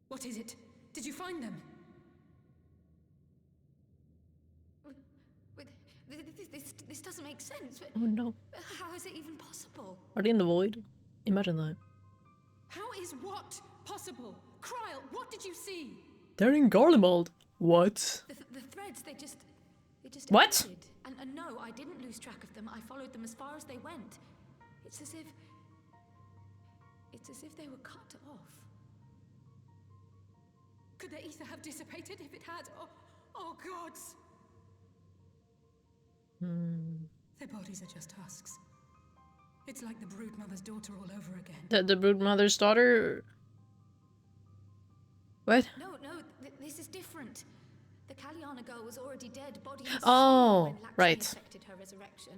What is it? Did you find them? This doesn't make sense. Oh no. How is it even possible? Are they in the void? Imagine that. How is what possible? Kryl, what did you see? They're in Garlemald. What? The threads, they just What? appeared. And no, I didn't lose track of them. I followed them as far as they went. It's as if they were cut off. Could the ether have dissipated if it had? Oh gods! Their bodies are just husks. It's like the Broodmother's daughter all over again. The Broodmother's daughter? What? No, this is different. The Kalyana girl was already dead, body and Oh, when Lakshmi right. effected her resurrection.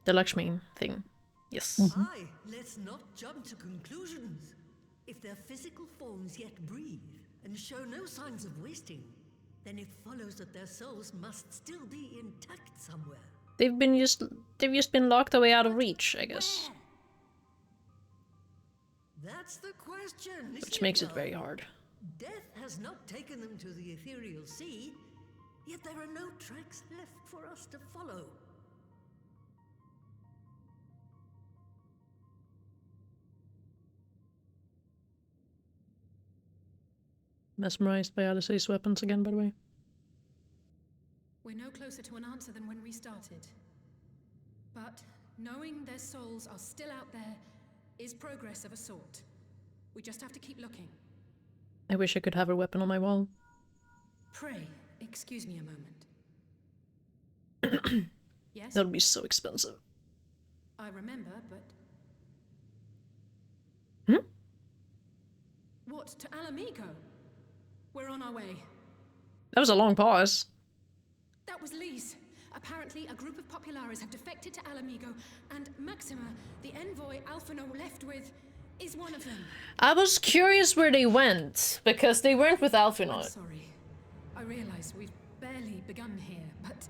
The Lakshmi thing. Yes. Aye, let's not jump to conclusions. If their physical forms yet breathe and show no signs of wasting, then it follows that their souls must still be intact somewhere. They've just been locked away out of reach, I guess. That's the question, Which makes it very hard. Death has not taken them to the ethereal sea, yet there are no tracks left for us to follow. Mesmerized by Alice's weapons again, by the way. We're no closer to an answer than when we started. But knowing their souls are still out there is progress of a sort. We just have to keep looking. I wish I could have her weapon on my wall. Pray, excuse me a moment. Yes? That would be so expensive. I remember, but... What, to Alamigo? We're on our way. That was a long pause. That was Lee's. Apparently, a group of Populares have defected to Alamigo, and Maxima, the envoy Alphino left with, is one of them. I was curious where they went, because they weren't with Alphino. I'm sorry. I realize we've barely begun here, but...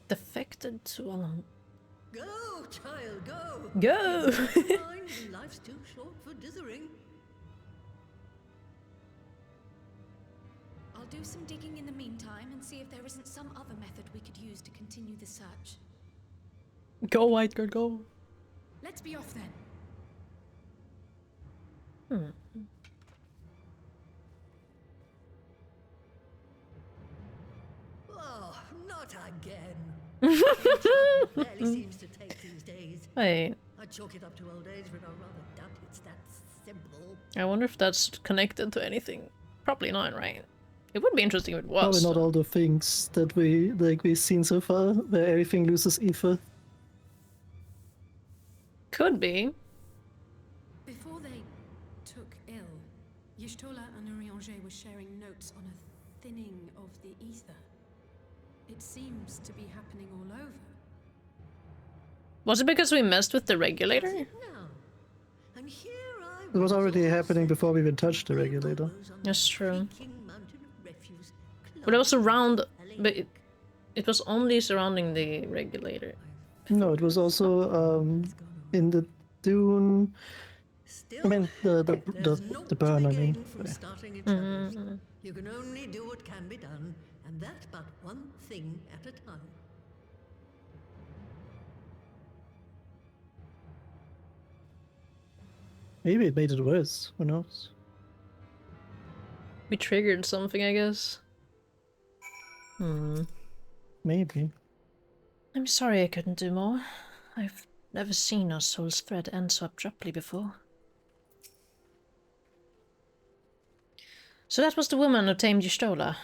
Defected to Alam. Go, child, go! Go! Life's too short for dithering. I'll do some digging in the meantime and see if there isn't some other method we could use to continue the search. Go, White Girl, go. Let's be off then. Not again. Barely seems to take these days. Wait. I chalk it up to old age, but I'd rather doubt it's that simple. I wonder if that's connected to anything. Probably not, right? It would be interesting if it was. Probably not all the things that we've seen so far, where everything loses ether. Could be. Before they took ill, Y'shtola and Urianger were sharing notes on a thinning of the ether. It seems to be happening all over. Was it because we messed with the regulator? And here I It was already happening before we even touched the regulator. That's true. But it was around, but it was only surrounding the regulator. No, it was also in the dune. I mean the burn. I mean. from starting each other's. You can only do what can be done, and that but one thing at a time. Maybe it made it worse. Who knows? We triggered something, I guess. Maybe. I'm sorry I couldn't do more. I've never seen our soul's thread end so abruptly before. So that was the woman who tamed Y'shtola.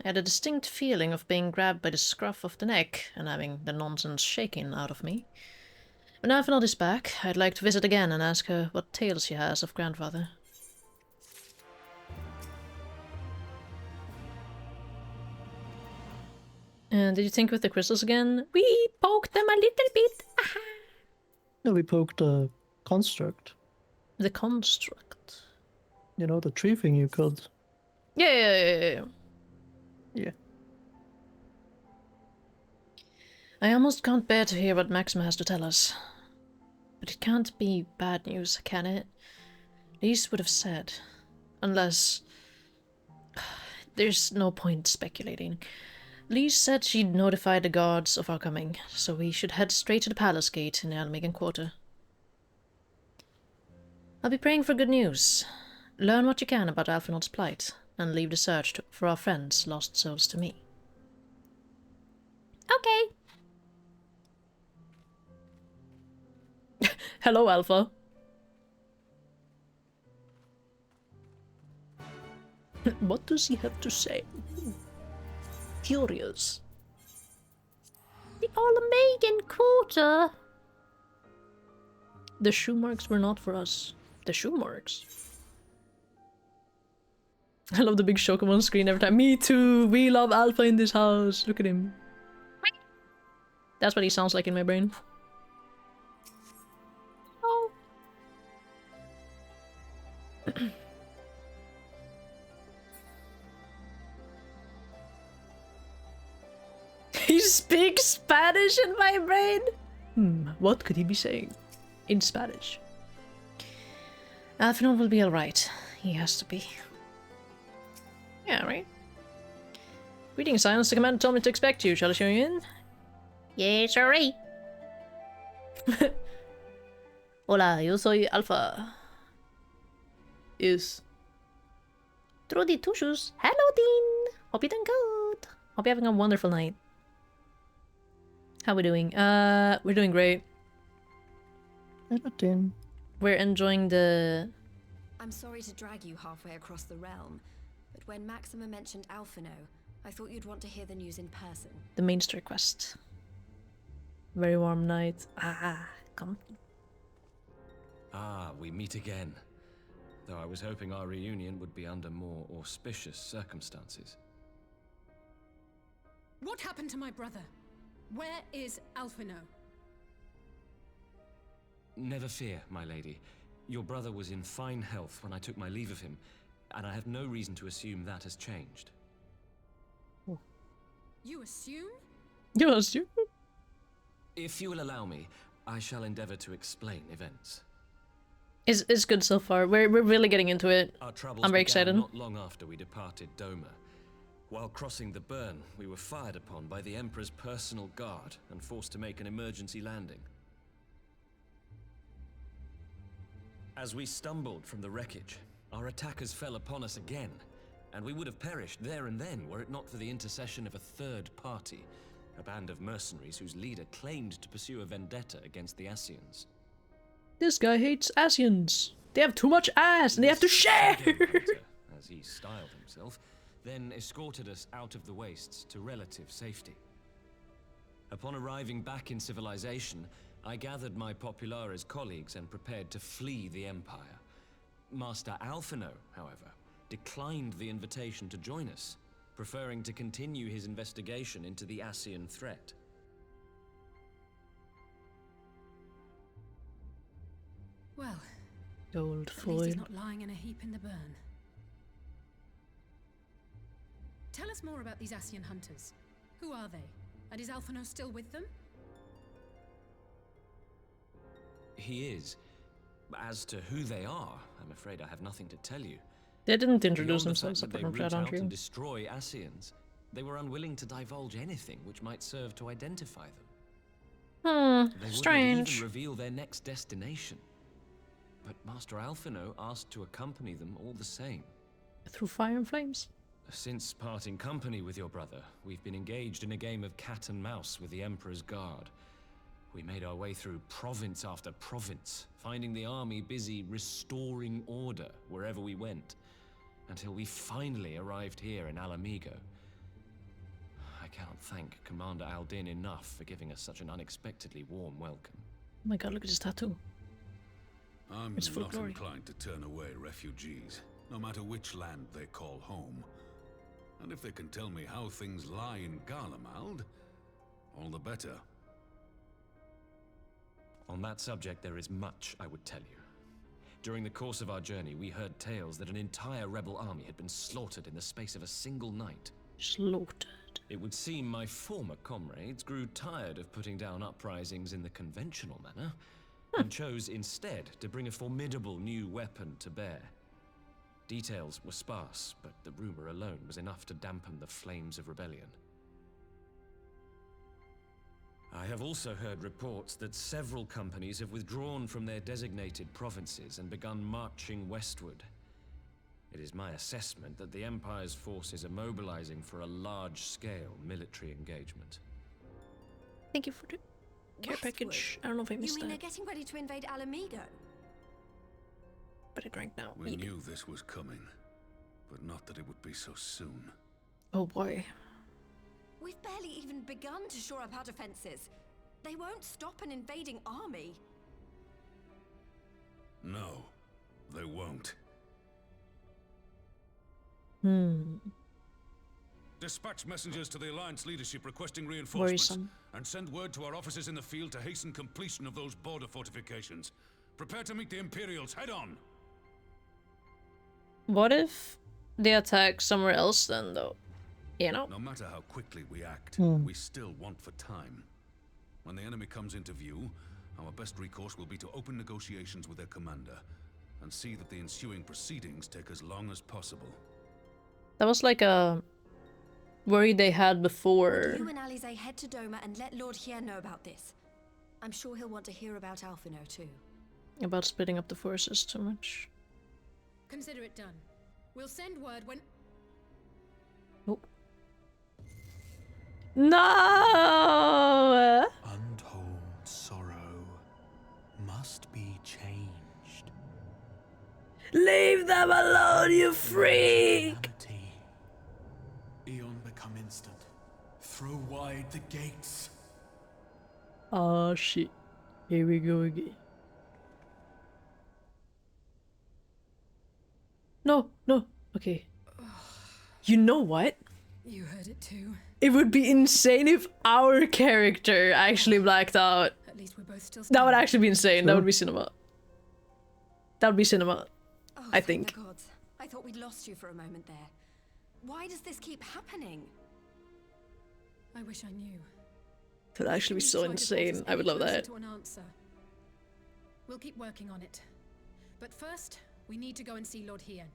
I had a distinct feeling of being grabbed by the scruff of the neck and having the nonsense shaken out of me. When Avenel is back, I'd like to visit again and ask her what tales she has of grandfather. Did you think with the crystals again? We poked them a little bit. Aha. No, we poked the construct. The construct? You know, the tree thing you killed. Yeah. I almost can't bear to hear what Maxima has to tell us. But it can't be bad news, can it? Lise would have said. Unless... There's no point speculating. Lise said she'd notified the guards of our coming, so we should head straight to the palace gate in the Almegan Quarter. I'll be praying for good news. Learn what you can about Alphinaud's plight, and leave the search for our friends' lost souls to me. Okay. Hello, Alpha. What does he have to say? Curious. The Almegan Quarter. The shoe marks were not for us. The shoe marks. I love the big Shokumon screen every time. Me too! We love Alpha in this house. Look at him. That's what he sounds like in my brain. Oh. He speaks Spanish in my brain! What could he be saying? In Spanish. Alphinaud will be alright. He has to be. Yeah, right? Greetings, Silence. The commander told me to expect you. Shall I show you in? Yeah, sorry. Hola, yo soy Alpha. Is Trudy Tushus. Hello, Dean. Hope you're doing good. Hope you're having a wonderful night. How we doing? We're doing great. Hello, Dean. We're enjoying the... I'm sorry to drag you halfway across the realm, but when Maxima mentioned Alphinaud, I thought you'd want to hear the news in person. The Mainster quest. Very warm night. Come. We meet again. Though I was hoping our reunion would be under more auspicious circumstances. What happened to my brother? Where is Alphinaud? Never fear, my lady. Your brother was in fine health when I took my leave of him, and I have no reason to assume that has changed. You assume? You assume? If you will allow me, I shall endeavor to explain events. It's good so far. We're really getting into it. Our troubles I'm very began excited. not long after we departed Doma. While crossing the burn, we were fired upon by the Emperor's personal guard and forced to make an emergency landing. As we stumbled from the wreckage, our attackers fell upon us again, and we would have perished there and then were it not for the intercession of a third party, a band of mercenaries whose leader claimed to pursue a vendetta against the Ascians. This guy hates Asians. They have too much ass and they have to share. As he styled himself, then escorted us out of the wastes to relative safety. Upon arriving back in civilization, I gathered my Populares colleagues and prepared to flee the Empire. Master Alphino, however, declined the invitation to join us, preferring to continue his investigation into the Ascian threat. Well, Old at least he's foil. not lying in a heap in the burn. Tell us more about these Ascian hunters. Who are they? And is Alphino still with them? He is. As to who they are, I'm afraid I have nothing to tell you. They didn't introduce Beyond the themselves fact that apart they from root Chat, out aren't you? and destroy Ascians, they were unwilling to divulge anything which might serve to identify them. They would not even reveal their next destination. But Master Alphino asked to accompany them all the same. Through fire and flames. Since parting company with your brother, we've been engaged in a game of cat and mouse with the Emperor's Guard. We made our way through province after province, finding the army busy restoring order wherever we went, until we finally arrived here in Alamigo. I cannot thank Commander Aldin enough for giving us such an unexpectedly warm welcome. Oh my god, look at his tattoo. I'm It's full not glory. inclined to turn away refugees, no matter which land they call home. And if they can tell me how things lie in Garlemald, all the better. On that subject, there is much I would tell you. During the course of our journey, we heard tales that an entire rebel army had been slaughtered in the space of a single night. Slaughtered. It would seem my former comrades grew tired of putting down uprisings in the conventional manner, and chose instead to bring a formidable new weapon to bear. Details were sparse, but the rumor alone was enough to dampen the flames of rebellion. I have also heard reports that several companies have withdrawn from their designated provinces and begun marching westward. It is my assessment that the Empire's forces are mobilizing for a large-scale military engagement. Thank you for the care package. I don't know if I You missed mean they're that, getting ready to invade Alamigo? but I drank now. We knew this was coming, but not that it would be so soon. Oh boy. We've barely even begun to shore up our defenses. They won't stop an invading army. No, they won't. Dispatch messengers to the Alliance leadership requesting reinforcements. Worrisome. And send word to our officers in the field to hasten completion of those border fortifications. Prepare to meet the Imperials head on! What if they attack somewhere else then, though? You know? No matter how quickly we act, Hmm. we still want for time. When the enemy comes into view, our best recourse will be to open negotiations with their commander and see that the ensuing proceedings take as long as possible. That was like a worry they had before. You and Alize head to Doma and let Lord Hier know about this. I'm sure he'll want to hear about Alphino too. About splitting up the forces too much. Consider it done. We'll send word when... Oh. No! Untold sorrow must be changed. Leave them alone, you freak! Eon become instant. Throw wide the gates. Oh shit. Here we go again. No, no. Okay. You know what? You heard it too. It would be insane if our character actually blacked out. At least we're both still That would standing. actually be insane. That would be cinema. That would be cinema. Oh, I thank think. the gods. I thought we'd lost you for a moment there. Why does this keep happening? I wish I knew. That would actually be so Try to force us insane. I would any love closer that. to an answer. We'll keep working on it. But first, we need to go and see Lord Hien.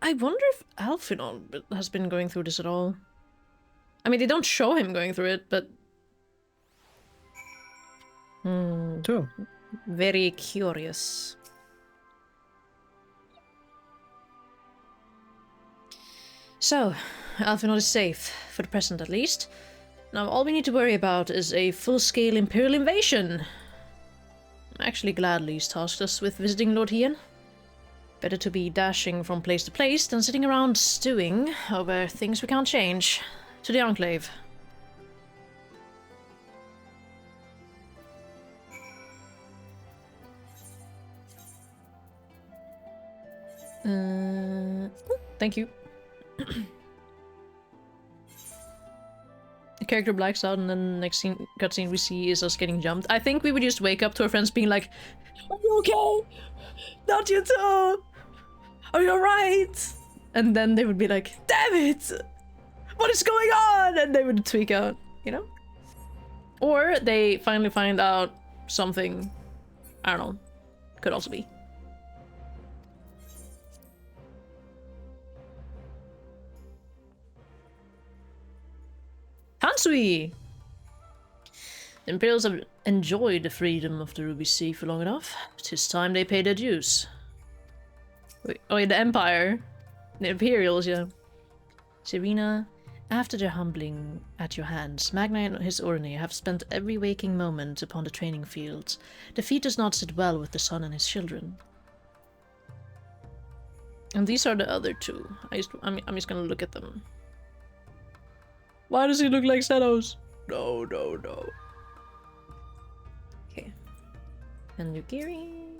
I wonder if Alphino has been going through this at all. I mean, they don't show him going through it, but... True. Very curious. So, Alphenor is safe, for the present at least. Now all we need to worry about is a full-scale Imperial invasion. I'm actually glad Lee's tasked us with visiting Lord Hien. Better to be dashing from place to place than sitting around stewing over things we can't change. To the Enclave. Thank you. The character blacks out and then the next scene, cutscene we see is us getting jumped. I think we would just wake up to our friends being like, "Are you okay? Not you too! Are you alright?" And then they would be like, "Damn it! What is going on?" And they would tweak out, you know? Or they finally find out something, I don't know, could also be. Hansui! The Imperials have enjoyed the freedom of the Ruby Sea for long enough. 'Tis time they paid their dues. Wait, oh yeah, the Empire. The Imperials, yeah. Serena, after their humbling at your hands, Magna and his Orne have spent every waking moment upon the training fields. Defeat does not sit well with the son and his children. And these are the other two. I'm just gonna look at them. Why does he look like Senos? No, no, no. Okay. And Yugiri.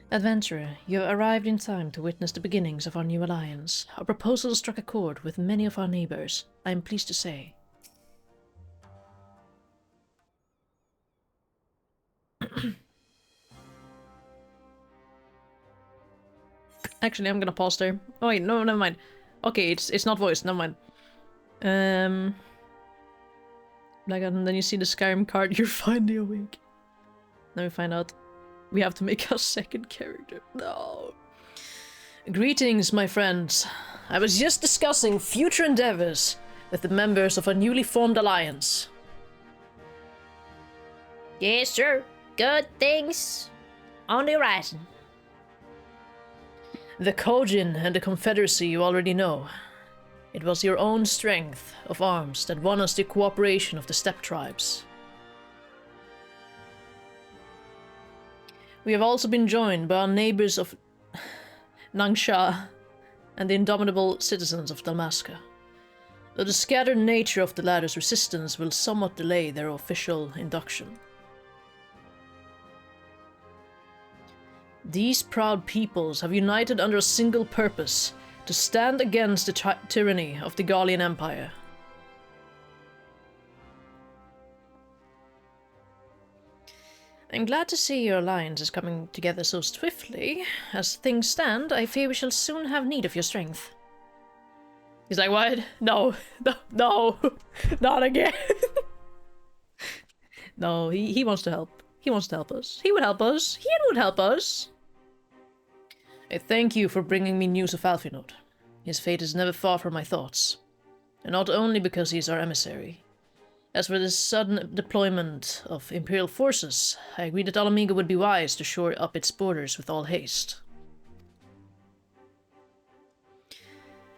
Adventurer, you have arrived in time to witness the beginnings of our new alliance. Our proposal struck a chord with many of our neighbors, I am pleased to say. Actually, I'm gonna pause there. Oh wait, no, never mind. Okay, it's not voiced, never mind. Like, and then you see the Skyrim card, you're finally awake. Then we find out we have to make a second character. No. Greetings, my friends. I was just discussing future endeavors with the members of a newly formed alliance. Yes, sir. Good things on the horizon. The Kojin and the Confederacy you already know. It was your own strength of arms that won us the cooperation of the steppe tribes. We have also been joined by our neighbors of Nangsha and the indomitable citizens of Dalmasca, though the scattered nature of the latter's resistance will somewhat delay their official induction. These proud peoples have united under a single purpose, to stand against the tyranny of the Gallian Empire. I'm glad to see your alliance is coming together so swiftly. As things stand, I fear we shall soon have need of your strength. He's like, what? No, no, no, not again. No, he wants to help. He wants to help us. He would help us. He would help us. I thank you for bringing me news of Alphinaud. His fate is never far from my thoughts. And not only because he is our emissary. As for this sudden deployment of Imperial forces, I agree that Alamiga would be wise to shore up its borders with all haste.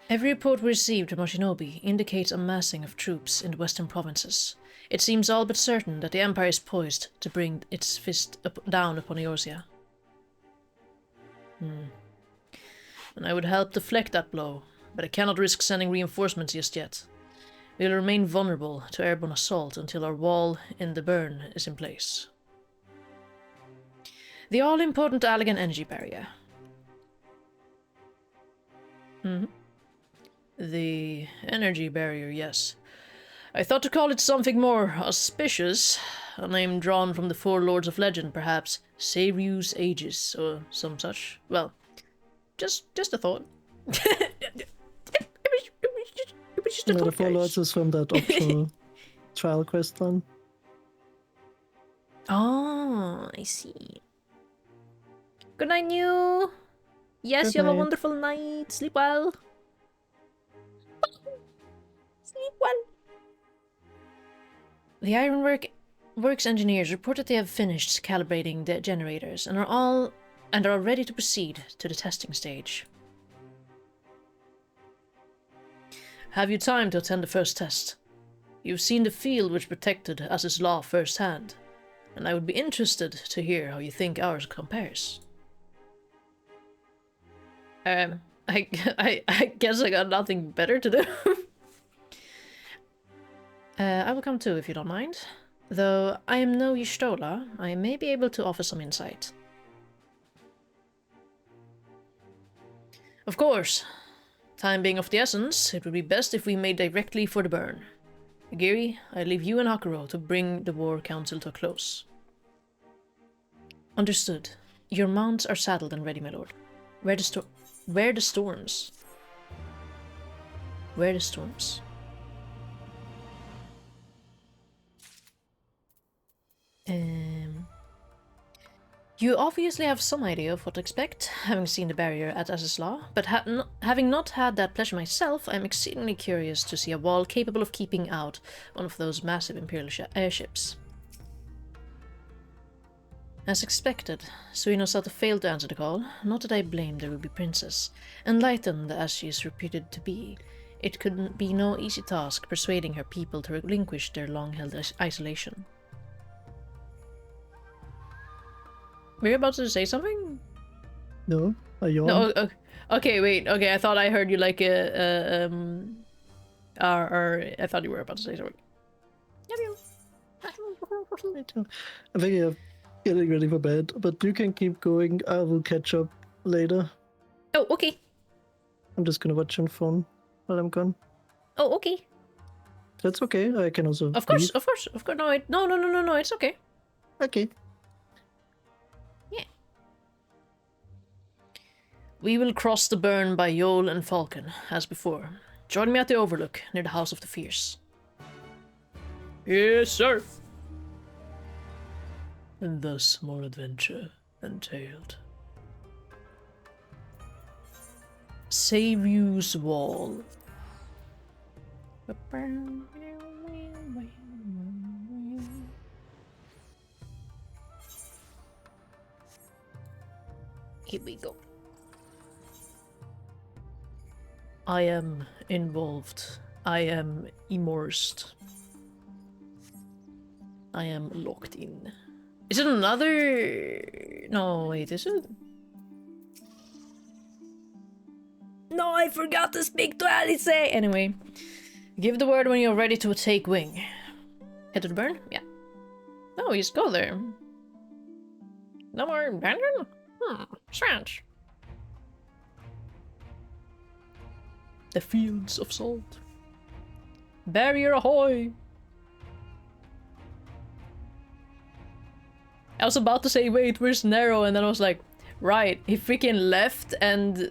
Every report we received from Moshinobi indicates a massing of troops in the western provinces. It seems all but certain that the Empire is poised to bring its fist down upon Eorzea. And I would help deflect that blow, but I cannot risk sending reinforcements just yet. We will remain vulnerable to airborne assault until our wall in the burn is in place. The all-important Allegan energy barrier. The energy barrier, yes. I thought to call it something more auspicious, a name drawn from the four lords of legend, perhaps Seiriu's Aegis, or some such. Well, just a thought. It was just a The thought, four guys. lords is from that optional trial quest one. Oh, I see. Good night, you. Yes, Good you have a night. wonderful night. Sleep well. Sleep well. The Ironworks engineers report that they have finished calibrating the generators and are ready to proceed to the testing stage. have you time to attend the first test? You've seen the field which protected Az's law firsthand, and I would be interested to hear how you think ours compares. I guess I got nothing better to do. I will come too, if you don't mind. Though I am no Y'shtola, I may be able to offer some insight. Of course. Time being of the essence, it would be best if we made directly for the burn. Agiri, I leave you and Hakuro to bring the war council to a close. Understood. Your mounts are saddled and ready, my lord. Where the storms? Where the storms? You obviously have some idea of what to expect, having seen the barrier at Azizla, but having not had that pleasure myself, I am exceedingly curious to see a wall capable of keeping out one of those massive Imperial airships. As expected, Suino Sato failed to answer the call. Not that I blame the Ruby Princess. Enlightened as she is reputed to be, it could be no easy task persuading her people to relinquish their long-held isolation. Were you about to say something? No, I yawned. No, okay, wait. Okay, I thought I heard you like I thought you were about to say something. I think you're getting ready for bed, but you can keep going. I will catch up later. Oh, okay. I'm just gonna watch on phone while I'm gone. Oh, okay. That's okay. I can also. Of course, leave. of course, of course. No. It's okay. Okay. We will cross the burn by Yol and Falcon, as before. Join me at the Overlook, near the House of the Fierce. Yes, sir. And thus more adventure entailed. Savius Wall. Here we go. I am involved. I am immersed. I am locked in. Is it another... No, wait, is it? No, I forgot to speak to Alice! Anyway, give the word when you're ready to take wing. Head to the burn? Yeah. No, we just go there. No more abandon? Strange. The fields of salt. Barrier ahoy! I was about to say, wait, where's Nero? And then I was like, right, he freaking left and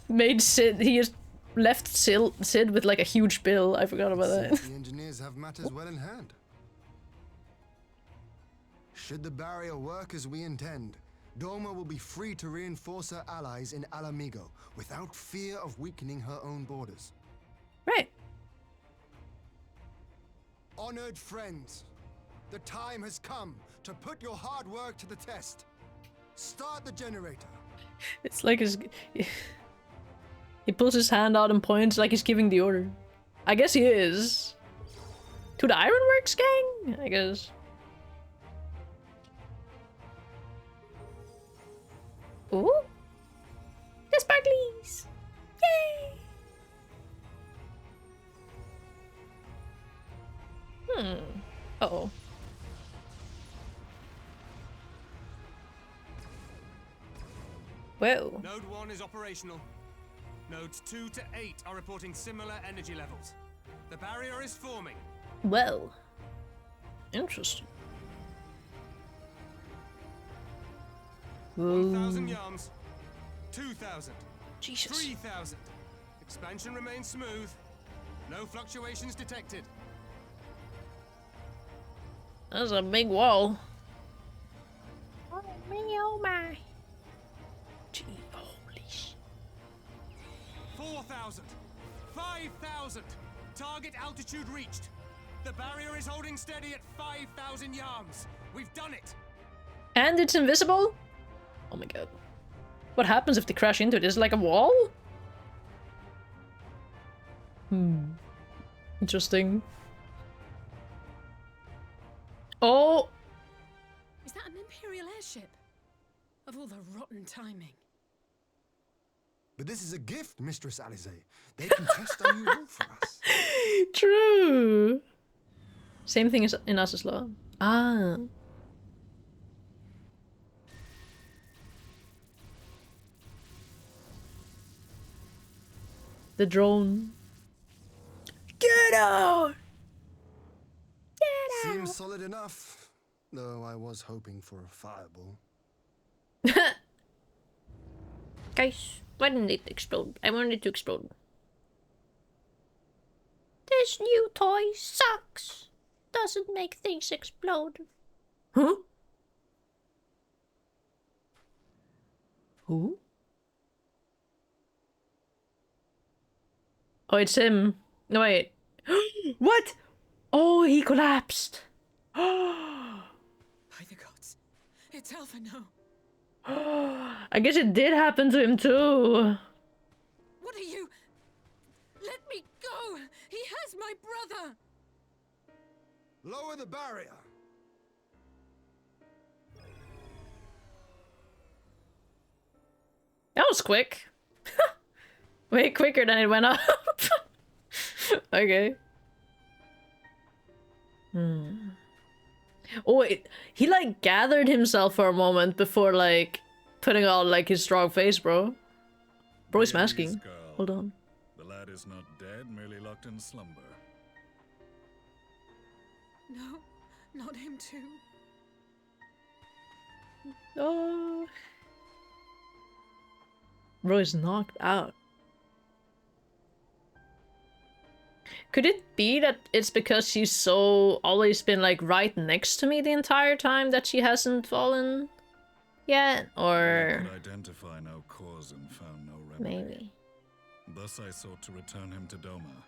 made Sid, he just left Sid with like a huge bill. I forgot about that. The engineers have matters well in hand. Should the barrier work as we intend, Doma will be free to reinforce her allies in Alamigo without fear of weakening her own borders. Right. Honored friends, the time has come to put your hard work to the test. Start the generator. It's like he pulls his hand out and points like he's giving the order. I guess he is. To the Ironworks gang? I guess. Ooh. The sparklies! Yay! Uh-oh. Whoa. Node 1 is operational. Nodes 2 to 8 are reporting similar energy levels. The barrier is forming. Whoa. Interesting. 1,000 yards. 2,000. Jesus. 3,000. Expansion remains smooth. No fluctuations detected. That's a big wall. Oh my. Gee, holy sh... 4,000. 5,000. Target altitude reached. The barrier is holding steady at 5,000 yards. We've done it. And it's invisible? Oh my god. What happens if they crash into it? Is it like a wall? Interesting. Oh! Is that an Imperial airship? Of all the rotten timing. But this is a gift, Mistress Alize. They can test our new hull for us. True! Same thing as in Az's Law. Ah. The drone. Get out! Get out! Seems solid enough, though I was hoping for a fireball. Guys, why didn't it explode? I wanted it to explode. This new toy sucks. Doesn't make things explode. Huh? Who? Oh, it's him. No, wait. What? Oh, he collapsed. By the gods, it's Alphino. I guess it did happen to him too. What are you? Let me go! He has my brother! Lower the barrier. That was quick. Way quicker than it went up. Okay. Oh, he like gathered himself for a moment before like putting on like his strong face, bro. Bro is masking. Hold on. The lad is not dead, merely locked in slumber. No, not him too. Oh. Bro is knocked out. Could it be that it's because she's so always been like right next to me the entire time that she hasn't fallen yet? Or I could identify no cause and found no remedy. maybe. Thus I sought to return him to Doma,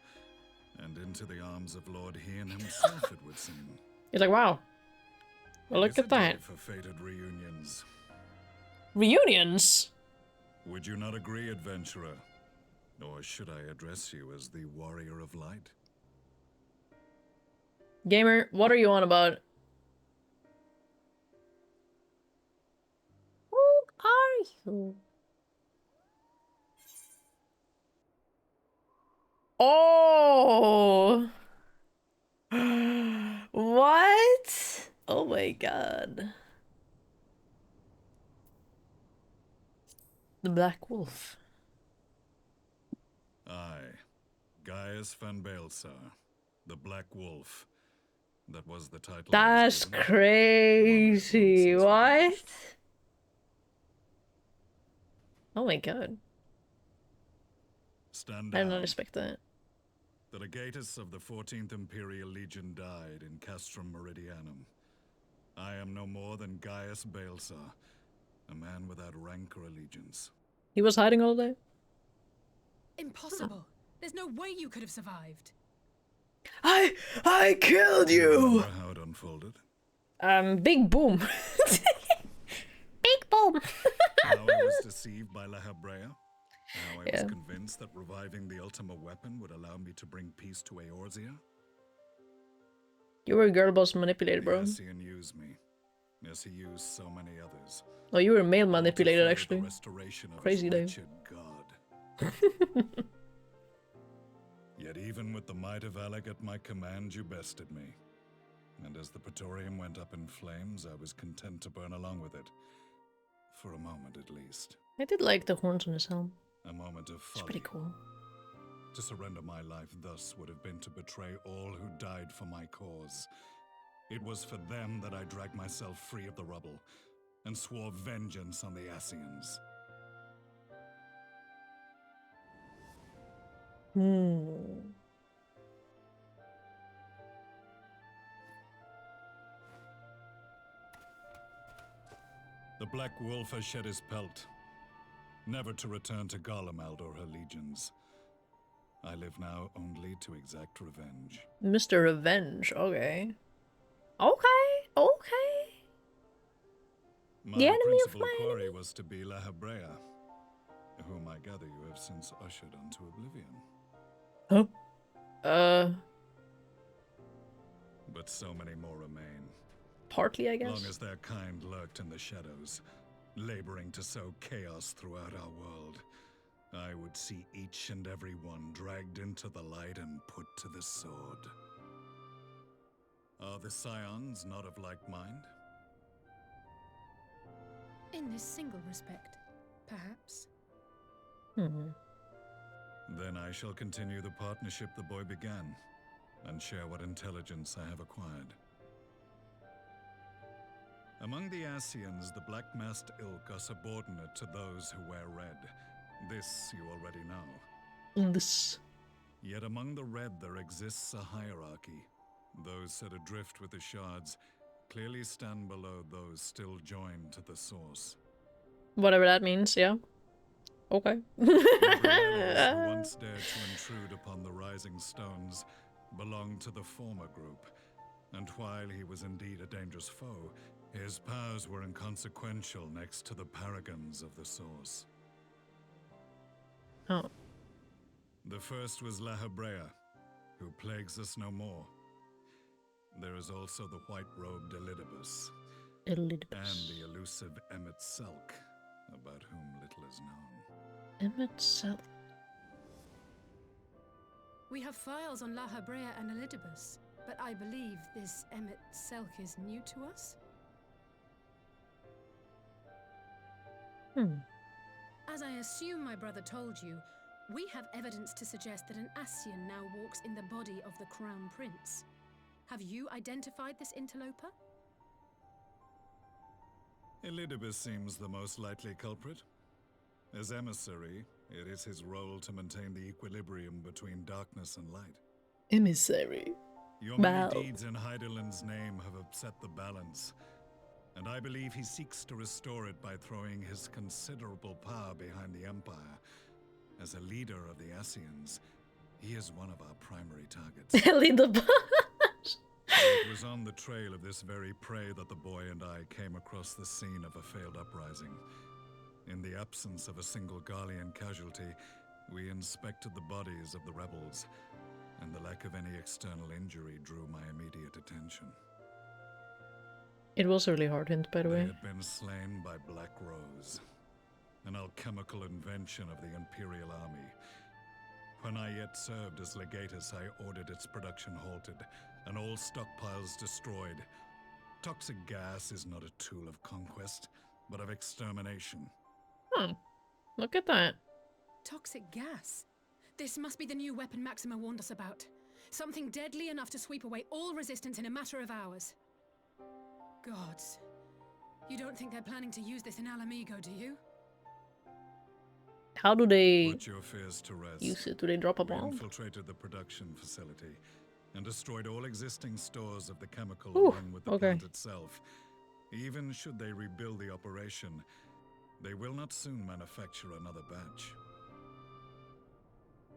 and into the arms of Lord Hien himself, it would seem. He's like, wow. Well, look It's at a day that. for fated reunions. Reunions? Would you not agree, adventurer? Or should I address you as the Warrior of Light? Gamer, what are you on about? Who are you? Oh! What? Oh my god. The Black Wolf. I, Gaius van Baelsar, the Black Wolf. That was the title. That's crazy. What? Oh my god. Stand I did down. not expect that. The legatus of the 14th Imperial Legion died in Castrum Meridianum. I am no more than Gaius Baelsar, a man without rank or allegiance. He was hiding all day? Impossible. There's no way you could have survived. I killed you! Remember how it unfolded? Big boom. Big boom. How I was deceived by La Habrea? How I Yeah. was convinced that reviving the Ultima weapon would allow me to bring peace to Eorzea? You were a girl boss manipulated, bro. Yassian used me, as he used so many others. Oh, you were male manipulated, The actually. restoration of Crazy his day. wretched god. Yet even with the might of Alec at my command, you bested me. And as the Praetorium went up in flames, I was content to burn along with it. For a moment, at least. I did like the horns on his helm. A moment of It's folly. pretty cool. To surrender my life thus would have been to betray all who died for my cause. It was for them that I dragged myself free of the rubble, and swore vengeance on the Ascians. The Black Wolf has shed his pelt, never to return to Garlemald or her legions. I live now only to exact revenge. Mr. Revenge, okay. Okay. My The enemy of principal my quarry was to be La Habrea, whom I gather you have since ushered onto oblivion. Huh? But so many more remain. Partly, I guess. Long as their kind lurked in the shadows, laboring to sow chaos throughout our world, I would see each and every one dragged into the light and put to the sword. Are the Scions not of like mind? In this single respect, perhaps. Then I shall continue the partnership the boy began, and share what intelligence I have acquired. Among the Ascians, the Black-Masked Ilk are subordinate to those who wear red. This you already know. This. Yet among the red there exists a hierarchy. Those set adrift with the shards clearly stand below those still joined to the source. Whatever that means, yeah. Okay. Who once dared to intrude upon the Rising Stones belonged to the former group, and while he was indeed a dangerous foe, his powers were inconsequential next to the paragons of the Source. Oh. The first was La Hebrea, who plagues us no more. There is also the white-robed Elidibus, and the elusive Emmet Selk, about whom little is known. Emmet Selk. We have files on La Hebrea and Elidibus, but I believe this Emmet Selk is new to us. As I assume my brother told you, we have evidence to suggest that an Ascian now walks in the body of the Crown Prince. Have you identified this interloper? Elidibus seems the most likely culprit. As emissary, it is his role to maintain the equilibrium between darkness and light. Emissary. Your many deeds in Heidelind's name have upset the balance, and I believe he seeks to restore it by throwing his considerable power behind the Empire. As a leader of the Ascians, he is one of our primary targets. It was on the trail of this very prey that the boy and I came across the scene of a failed uprising. In the absence of a single Garlean casualty, we inspected the bodies of the rebels, and the lack of any external injury drew my immediate attention. It was a really hard hint, by the way. They had been slain by Black Rose, an alchemical invention of the Imperial Army. When I yet served as legatus, I ordered its production halted, and all stockpiles destroyed. Toxic gas is not a tool of conquest, but of extermination. Look at that. Toxic gas? This must be the new weapon Maxima warned us about. Something deadly enough to sweep away all resistance in a matter of hours. Gods. You don't think they're planning to use this in Alamigo, do you? How do they Put your fears to rest. use it? Do they drop a We bomb? infiltrated the production facility and destroyed all existing stores of the chemical Ooh, along with the okay. plant itself. Even should they rebuild the operation, they will not soon manufacture another batch.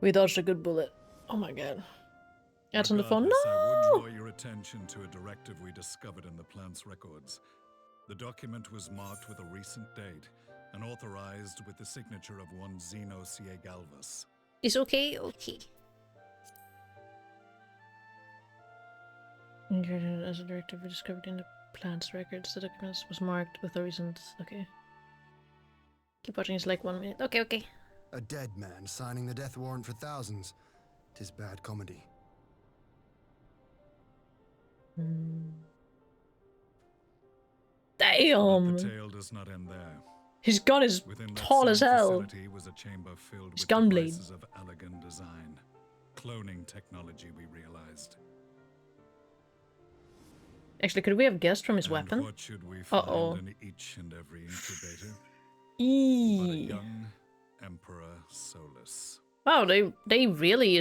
We dodged a good bullet. Oh my god. That's on the phone. Regardless, I would No! draw your attention to a directive we discovered in the plant's records. The document was marked with a recent date and authorized with the signature of one Zeno Galvas. It's okay? Okay. As a directive we discovered in the plant's records, the document was marked with a recent... Okay. Keep watching, it's like 1 minute. Okay, okay. A dead man signing the death warrant for thousands. 'Tis bad comedy. Damn! But the tale does not end there. His gun is Within that tall as same hell. facility was a chamber filled His with gun blade. devices of elegant design. Cloning technology, we realized. Actually, could we have guessed from his And weapon? what should we find Uh-oh. in each and every incubator? But a Eee. young Emperor Solus. Wow, they really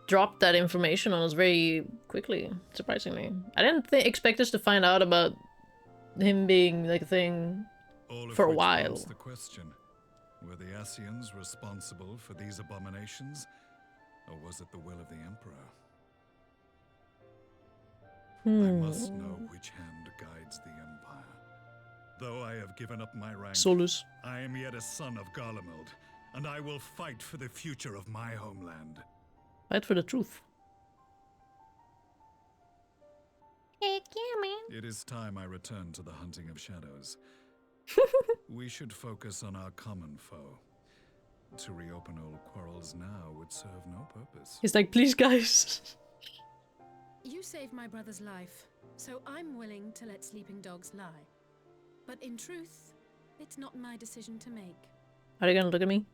dropped that information on us very quickly, surprisingly. I didn't expect us to find out about him being like a thing All of for a which while. prompts the question, were the Ascians responsible for these abominations? Or was it the will of the Emperor? I must know which hand guides the Empire. Though I have given up my rank, Solus. I am yet a son of Garlemald, and I will fight for the future of my homeland. Fight for the truth. Heck yeah, man. It is time I return to the hunting of shadows. We should focus on our common foe. To reopen old quarrels now would serve no purpose. He's like, please, guys. You saved my brother's life, so I'm willing to let sleeping dogs lie. But in truth, it's not my decision to make. Are they gonna look at me?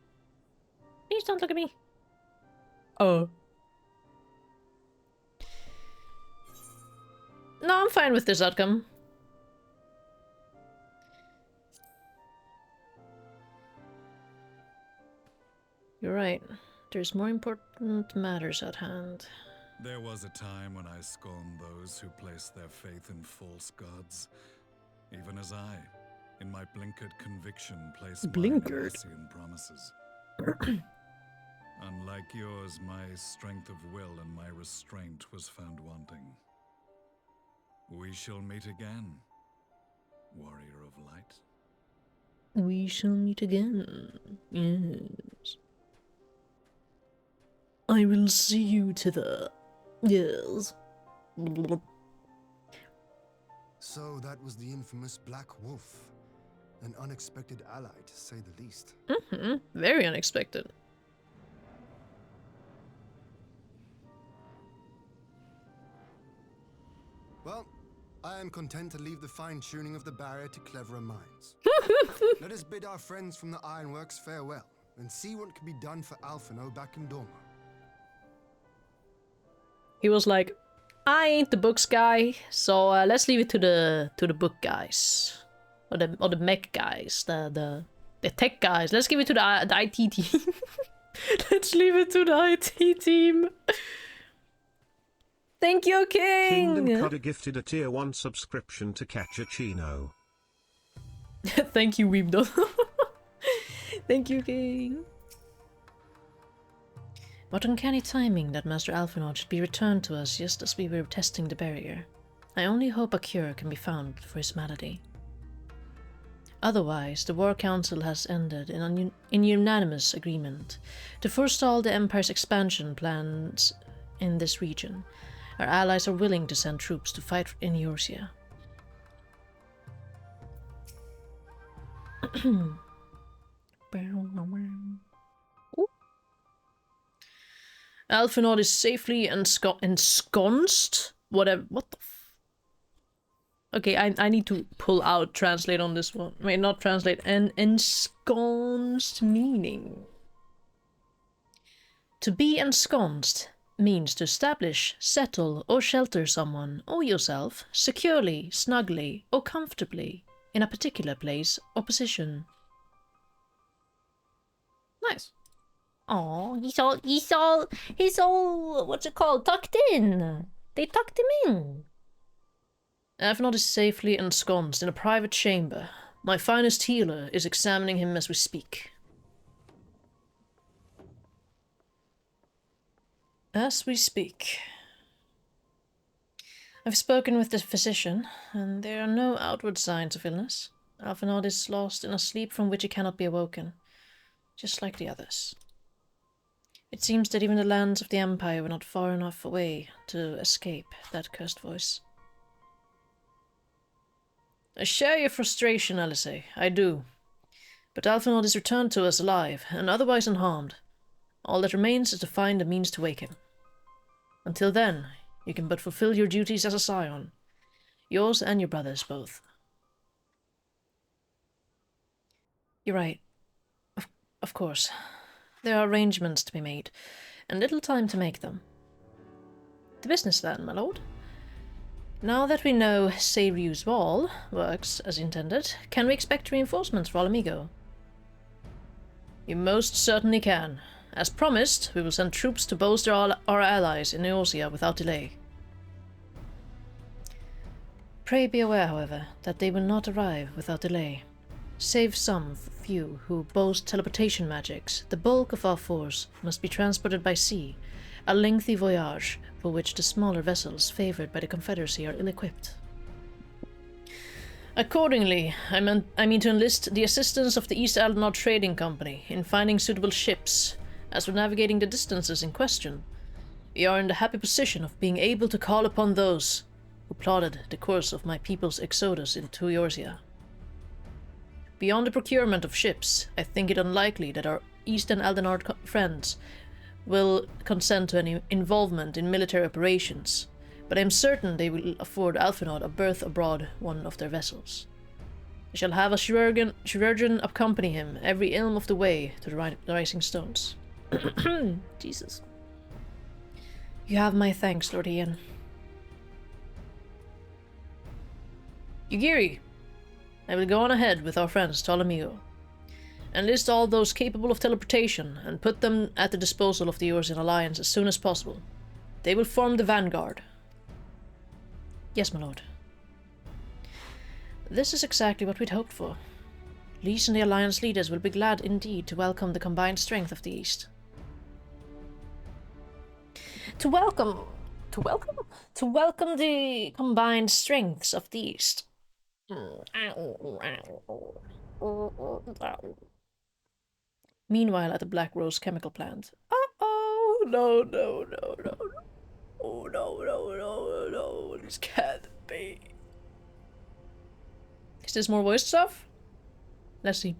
Please don't look at me. Oh. No, I'm fine with this outcome. You're right. There's more important matters at hand. There was a time when I scorned those who placed their faith in false gods. Even as I, in my blinkered conviction, placed mine in Hessian promises. Unlike yours, my strength of will and my restraint was found wanting. We shall meet again, warrior of light. We shall meet again. Yes. I will see you thither. Yes. So that was the infamous Black Wolf. An unexpected ally, to say the least. Very unexpected. Well, I am content to leave the fine-tuning of the barrier to cleverer minds. Let us bid our friends from the Ironworks farewell, and see what can be done for Alphino back in Dorma. He was like, I ain't the books guy, so let's leave it to the book guys. Or the mech guys, the tech guys. Let's give it to the IT team. Let's leave it to the IT team. Thank you, King! Kingdom Cudder gifted a tier 1 subscription to Catch a Chino. Thank you, Weebdo. Thank you, King. What uncanny timing that Master Alphinaud should be returned to us just as we were testing the barrier. I only hope a cure can be found for his malady. Otherwise, the War Council has ended in unanimous agreement to forestall the Empire's expansion plans in this region. Our allies are willing to send troops to fight in Eorzea. Alphinaud is safely ensconced? Whatever. What the f... Okay, I need to pull out translate on this one. Wait, not translate. An ensconced meaning. To be ensconced means to establish, settle, or shelter someone, or yourself, securely, snugly, or comfortably, in a particular place or position. Nice. Oh, he's all, what's it called, tucked in. They tucked him in. Alphinaud is safely ensconced in a private chamber. My finest healer is examining him as we speak. As we speak. I've spoken with the physician, and there are no outward signs of illness. Alphinaud is lost in a sleep from which he cannot be awoken, just like the others. It seems that even the lands of the Empire were not far enough away to escape that cursed voice. I share your frustration, Alice. I do. But Alphinaud is returned to us alive, and otherwise unharmed. All that remains is to find a means to wake him. Until then, you can but fulfill your duties as a scion. Yours and your brother's both. You're right. Of course. There are arrangements to be made, and little time to make them. To business then, my lord. Now that we know Seiryu's wall works as intended, can we expect reinforcements for Alamigo? You most certainly can. As promised, we will send troops to bolster our allies in Eorzea without delay. Pray be aware, however, that they will not arrive without delay. Save some few who boast teleportation magics, the bulk of our force must be transported by sea, a lengthy voyage for which the smaller vessels favoured by the Confederacy are ill-equipped. Accordingly, I mean to enlist the assistance of the East Aldenard Trading Company in finding suitable ships. As for navigating the distances in question, we are in the happy position of being able to call upon those who plotted the course of my people's exodus into Eorzea. Beyond the procurement of ships, I think it unlikely that our Eastern Eldenard friends will consent to any involvement in military operations, but I am certain they will afford Alphinaud a berth aboard one of their vessels. I shall have a chirurgeon accompany him every ilm of the way to the Rising Stones. Jesus. You have my thanks, Lord Ian. Yugiri, I will go on ahead with our friends Ptolemy, enlist all those capable of teleportation, and put them at the disposal of the Eorzean Alliance as soon as possible. They will form the vanguard. Yes, my lord. This is exactly what we'd hoped for. Lys and the Alliance leaders will be glad indeed to welcome the combined strength of the East. To welcome the combined strengths of the East. Meanwhile, at the Black Rose chemical plant. Oh no! Oh no! This can't be. Is this more voice stuff? Let's see.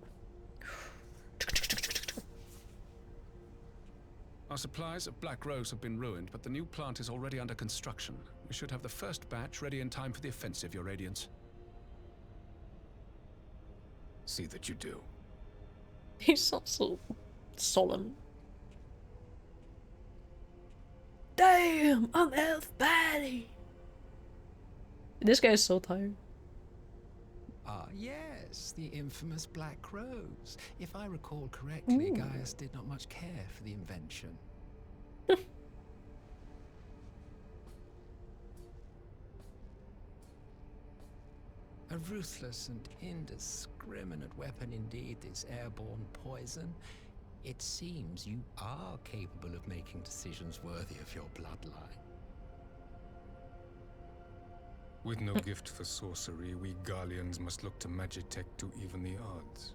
Our supplies of Black Rose have been ruined, but the new plant is already under construction. We should have the first batch ready in time for the offensive, Your Radiance. See that you do. He's so solemn. Damn, I'm elf baddie. This guy is so tired. Ah, yes, the infamous Black Rose. If I recall correctly, Gaius did not much care for the invention. A ruthless and indiscriminate weapon indeed, this airborne poison. It seems you are capable of making decisions worthy of your bloodline. With no gift for sorcery, we Garleans must look to Magitech to even the odds.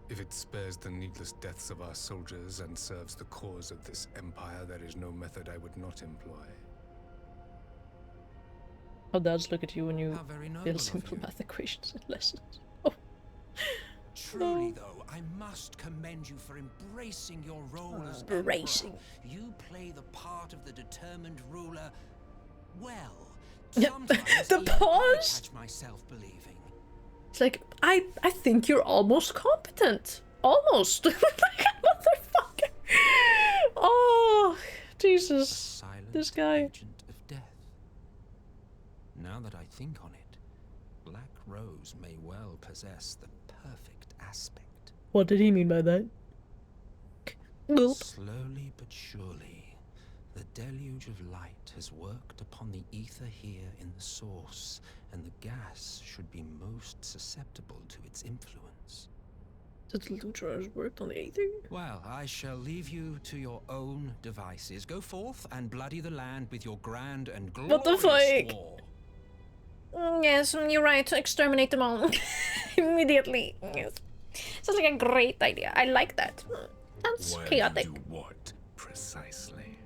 If it spares the needless deaths of our soldiers and serves the cause of this empire, there is no method I would not employ. How dads look at you when you build simple math equations in lessons. Oh. Truly, though, I must commend you for embracing your role as embracing. Emperor. You play the part of the determined ruler well. The pause. Catch myself believing. It's like I think you're almost competent. Almost. Like a motherfucker. Oh, Jesus. This guy. Agent of death. Now that I think on it, Black Rose may well possess the perfect aspect. What did he mean by that? Nope. Slowly but surely, the deluge of light has worked upon the ether here in the source, and the gas should be most susceptible to its influence. The deluge has worked on the ether? Well, I shall leave you to your own devices. Go forth and bloody the land with your grand and glorious what the fuck? war. Yes, you're right. Exterminate them all. Immediately. Yes. Sounds like a great idea. I like that. Sounds chaotic. Do what, precisely?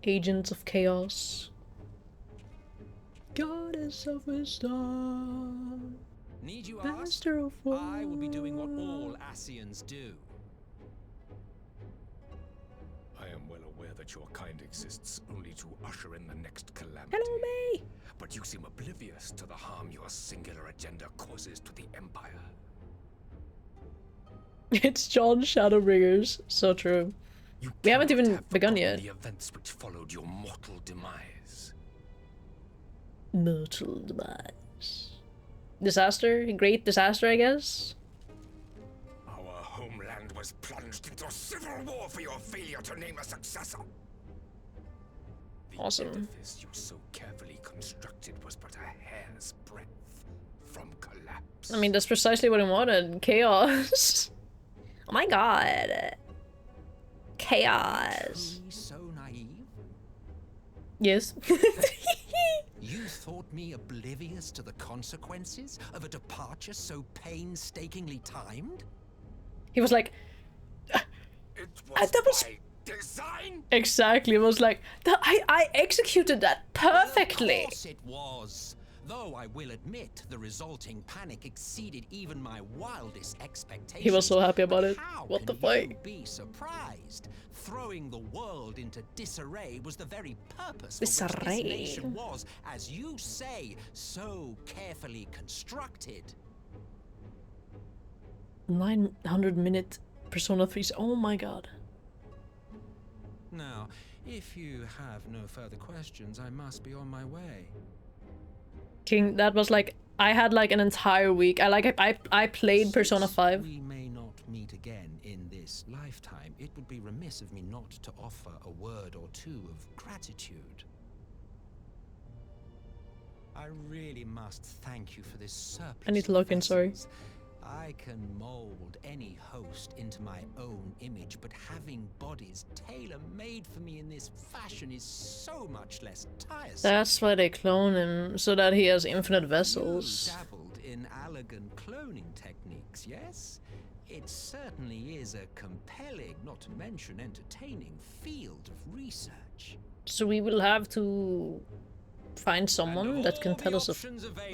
Agents of Chaos. Goddess of wisdom. Need you Master ask? of war. I will be doing what all Ascians do. I am well aware that your kind exists only to usher in the next calamity. Hello, me. But you seem oblivious to the harm your singular agenda causes to the Empire. It's John Shadowbringers. So true. We haven't even begun yet. The events which followed your mortal demise. Mortal demise. Disaster? Great disaster, I guess? Our homeland was plunged into civil war for your failure to name a successor. The edifice you so carefully constructed was but a hair's breadth from collapse. I mean, that's precisely what I wanted. Chaos. Oh my god. Chaos. So naive? Yes. You thought me oblivious to the consequences of a departure so painstakingly timed? He was like, it was design? Exactly. It was like, I executed that perfectly. Of course it was. Though I will admit, the resulting panic exceeded even my wildest expectations. He was so happy about it. What the fuck? You be surprised? Throwing the world into disarray was the very purpose Disarray. for which this nation was, as you say, so carefully constructed. 900-minute Persona 3. Oh my god. Now, if you have no further questions, I must be on my way. King, that was like, I had like an entire week. I played Persona 5. We may not meet again in this lifetime. It would be remiss of me not to offer a word or two of gratitude. I really must thank you for this surplus. I need to log in, sorry. I can mold any host into my own image, but having bodies tailor-made for me in this fashion is so much less tiresome. That's why they clone him, so that he has infinite vessels. You dabbled in elegant cloning techniques, yes? It certainly is a compelling, not to mention entertaining, field of research. So we will have to find someone that can tell us.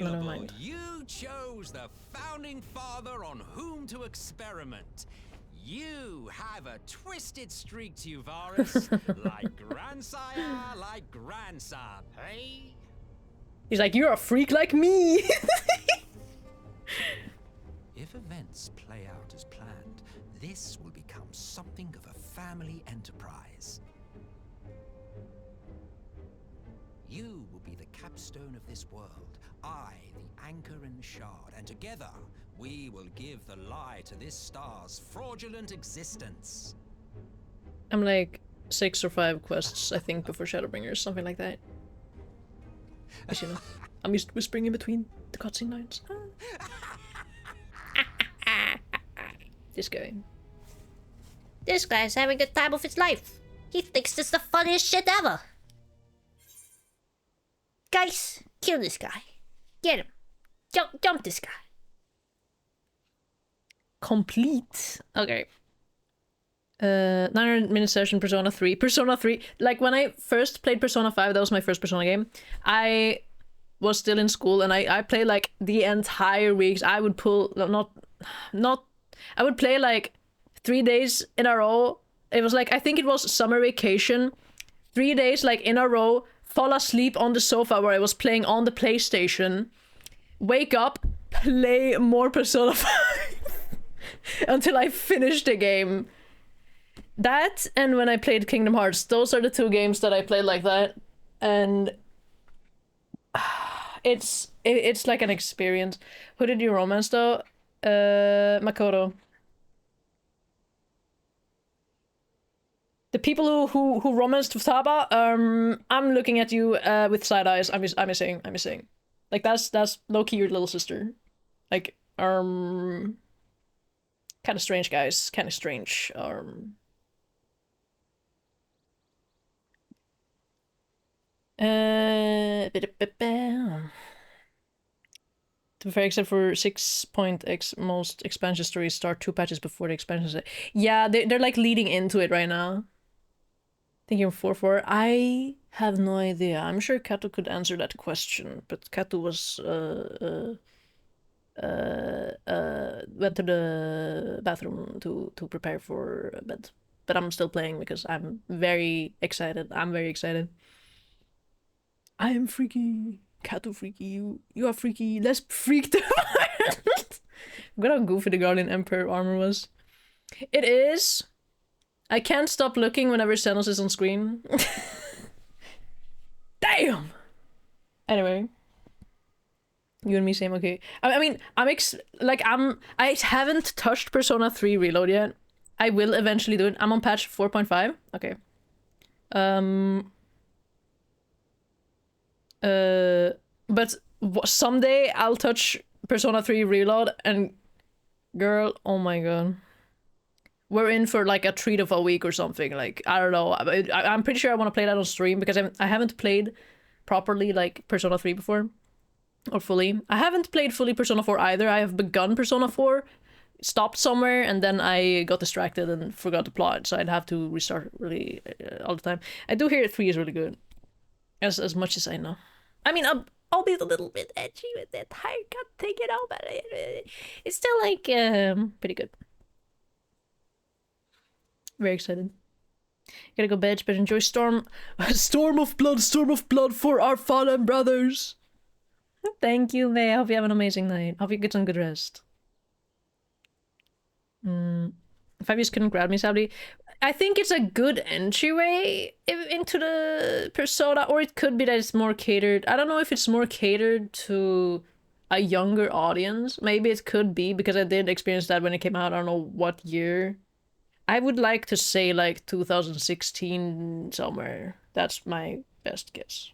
No, never mind. You chose the founding father on whom to experiment. You have a twisted streak to you, Varus. Like grandsire, like grandson, hey? He's like, you're a freak like me. If events play out as planned, this will become something of a family enterprise. You will be the capstone of this world, I the anchor and shard, and together we will give the lie to this star's fraudulent existence. I'm like 6 or 5 quests, I think, before Shadowbringers, something like that. As you know, I'm used to whispering in between the cutscene lines. This guy. This guy's having the time of his life. He thinks this is the funniest shit ever. Guys, kill this guy. Get him. Jump this guy. Complete. Okay. 900-minute session, Persona 3. Persona 3. Like, when I first played Persona 5, that was my first Persona game. I was still in school, and I played, like, the entire weeks. I would pull... I would play, like, 3 days in a row. It was, like, I think it was summer vacation. 3 days, like, in a row. Fall asleep on the sofa where I was playing on the PlayStation. Wake up, play more Persona 5 until I finished the game. That, and when I played Kingdom Hearts, those are the 2 games that I played like that. And it's like an experience. Who did you romance though? Makoto. The people who romanced Futaba, I'm looking at you with side eyes. I'm missing. Like that's low-key your little sister. Like, kind of strange, guys. Kind of strange. To be fair, except for 6.x, most expansion stories start 2 patches before the expansion. Yeah, they're like leading into it right now. Thinking 4-4. I have no idea. I'm sure Kato could answer that question, but Kato was went to the bathroom to prepare for bed. But I'm still playing because I'm very excited. I am freaky. Kato freaky. You are freaky. Less freaked. Look at how goofy the Guardian Emperor armor was. It is. I can't stop looking whenever Xenos is on screen. Damn! Anyway. You and me same, okay. I mean, I haven't touched Persona 3 Reload yet. I will eventually do it. I'm on patch 4.5. Okay. But someday I'll touch Persona 3 Reload and girl, oh my god. We're in for like a treat of a week or something. Like, I don't know. I'm pretty sure I want to play that on stream because I haven't played properly like Persona 3 before. Or fully. I haven't played fully Persona 4 either. I have begun Persona 4 stopped somewhere and then I got distracted and forgot the plot, so I'd have to restart really all the time. I do hear 3 is really good, as much as I know. I mean, I'll be a little bit edgy with that haircut thing, you know, but it's still like pretty good. Very excited. Gotta go bed, but enjoy Storm of Blood for our fallen brothers. Thank you, May. I hope you have an amazing night. Hope you get some good rest. 5 years couldn't grab me, sadly. I think it's a good entryway into the persona, or it could be that it's more catered. I don't know if it's more catered to a younger audience. Maybe it could be, because I did experience that when it came out. I don't know what year. I would like to say like 2016 somewhere. That's my best guess.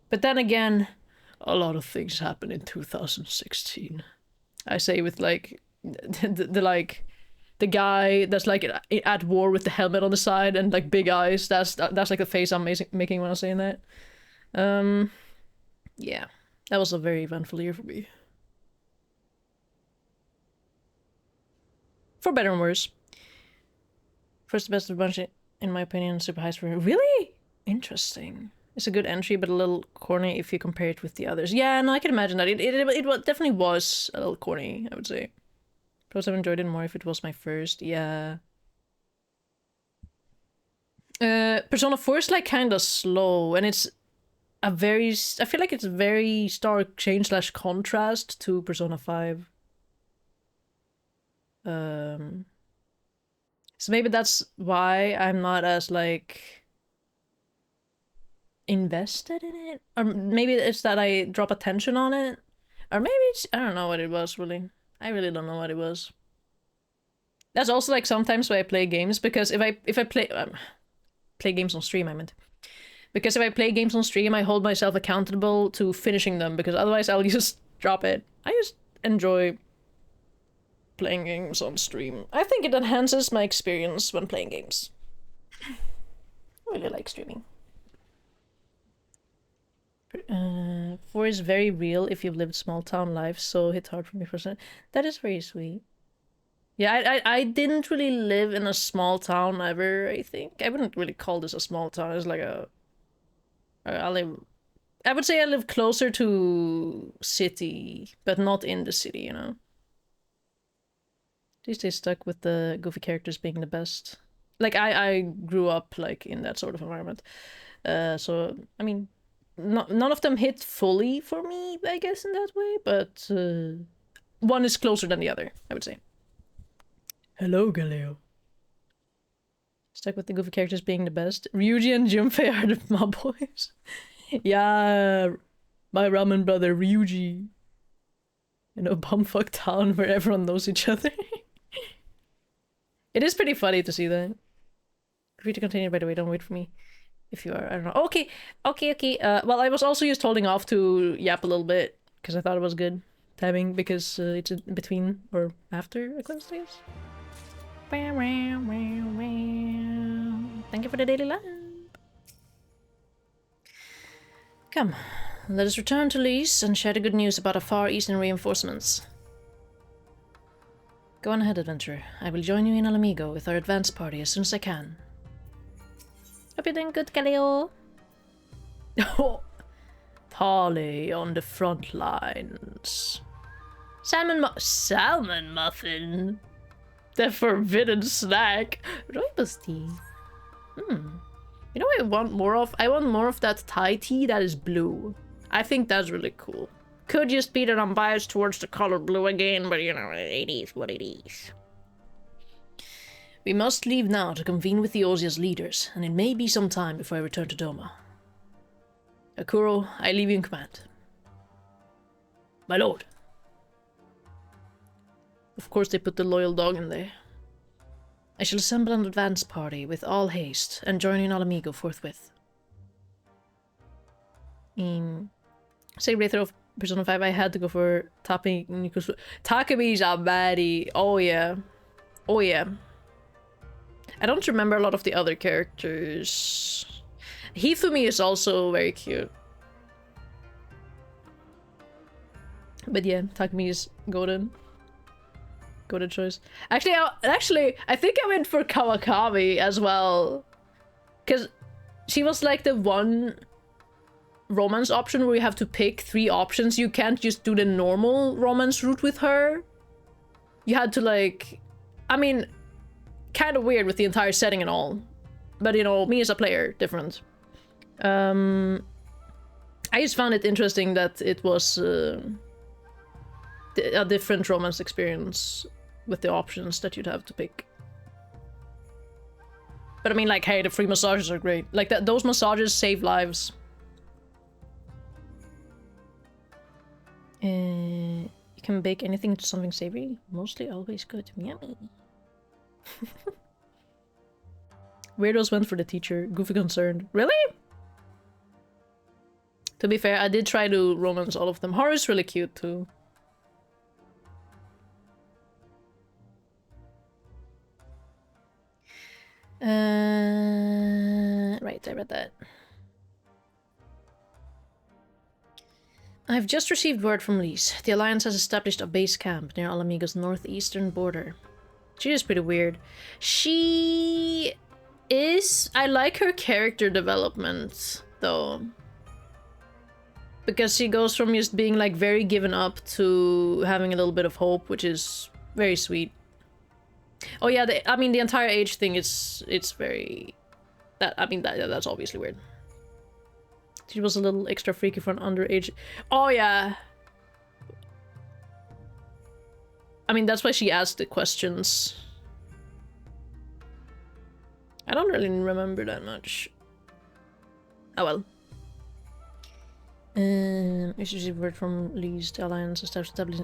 But then again, a lot of things happened in 2016. I say with like the guy that's like at war with the helmet on the side and like big eyes. That's like the face I'm making when I'm saying that. Yeah, that was a very eventful year for me. For better and worse. First the best of the bunch, in my opinion, super high score. Really? Interesting. It's a good entry, but a little corny if you compare it with the others. Yeah, no, I can imagine that. It definitely was a little corny, I would say. Perhaps I've enjoyed it more if it was my first. Yeah. Persona 4 is like kind of slow, and it's a very... I feel like it's a very stark change / contrast to Persona 5. So maybe that's why I'm not as like invested in it, or maybe it's that I drop attention on it, or maybe it's, I don't know what it was really. I really don't know what it was. That's also like sometimes when I play games, because if I play games on stream, I meant. Because if I play games on stream, I hold myself accountable to finishing them, because otherwise I'll just drop it. I just enjoy playing games on stream. I think it enhances my experience when playing games. I really like streaming. 4 is very real if you've lived small town life, so hit hard for me for a That is very sweet. Yeah, I didn't really live in a small town ever, I think. I wouldn't really call this a small town. It's like I would say I live closer to city, but not in the city, you know? Do you stay stuck with the goofy characters being the best? Like, I grew up, like, in that sort of environment. So, I mean, none of them hit fully for me, I guess, in that way, but one is closer than the other, I would say. Hello, Galileo. Stuck with the goofy characters being the best. Ryuji and Junpei are my boys. Yeah, my ramen brother, Ryuji. You know, bumfuck town where everyone knows each other. It is pretty funny to see that. Free to continue, by the way, don't wait for me. If you are, I don't know. Okay. Well, I was also just holding off to yap a little bit, because I thought it was good timing, because it's in between or after Eclipse Days. Thank you for the daily lamp. Come, let us return to Lys and share the good news about our Far Eastern reinforcements. Go on ahead, adventurer. I will join you in Alamigo with our advance party as soon as I can. Hope you're doing good, Galileo. Oh, Tali on the front lines. Salmon muffin? The forbidden snack. Rooibos tea. You know what I want more of? I want more of that Thai tea that is blue. I think that's really cool. Could just be that I'm biased towards the color blue again, but you know, it is what it is. We must leave now to convene with the Ozia's leaders, and it may be some time before I return to Doma. Akuro, I leave you in command. My lord. Of course they put the loyal dog in there. I shall assemble an advance party with all haste, and join you in Alamigo forthwith. Say later of Persona 5, I had to go for Takemi's a baddie. Oh yeah. Oh yeah. I don't remember a lot of the other characters. Hifumi is also very cute. But yeah, Takemi is golden. Good choice. Actually, I think I went for Kawakami as well. Because she was like the one romance option where you have to pick 3 options. You can't just do the normal romance route with her. You had to like... I mean, kind of weird with the entire setting and all. But you know, me as a player, different. I just found it interesting that it was a different romance experience with the options that you'd have to pick. But I mean, like, hey, the free massages are great. Like, those massages save lives. You can bake anything into something savory. Mostly always good. Yummy. Weirdos went for the teacher. Goofy concerned. Really? To be fair, I did try to romance all of them. Haru's really cute too. Right, I read that. I've just received word from Lise. The Alliance has established a base camp near Alamigo's northeastern border. She is pretty weird. She is... I like her character development, though. Because she goes from just being, like, very given up to having a little bit of hope, which is very sweet. Oh yeah, I mean, the entire age thing is... It's very... that's obviously weird. She was a little extra freaky for an underage... Oh yeah! I mean, that's why she asked the questions. I don't really remember that much. Oh well. Is received word from Lise, the Alliance established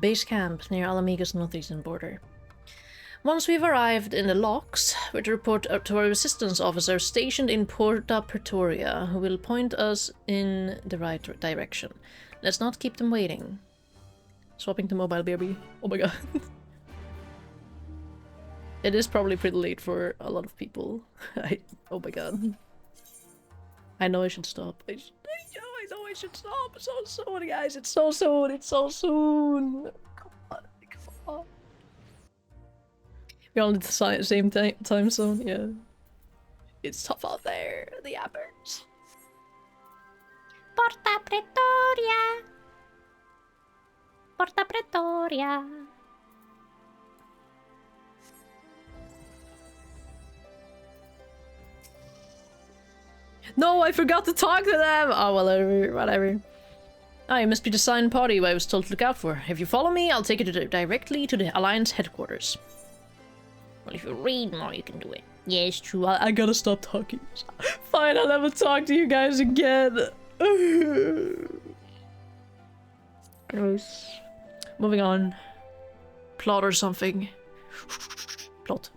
base camp near Alamigo's northeastern border. Once we've arrived in the locks, we're to report to our resistance officer stationed in Porta Pretoria, who will point us in the right direction. Let's not keep them waiting. Swapping to mobile BRB. Oh my god. It is probably pretty late for a lot of people. Oh my god. I know I should stop. I know I should stop. So soon, guys. It's so soon. It's so soon. Come on. We're on the same time zone. Yeah. It's tough out there. The yappers. Porta Pretoria. Porta Pretoria. No, I forgot to talk to them! Oh, well, whatever. I must be the signed party I was told to look out for. If you follow me, I'll take you directly to the Alliance headquarters. Well, if you read more, you can do it. Yeah, it's true. I gotta stop talking. Fine, I'll never talk to you guys again. Gross. Moving on. Plot or something. Plot.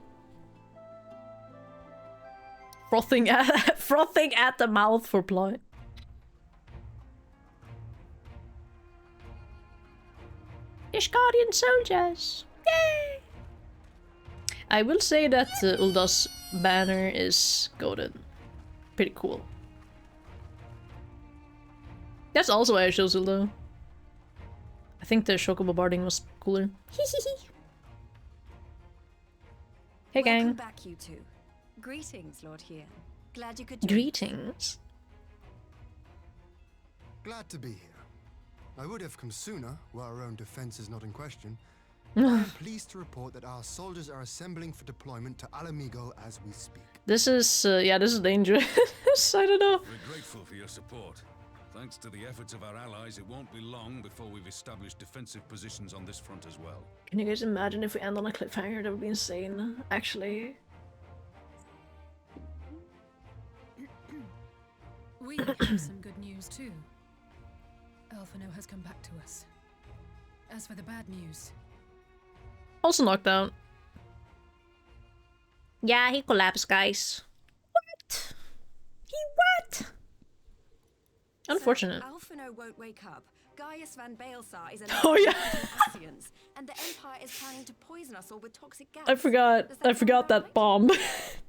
Frothing at the mouth for plot. Ishgardian soldiers! Yay! I will say that Ulda's banner is goated. Pretty cool. That's also why I chose Ulda. I think the Chocobo barding was cooler. Hey gang. Welcome back, you two. Greetings, Lord Hien. Glad you could join. Greetings. Glad to be here. I would have come sooner, where our own defense is not in question. I'm pleased to report that our soldiers are assembling for deployment to Alamigo as we speak. This is, yeah, this is dangerous. I don't know. We're grateful for your support. Thanks to the efforts of our allies, it won't be long before we've established defensive positions on this front as well. Can you guys imagine if we end on a cliffhanger? That would be insane, actually. We have some good news too. Alphino has come back to us. As for the bad news... Also knocked out. Yeah, he collapsed, guys. What? What? Unfortunate. So, Alphino won't wake up. Gaius van Baelsar is an Ascians, and the Empire is planning to poison us all with toxic gas. I forgot that bomb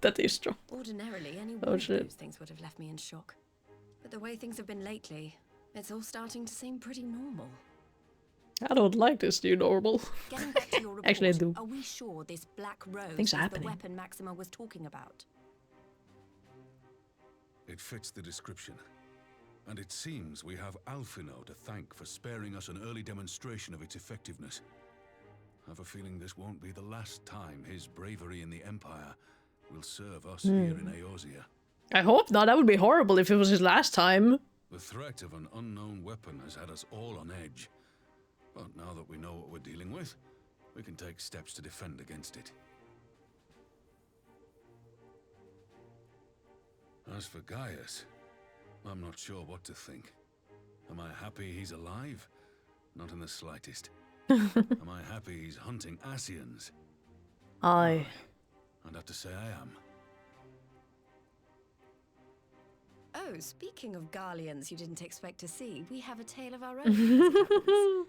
that is strong. Ordinarily, any one Oh of shit. those things would have left me in shock. But the way things have been lately, it's all starting to seem pretty normal. I don't like this new normal. Getting back to your report, Actually, I do. are we sure this black rose Things are is the happening. weapon Maxima was talking about? It fits the description. And it seems we have Alphino to thank for sparing us an early demonstration of its effectiveness. I have a feeling this won't be the last time his bravery in the Empire will serve us here in Eorzea. I hope not. That would be horrible if it was his last time. The threat of an unknown weapon has had us all on edge. But now that we know what we're dealing with, we can take steps to defend against it. As for Gaius, I'm not sure what to think. Am I happy he's alive? Not in the slightest. Am I happy he's hunting Ascians? Aye. I'd have to say I am. Oh, speaking of Garleans you didn't expect to see, we have a tale of our own. As it happens.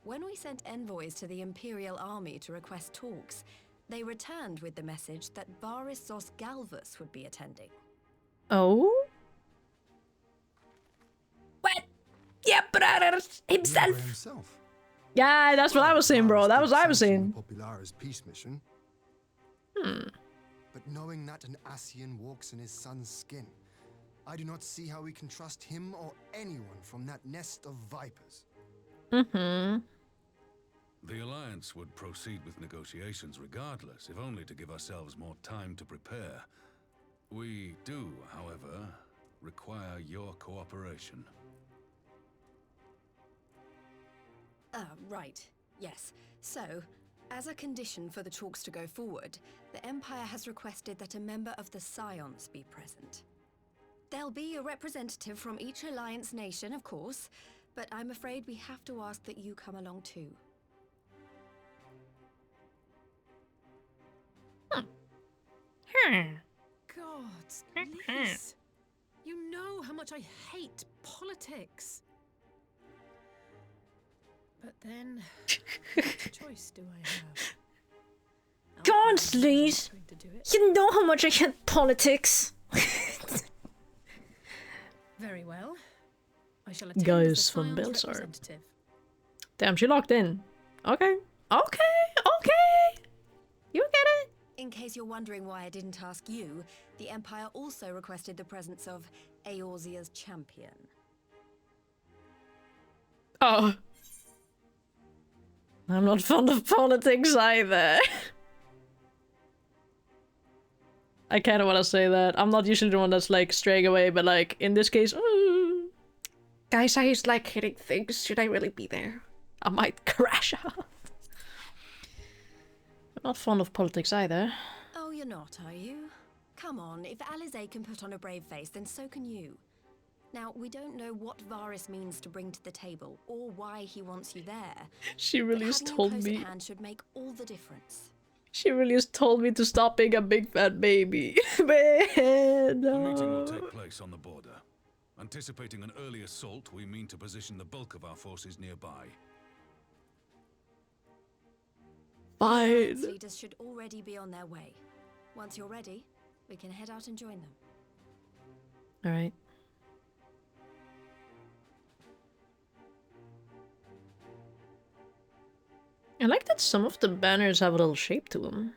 When we sent envoys to the Imperial Army to request talks, they returned with the message that Barissos Galvus would be attending. Oh? What? Yeah, brother himself. Yeah, that's what I was saying, bro. That was what I was saying. Popularis peace mission. But knowing that an Ascian walks in his son's skin, I do not see how we can trust him or anyone from that nest of vipers. Mm-hmm. The Alliance would proceed with negotiations regardless, if only to give ourselves more time to prepare. We do, however, require your cooperation. Right. Yes. So, as a condition for the talks to go forward, the Empire has requested that a member of the Scions be present. There'll be a representative from each Alliance nation, of course, but I'm afraid we have to ask that you come along too. Gods, Liz, you know how much I hate politics. But then, what choice do I have? God, Liz. You know how much I hate politics. Very well. I shall attend Gaius as the von Scion's Belsar. representative. Damn, she locked in. Okay. Okay. You get it. In case you're wondering why I didn't ask you, the Empire also requested the presence of Eorzea's champion. Oh. I'm not fond of politics either. I kind of want to say that. I'm not usually the one that's like straying away, but like in this case, Guys, I just like hitting things. Should I really be there? I might crash out. I'm not fond of politics either. Oh, you're not, are you? Come on, if Alizé can put on a brave face, then so can you. Now, we don't know what Varys means to bring to the table, or why he wants you there. She really has told me. Hand should make all the difference. She really has told me to stop being a big fat baby. Man, no. The meeting will take place on the border. Anticipating an early assault, we mean to position the bulk of our forces nearby. Fine. Leaders should already be on their way. Once you're ready, we can head out and join them. All right. I like that some of the banners have a little shape to them.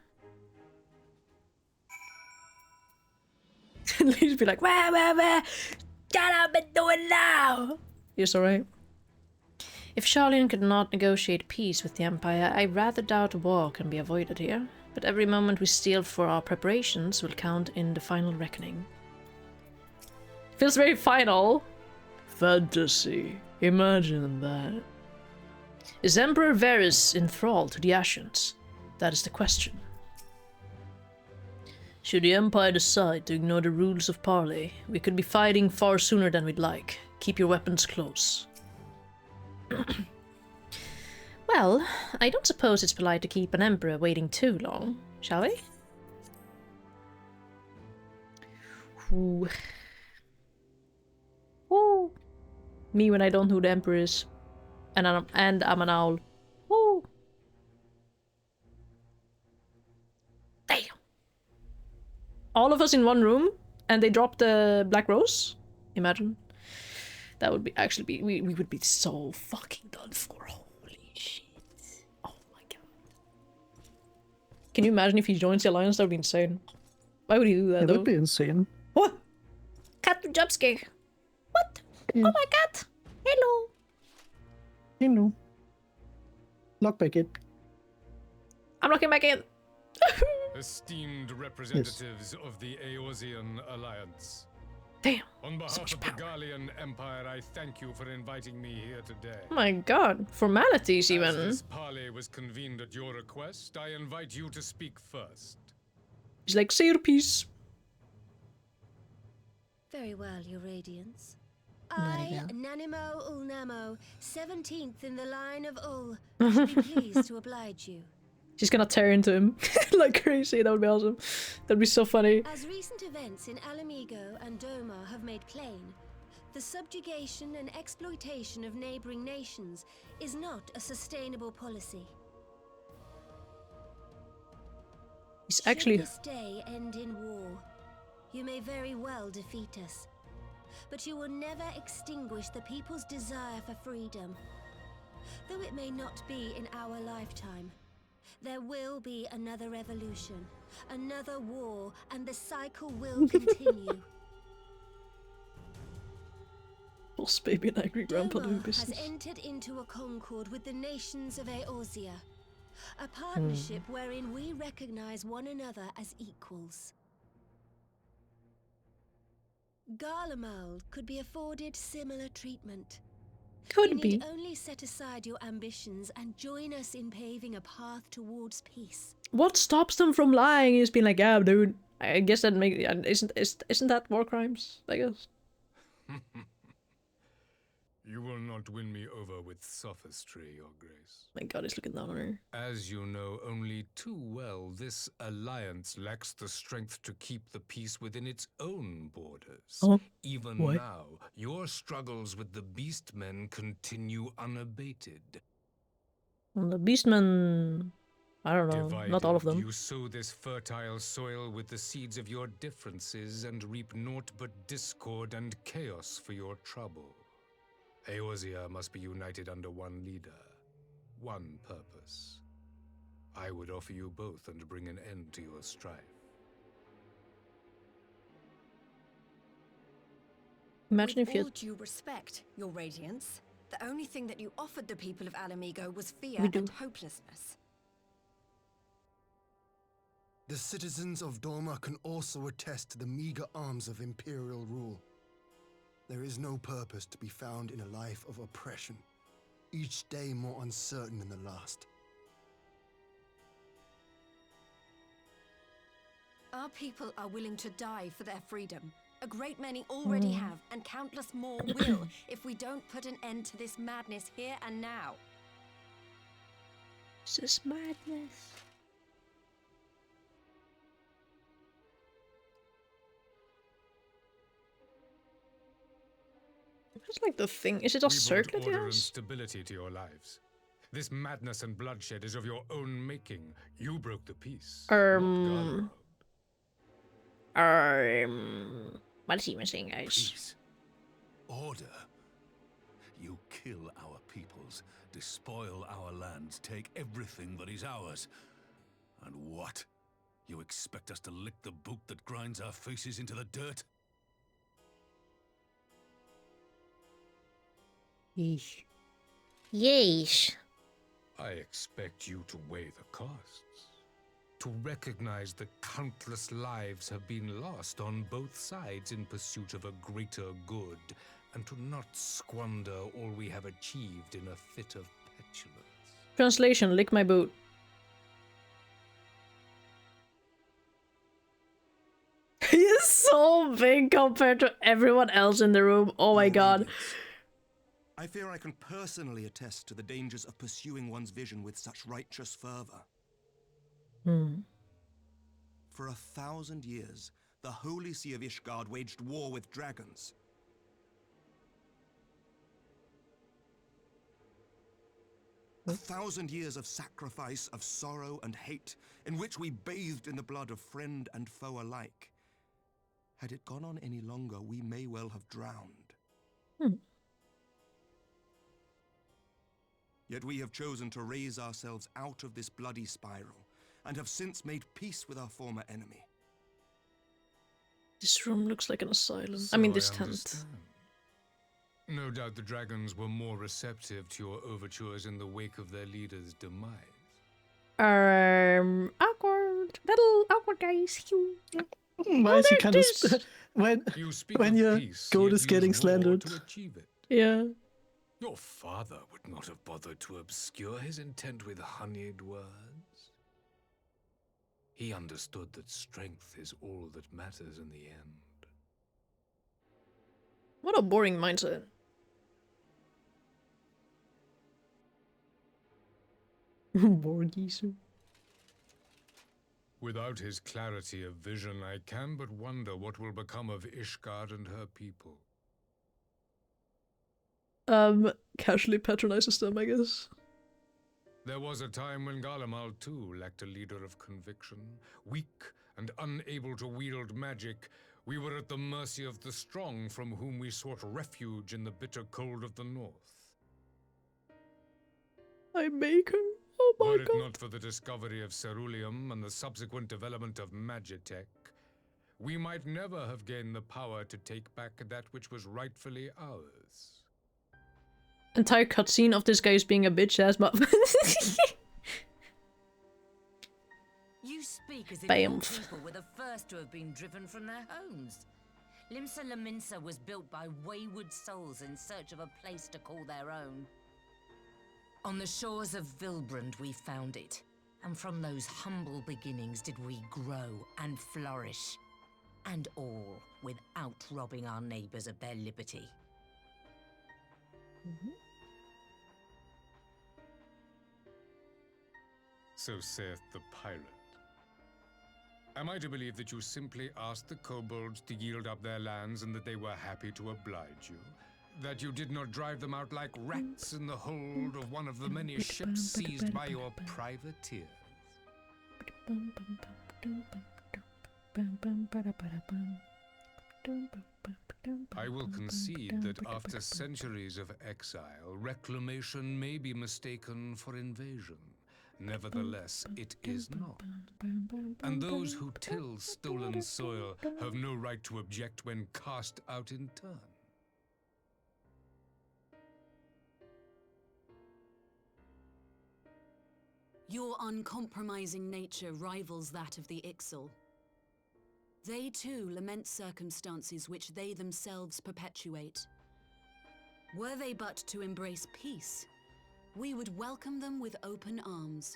At least be like, where? Shut up and do it now! Yes, alright. If Charlene could not negotiate peace with the Empire, I rather doubt war can be avoided here. But every moment we steal for our preparations will count in the final reckoning. Feels very final. Fantasy. Imagine that. Is Emperor Varys enthralled to the Ascians? That is the question. Should the Empire decide to ignore the rules of parley, we could be fighting far sooner than we'd like. Keep your weapons close. Well, I don't suppose it's polite to keep an Emperor waiting too long, shall we? Ooh. Ooh. Me when I don't know who the Emperor is. And I'm an owl. Woo! Damn! All of us in one room, and they dropped the Black Rose? Imagine. That would be actually be we would be so fucking done for. Holy Can you imagine if he joins the alliance? That would be insane. Why would he do that That though? would be insane. What? Cat jump scare. What? Yeah. Oh my god. Hello. Hello. Lock back in. I'm locking back in. Esteemed representatives of the Eorzean Alliance. Damn. On behalf of the Gallian Empire, I thank you for inviting me here today. Oh my god. Formalities even. As this parley was convened at your request, I invite you to speak first. He's like, say your piece. Very well, Your Radiance. Very I, well. Nanimo Ulnamo, 17th in the line of Ul, should be pleased to oblige you. She's gonna tear into him like crazy. That would be awesome. That'd be so funny. As recent events in Alamigo and Doma have made plain, the subjugation and exploitation of neighboring nations is not a sustainable policy. He's actually... Should this day end in war, you may very well defeat us, but you will never extinguish the people's desire for freedom. Though it may not be in our lifetime, there will be another revolution, another war, and the cycle will continue. Boss baby and angry grandpa doing Doma business. has entered into a concord with the nations of Eorzea, a partnership wherein we recognize one another as equals. Garlemald could be afforded similar treatment. Could you be. need only set aside your ambitions and join us in paving a path towards peace. What stops them from lying is being like, yeah, dude. I guess that isn't that war crimes? I guess. You will not win me over with sophistry, Your Grace. My god, he's looking down on her. As you know only too well, this alliance lacks the strength to keep the peace within its own borders. Oh, Even what? now, your struggles with the Beastmen continue unabated. Well, the beastmen... I don't know, not all of them. You sow this fertile soil with the seeds of your differences and reap naught but discord and chaos for your trouble. Eorzea must be united under one leader, one purpose. I would offer you both and bring an end to your strife. Imagine With if you... all due respect, Your Radiance, the only thing that you offered the people of Alamigo was fear We do. and hopelessness. The citizens of Doma can also attest to the meager arms of imperial rule. There is no purpose to be found in a life of oppression, each day more uncertain than the last. Our people are willing to die for their freedom. A great many already have, and countless more will, if we don't put an end to this madness here and now. This is madness. It's like the thing. Is it a We circle brought at your order and house? stability to your lives. This madness and bloodshed is of your own making. You broke the peace. What is he even saying, guys? Peace. Order. You kill our peoples, despoil our lands, take everything that is ours. And what? You expect us to lick the boot that grinds our faces into the dirt? Yeesh. Yeesh. I expect you to weigh the costs. To recognize the countless lives have been lost on both sides in pursuit of a greater good, and to not squander all we have achieved in a fit of petulance. Translation, lick my boot. He is so big compared to everyone else in the room. Oh my god. I fear I can personally attest to the dangers of pursuing one's vision with such righteous fervor. For 1,000 years, the Holy See of Ishgard waged war with dragons. A 1,000 years of sacrifice, of sorrow and hate, in which we bathed in the blood of friend and foe alike. Had it gone on any longer, we may well have drowned. Yet we have chosen to raise ourselves out of this bloody spiral, and have since made peace with our former enemy. This room looks like an asylum. So I mean, this I tent. understand. No doubt the dragons were more receptive to your overtures in the wake of their leader's demise. Awkward. Little awkward guys. Why is he kind of when speak when of your peace, goat yet is getting use war slandered? to achieve it. Yeah. Your father would not have bothered to obscure his intent with honeyed words. He understood that strength is all that matters in the end. What a boring mindset. Borgisu. Without his clarity of vision, I can but wonder what will become of Ishgard and her people. Casually patronizes them, I guess. There was a time when Garlemald too lacked a leader of conviction. Weak and unable to wield magic, we were at the mercy of the strong, from whom we sought refuge in the bitter cold of the north. I make her. Oh my Were it god. not for the discovery of ceruleum and the subsequent development of magitech, we might never have gained the power to take back that which was rightfully ours. Entire cutscene of this guy being a bitch ass You speak as if Bamf. your people were the first to have been driven from their homes. Limsa Laminsa was built by wayward souls in search of a place to call their own. On the shores of Vilbrand we found it, and from those humble beginnings did we grow and flourish. And all without robbing our neighbors of their liberty. So saith the pirate. Am I to believe that you simply asked the kobolds to yield up their lands and that they were happy to oblige you? That you did not drive them out like rats in the hold of one of the many ships seized by your privateers? I will concede that after centuries of exile, reclamation may be mistaken for invasion. Nevertheless, it is not. And those who till stolen soil have no right to object when cast out in turn. Your uncompromising nature rivals that of the Ixal. They too lament circumstances which they themselves perpetuate. Were they but to embrace peace, we would welcome them with open arms.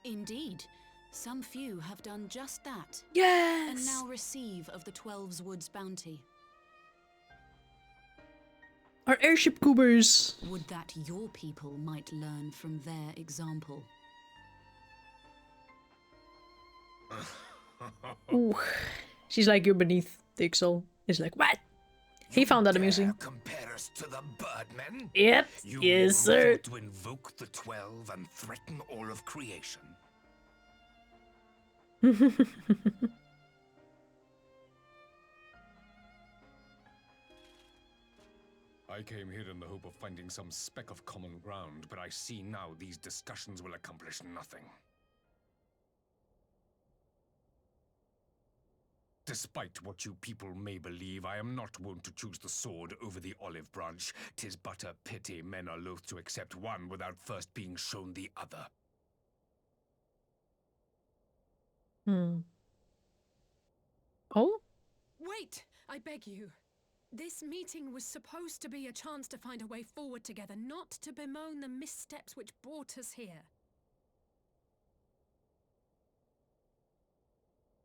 Indeed, some few have done just that. Yes! And now receive of the Twelve's Wood's bounty. Our airship goobers! Would that your people might learn from their example. Ooh. She's like, you're beneath the Ixal. He's like, what? He found that amusing. Compare us to the birdmen? Yep. You Yes, sir. to invoke the 12 and threaten all of creation. I came here in the hope of finding some speck of common ground, but I see now these discussions will accomplish nothing. Despite what you people may believe, I am not wont to choose the sword over the olive branch. 'Tis but a pity men are loath to accept one without first being shown the other. Oh? Wait, I beg you. This meeting was supposed to be a chance to find a way forward together, not to bemoan the missteps which brought us here.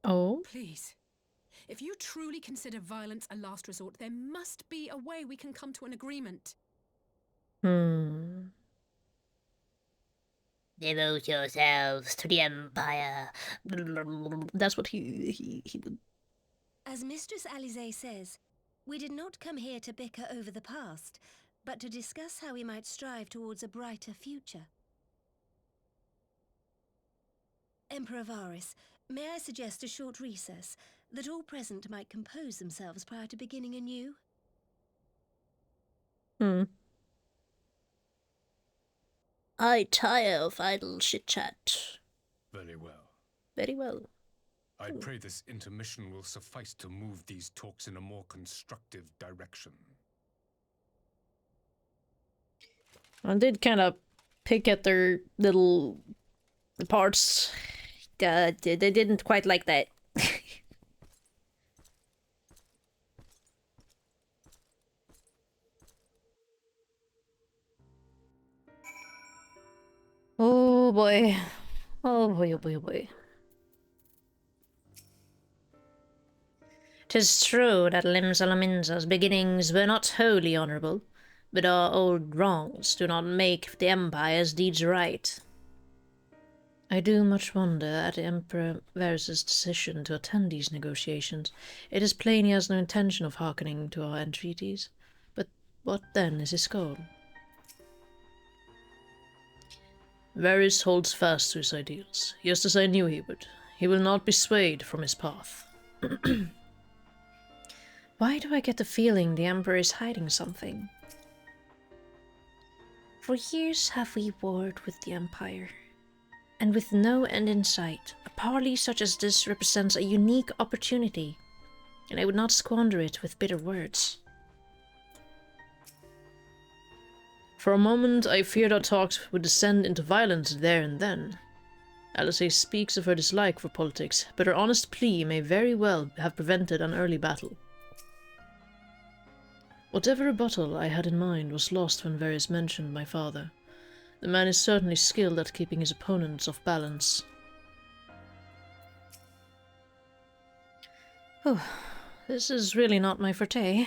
Oh? Please. If you truly consider violence a last resort, there must be a way we can come to an agreement. Devote yourselves to the Empire. That's what he did. As Mistress Alize says, we did not come here to bicker over the past, but to discuss how we might strive towards a brighter future. Emperor Varys, may I suggest a short recess, that all present might compose themselves prior to beginning anew? I tire of idle chit-chat. Very well. Very well. I pray this intermission will suffice to move these talks in a more constructive direction. I did kind of pick at their little parts. They didn't quite like that. Oh boy. Oh boy, oh boy, oh boy. 'Tis true that Limsa beginnings were not wholly honourable, but our old wrongs do not make the Empire's deeds right. I do much wonder at the Emperor Varus's decision to attend these negotiations. It is plain he has no intention of hearkening to our entreaties. But what then is his goal? Varus holds fast to his ideals, just as I knew he would. He will not be swayed from his path. Why do I get the feeling the Emperor is hiding something? For years have we warred with the Empire, and with no end in sight, a parley such as this represents a unique opportunity, and I would not squander it with bitter words. For a moment I feared our talks would descend into violence there and then. Alice speaks of her dislike for politics, but her honest plea may very well have prevented an early battle. Whatever rebuttal I had in mind was lost when Varys mentioned my father. The man is certainly skilled at keeping his opponents off balance. Oh, this is really not my forte.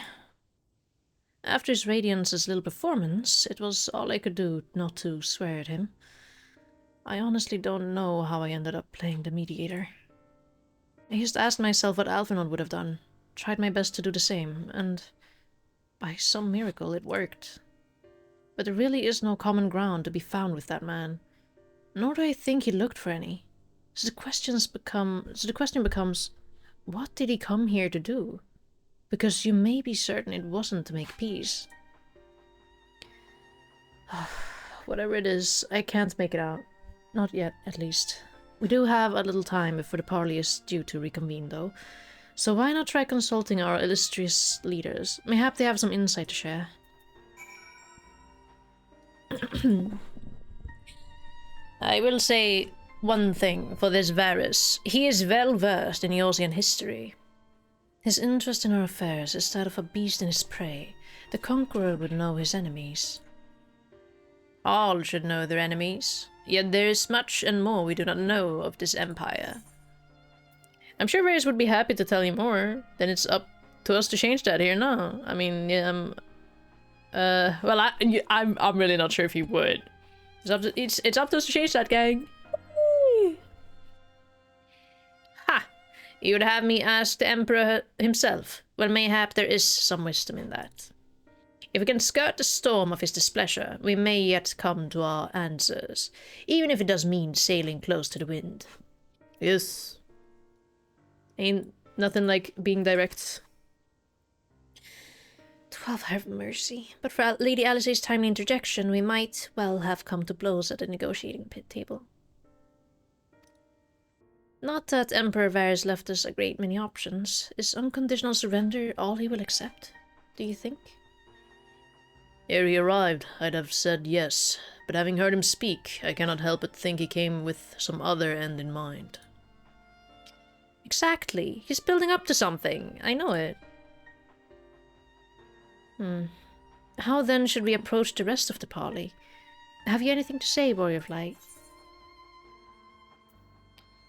After his Radiance's little performance, it was all I could do not to swear at him. I honestly don't know how I ended up playing the mediator. I just asked myself what Alphinaud would have done, tried my best to do the same, and by some miracle it worked. But there really is no common ground to be found with that man, nor do I think he looked for any. So the question becomes, what did he come here to do? Because you may be certain it wasn't to make peace. Whatever it is, I can't make it out. Not yet, at least. We do have a little time before the parley is due to reconvene, though. So why not try consulting our illustrious leaders? Mayhap they have some insight to share. I will say one thing for this Varus. He is well versed in Eosian history. His interest in our affairs is that of a beast in his prey. The conqueror would know his enemies. All should know their enemies, yet there is much and more we do not know of this empire. I'm sure Varys would be happy to tell you more. Then it's up to us to change that here now. I mean, well, I'm really not sure if he would. It's up to us to change that, gang. Ha! You would have me ask the Emperor himself. Well, mayhap there is some wisdom in that. If we can skirt the storm of his displeasure, we may yet come to our answers, even if it does mean sailing close to the wind. Yes. Ain't nothing like being direct. 12 have mercy. But for Lady Alice's timely interjection, we might well have come to blows at the negotiating table. Not that Emperor Varys left us a great many options. Is unconditional surrender all he will accept, do you think? Ere he arrived, I'd have said yes, but having heard him speak, I cannot help but think he came with some other end in mind. Exactly. He's building up to something. I know it. How then should we approach the rest of the parley? Have you anything to say, Warrior of Light?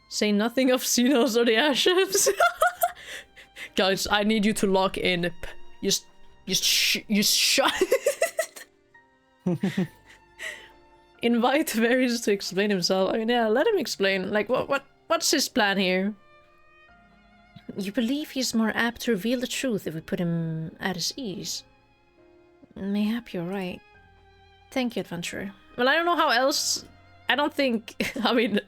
Say nothing of Xenos or the airships. Guys, I need you to lock in. Just shut. Invite Varys to explain himself. I mean, yeah, let him explain. Like, what's his plan here? You believe he's more apt to reveal the truth if we put him at his ease? Mayhap you're right. Thank you, adventurer. Well, I don't know how else. I don't think. I mean,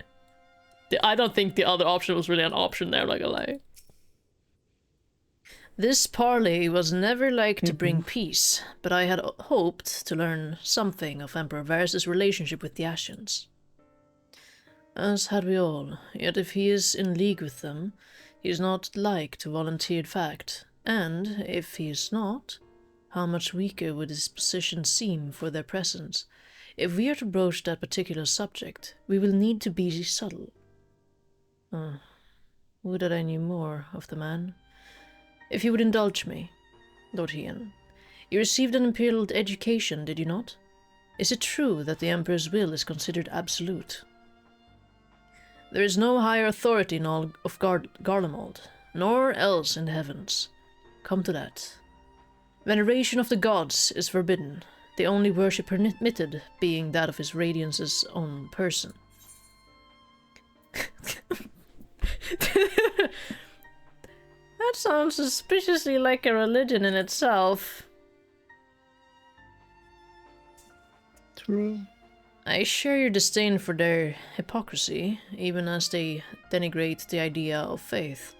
I don't think the other option was really an option there, like a lie. This parley was never like to bring peace, but I had hoped to learn something of Emperor Varys' relationship with the Ascians. As had we all. Yet if he is in league with them, he is not like to volunteer fact. And, if he is not, how much weaker would his position seem for their presence? If we are to broach that particular subject, we will need to be subtle. Would that I knew more of the man. If you would indulge me, Lord Ian. You received an imperial education, did you not? Is it true that the Emperor's will is considered absolute? There is no higher authority in all of Garlemald, nor else in the heavens. Come to that. Veneration of the gods is forbidden, the only worship permitted being that of his radiance's own person. That sounds suspiciously like a religion in itself. True. I share your disdain for their hypocrisy, even as they denigrate the idea of faith.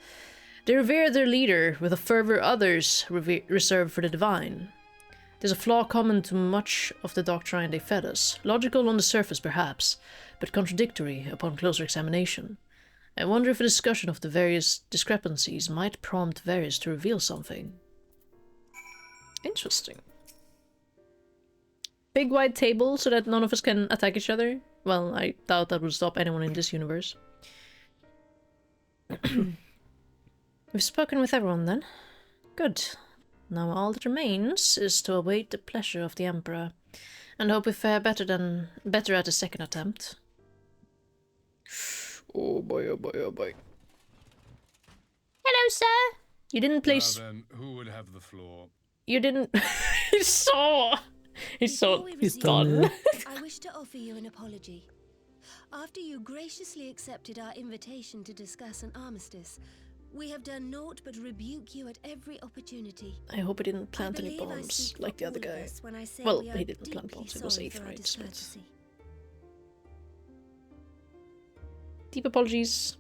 They revere their leader with a fervor others reserve for the divine. There's a flaw common to much of the doctrine they fed us, logical on the surface perhaps, but contradictory upon closer examination. I wonder if a discussion of the various discrepancies might prompt Varys to reveal something. Interesting. Big wide table so that none of us can attack each other? Well, I doubt that would stop anyone in this universe. We've spoken with everyone then. Good. Now all that remains is to await the pleasure of the Emperor, and hope we fare better at the second attempt. Oh boy, oh boy, oh boy. Hello, sir. You didn't place. Now then, who would have the floor? You didn't. He's so done. I wish to offer you an apology. After you graciously accepted our invitation to discuss an armistice, we have done naught but rebuke you at every opportunity. I hope he didn't plant any bombs like the other guy. Well, he didn't plant bombs, it was aetherites, but... Deep apologies.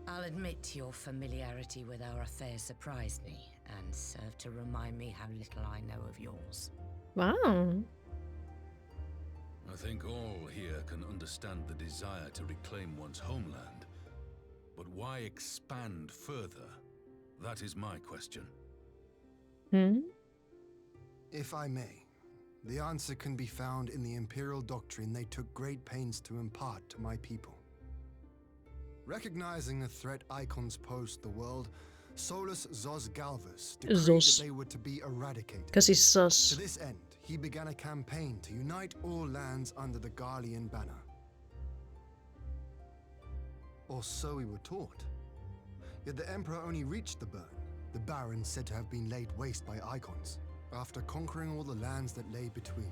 I'll admit your familiarity with our affairs surprised me, and served to remind me how little I know of yours. Wow. I think all here can understand the desire to reclaim one's homeland. But why expand further? That is my question. If I may, the answer can be found in the Imperial doctrine they took great pains to impart to my people. Recognizing the threat icons pose to the world, Solus Zos Galvus decreed that they were to be eradicated. Because he's sus. To this end, he began a campaign to unite all lands under the Garlean banner. Or so we were taught. Yet the Emperor only reached the burn, the Baron said to have been laid waste by icons, after conquering all the lands that lay between.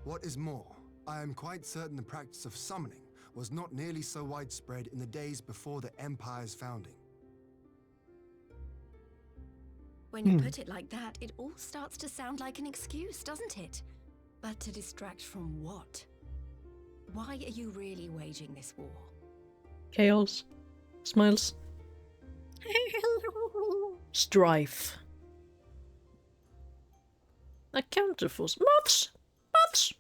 What is more, I am quite certain the practice of summoning was not nearly so widespread in the days before the Empire's founding. When you put it like that, it all starts to sound like an excuse, doesn't it? But to distract from what? Why are you really waging this war? Chaos. Smiles. Strife. A counterforce. Moths! Moths!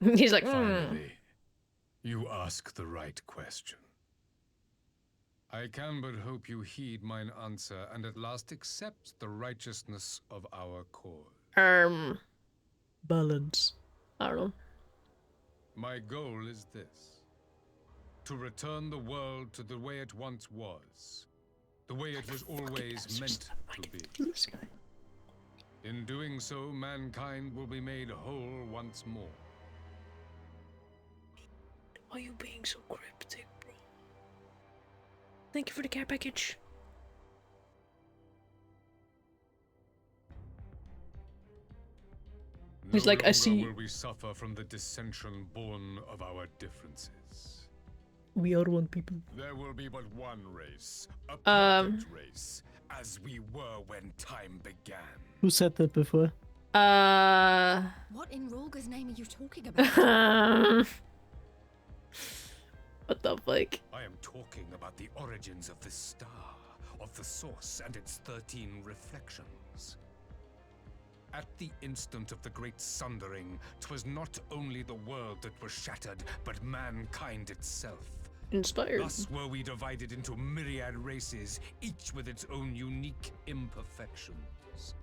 He's like, Finally, you ask the right question. I can but hope you heed mine answer and at last accept the righteousness of our cause. Balance. I don't know. My goal is this: to return the world to the way it once was, the way it was always meant to be. In doing so, mankind will be made whole once more. Why are you being so cryptic, bro? Thank you for the care package. He's like, I see. Will we suffer from the dissension born of our differences? We are one people. There will be but one race, a perfect race, as we were when time began. Who said that before? What in Rolga's name are you talking about? What the fuck? I am talking about the origins of the star, of the source and its 13 reflections. At the instant of the great sundering, 'twas not only the world that was shattered, but mankind itself. Inspired. Thus were we divided into myriad races, each with its own unique imperfections.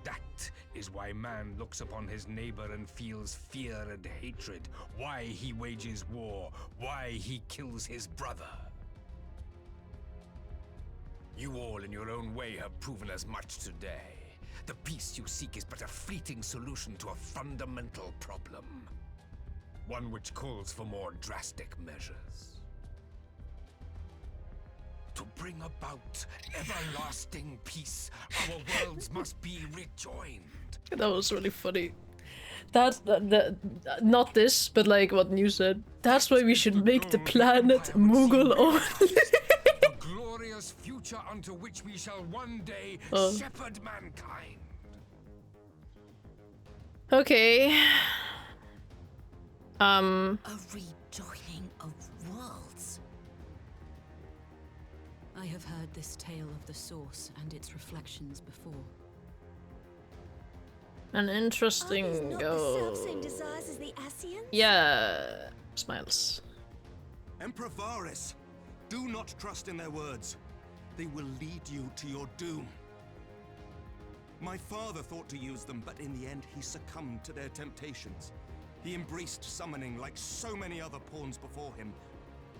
That is why man looks upon his neighbor and feels fear and hatred, why he wages war, why he kills his brother. You all in your own way have proven as much today. The peace you seek is but a fleeting solution to a fundamental problem. One which calls for more drastic measures. To bring about everlasting peace, our worlds must be rejoined. That was really funny. That's not this, but like what you said. That's why we should make the planet Mughal only. The glorious future unto which we shall one day shepherd mankind. Okay. A rejoining of worlds. I have heard this tale of the source and its reflections before. An interesting Not the self-same desires as the Asians? Yeah, smiles. Emperor Varys, do not trust in their words. They will lead you to your doom. My father thought to use them, but in the end he succumbed to their temptations. He embraced summoning like so many other pawns before him.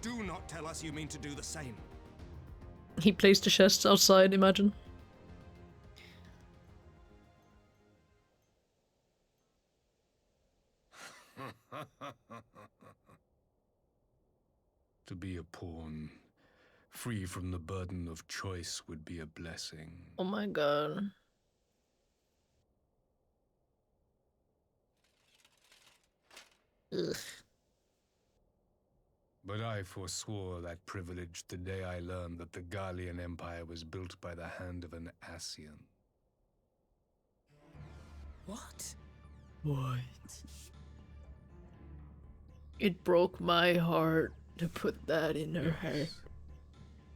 Do not tell us you mean to do the same. He placed the chests outside, imagine. To be a pawn, free from the burden of choice, would be a blessing. Oh my god. Ugh. But I forswore that privilege the day I learned that the Garlean Empire was built by the hand of an Asian. What? What? It broke my heart to put that in her head.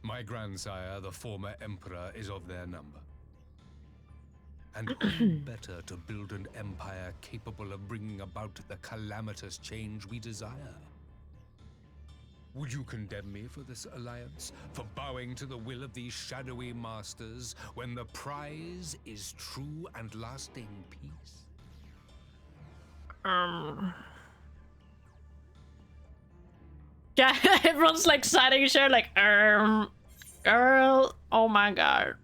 My grandsire, the former emperor, is of their number. And better to build an empire capable of bringing about the calamitous change we desire. Would you condemn me for this alliance? For bowing to the will of these shadowy masters, when the prize is true and lasting peace? Yeah, everyone's like signing each other like, girl, oh my god.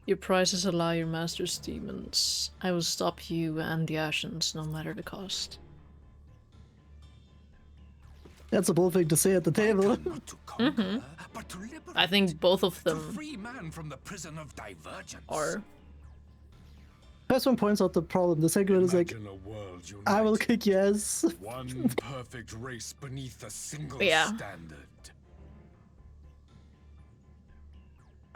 Your prizes allow your master's demons. I will stop you and the Asians, no matter the cost. That's a bold thing to say at the table. I think both of them free man from the prison of divergence. are. First one points out the problem. The second one is like, I will kick your ass. One perfect race beneath a single standard.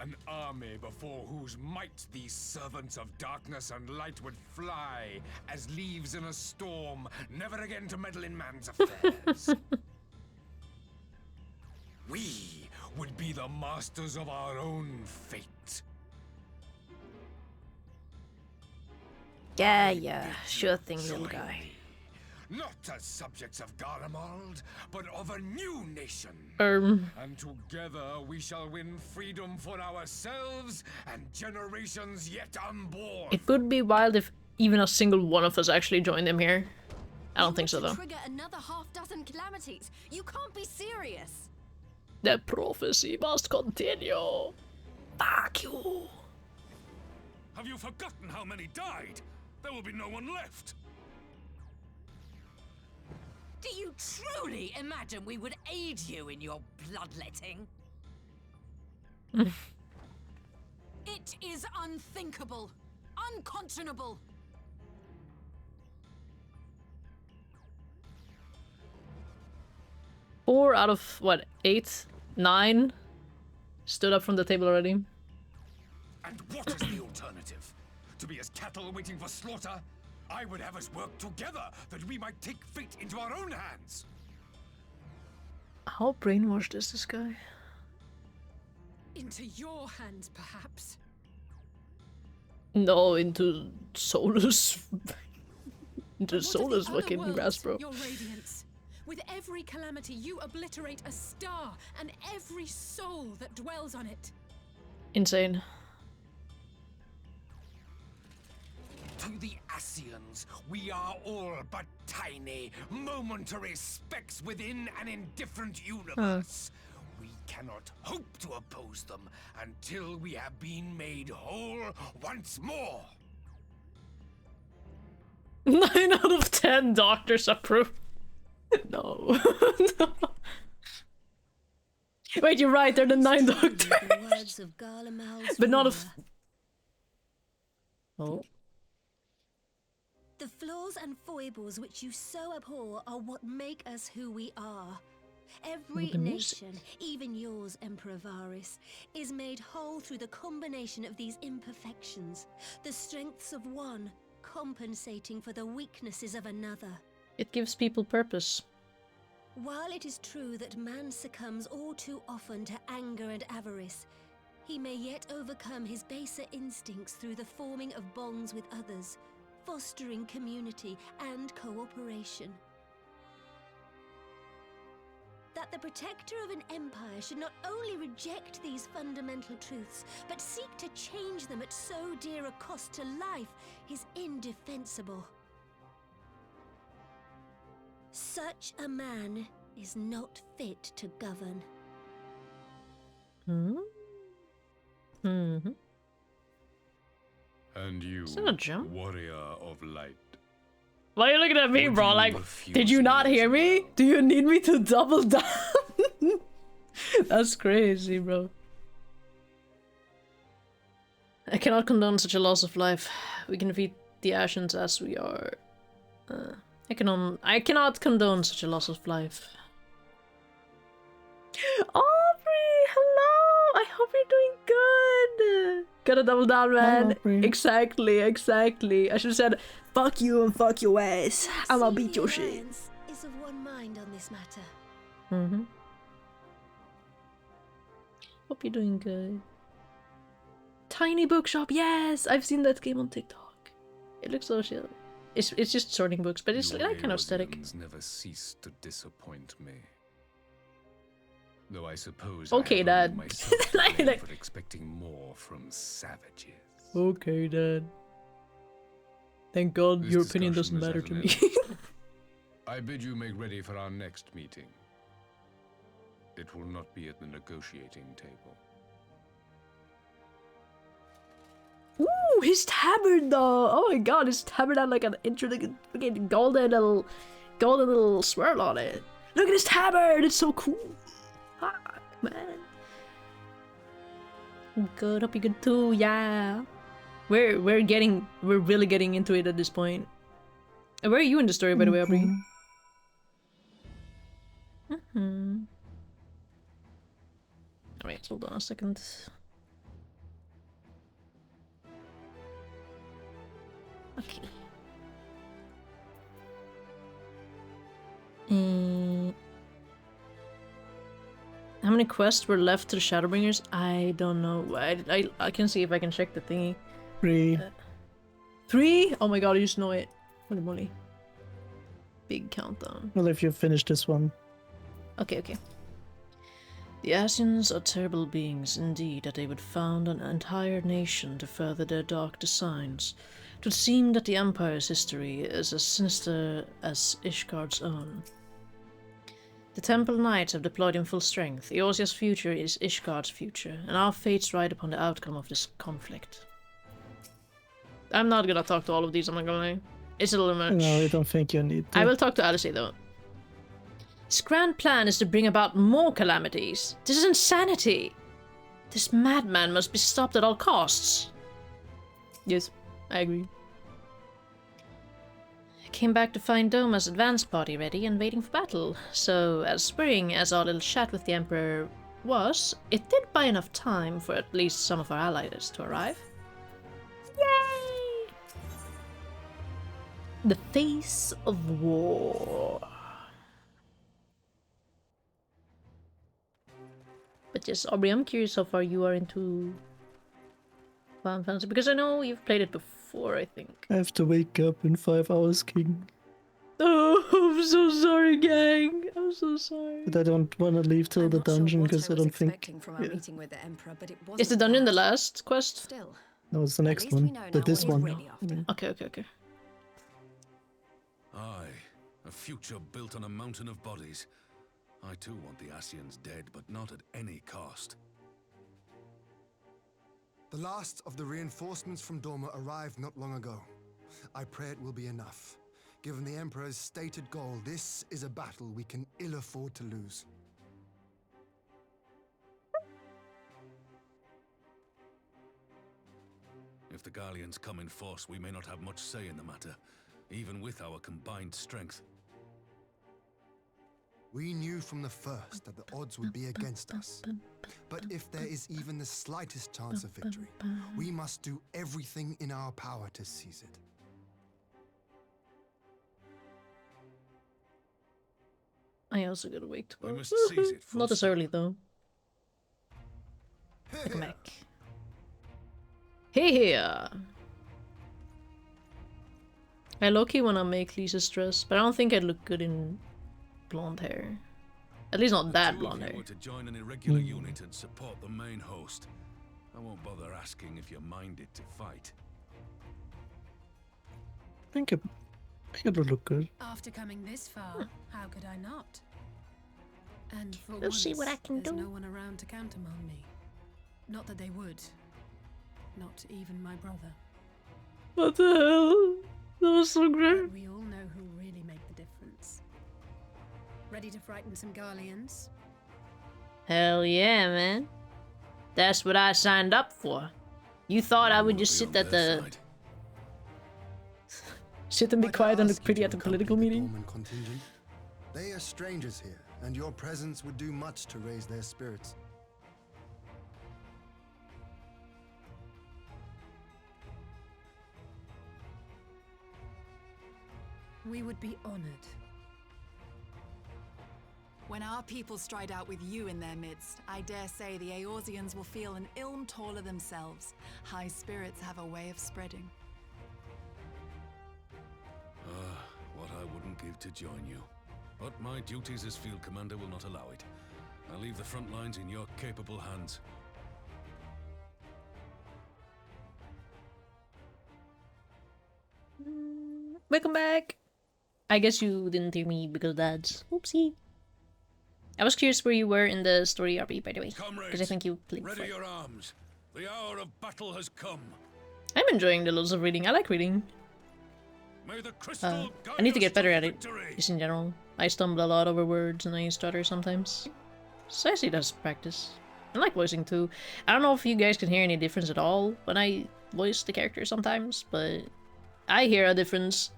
An army before whose might these servants of darkness and light would fly as leaves in a storm, never again to meddle in man's affairs. We would be the masters of our own fate. Yeah, sure thing, little guy. Not as subjects of Garlemald, but of a new nation. And together we shall win freedom for ourselves and generations yet unborn. It would be wild if even a single one of us actually joined them here. I don't think so, though. Trigger another half-dozen calamities. You can't be serious. The prophecy must continue. Fuck you. Have you forgotten how many died? There will be no one left. Do you truly imagine we would aid you in your bloodletting? It is unthinkable, unconscionable. Four out of what, 8, 9 stood up from the table already. And what is the alternative? To be as cattle waiting for slaughter? I would have us work together that we might take fate into our own hands. How brainwashed is this guy? Into your hands, perhaps. No, into Solus. Into But what of Solus the other fucking worlds, grass, bro. your radiance? With every calamity, you obliterate a star and every soul that dwells on it. Insane. To the Ascians, we are all but tiny, momentary specks within an indifferent universe. We cannot hope to oppose them until we have been made whole once more. 9 out of 10 doctors approve. No. No. Wait, you're right, they're the 9 doctors. The words of Garlemal's But not ruler. of... Oh. The flaws and foibles which you so abhor are what make us who we are. Every The music. nation, even yours, Emperor Varys, is made whole through the combination of these imperfections, the strengths of one compensating for the weaknesses of another. It gives people purpose. While it is true that man succumbs all too often to anger and avarice, he may yet overcome his baser instincts through the forming of bonds with others, fostering community and cooperation. That the protector of an empire should not only reject these fundamental truths, but seek to change them at so dear a cost to life is indefensible. Such a man is not fit to govern. Mm-hmm. And you, Is that a jump? warrior of light. Why are you looking at me, Would bro? you Like, refuse did you not hear me? Do you need me to double down? That's crazy, bro. I cannot condone such a loss of life. We can defeat the Ascians as we are. I cannot condone such a loss of life. Aubrey, hello! I hope you're doing good! Gotta double down, man. Exactly. I should have said, fuck you and fuck your ass. I'ma beat your shit. Alliance is of one mind on this matter. Mm-hmm. Hope you're doing good. Tiny bookshop, yes! I've seen that game on TikTok. It looks so chill. It's just sorting books, but it's Your like kind of aesthetic. Eosians never cease to disappoint me. Though I suppose Okay, I Dad. have only myself to blame for expecting more from savages. Okay, Dad. Thank God This your opinion doesn't discussion matter to is me. at an end. I bid you make ready for our next meeting. It will not be at the negotiating table. Ooh, his tabard though! Oh my god, his tabard had like an intricate fucking golden little swirl on it. Look at his tabard! It's so cool! Fuck, man. Good, hope you're good too, yeah. We're really getting into it at this point. And where are you in the story, by the way, Aubrey? Wait, hold on a second. Okay. How many quests were left to the Shadowbringers? I don't know. I can see if I can check the thingy. 3. 3? Oh my god, I just know it. Holy moly. Big countdown. Well, if you finish this one. Okay. The Ascians are terrible beings indeed, that they would found an entire nation to further their dark designs. It would seem that the Empire's history is as sinister as Ishgard's own. The Temple Knights have deployed in full strength. Eorzea's future is Ishgard's future, and our fates ride upon the outcome of this conflict. I'm not gonna talk to all of these, I'm not gonna lie. It's a little much. No, I don't think you need to. I will talk to Alice though. His grand plan is to bring about more calamities. This is insanity. This madman must be stopped at all costs. Yes, I agree. I came back to find Doma's advance party ready and waiting for battle. So, as spring as our little chat with the Emperor was, it did buy enough time for at least some of our allies to arrive. Yay! The face of war. But yes, Aubrey, I'm curious how far you are into Final Fantasy, because I know you've played it before, I think. I have to wake up in 5 hours, King. Oh, I'm so sorry, gang. I'm so sorry. But I don't want to leave till the dungeon because I don't think. From our meeting with the Emperor, but it wasn't Is the dungeon the that. last quest? Still. No, it's the next one. But this one. Okay. Aye, a future built on a mountain of bodies. I too want the Ascians dead, but not at any cost. The last of the reinforcements from Dorma arrived not long ago. I pray it will be enough. Given the Emperor's stated goal, this is a battle we can ill afford to lose. If the Gallians come in force, we may not have much say in the matter, even with our combined strength. We knew from the first that the odds would be against us. But if there is even the slightest chance of victory, we must do everything in our power to seize it. I also gotta wait. We must seize it. Not as early though. Welcome back. Hey here. I low-key wanna make Lisa's dress, but I don't think I'd look good in blonde hair. At least not that blonde hair. To join an irregular unit and support the main host. I won't bother asking if you're minded to fight. I think it would look good. After coming this far, how could I not? And for We'll see what I can there's do. no one around to countermand me. Not that they would. Not even my brother. What the hell? That was so great. But we all know who really make the difference. Ready to frighten some Garleans? Hell yeah, man. That's what I signed up for. You thought I would just sit at the... sit and be quiet and look pretty at the political meeting? Contingent. They are strangers here, and your presence would do much to raise their spirits. We would be honored. When our people stride out with you in their midst, I dare say the Eorzeans will feel an ilm taller themselves. High spirits have a way of spreading. What I wouldn't give to join you. But my duties as field commander will not allow it. I'll leave the front lines in your capable hands. Welcome back. I guess you didn't hear me because that's oopsie. I was curious where you were in the story RP, by the way, because I think you played Ready before. your arms. The hour of battle has come. I'm enjoying the loads of reading. I like reading. May the crystal I need to get better at it, victory. just in general. I stumble a lot over words and I stutter sometimes. So I see that's practice. I like voicing too. I don't know if you guys can hear any difference at all when I voice the character sometimes, but I hear a difference.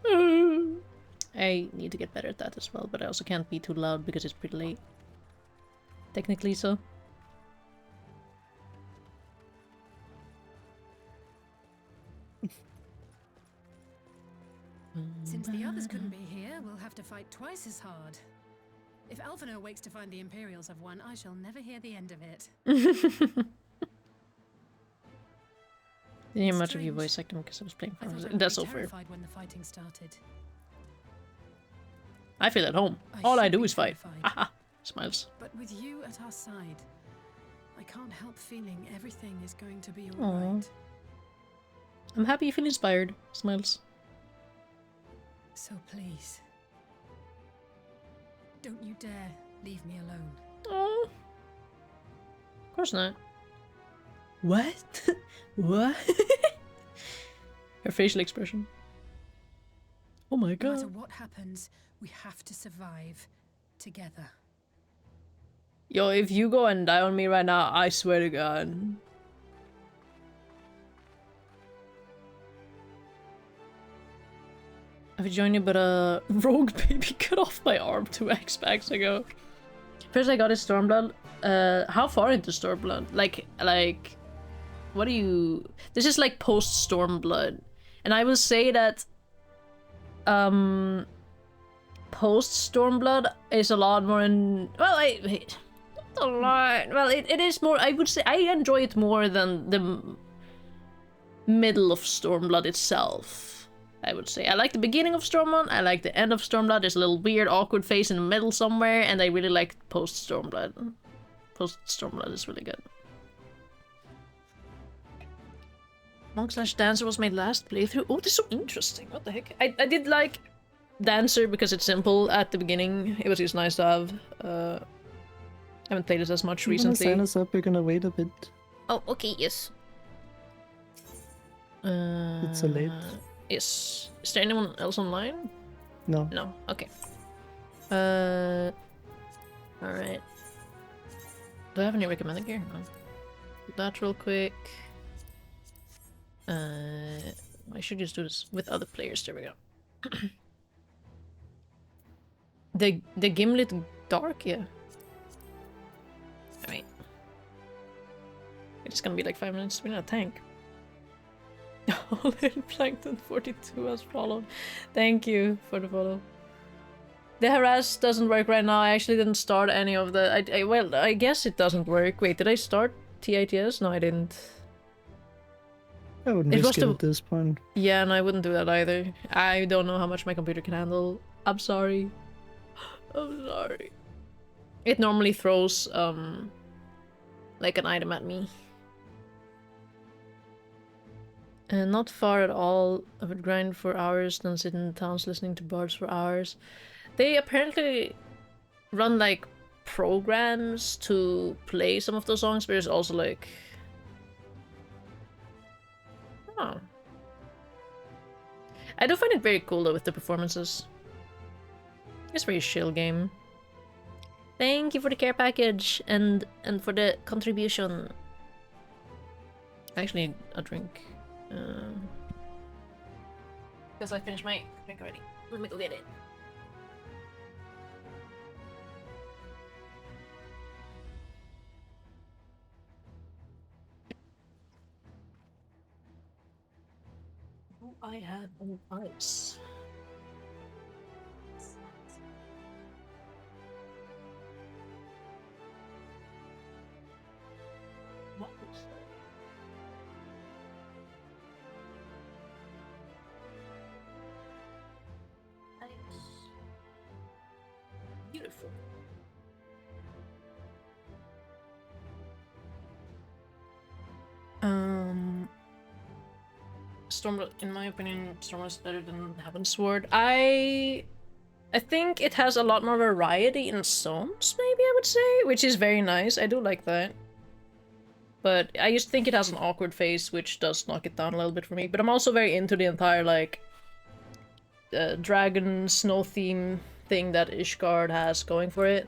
I need to get better at that as well, but I also can't be too loud because it's pretty late. Technically so. Since the others couldn't be here, we'll have to fight twice as hard. If Alphinaud wakes to find the Imperials have won, I shall never hear the end of it. Didn't hear much of your voice acting because I was playing I thought I for would That's be so fair. terrified when the fighting started. I feel at home. All I do is fight. Haha. Smiles. But with you at our side, I can't help feeling everything is going to be Aw. alright. I'm happy you feel inspired. Smiles. So please, don't you dare leave me alone. Oh. Of course not. What? What? Her facial expression. Oh my No matter god. what happens, we have to survive together. Yo, if you go and die on me right now, I swear to god. I've joined you, but rogue baby cut off my arm 2 X-Packs ago. First I got his Stormblood. How far into Stormblood? Like, what do you... This is like Post-Stormblood. And I will say that, Post-Stormblood is a lot more in... Well, a lot. Well, it is more. I would say I enjoy it more than the middle of Stormblood itself. I would say I like the beginning of Stormblood. I like the end of Stormblood. There's a little weird, awkward phase in the middle somewhere, and I really like Post-Stormblood. Post-Stormblood is really good. Monk/Dancer was my last playthrough. Oh, this is so interesting. What the heck? I did like Dancer because it's simple at the beginning. It was just nice to have. I haven't played it as much recently. Sign us up, we're gonna wait a bit. Oh, okay, yes. It's so late. Is there anyone else online? No. No. Okay. Alright. Do I have any recommended gear? No. Do that real quick. I should just do this with other players. There we go. the Gimlet Dark, yeah. I mean, it's gonna be like 5 minutes. We're not a tank. Little Plankton 42 has followed. Thank you for the follow. The harass doesn't work right now. I actually didn't start any of the. Well, I guess it doesn't work. Wait, did I start TITS? No, I didn't. I wouldn't risk it at this point. Yeah, and I wouldn't do that either. I don't know how much my computer can handle. I'm sorry. I'm sorry. It normally throws like an item at me. And not far at all. I would grind for hours, then sit in the towns listening to bards for hours. They apparently run like programs to play some of those songs, but there's also like... Oh. I do find it very cool though with the performances. It's a very chill game. Thank you for the care package and for the contribution. I actually need a drink. Because I finished my drink already. Let me go get it. Oh, I had an ice. What was that? Beautiful. Stormblood, in my opinion, Stormblood is better than Heavensward. I think it has a lot more variety in songs, maybe I would say, which is very nice. I do like that. But I just think it has an awkward phase, which does knock it down a little bit for me. But I'm also very into the entire, like, dragon snow theme thing that Ishgard has going for it.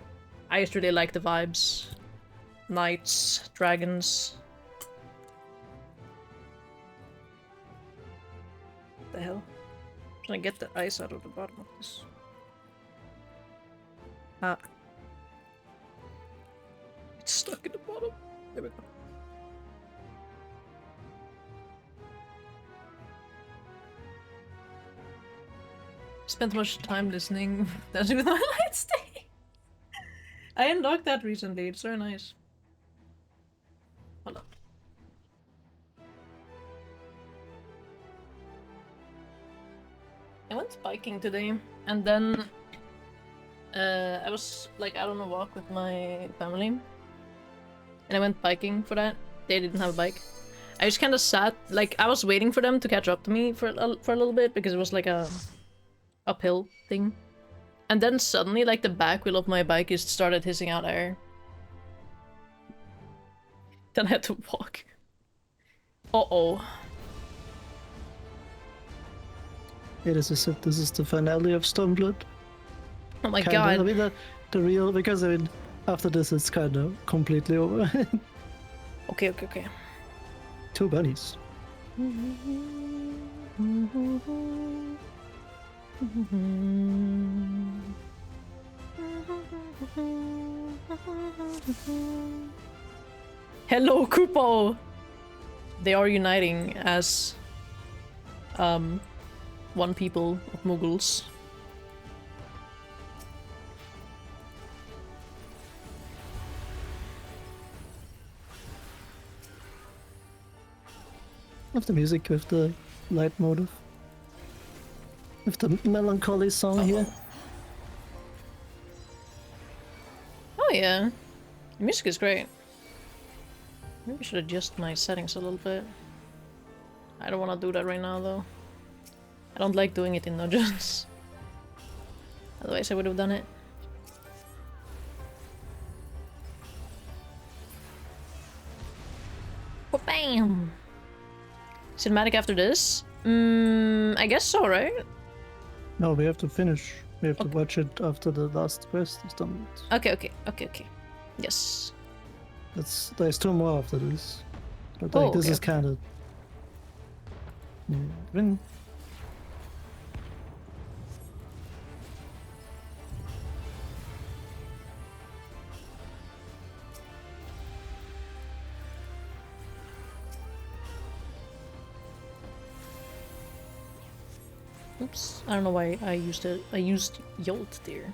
I just really like the vibes. Knights, dragons. What the hell? I'm trying to get the ice out of the bottom of this. Ah. It's stuck in the bottom. There we go. Spent much time listening dancing with my light stay. I unlocked that recently, it's very nice. Hold on. I went biking today, and then I was like out on a walk with my family, and I went biking for that. They didn't have a bike. I just kind of sat, like I was waiting for them to catch up to me for a little bit because it was like a uphill thing, and then suddenly like the back wheel of my bike just started hissing out air. Then I had to walk. Uh-oh. Yeah, this is it. This is the finale of Stormblood. Oh my Kinda. god. I mean, the real, because I mean, after this it's kind of completely over. Okay. 2 bunnies. Hello, Kupo! They are uniting as one people of Mughals. Of the music with the light motive. With the melancholy song here. Oh yeah. The music is great. Maybe I should adjust my settings a little bit. I don't want to do that right now though. I don't like doing it in dungeons. Otherwise I would have done it. Oh, bam! Cinematic after this? I guess so, right? No, we have to finish. We have to watch it after the last quest is done. Okay. Yes. There's 2 more after this. But like, this is kind of... Win. Oops, I don't know why I used it. I used Yolt there.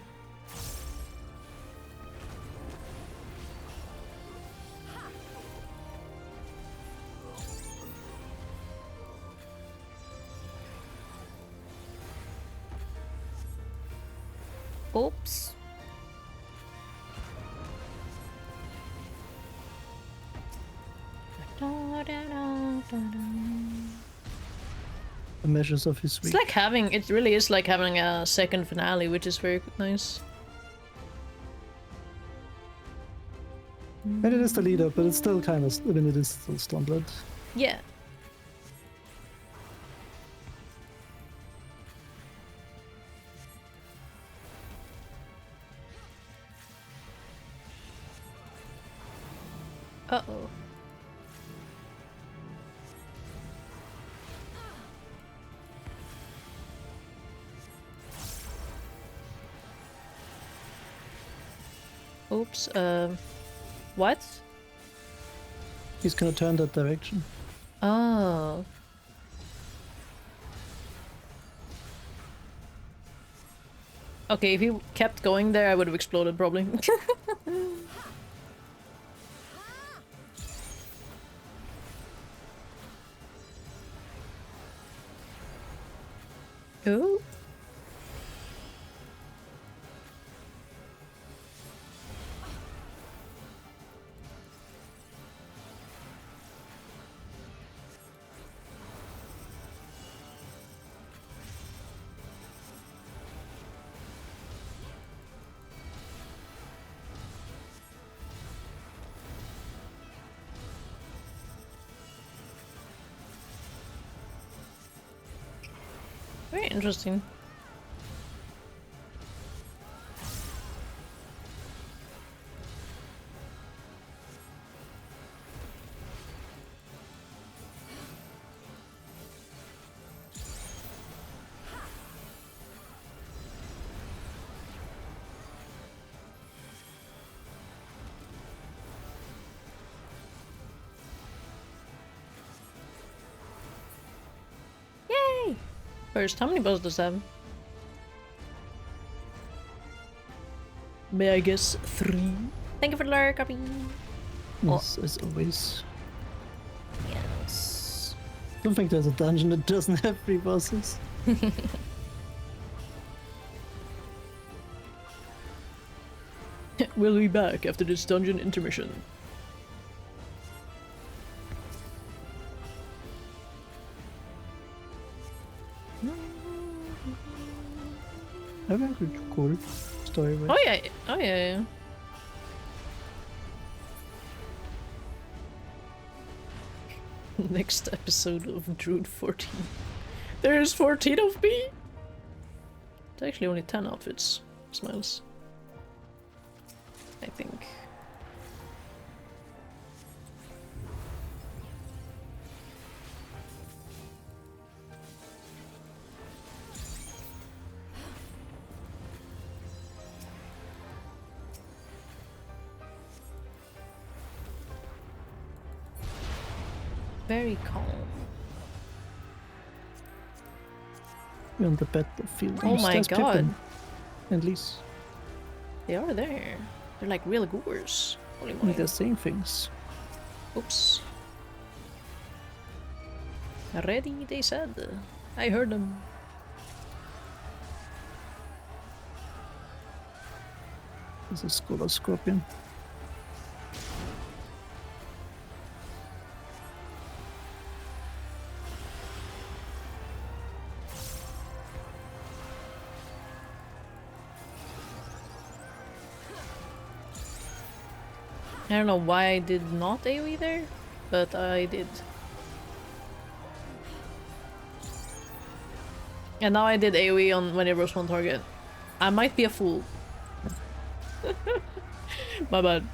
Oops. The measures of his It's like having, it really is like having a second finale, which is very nice. And it is the leader, but it's still kind of, I mean, it is still Stormblood. Yeah. Uh-oh. Oops, what? He's gonna turn that direction. Oh. Okay, if he kept going there, I would have exploded probably. Ooh. Very interesting. Yay! First, how many bows does it have? May I guess 3? Thank you for the lurk, copy. Yes, as always. Yes. I don't think there's a dungeon that doesn't have 3 bosses. We'll be back after this dungeon intermission. I think it's cool story. Oh yeah, oh yeah. Next episode of Druid 14. There's 14 of me? It's actually only 10 outfits. Smiles. I think. Very calm. We're on the battlefield. Oh my god. Pippin and Lise. They are there. They're like real goers. Holy moly. They're saying things. Oops. Ready, they said. I heard them. This is Scholar Scorpion. I don't know why I did not AoE there, but I did. And now I did AoE on when it was one target. I might be a fool. My bad.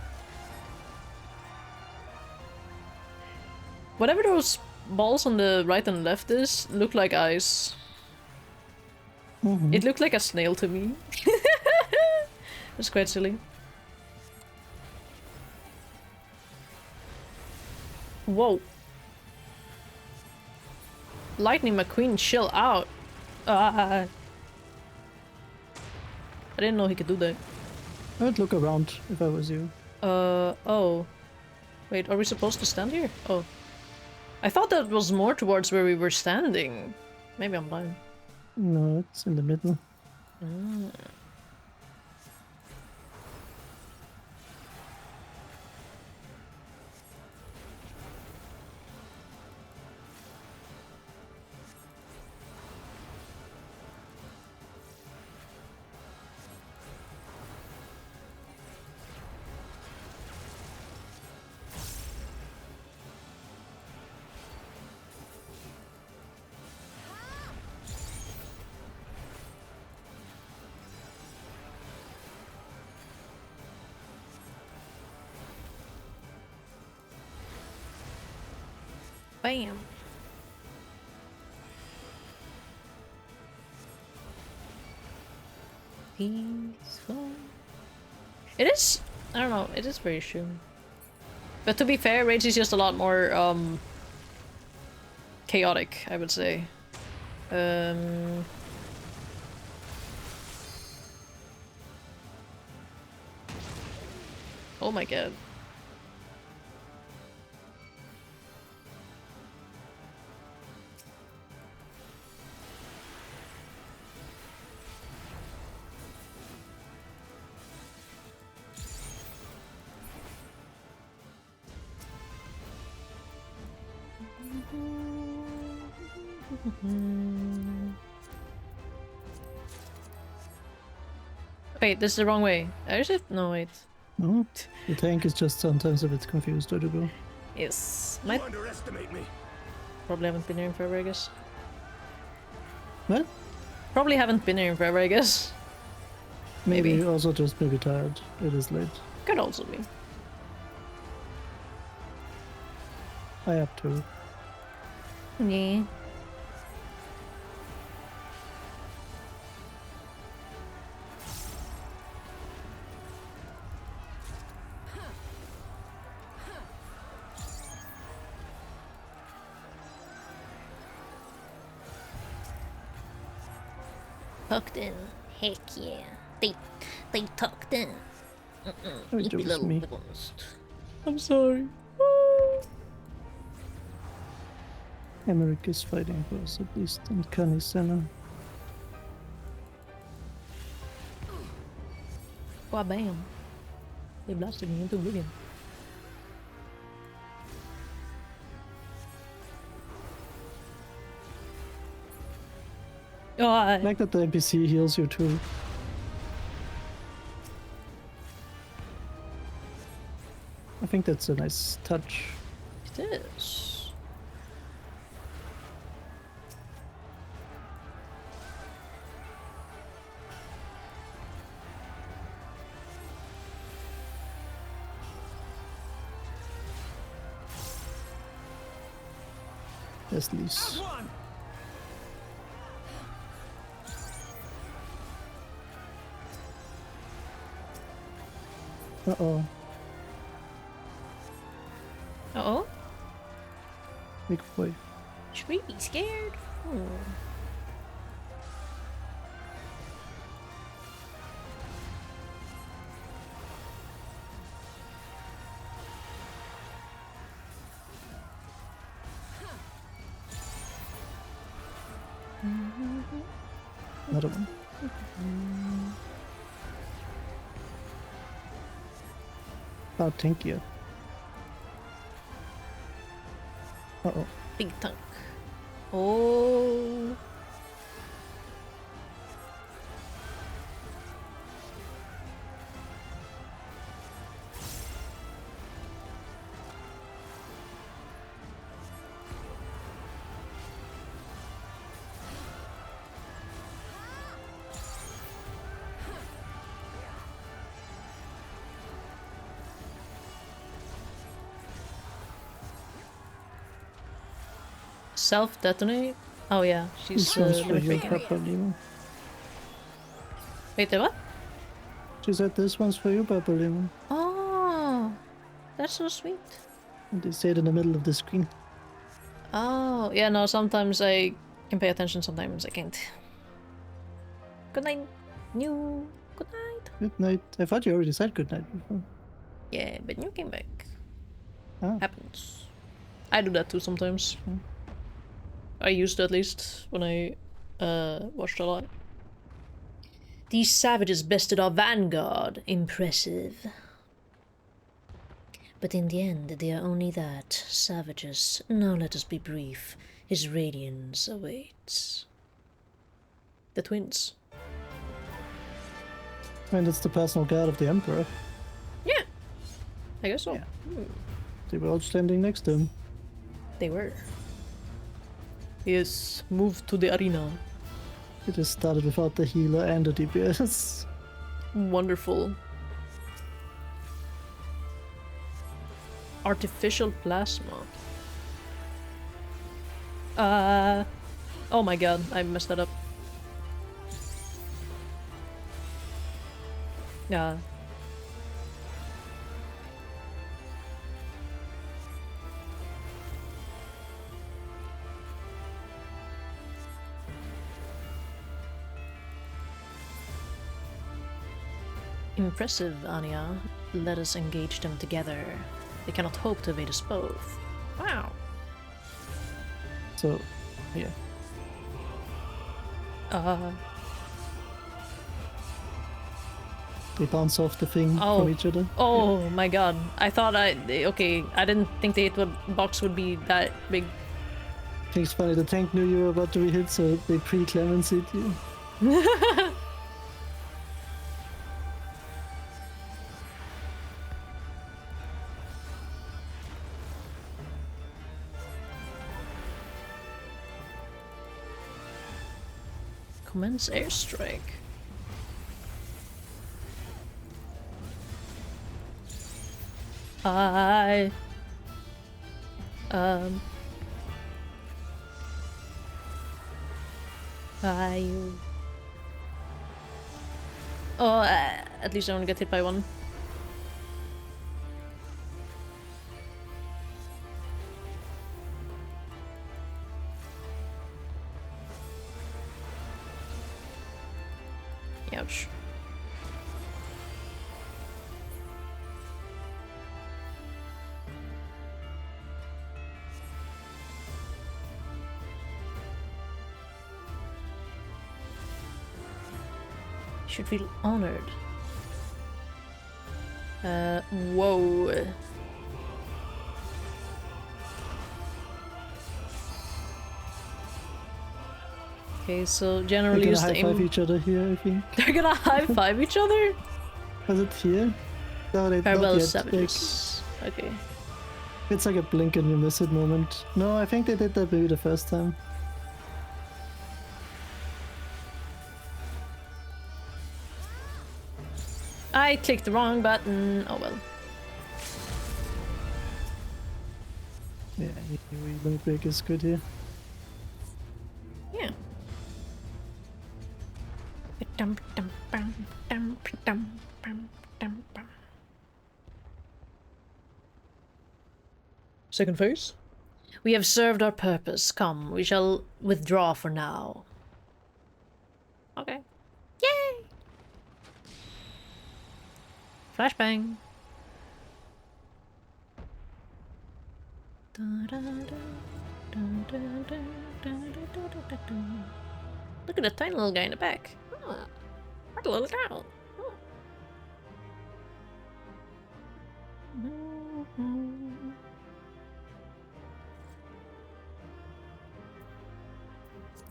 Whatever those balls on the right and left is, look like eyes. It looked like a snail to me. It's quite silly. Whoa. Lightning McQueen, chill out. I didn't know he could do that. I would look around if I was you. Oh. Wait, are we supposed to stand here? Oh. I thought that was more towards where we were standing. Maybe I'm blind. No, it's in the middle. Mm. Bam. Peaceful. It is, I don't know, it is very true. But to be fair, Rage is just a lot more chaotic, I would say. Oh my god. Wait, this is the wrong way. Is it? No, wait. No, the tank is just sometimes a bit confused, I do go. Yes. You underestimate me. Probably haven't been here in forever, I guess. What? Probably haven't been here in forever, I guess. Maybe also just maybe tired. It is late. Could also be. I have to. Yeah. Tucked in. Heck yeah. They tucked in. It was me. I'm sorry. Emmerich is fighting for us at least in Cunny Senna. Wow, bam. They blasted me into oblivion. Oh, I like that the NPC heals you too. I think that's a nice touch. It is. Yes, Lise. Uh-oh. Uh-oh? Big boy. Should we be scared? Oh. Another one. Oh, thank you. Uh-oh. Big tank. Oh. Self-detonate? Oh yeah, she's This one's for limit you, breaking. Papa Lemon. Wait, what? She said this one's for you, Papa Lemon. Oh, that's so sweet. And they say it in the middle of the screen. Oh, yeah, no, sometimes I can pay attention, sometimes I can't. Good night. New. Good night. Good night. I thought you already said good night before. Yeah, but you came back. Ah. Happens. I do that too sometimes. I used to, at least, when I watched a lot. These savages bested our vanguard. Impressive. But in the end, they are only that. Savages. Now let us be brief. His radiance awaits. The twins. And it's the personal guard of the Emperor. Yeah. I guess so. Yeah. They were all standing next to him. They were. Yes, move to the arena. It just started without the healer and the DPS. Wonderful. Artificial plasma. Oh my god, I messed that up. Yeah. Impressive, Anya. Let us engage them together. They cannot hope to evade us both. Wow. So, yeah. They bounce off the thing from each other. Oh my god. I thought okay, I didn't think the box would be that big. I think it's funny, the tank knew you were about to be hit, so they pre-clemency'd you. Commence airstrike. I Oh, at least I only get hit by one. Ouch. Should feel honored. Whoa. Okay, so generally use the high five each other here, I think. They're gonna high five each other? Was it here? No, they Farewell, not yet. savages. Okay. It's like a blink and you miss it moment. No, I think they did that maybe the first time. I clicked the wrong button. Oh well. Yeah, limit break is good here. Yeah. Second phase. We have served our purpose. Come, we shall withdraw for now. Okay. Yay! Flashbang. Look at that tiny little guy in the back. Oh, what a little girl. Oh.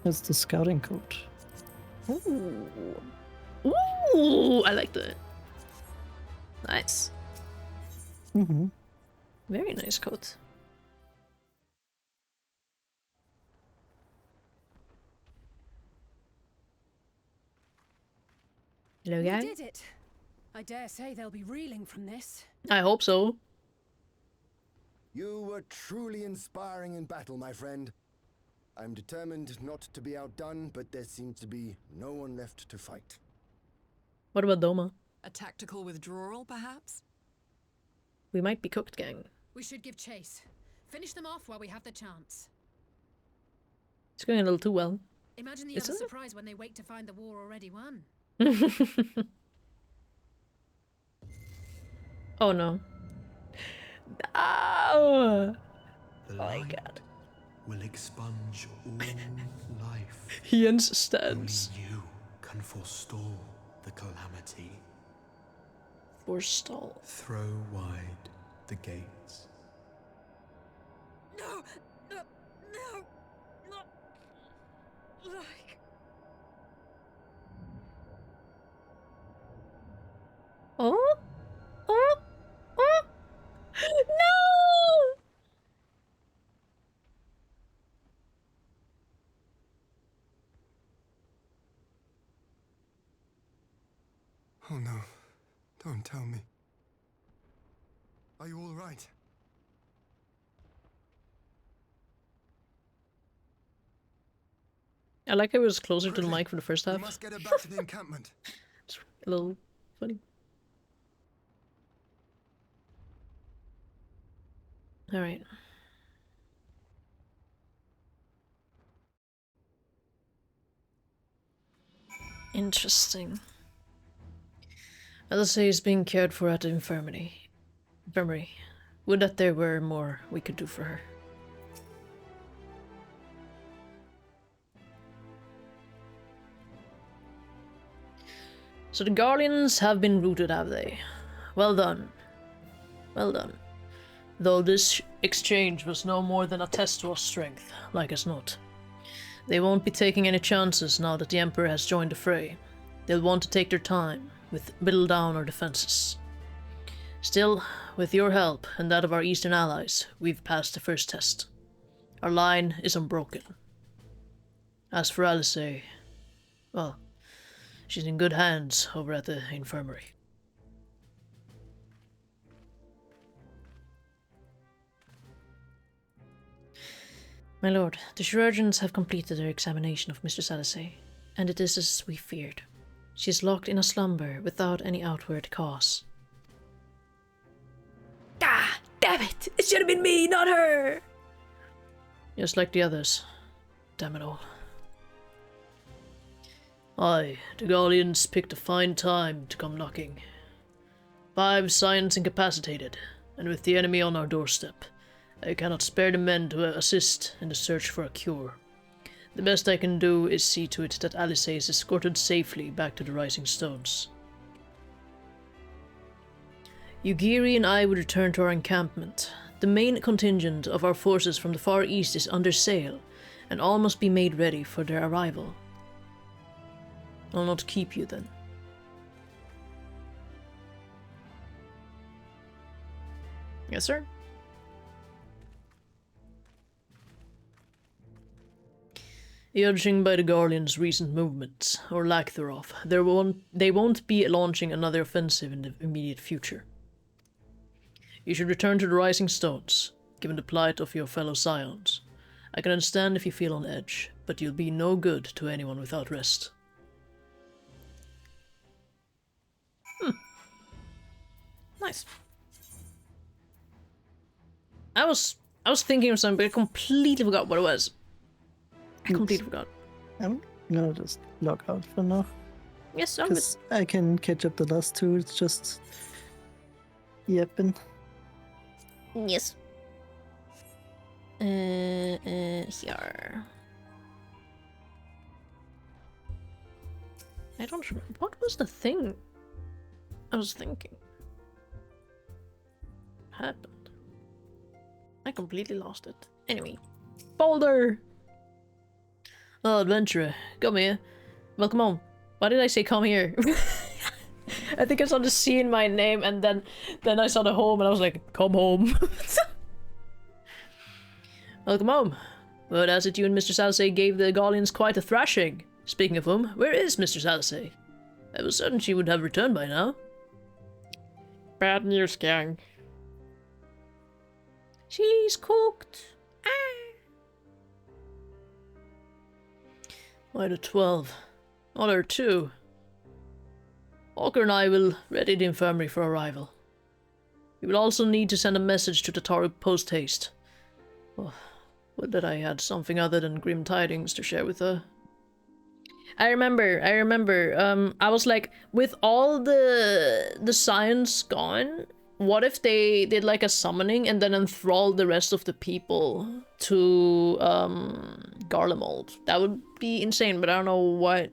That's the scouting coat. Ooh. Ooh, I like that. Nice. Mm-hmm. Very nice coat. Hello, We guy. did it. I dare say they'll be reeling from this. I hope so. You were truly inspiring in battle, my friend. I'm determined not to be outdone, but there seems to be no one left to fight. What about Doma? A tactical withdrawal, perhaps? We might be cooked, gang. We should give chase. Finish them off while we have the chance. It's going a little too well. Imagine the Isn't other it? surprise when they wake to find the war already won. Oh no. Oh my god. Will expunge all life. Jens stands. Only you can forestall the calamity. Forestall. Throw wide the gates. No! No! No! Not like... Oh? Oh? Oh? No! Oh no, don't tell me. Are you all right? I like how it was closer to the mic for the first We half. must get her back to the encampment. It's a little funny. Alright. Interesting. Alice is being cared for at the infirmary. Would that there were more we could do for her. So the Guardians have been routed, have they? Well done. Well done. Though this exchange was no more than a test to our strength, like as not. They won't be taking any chances now that the Emperor has joined the fray. They'll want to take their time, whittle down our defenses. Still, with your help and that of our eastern allies, we've passed the first test. Our line is unbroken. As for Alice, well, she's in good hands over at the infirmary. My lord, the chirurgeons have completed their examination of Mistress Alice, and it is as we feared. She is locked in a slumber without any outward cause. Ah! Damn it! It should have been me, not her! Just like the others. Damn it all. Aye, the Gallians picked a fine time to come knocking. 5 science incapacitated, and with the enemy on our doorstep. I cannot spare the men to assist in the search for a cure. The best I can do is see to it that Alice is escorted safely back to the Rising Stones. Ugiri and I would return to our encampment. The main contingent of our forces from the far east is under sail, and all must be made ready for their arrival. I'll not keep you then. Yes, sir? Judging by the Guardians' recent movements, or lack thereof, they won't be launching another offensive in the immediate future. You should return to the Rising Stones, given the plight of your fellow Scions. I can understand if you feel on edge, but you'll be no good to anyone without rest. Nice. I was thinking of something, but I completely forgot what it was. I completely forgot. I'm gonna just log out for now. Yes, I'm good. I can catch up the last 2, it's just... Yeppin'. Yes. Here. I don't remember. What was the thing I was thinking? Happened. I completely lost it. Anyway. Boulder! Oh, adventurer. Come here. Welcome home. Why did I say come here? I think I saw the C in my name and then I saw the home and I was like, come home. Welcome home. But as it you and Mr. Salsay gave the Gallians quite a thrashing. Speaking of whom, where is Mr. Salsay? I was certain she would have returned by now. Bad news, gang. She's cooked. Why the 12? Other 2. Walker and I will ready the infirmary for arrival. We will also need to send a message to Tataru post-haste. Oh, would that I had something other than grim tidings to share with her. I remember, I was like, with all the science gone, what if they did like a summoning and then enthralled the rest of the people to Garlemald? That would be insane, but I don't know what.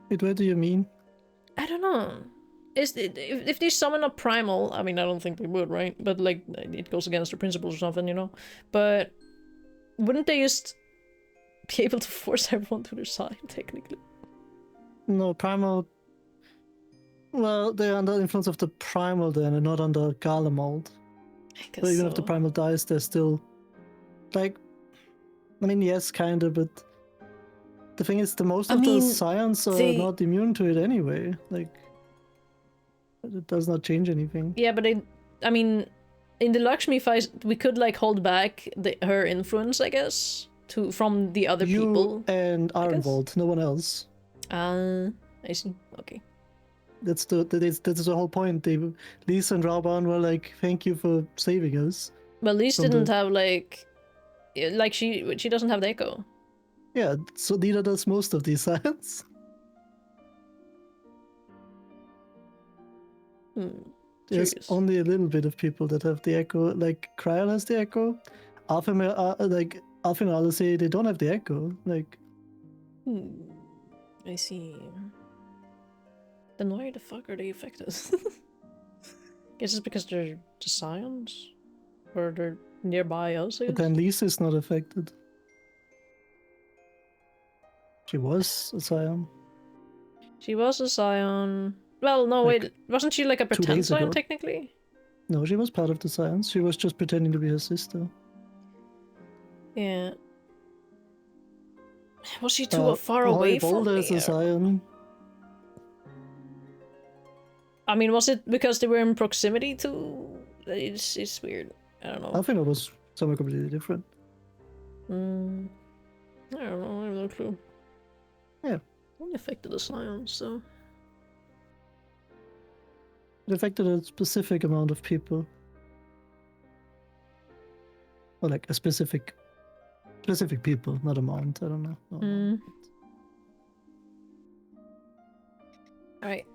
Wait, what do you mean? I don't know. Is it, if they summon a primal, I mean, I don't think they would, right? But like, it goes against the principles or something, you know? But wouldn't they just be able to force everyone to their side, technically? No, primal. Well, they're under the influence of the primal then, and not under Garlemald. But even if the primal dies, they're still like. I mean, yes, kinda, but the thing is, the most of the scions are not immune to it anyway. Like, it does not change anything. Yeah, but I mean, in the Lakshmi fight, we could like hold back her influence, I guess, from the other people. And Ironvolt, no one else. I see. Okay. That's the whole point. Lisa and Rauban were like, "Thank you for saving us." But Lisa didn't have like she doesn't have the echo. Yeah, so neither does most of these science. There's only a little bit of people that have the echo. Like Cryle has the echo. Alfin and say they don't have the echo. Like. I see. Then why the fuck are they affected? Guess it's because they're just scions? Or they're nearby us, I guess? But then Lisa is not affected. She was a scion. She was a scion. Well, no, like, wait. Wasn't she like a pretend scion, technically? No, she was part of the science. She was just pretending to be her sister. Yeah. Was she too far away from me? A scion. I mean, was it because they were in proximity to... It's weird. I don't know. I think it was somewhere completely different. I don't know. I have no clue. Yeah. Only affected the scions, so... It affected a specific amount of people. Or like a specific people, not amount. I don't know. No. Alright.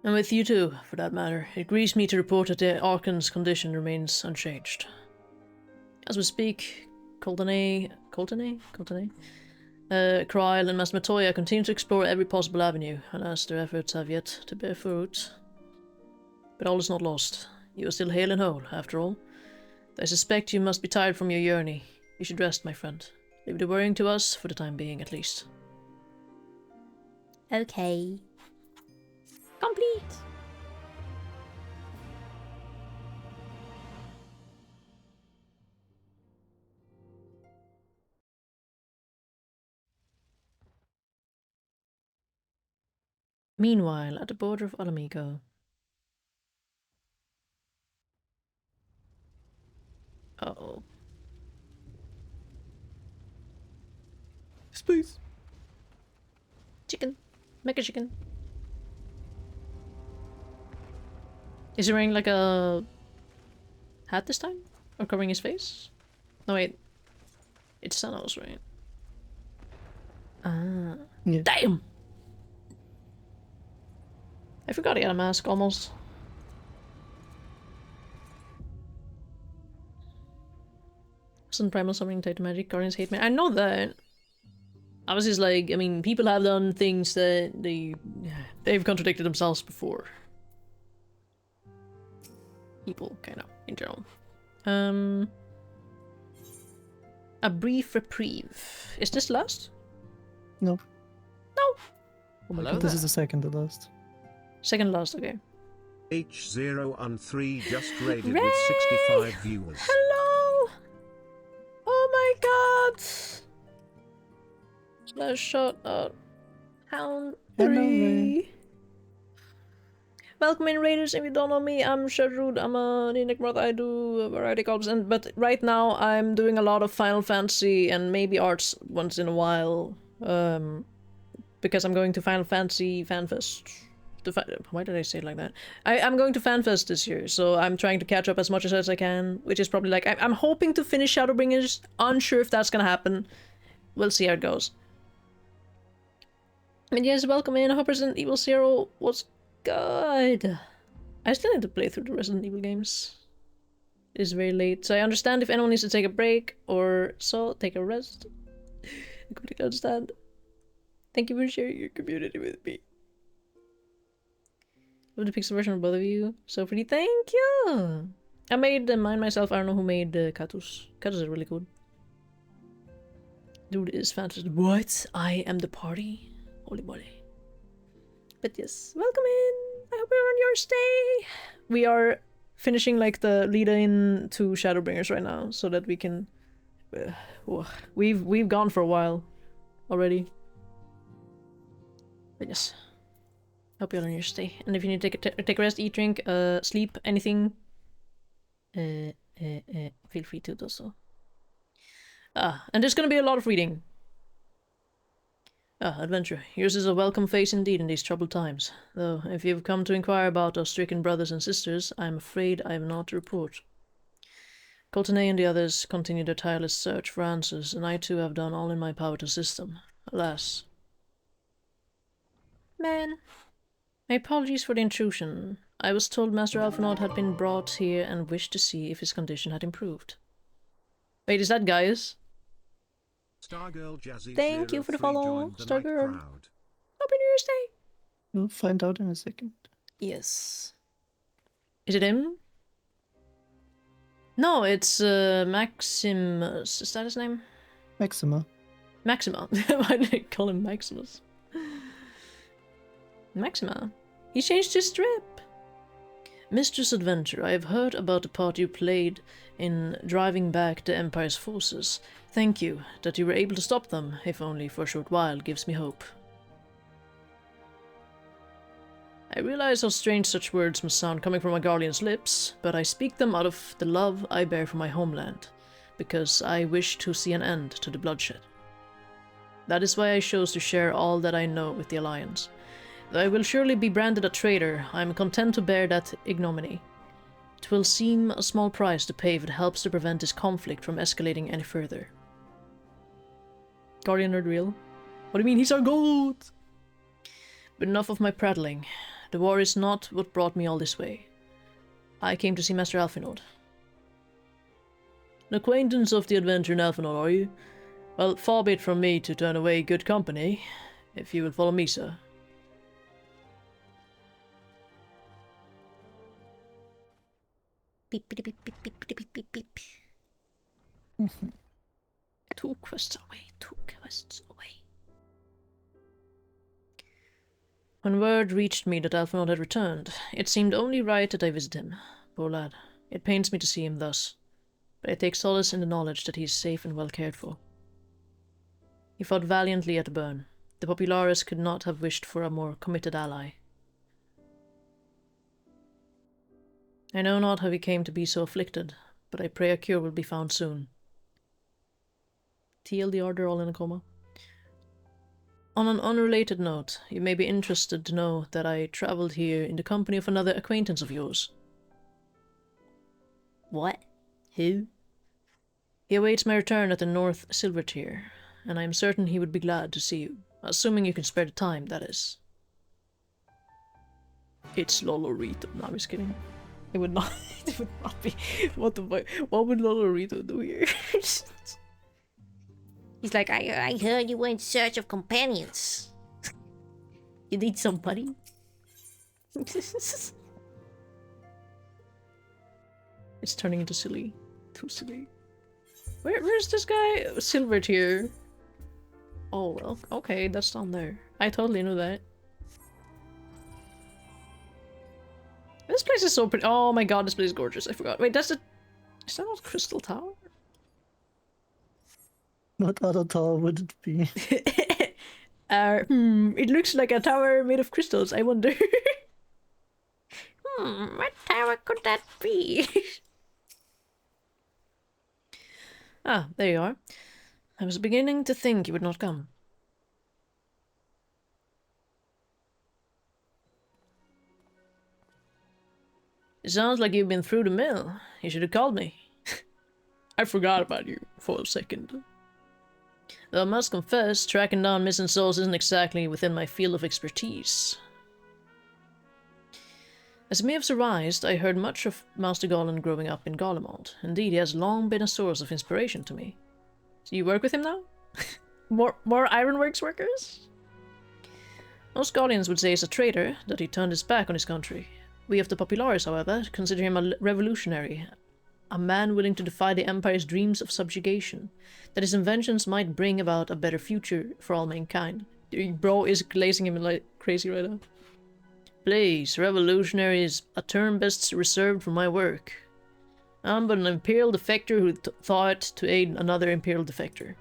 And with you too, for that matter. It grieves me to report that the Archon's condition remains unchanged. As we speak, Coltane, Cryle and Master Matoya continue to explore every possible avenue, and as their efforts have yet to bear fruit. But all is not lost. You are still hale and whole, after all. I suspect you must be tired from your journey. You should rest, my friend. Leave the worrying to us, for the time being at least. Okay. Complete! Meanwhile, at the border of Alamigo. Uh-oh. Space. Chicken. Make a chicken. Is he wearing like a hat this time? Or covering his face? No wait. It's Thanos, right? Ah. Yeah. Damn! I forgot he had a mask almost. Wasn't primal summoning Titan magic, Guardians hate me. I know that. I was just like, I mean, people have done things that they've contradicted themselves before. People, kind of, in general. A brief reprieve. Is this last? No. No! Oh my god, this is the second to last. Second last, okay. H013 just raided Ray! with 65 viewers. Hello! Oh my god! Let's shout out. Hound 3. Welcome in, Raiders. If you don't know me, I'm Sharud. I'm an Enigma. I do a variety of clubs, but right now I'm doing a lot of Final Fantasy and maybe arts once in a while. Because I'm going to Final Fantasy Fanfest. Why did I say it like that? I'm going to Fanfest this year, so I'm trying to catch up as much as I can, which is probably like I'm hoping to finish Shadowbringers. Unsure if that's gonna happen. We'll see how it goes. And yes, welcome in. I hope Resident Evil 0 was good. I still need to play through the Resident Evil games. It's very late, so I understand if anyone needs to take a break or so, take a rest. I completely understand. Thank you for sharing your community with me. Love the pixel version of both of you. So pretty, thank you! I made mine myself. I don't know who made Katus. Katus is really good. Dude is fantastic. What? I am the party? Holy moly. But yes, welcome in! I hope you're on your stay! We are finishing like the lead-in to Shadowbringers right now, so that we can... we've gone for a while already. But yes. Hope you're on your stay. And if you need to take a rest, eat, drink, sleep, anything, feel free to do so. And there's gonna be a lot of reading. Adventure. Yours is a welcome face indeed in these troubled times. Though, if you've come to inquire about our stricken brothers and sisters, I am afraid I have naught to report. Coltonay and the others continue their tireless search for answers, and I too have done all in my power to assist them. Alas. Man. My apologies for the intrusion. I was told Master Alphinaud had been brought here and wished to see if his condition had improved. Wait, is that Gaius? Stargirl Jazzy Thank you for the follow, Stargirl. Open your stay. We'll find out in a second. Yes. Is it him? No, it's Maximus. Is that his name? Maxima. Maxima. Why did I call him Maximus? Maxima. He changed his strip. Mistress Adventure, I have heard about the part you played in driving back the Empire's forces. Thank you. That you were able to stop them, if only for a short while, gives me hope. I realize how strange such words must sound coming from a Guardian's lips, but I speak them out of the love I bear for my homeland, because I wish to see an end to the bloodshed. That is why I chose to share all that I know with the Alliance. Though I will surely be branded a traitor, I am content to bear that ignominy. It will seem a small price to pay if it helps to prevent this conflict from escalating any further. Guardian Nerd Real? What do you mean, he's our gold? But enough of my prattling. The war is not what brought me all this way. I came to see Master Alphinaud. An acquaintance of the adventure in Alphinaud, are you? Well, far be it from me to turn away good company, if you will follow me, sir. Beep, beep, beep, beep, beep, beep, beep, beep. 2 quests away, 2 quests away. When word reached me that Alphinaud had returned, it seemed only right that I visit him. Poor lad. It pains me to see him thus, but I take solace in the knowledge that he is safe and well cared for. He fought valiantly at the burn. The Populares could not have wished for a more committed ally. I know not how he came to be so afflicted, but I pray a cure will be found soon. TL the Order all in a coma. On an unrelated note, you may be interested to know that I travelled here in the company of another acquaintance of yours. What? Who? He awaits my return at the North Silver Tier, and I am certain he would be glad to see you, assuming you can spare the time, that is. It's Lolorito. No, I'm just kidding. It would not. It would not be. What the fuck? What would Lolorito do here? He's like, I heard you were in search of companions. You need somebody? It's turning into silly. Too silly. Where's this guy? Silvered here. Oh, well, okay, that's down there. I totally knew that. This place is so pretty. Oh my god, this place is gorgeous. I forgot. Wait, is that not Crystal Tower? What other tower would it be? It looks like a tower made of crystals. I wonder. What tower could that be? Ah, there you are. I was beginning to think you would not come. It sounds like you've been through the mill. You should have called me. I forgot about you for a second. Though I must confess, tracking down missing souls isn't exactly within my field of expertise. As you may have surmised, I heard much of Master Garland growing up in Garlemald. Indeed, he has long been a source of inspiration to me. So you work with him now? more ironworks workers? Most Guardians would say he's a traitor, that he turned his back on his country. We of the Populares, however, consider him a revolutionary, a man willing to defy the Empire's dreams of subjugation, that his inventions might bring about a better future for all mankind. Bro is glazing him like crazy right now. Please, revolutionary is a term best reserved for my work. I'm but an Imperial defector who thought to aid another Imperial defector.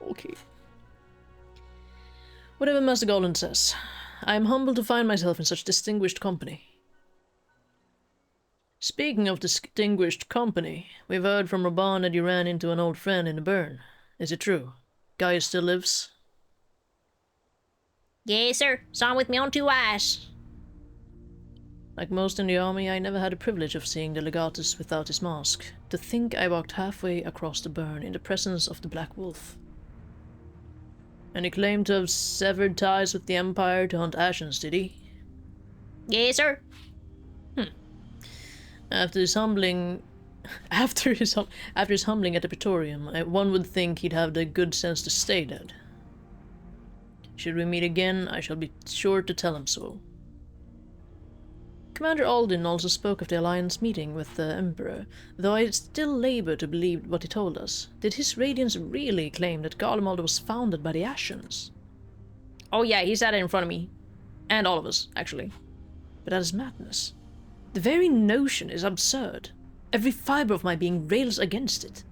Okay. Whatever Master Garland says, I am humbled to find myself in such distinguished company. Speaking of distinguished company, we've heard from Raban that you ran into an old friend in the burn. Is it true? Gaius still lives? Yes, sir. Saw him with me own 2 eyes. Like most in the army, I never had the privilege of seeing the legatus without his mask. To think I walked halfway across the burn in the presence of the Black Wolf. And he claimed to have severed ties with the Empire to hunt Ashens, did he? Yes, sir. After his humbling at the Praetorium, one would think he'd have the good sense to stay dead. Should we meet again, I shall be sure to tell him so. Commander Alden also spoke of the Alliance meeting with the Emperor, though I still labor to believe what he told us. Did his Radiance really claim that Garlemald was founded by the Ashens? Oh yeah, he said it in front of me. And all of us, actually. But that is madness. The very notion is absurd. Every fiber of my being rails against it.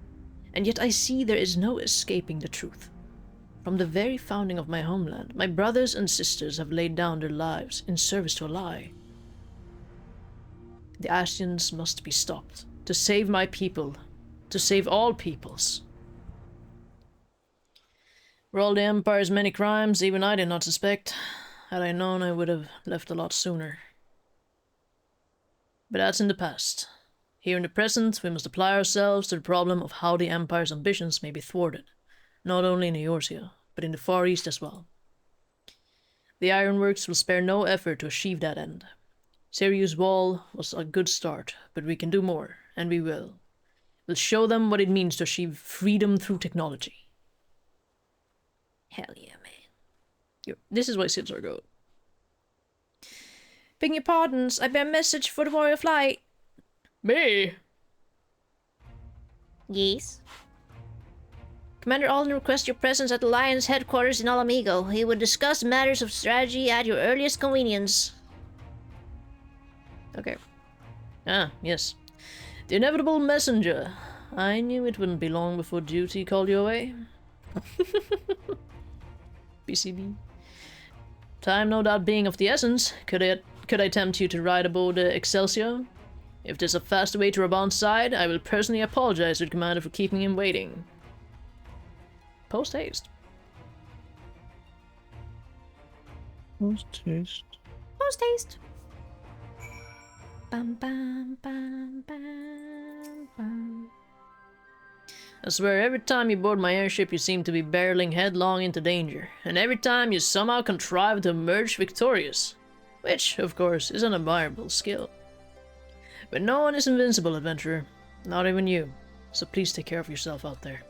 And yet I see there is no escaping the truth. From the very founding of my homeland, my brothers and sisters have laid down their lives in service to a lie. The Ashens must be stopped. To save my people. To save all peoples. For all the Empire's many crimes, even I did not suspect. Had I known, I would have left a lot sooner. But that's in the past. Here in the present, we must apply ourselves to the problem of how the Empire's ambitions may be thwarted, not only in Eorzea, but in the Far East as well. The Ironworks will spare no effort to achieve that end. Sirius Wall was a good start, but we can do more, and we will. We'll show them what it means to achieve freedom through technology. Hell yeah, man. This is why Sids are good. Begging your pardons, I bear a message for the Warrior Flight. Me? Yes. Commander Alden requests your presence at the Alliance headquarters in Alamigo. He would discuss matters of strategy at your earliest convenience. Okay. Ah, yes. The inevitable messenger. I knew it wouldn't be long before duty called you away. BCB. Time no doubt being of the essence. Could I tempt you to ride aboard the Excelsior? If there's a faster way to Raban's side, I will personally apologize to the commander for keeping him waiting. Post haste. Post haste. Post haste. Bam, bam, bam, bam, bam. I swear, every time you board my airship, you seem to be barreling headlong into danger, and every time you somehow contrive to emerge victorious, which, of course, is an admirable skill. But no one is invincible, adventurer. Not even you. So please take care of yourself out there.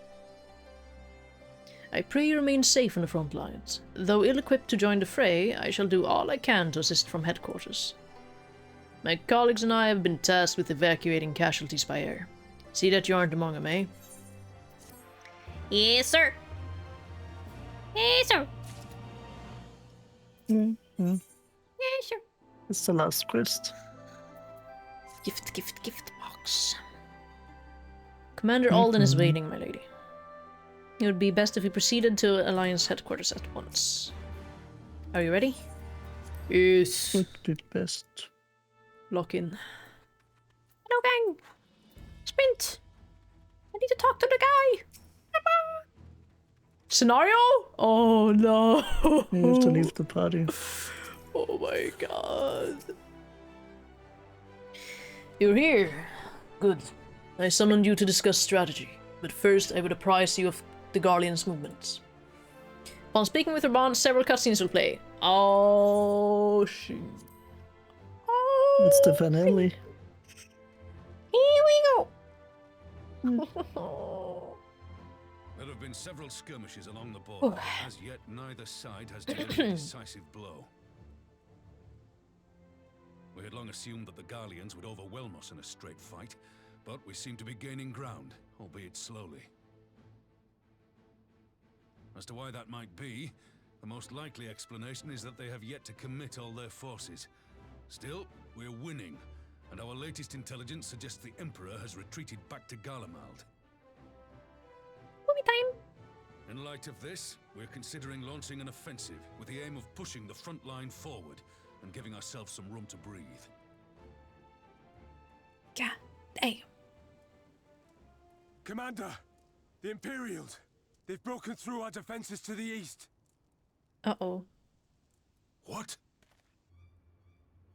I pray you remain safe on the front lines. Though ill-equipped to join the fray, I shall do all I can to assist from headquarters. My colleagues and I have been tasked with evacuating casualties by air. See that you aren't among them, eh? Yes, sir. Yes, sir. Mm-hmm. Yes, sir. It's the last quest. Gift box. Commander Alden is waiting, my lady. It would be best if we proceeded to Alliance headquarters at once. Are you ready? Yes. Would be best. Lock in. Hello, gang. Sprint. I need to talk to the guy. Scenario? Oh no. You have to leave the party. Oh my god. You're here. Good. I summoned you to discuss strategy, but first I would apprise you of the Garlean's movements. Upon speaking with Urban, several cutscenes will play. Oh shoot. It's the finale. Here we go. There have been several skirmishes along the border. As yet, neither side has delivered a decisive blow. We had long assumed that the Garleans would overwhelm us in a straight fight, but we seem to be gaining ground, albeit slowly. As to why that might be, the most likely explanation is that they have yet to commit all their forces. Still, we're winning, and our latest intelligence suggests the Emperor has retreated back to Garlemald. Movie time. In light of this, we're considering launching an offensive with the aim of pushing the front line forward and giving ourselves some room to breathe. God damn. Commander, the Imperials. They've broken through our defenses to the east. Uh-oh. What?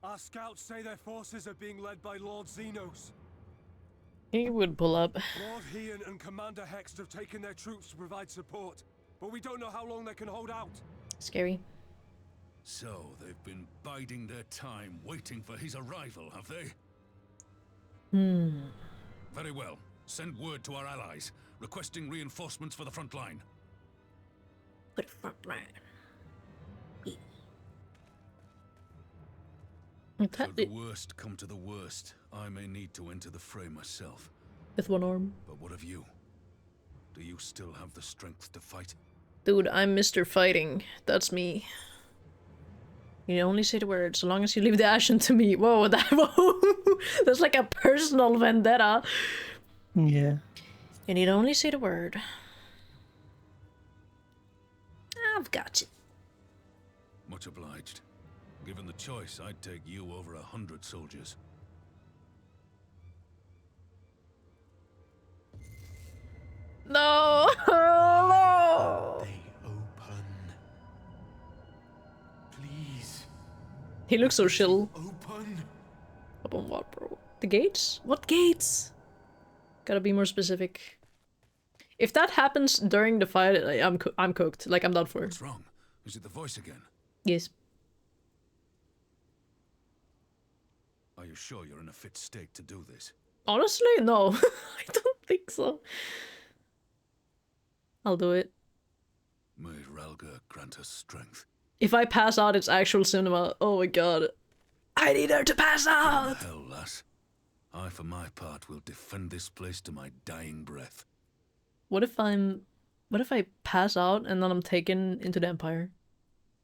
Our scouts say their forces are being led by Lord Xenos. He would pull up. Lord Heian and Commander Hext have taken their troops to provide support, but we don't know how long they can hold out. Scary. So, they've been biding their time, waiting for his arrival, have they? Very well. Send word to our allies, requesting reinforcements for the front line. For the front line. Should the worst come to the worst, I may need to enter the fray myself. With one arm. But what of you? Do you still have the strength to fight? Dude, I'm Mr. Fighting. That's me. You only say the word, so long as you leave the action to me. Whoa, that's like a personal vendetta. Yeah. You need only say the word. I've got you. Much obliged. Given the choice, I'd take you over 100 soldiers. No! No! They open. Please. He looks so chill. Open. Open what, bro? The gates? What gates? Gotta be more specific. If that happens during the fight, I'm cooked. Like, I'm done for. What's wrong? Is it the voice again? Yes. Are you sure you're in a fit state to do this? Honestly, no. I don't think so. I'll do it. May Ralga grant us strength. If I pass out, it's actual cinema. Oh my god. I need her to pass out! Hell, lass. I, for my part, will defend this place to my dying breath. What if I pass out and then I'm taken into the Empire?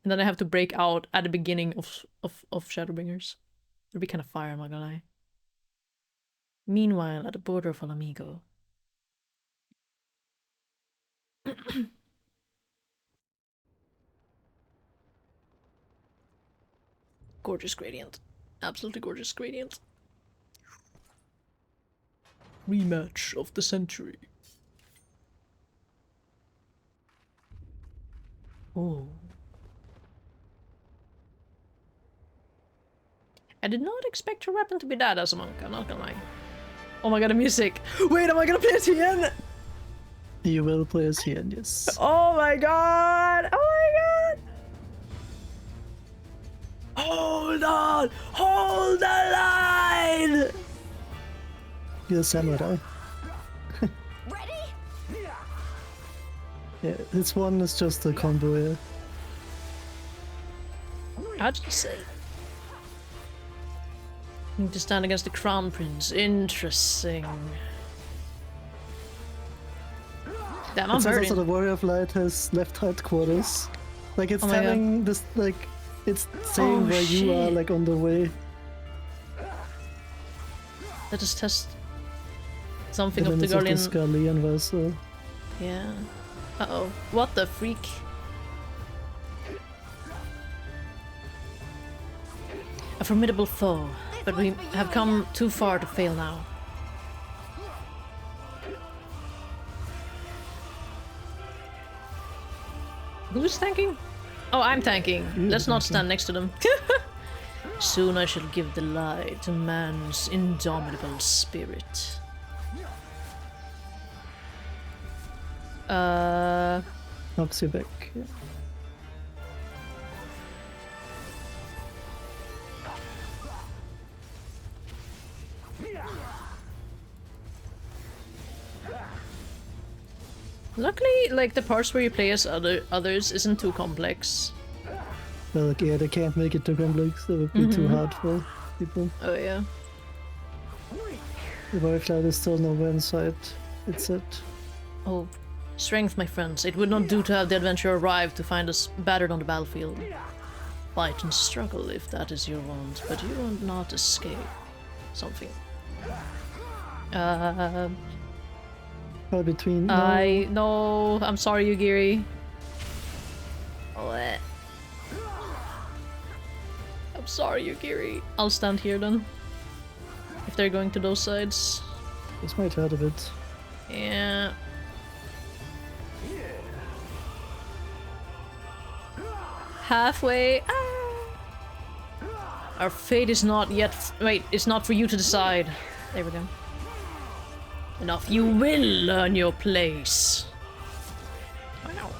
And then I have to break out at the beginning of Shadowbringers. It'd be kind of fire, I'm not gonna lie. Meanwhile, at the border of Alamigo. Gorgeous gradient. Absolutely gorgeous gradient. Rematch of the century. Oh. I did not expect your weapon to be that as a monk, I'm not gonna lie. Oh my god, the music! Wait, am I gonna play it again? You will play as Hien, yes. Oh my god! Oh my god! Hold on! Hold the line! You're a samurai. Yeah, this one is just a combo, yeah. How'd you say? Need to stand against the Crown Prince. Interesting. Damn, I'm It says hurting. also the Warrior of Light has left headquarters. Like it's Oh my telling this, like, it's saying where you are, like, on the way. Let us test something The of the limits Guardian. the Scarlean vessel. Yeah. Uh-oh. What the freak? A formidable foe, but we have come too far to fail now. Who's tanking? Oh, I'm tanking. Let's not stand next to them. Soon I shall give the lie to man's indomitable spirit. Knocks you back. Yeah. Luckily, like, the parts where you play as others isn't too complex. Well, like, yeah, they can't make it too complex. That would be too hard for people. Oh yeah. The Warrior is still nowhere in sight. It's it. Oh, strength, my friends. It would not do to have the adventurer arrive to find us battered on the battlefield. Fight and struggle if that is your want, but you will not escape. Something. Between. No, I'm sorry, Yugiri. What? I'm sorry, Yugiri. I'll stand here then. If they're going to those sides. This might hurt a bit. Yeah. Halfway. Our fate is not yet. Wait, it's not for you to decide. There we go. Enough. You will learn your place. Wow.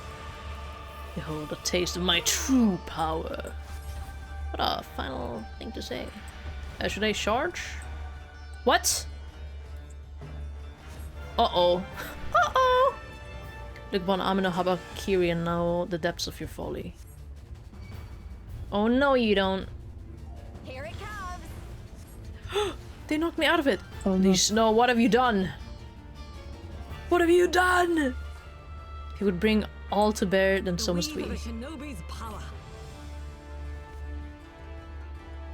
Behold a taste of my true power. What a final thing to say. Should I charge? What? Uh-oh. Uh-oh! Look upon Amino Habakiri and know the depths of your folly. Oh no, you don't. Here it comes. They knocked me out of it. Oh, no. Please, no, what have you done? What have you done? He would bring all to bear, then so must we.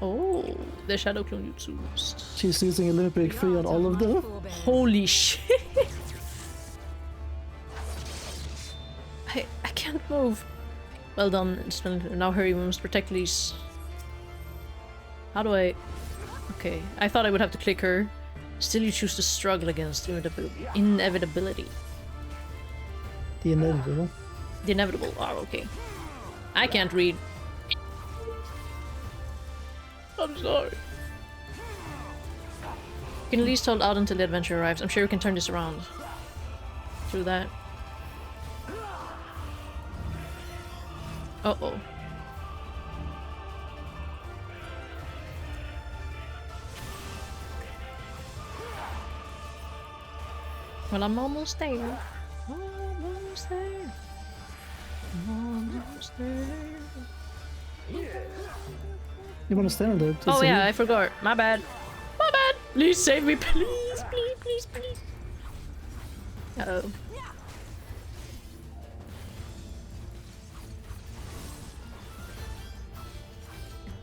Oh, the Shadow Clone Jutsu boost. She's using a little bit free on all of them. Holy shit! I can't move. Well done, Splinter. Now hurry, we must protect Lise. How do I... Okay, I thought I would have to click her. Still you choose to struggle against inevitability. The inevitable. The inevitable. Oh, okay. I can't read. I'm sorry. You can at least hold out until the adventure arrives. I'm sure we can turn this around. Through that. Uh-oh. Well, I'm almost there. Almost there. Almost there. You want to stand there? Oh yeah, I forgot. My bad. My bad. Please save me, please, please, please, please. Uh-oh.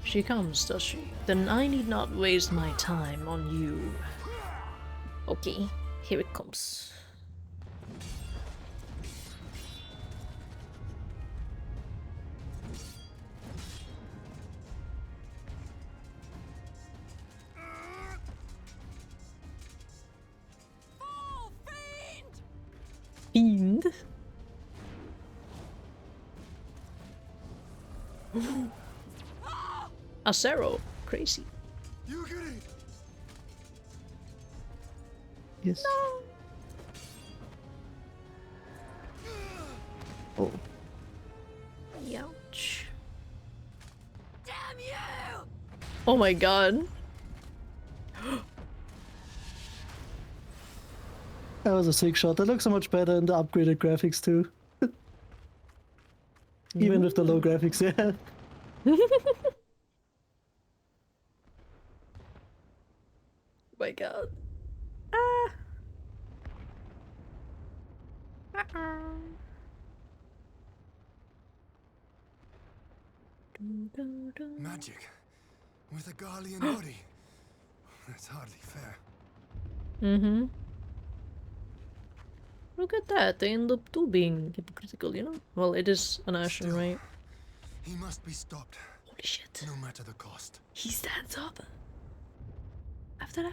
She comes, does she? Then I need not waste my time on you. Okay, here it comes. Fiend? Acero, crazy. Yes. No. Oh. Ouch. Damn you! Oh my god. That was a sick shot. That looks so much better in the upgraded graphics too. Even with the low graphics, yeah. My god. Magic with a Garlean body. That's hardly fair. Mm-hmm. Look at that, they end up too being hypocritical, you know? Well, it is an Ashen, right? He must be stopped. Holy shit. No matter the cost. He stands up. After that?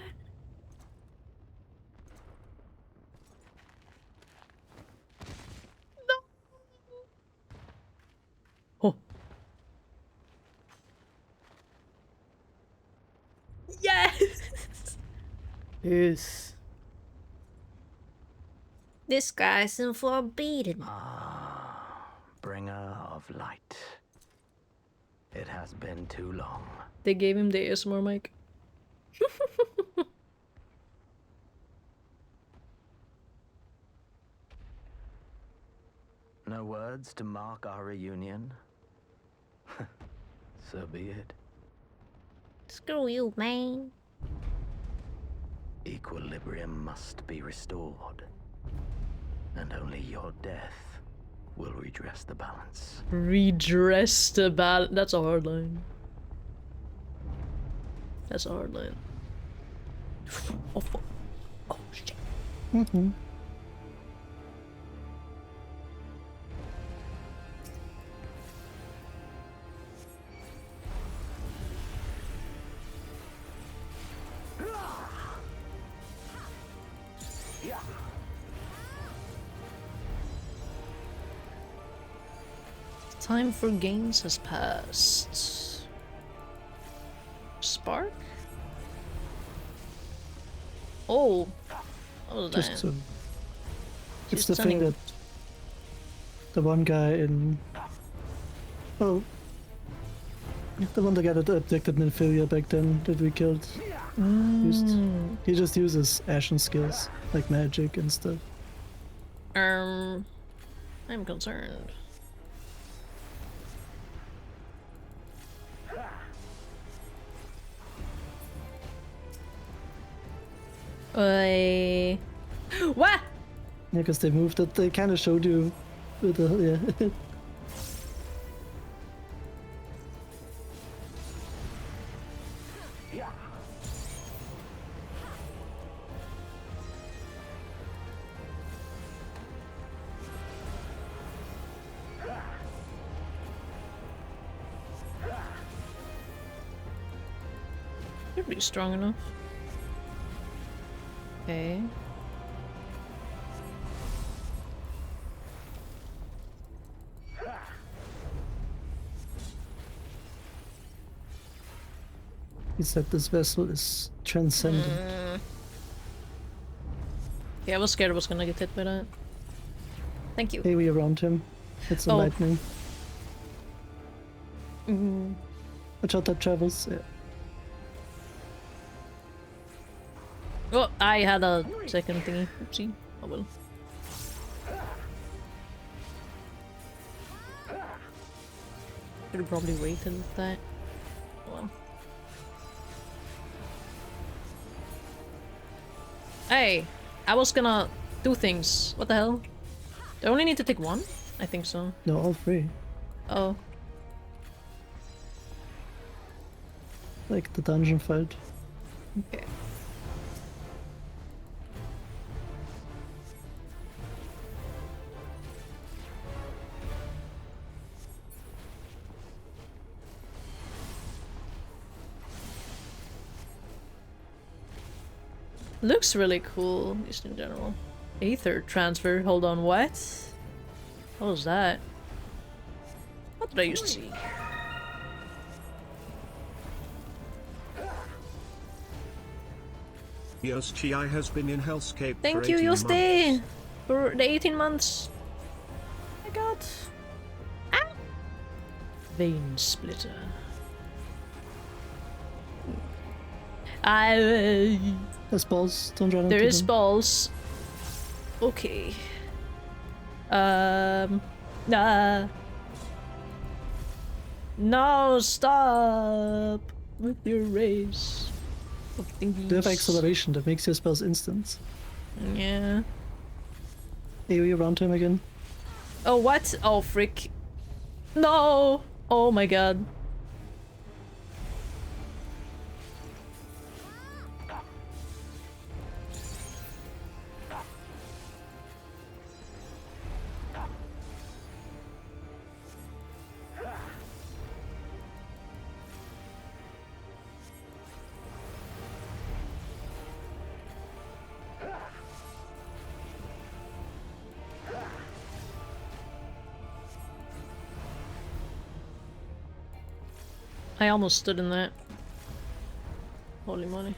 No! Oh. Yes! Yes. This guy's forbidden. Bringer of light. It has been too long. They gave him the ASMR mic. No words to mark our reunion? So be it. Screw you, man. Equilibrium must be restored. And only your death will redress the balance. Redress the balance. That's a hard line. That's a hard line. Oh, fuck. Oh, shit. Mm-hmm. Time for games has passed. Spark? Oh, what was Just that? to, it's She's the thing stunning. that the one guy in, oh, the one guy that abducted Nymphilia back then that we killed. He just uses Ashen skills like magic and stuff. I'm concerned. What? Yeah, because they moved it. They kind of showed you with the yeah. You're pretty strong enough. Okay. He said this vessel is transcendent. Yeah, I was scared I was gonna get hit by that. Thank you. Hey, we around him. It's a Oh. lightning. Watch out, that travels. Yeah. Oh, I had a second thingy. Oopsie. Oh well. Could have probably waited with that. Oh well. Hey, I was gonna do things. What the hell? Do I only need to take one? I think so. No, all three. Oh. Like the dungeon fight. Okay. Looks really cool, just in general. Aether transfer. Hold on, what? What was that? What did I used to see? Yoshi has been in Hellscape Thank for you, 18 months. Yosti! For the 18 months. Oh my god. Ah! Vein splitter. There's balls. Don't run There into is them. balls. Okay. Nah. No, stop with your race. They have acceleration that makes your spells instant. Yeah. AoE around him again. Oh, what? Oh, frick. No! Oh my god. I almost stood in that. Holy moly.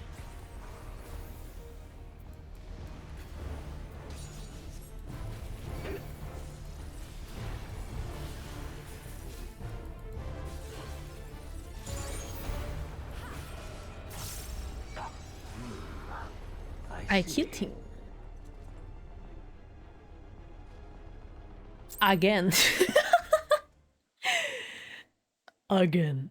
I killed him. Again. Again.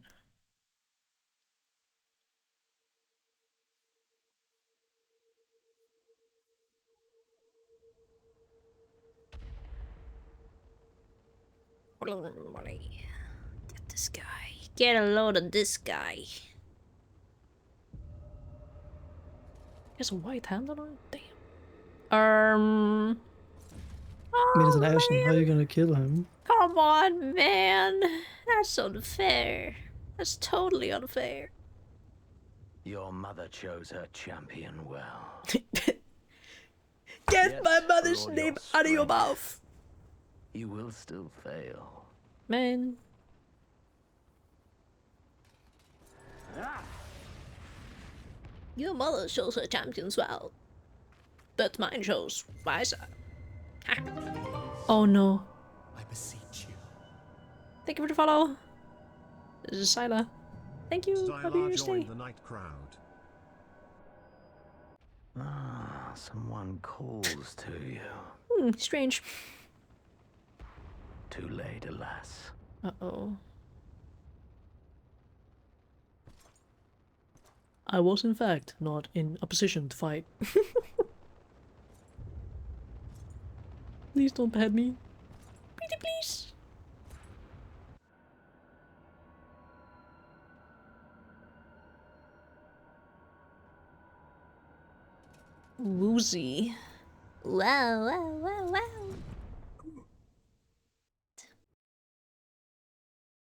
Get this guy. Get a load of this guy. He has a white handle on it? Damn. I mean, it's an Oh, Ashen. How are you gonna kill him? come on, man. That's unfair. That's totally unfair. Your mother chose her champion well. Get Yet, my for mother's all name your out of your strength, mouth. You will still fail. Man. Your mother shows her champions well. But mine shows wiser. Oh no. I beseech you. Thank you for the follow. This is Syla. Thank you. Happy New Year's Day. joined the night crowd. Ah, someone calls to you. Strange. Too late, alas. Uh-oh. I was in fact not in a position to fight. Please don't pet me. Pretty please. Woozy. Wow, wow, wow, wow.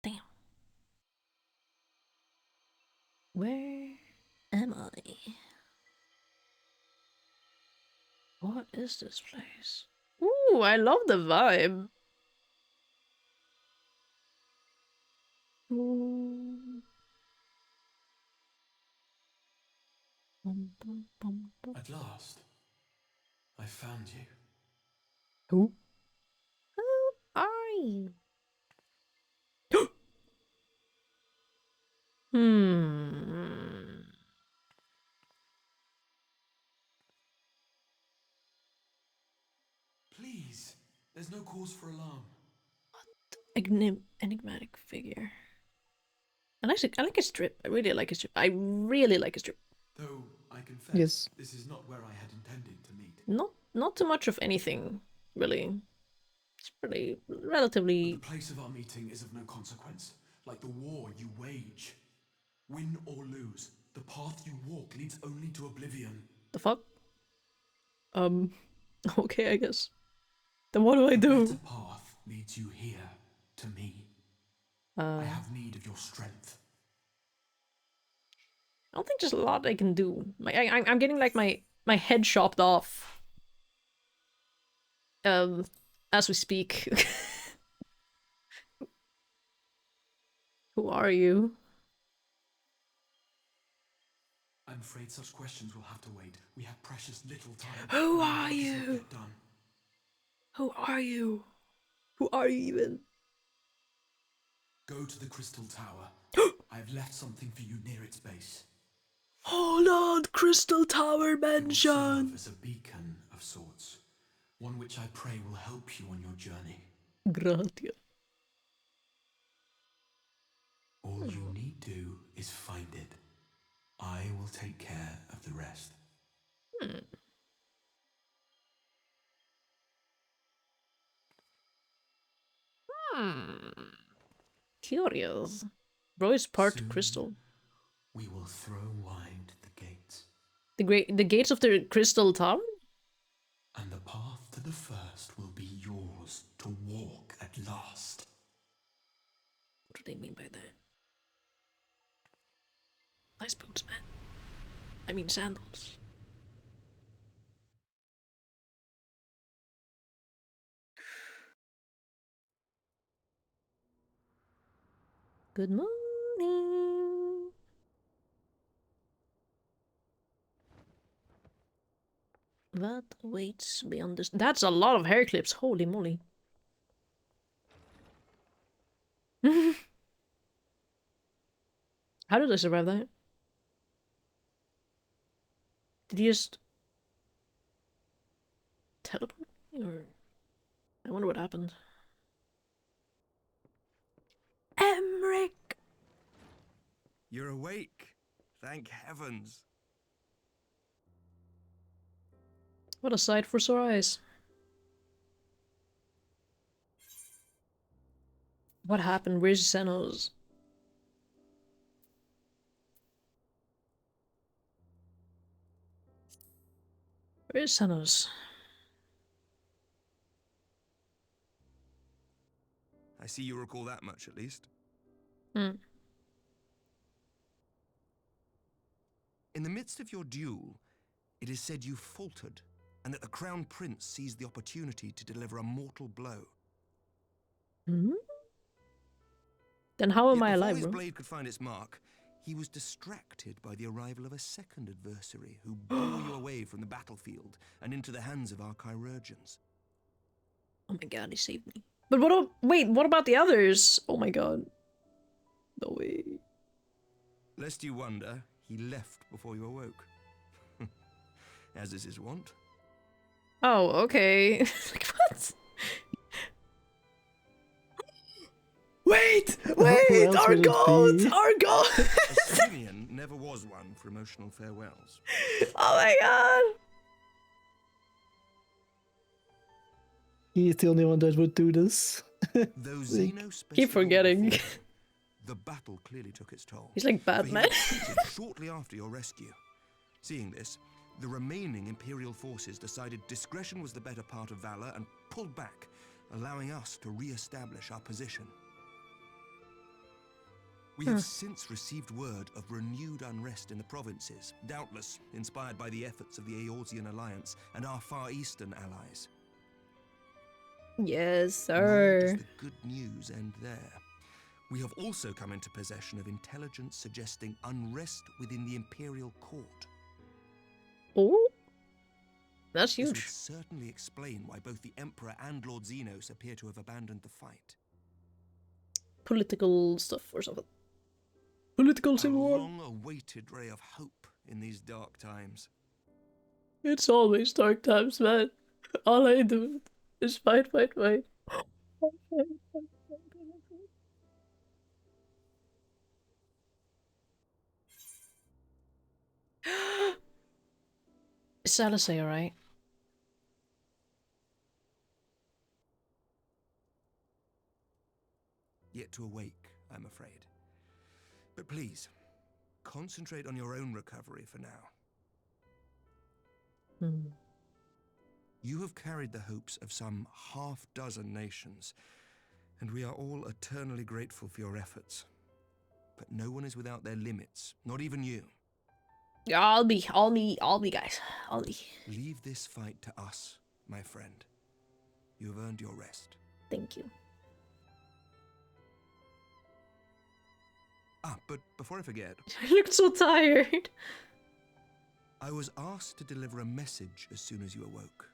Damn. Where am I? What is this place? Ooh, I love the vibe. Ooh. Bum, bum, bum, bum. At last, I found you. Who? Who are you? Please, there's no cause for alarm. Enigmatic figure. I like his strip. I really like his strip. I really like his strip. Though I confess, Yes. this is not where I had intended to meet. Not too much of anything, really. It's pretty relatively. The place of our meeting is of no consequence, like the war you wage. Win or lose, the path you walk leads only to oblivion. The fuck? Okay, I guess. Then what do I do? The path leads you here, to me. I have need of your strength. I don't think there's a lot I can do. I'm getting like my head chopped off. As we speak. Who are you? I'm afraid such questions will have to wait. We have precious little time. Who and are work is not you? yet done. Who are you? Who are you even? Go to the Crystal Tower. I have left something for you near its base. Hold on, Crystal Tower It will Mansion. serve as a beacon of sorts. One which I pray will help you on your journey. Gratia. All you need do is find it. I will take care of the rest. Curious. Bro is part Soon, crystal. We will throw wide the gates. The gates of the crystal tower? And the path to the first will be yours to walk at last. What do they mean by that? Nice boots, man. I mean sandals. Good morning. What waits beyond this? That's a lot of hair clips. Holy moly. How did I survive that? Did he just teleport me, or I wonder what happened. Emric! You're awake. Thank heavens. What a sight for sore eyes. What happened? Where's Xenos? Where's Xenos? I see you recall that much, at least. Hmm. In the midst of your duel, it is said you faltered, and that the Crown Prince seized the opportunity to deliver a mortal blow. Hmm? Then how am Yet I before alive, his bro? blade could find its mark, he was distracted by the arrival of a second adversary who bore you away from the battlefield and into the hands of our chirurgeons. Oh my god, he saved me. But what about the others? Oh my god. No way. Lest you wonder, he left before you awoke. As is his wont. Oh, okay. Like, what? Wait! Wait! Our god! Our god! A Simeon never was one for emotional farewells. Oh my god! He's the only one that would do this. Though Zeno Keep forgetting. the battle clearly took its toll. He's like For he Batman. retreated shortly after your rescue. Seeing this, the remaining Imperial forces decided discretion was the better part of valor and pulled back, allowing us to re-establish our position. We have since received word of renewed unrest in the provinces, doubtless inspired by the efforts of the Eorzean Alliance and our Far Eastern allies. Yes, Nor sir. does the good news end there. We have also come into possession of intelligence suggesting unrest within the Imperial Court. Oh? That's This would huge. certainly explain why both the Emperor and Lord Xenos appear to have abandoned the fight. Political stuff or something. Political A civil war. long-awaited ray of hope in these dark times. It's always dark times, man. All I do is fight, fight, fight. Is Alice alright? Yet to awake, I'm afraid. But please, concentrate on your own recovery for now. You have carried the hopes of some half-dozen nations, and we are all eternally grateful for your efforts. But no one is without their limits, not even you. Yeah, I'll be, guys. I'll be. Leave this fight to us, my friend. You have earned your rest. Thank you. Ah, but before I forget, I looked so tired. I was asked to deliver a message as soon as you awoke.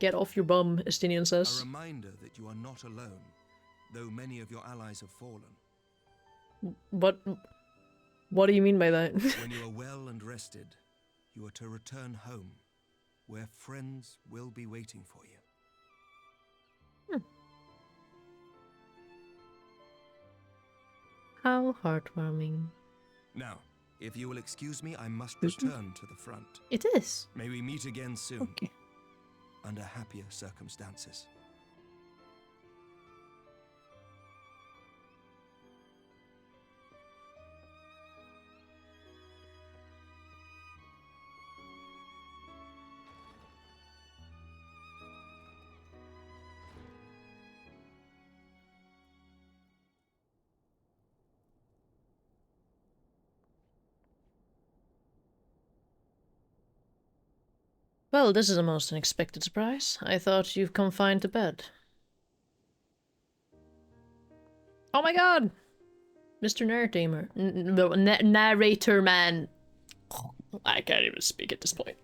Get off your bum, Estinian A says. reminder that you are not alone, though many of your allies have fallen. What do you mean by that? When you are well and rested, you are to return home, where friends will be waiting for you. Hmm. How heartwarming. Now, if you will excuse me, I must return to the front. It is. May we meet again soon. Okay. Under happier circumstances. Well, this is a most unexpected surprise. I thought you've confined to bed. Oh my god! Mr. Narrator man. I can't even speak at this point.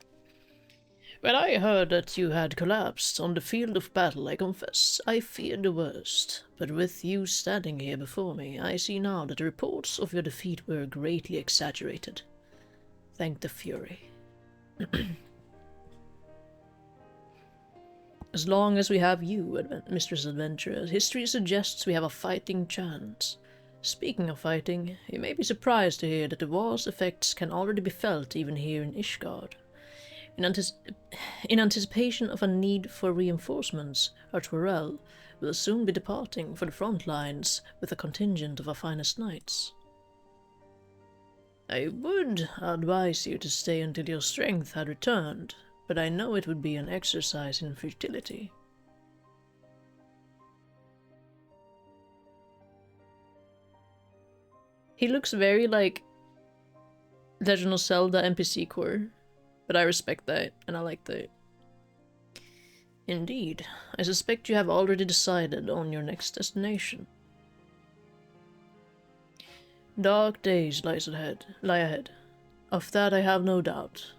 When I heard that you had collapsed on the field of battle, I confess, I feared the worst. But with you standing here before me, I see now that the reports of your defeat were greatly exaggerated. Thank the Fury. As long as we have you, Mistress Adventurer, history suggests we have a fighting chance. Speaking of fighting, you may be surprised to hear that the war's effects can already be felt even here in Ishgard. In anticipation of a need for reinforcements, our Tyrell will soon be departing for the front lines with a contingent of our finest knights. I would advise you to stay until your strength had returned, but I know it would be an exercise in futility. He looks very like Legend of Zelda NPC core, but I respect that, and I like that. Indeed, I suspect you have already decided on your next destination. Dark days lie ahead. Of that I have no doubt.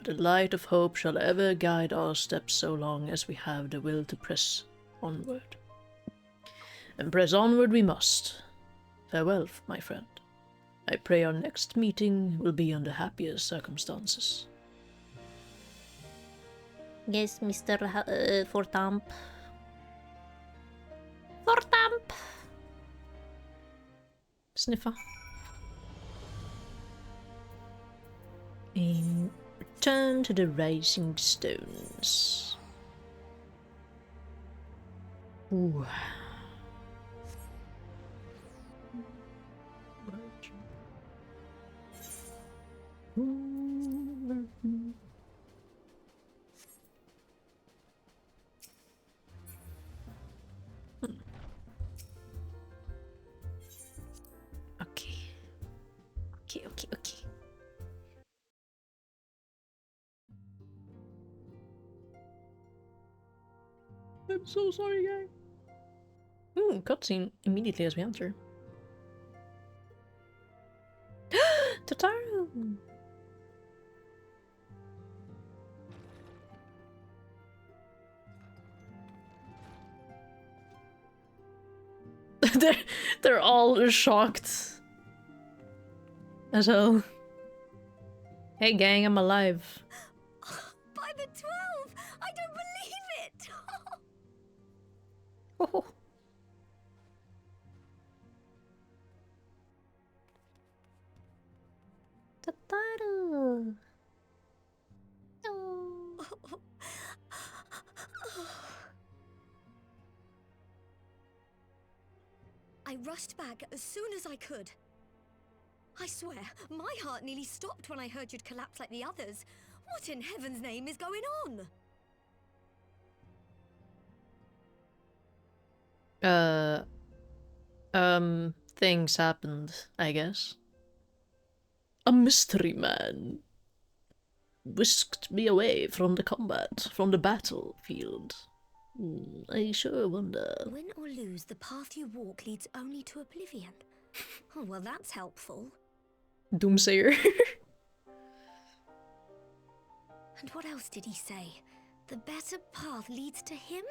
The light of hope shall ever guide our steps so long as we have the will to press onward. And press onward we must. Farewell, my friend. I pray our next meeting will be under happier circumstances. Yes, Mr. Fortamp. Fortamp! Sniffer. Return to the Rising Stones. Ooh. Okay. I'm so sorry, guy. Cutscene immediately as we enter. Tataru! they're all shocked. As hell. Hey gang, I'm alive. By the 12! I don't believe it! Oh. Tataru! I rushed back as soon as I could. I swear, my heart nearly stopped when I heard you'd collapsed like the others. What in heaven's name is going on? Things happened, I guess. A mystery man whisked me away from the combat, from the battlefield. I sure wonder. Win or lose, the path you walk leads only to oblivion. Oh, well, that's helpful. Doomsayer. And what else did he say? The better path leads to him?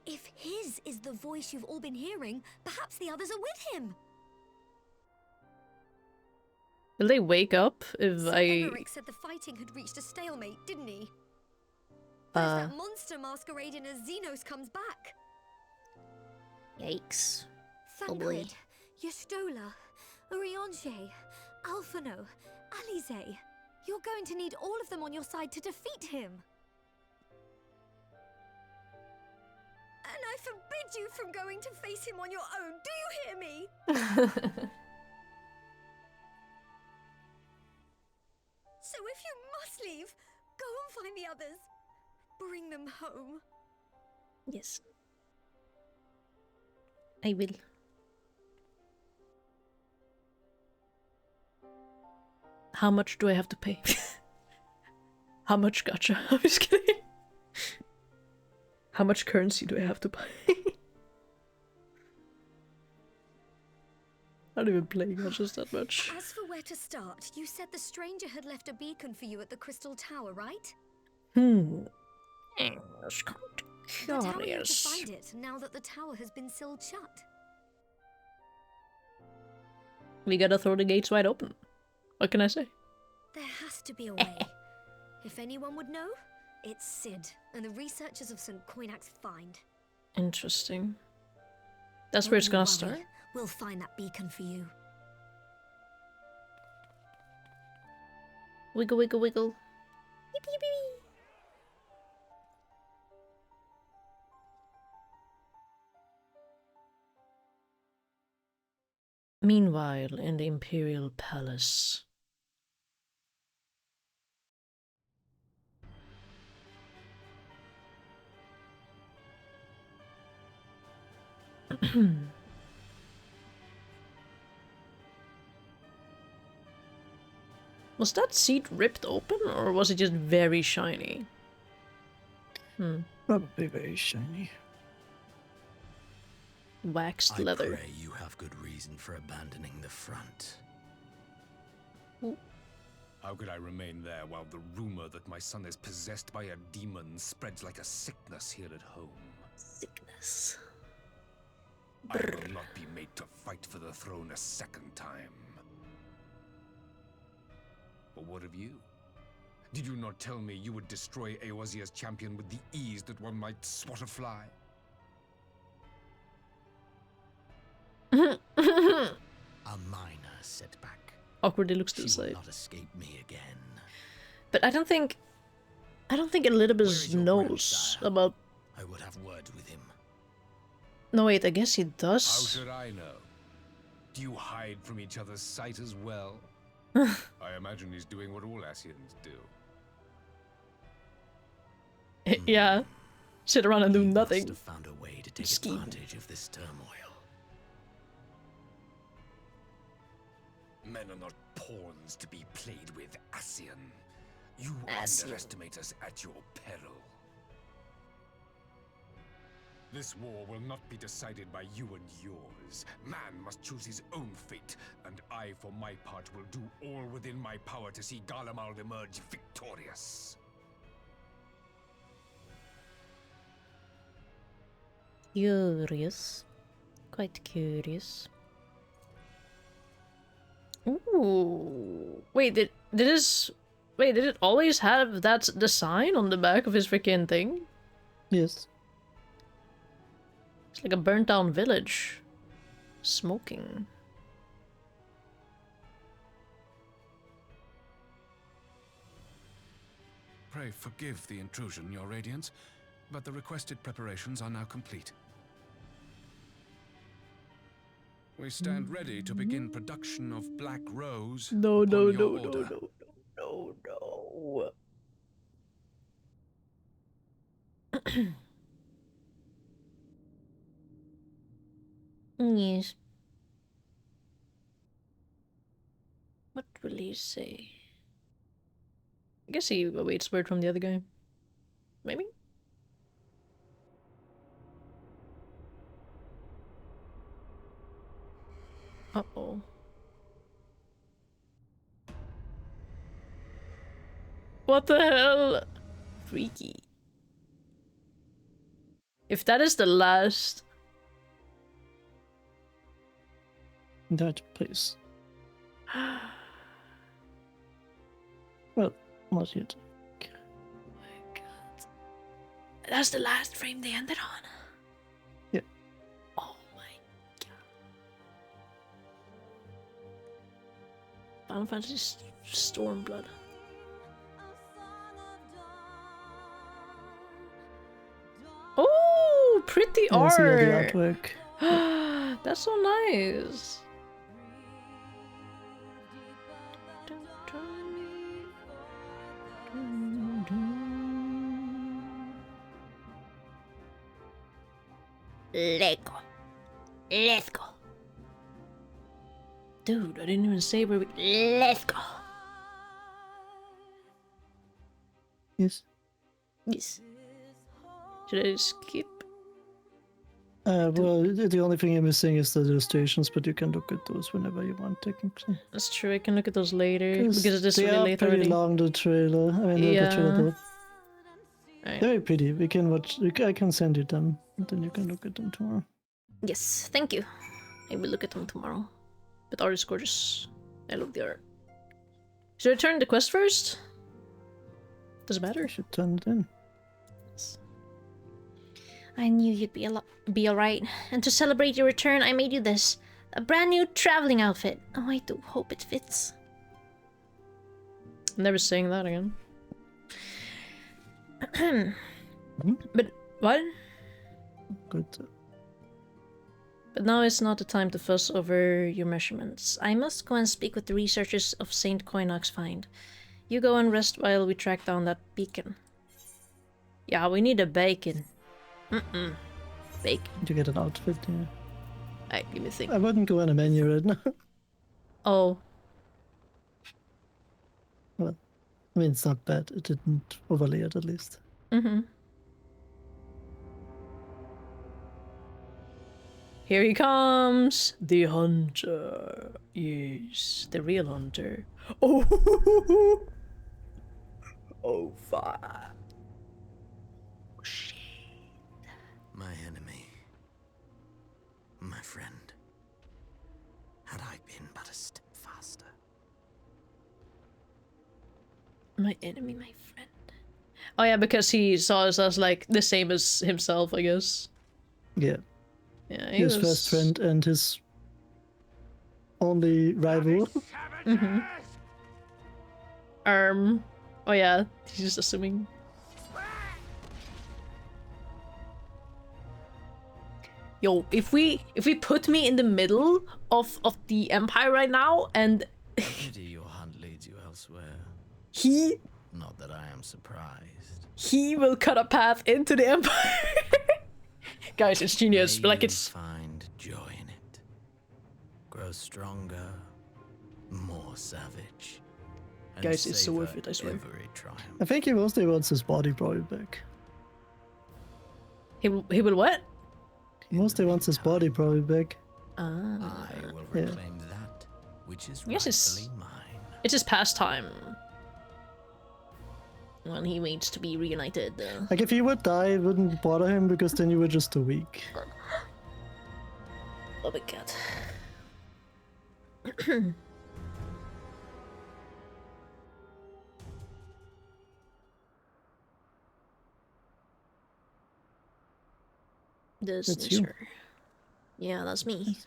If his is the voice you've all been hearing, perhaps the others are with him. Will they wake up if Sir I... Emmerich said the fighting had reached a stalemate, didn't he? What if that monster masquerading as Xenos comes back? Yikes. Thancred, Yestola, Urianger, Alphino, Alize. You're going to need all of them on your side to defeat him. And I forbid you from going to face him on your own. Do you hear me? So if you must leave, go and find the others. Bring them home. Yes. I will. How much do I have to pay? How much gacha? I'm just kidding. How much currency do I have to buy? I don't even play gachas that much. As for where to start, you said the stranger had left a beacon for you at the Crystal Tower, right? It's kind of But how are you to curious. find it now that the tower has been sealed shut? We gotta throw the gates wide open. What can I say? There has to be a way. If anyone would know, it's Sid and the researchers of St. Coinax find. Interesting. That's where it's gonna Don't start? worry, we'll find that beacon for you. Wiggle, wiggle, wiggle. Meanwhile, in the Imperial Palace. Was that seat ripped open, or was it just very shiny? Probably very shiny. Waxed I leather. pray you have good reason for abandoning the front. How could I remain there while the rumor that my son is possessed by a demon spreads like a sickness here at home? Sickness. I will not be made to fight for the throne a second time. But what of you? Did you not tell me you would destroy Eorzea's champion with the ease that one might swat a fly? A minor setback. Awkwardly looks to She the will side. not escape me again. But I don't think Elidibus knows about. I would have words with him. No, wait, I guess he How does. should I know? Do you hide from each other's sight as well? I imagine he's doing what all Asians do. Yeah. Sit around and do Must nothing. have found a way to take Scheme. advantage of this turmoil. Men are not pawns to be played with, Asian. You Asian. underestimate us at your peril. This war will not be decided by you and yours. Man must choose his own fate, and I, for my part, will do all within my power to see Garlemald emerge victorious. Curious. Quite curious. Ooh. Wait, did it always have the sign on the back of his freaking thing? Yes. It's like a burnt down village. Smoking. Pray forgive the intrusion, Your Radiance, but the requested preparations are now complete. We stand ready to begin production of Black Rose. No, upon no, your no, no, order. no, no, no. Yes. What will he say? I guess he awaits word from the other guy. Maybe? Uh-oh. What the hell? Freaky. If that is the last... That place. Well, not yet. That's the last frame they ended on. Yeah. Oh my god. Final Fantasy Stormblood. Oh, pretty Yeah, I see all the art. artwork. That's so nice. Let's go. Let's go. Dude, I didn't even say where we... Let's go. Yes. Yes. Should I skip? Well, the only thing I'm missing is the illustrations, but you can look at those whenever you want, technically. That's true, I can look at those later, because it is they really are late pretty already. long, the trailer. I mean, the trailer. Right. Very pretty. We can watch. I can send you them, and then you can look at them tomorrow. Yes, thank you. I will look at them tomorrow. But art is gorgeous. I love the art. Should I turn the quest first? Does it matter? You should turn it in. I knew you'd be alright. And to celebrate your return, I made you this. A brand new traveling outfit. Oh, I do hope it fits. I'm never saying that again. But what? Good. But now is not the time to fuss over your measurements. I must go and speak with the researchers of St. Coinox Find. You go and rest while we track down that beacon. Yeah, we need a bacon. Bacon. You get an outfit, yeah. Alright, give me a thing. I wouldn't go on a menu right now. Oh. Well, I mean, it's not bad. It didn't overlay it, at least. Here he comes! The hunter. Yes, the real hunter. Oh! Oh, fuck. My enemy. My friend. Had I been but a step faster. My enemy, my friend. Oh yeah, because he saw us as like the same as himself, I guess. Yeah. Yeah, His first friend and his only rival. Oh yeah, he's just assuming. Yo, if we put me in the middle of the Empire right now and Pity your hunt leads you elsewhere. he Not that I am surprised. he will cut a path into the Empire. Guys, it's genius. May Like you it's find joy in it. Grow stronger, more savage. And guys, it's so savor worth it, I swear. every triumph. I think he mostly wants his body probably back. He will what? He mostly wants his body probably back. I will reclaim that which is Yes, rightfully mine. It's his pastime. When he waits to be reunited. Like, if he would die, it wouldn't bother him because then you were just too weak. Oh my god. This That's is you. her. Yeah, that's me.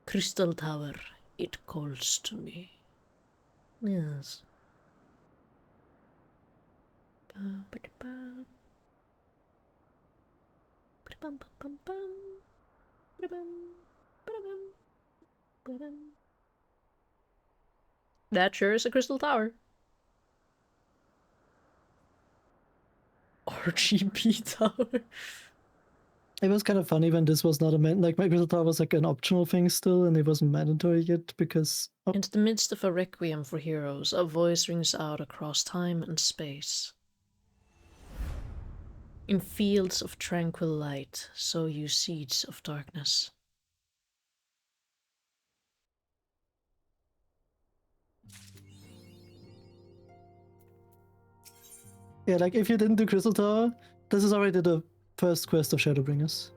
Crystal Tower, it calls to me. Yes. That sure is a crystal tower. RGB tower. It was kind of funny when this was not like my crystal tower was like an optional thing still, and it wasn't mandatory yet because. Into the midst of a requiem for heroes, a voice rings out across time and space. In fields of tranquil light, sow you seeds of darkness. Yeah, like if you didn't do Crystal Tower, this is already the first quest of Shadowbringers.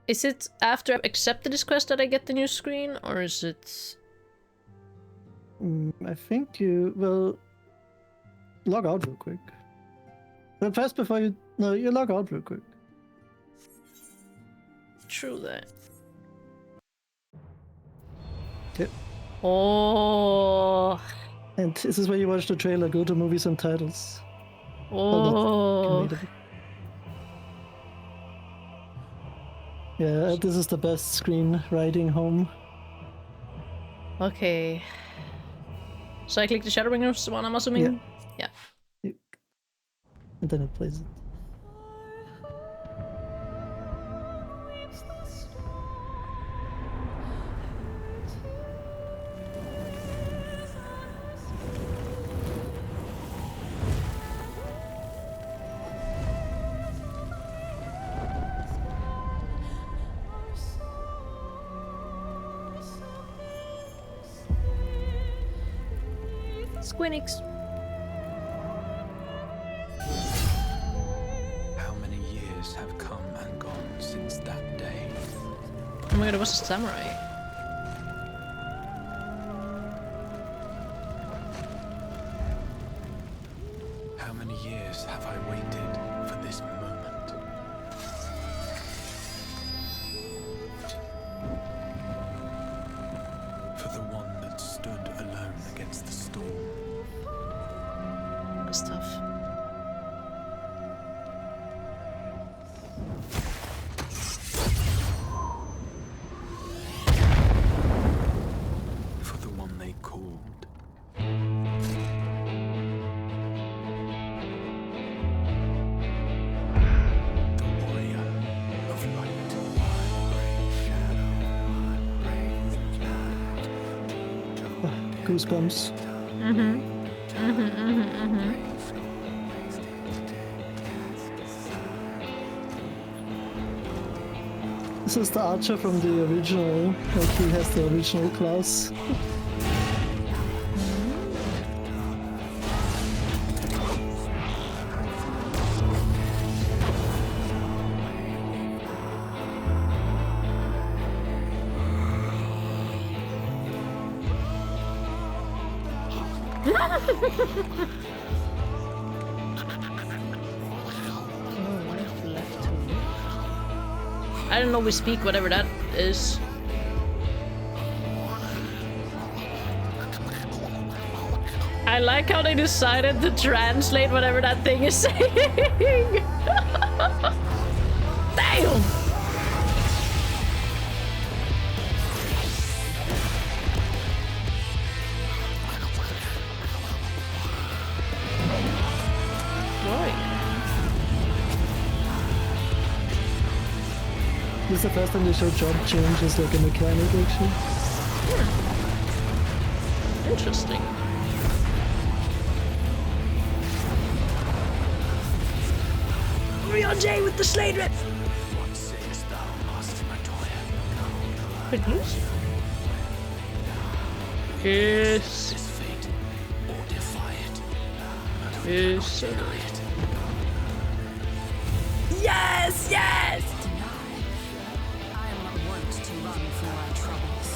Is it after I've accepted this quest that I get the new screen, or is it... I think you, well, log out real quick. But first, before you... No, you log out real quick. True that. Okay. Oh. And this is where you watch the trailer. Go to movies and titles. Oh. Yeah, this is the best screenwriting home. Okay. So I click the Shadowbringers one, I'm assuming? Yeah. And then it plays it. Squinix. How many years have come and gone since that day? Oh my god, it was a samurai. How many years have I waited for this moment? For the one that stood alone against the storm. That's tough. For the one they called. The warrior of light. Goosebumps. This is the archer from the original. Like, he has the original class. I don't know we speak whatever that is. I like how they decided to translate whatever that thing is saying. Damn! This is the first time they show job change as like a mechanic, actually. Interesting. Hurry on, Jay, with the Slade Rip! What sayest thou, Master Montoya? Good news? Yes. This fate, or defy it? Yes. Deny it. Yes! Yes! I am not wont to run from my troubles.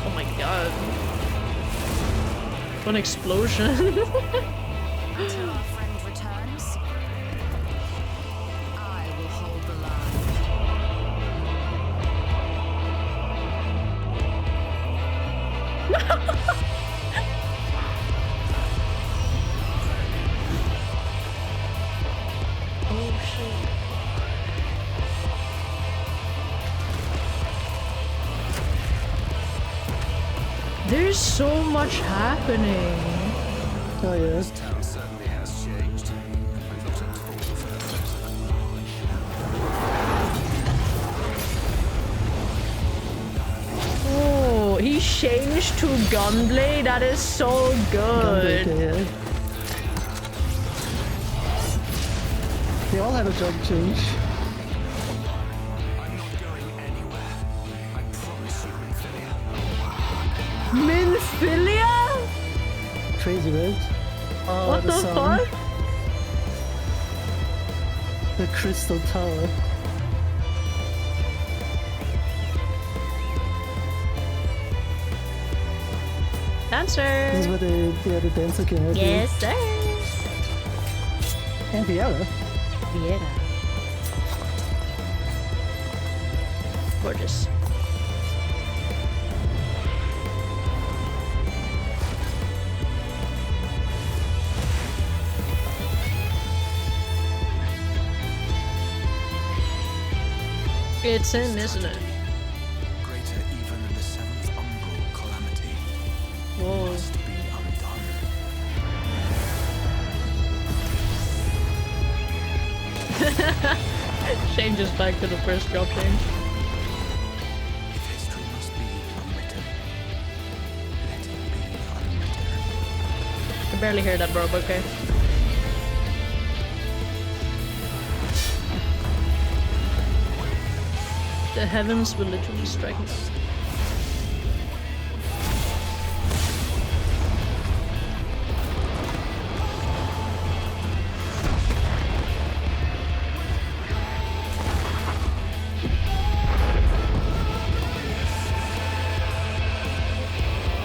Oh my god. What an explosion. Until our friend returns, I will hold the line. Oh shit. There's so much happening. Oh yeah. This town certainly has changed. I'm not at all Oh, he changed to Gunblade. That is so good. Gunblade, yeah. They all had a job change. I'm not going anywhere. I promise you, Ophelia. the song. What? The Crystal Tower. Dancer! This is where the dancer came out. Yes, sir! And Viera. Viera. Gorgeous. It's in, isn't it? Greater even than the seventh umbral calamity. Whoa. Must be undone. Changes back to the first drop change. If history must be unwritten, let it be unwritten. I barely hear that, bro, but okay. The heavens will literally strike us.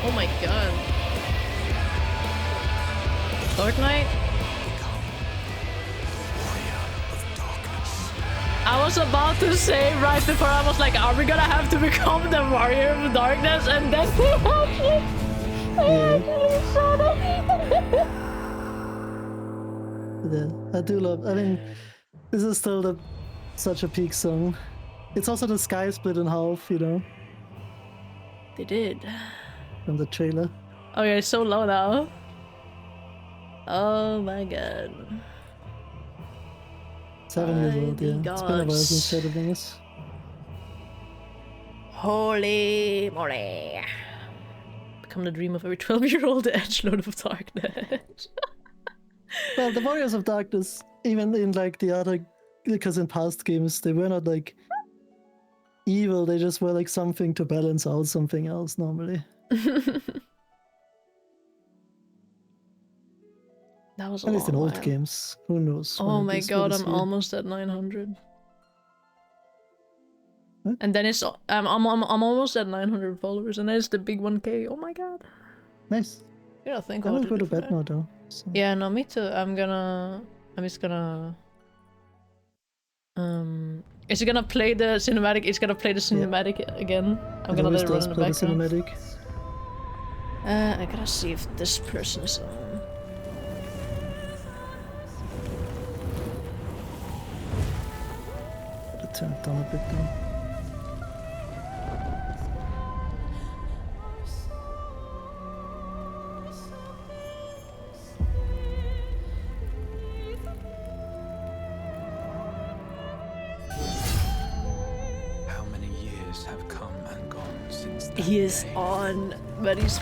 Oh my god. Dark Knight? I was about to say right before I was like, are we gonna have to become the warrior of darkness? And then they actually saw that. Yeah, I do love. I mean, this is still such a peak song. It's also the sky split in half, you know. They did. From the trailer. Oh yeah, it's so low now. Oh my god. 7 years old, yeah. It's been a while since Shadowbringers. Holy moly. Become the dream of every 12-year-old edgelord of darkness. Well, the Warriors of Darkness, even in like the other, because in past games, they were not like evil, they just were like something to balance out something else normally. That was a At least in long old while. games. Who knows? Oh when it my is, god, what is I'm here. almost at 900. What? And then it's I'm almost at 900 followers, and then it's the big 1k. Oh my god. Nice. Yeah, think I about will it. go to bed now though. So. Yeah, no, me too. I'm just gonna is it gonna play the cinematic? It's gonna play the cinematic again. I'm It gonna always let it run does in the play the background. cinematic. I gotta see if this person is on. Gotta turn it down a bit though. How many years have come and gone since that He is day? on, but he's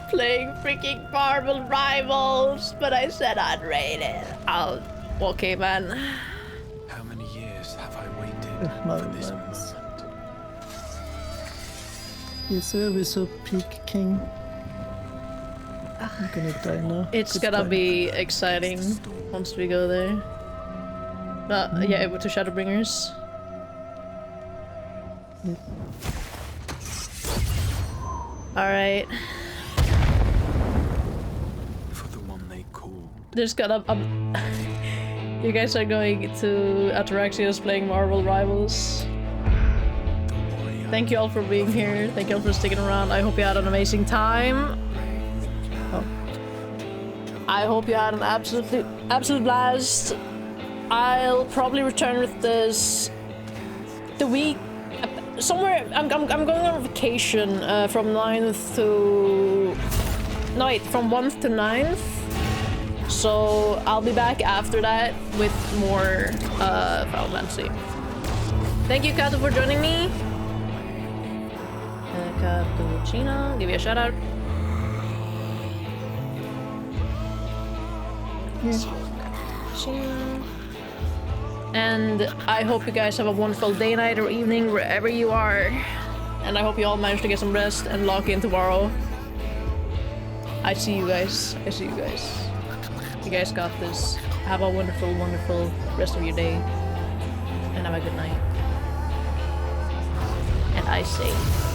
playing freaking Marvel Rivals. But I said unrated. Okay, man. How many years have I waited Marvel for this Rivals. moment? Yes, sir, we're so peak king. I'm gonna die now. It's Goodbye. gonna be exciting once we go there. But yeah, to Shadowbringers. Yeah. Alright. For the one they call. There's gonna you guys are going to Ataraxia's playing Marvel Rivals. Thank you all for being here. Thank you all for sticking around. I hope you had an amazing time. Oh. I hope you had an absolute blast. I'll probably return with this the week somewhere. I'm going on vacation from 9th to from 1st to 9th. So I'll be back after that with more Final Fantasy. Thank you, Kato, for joining me. Cappuccino, give you a shout out. And I hope you guys have a wonderful day, night, or evening wherever you are. And I hope you all manage to get some rest and log in tomorrow. I see you guys. You guys got this. Have a wonderful, wonderful rest of your day. And have a good night. And I say...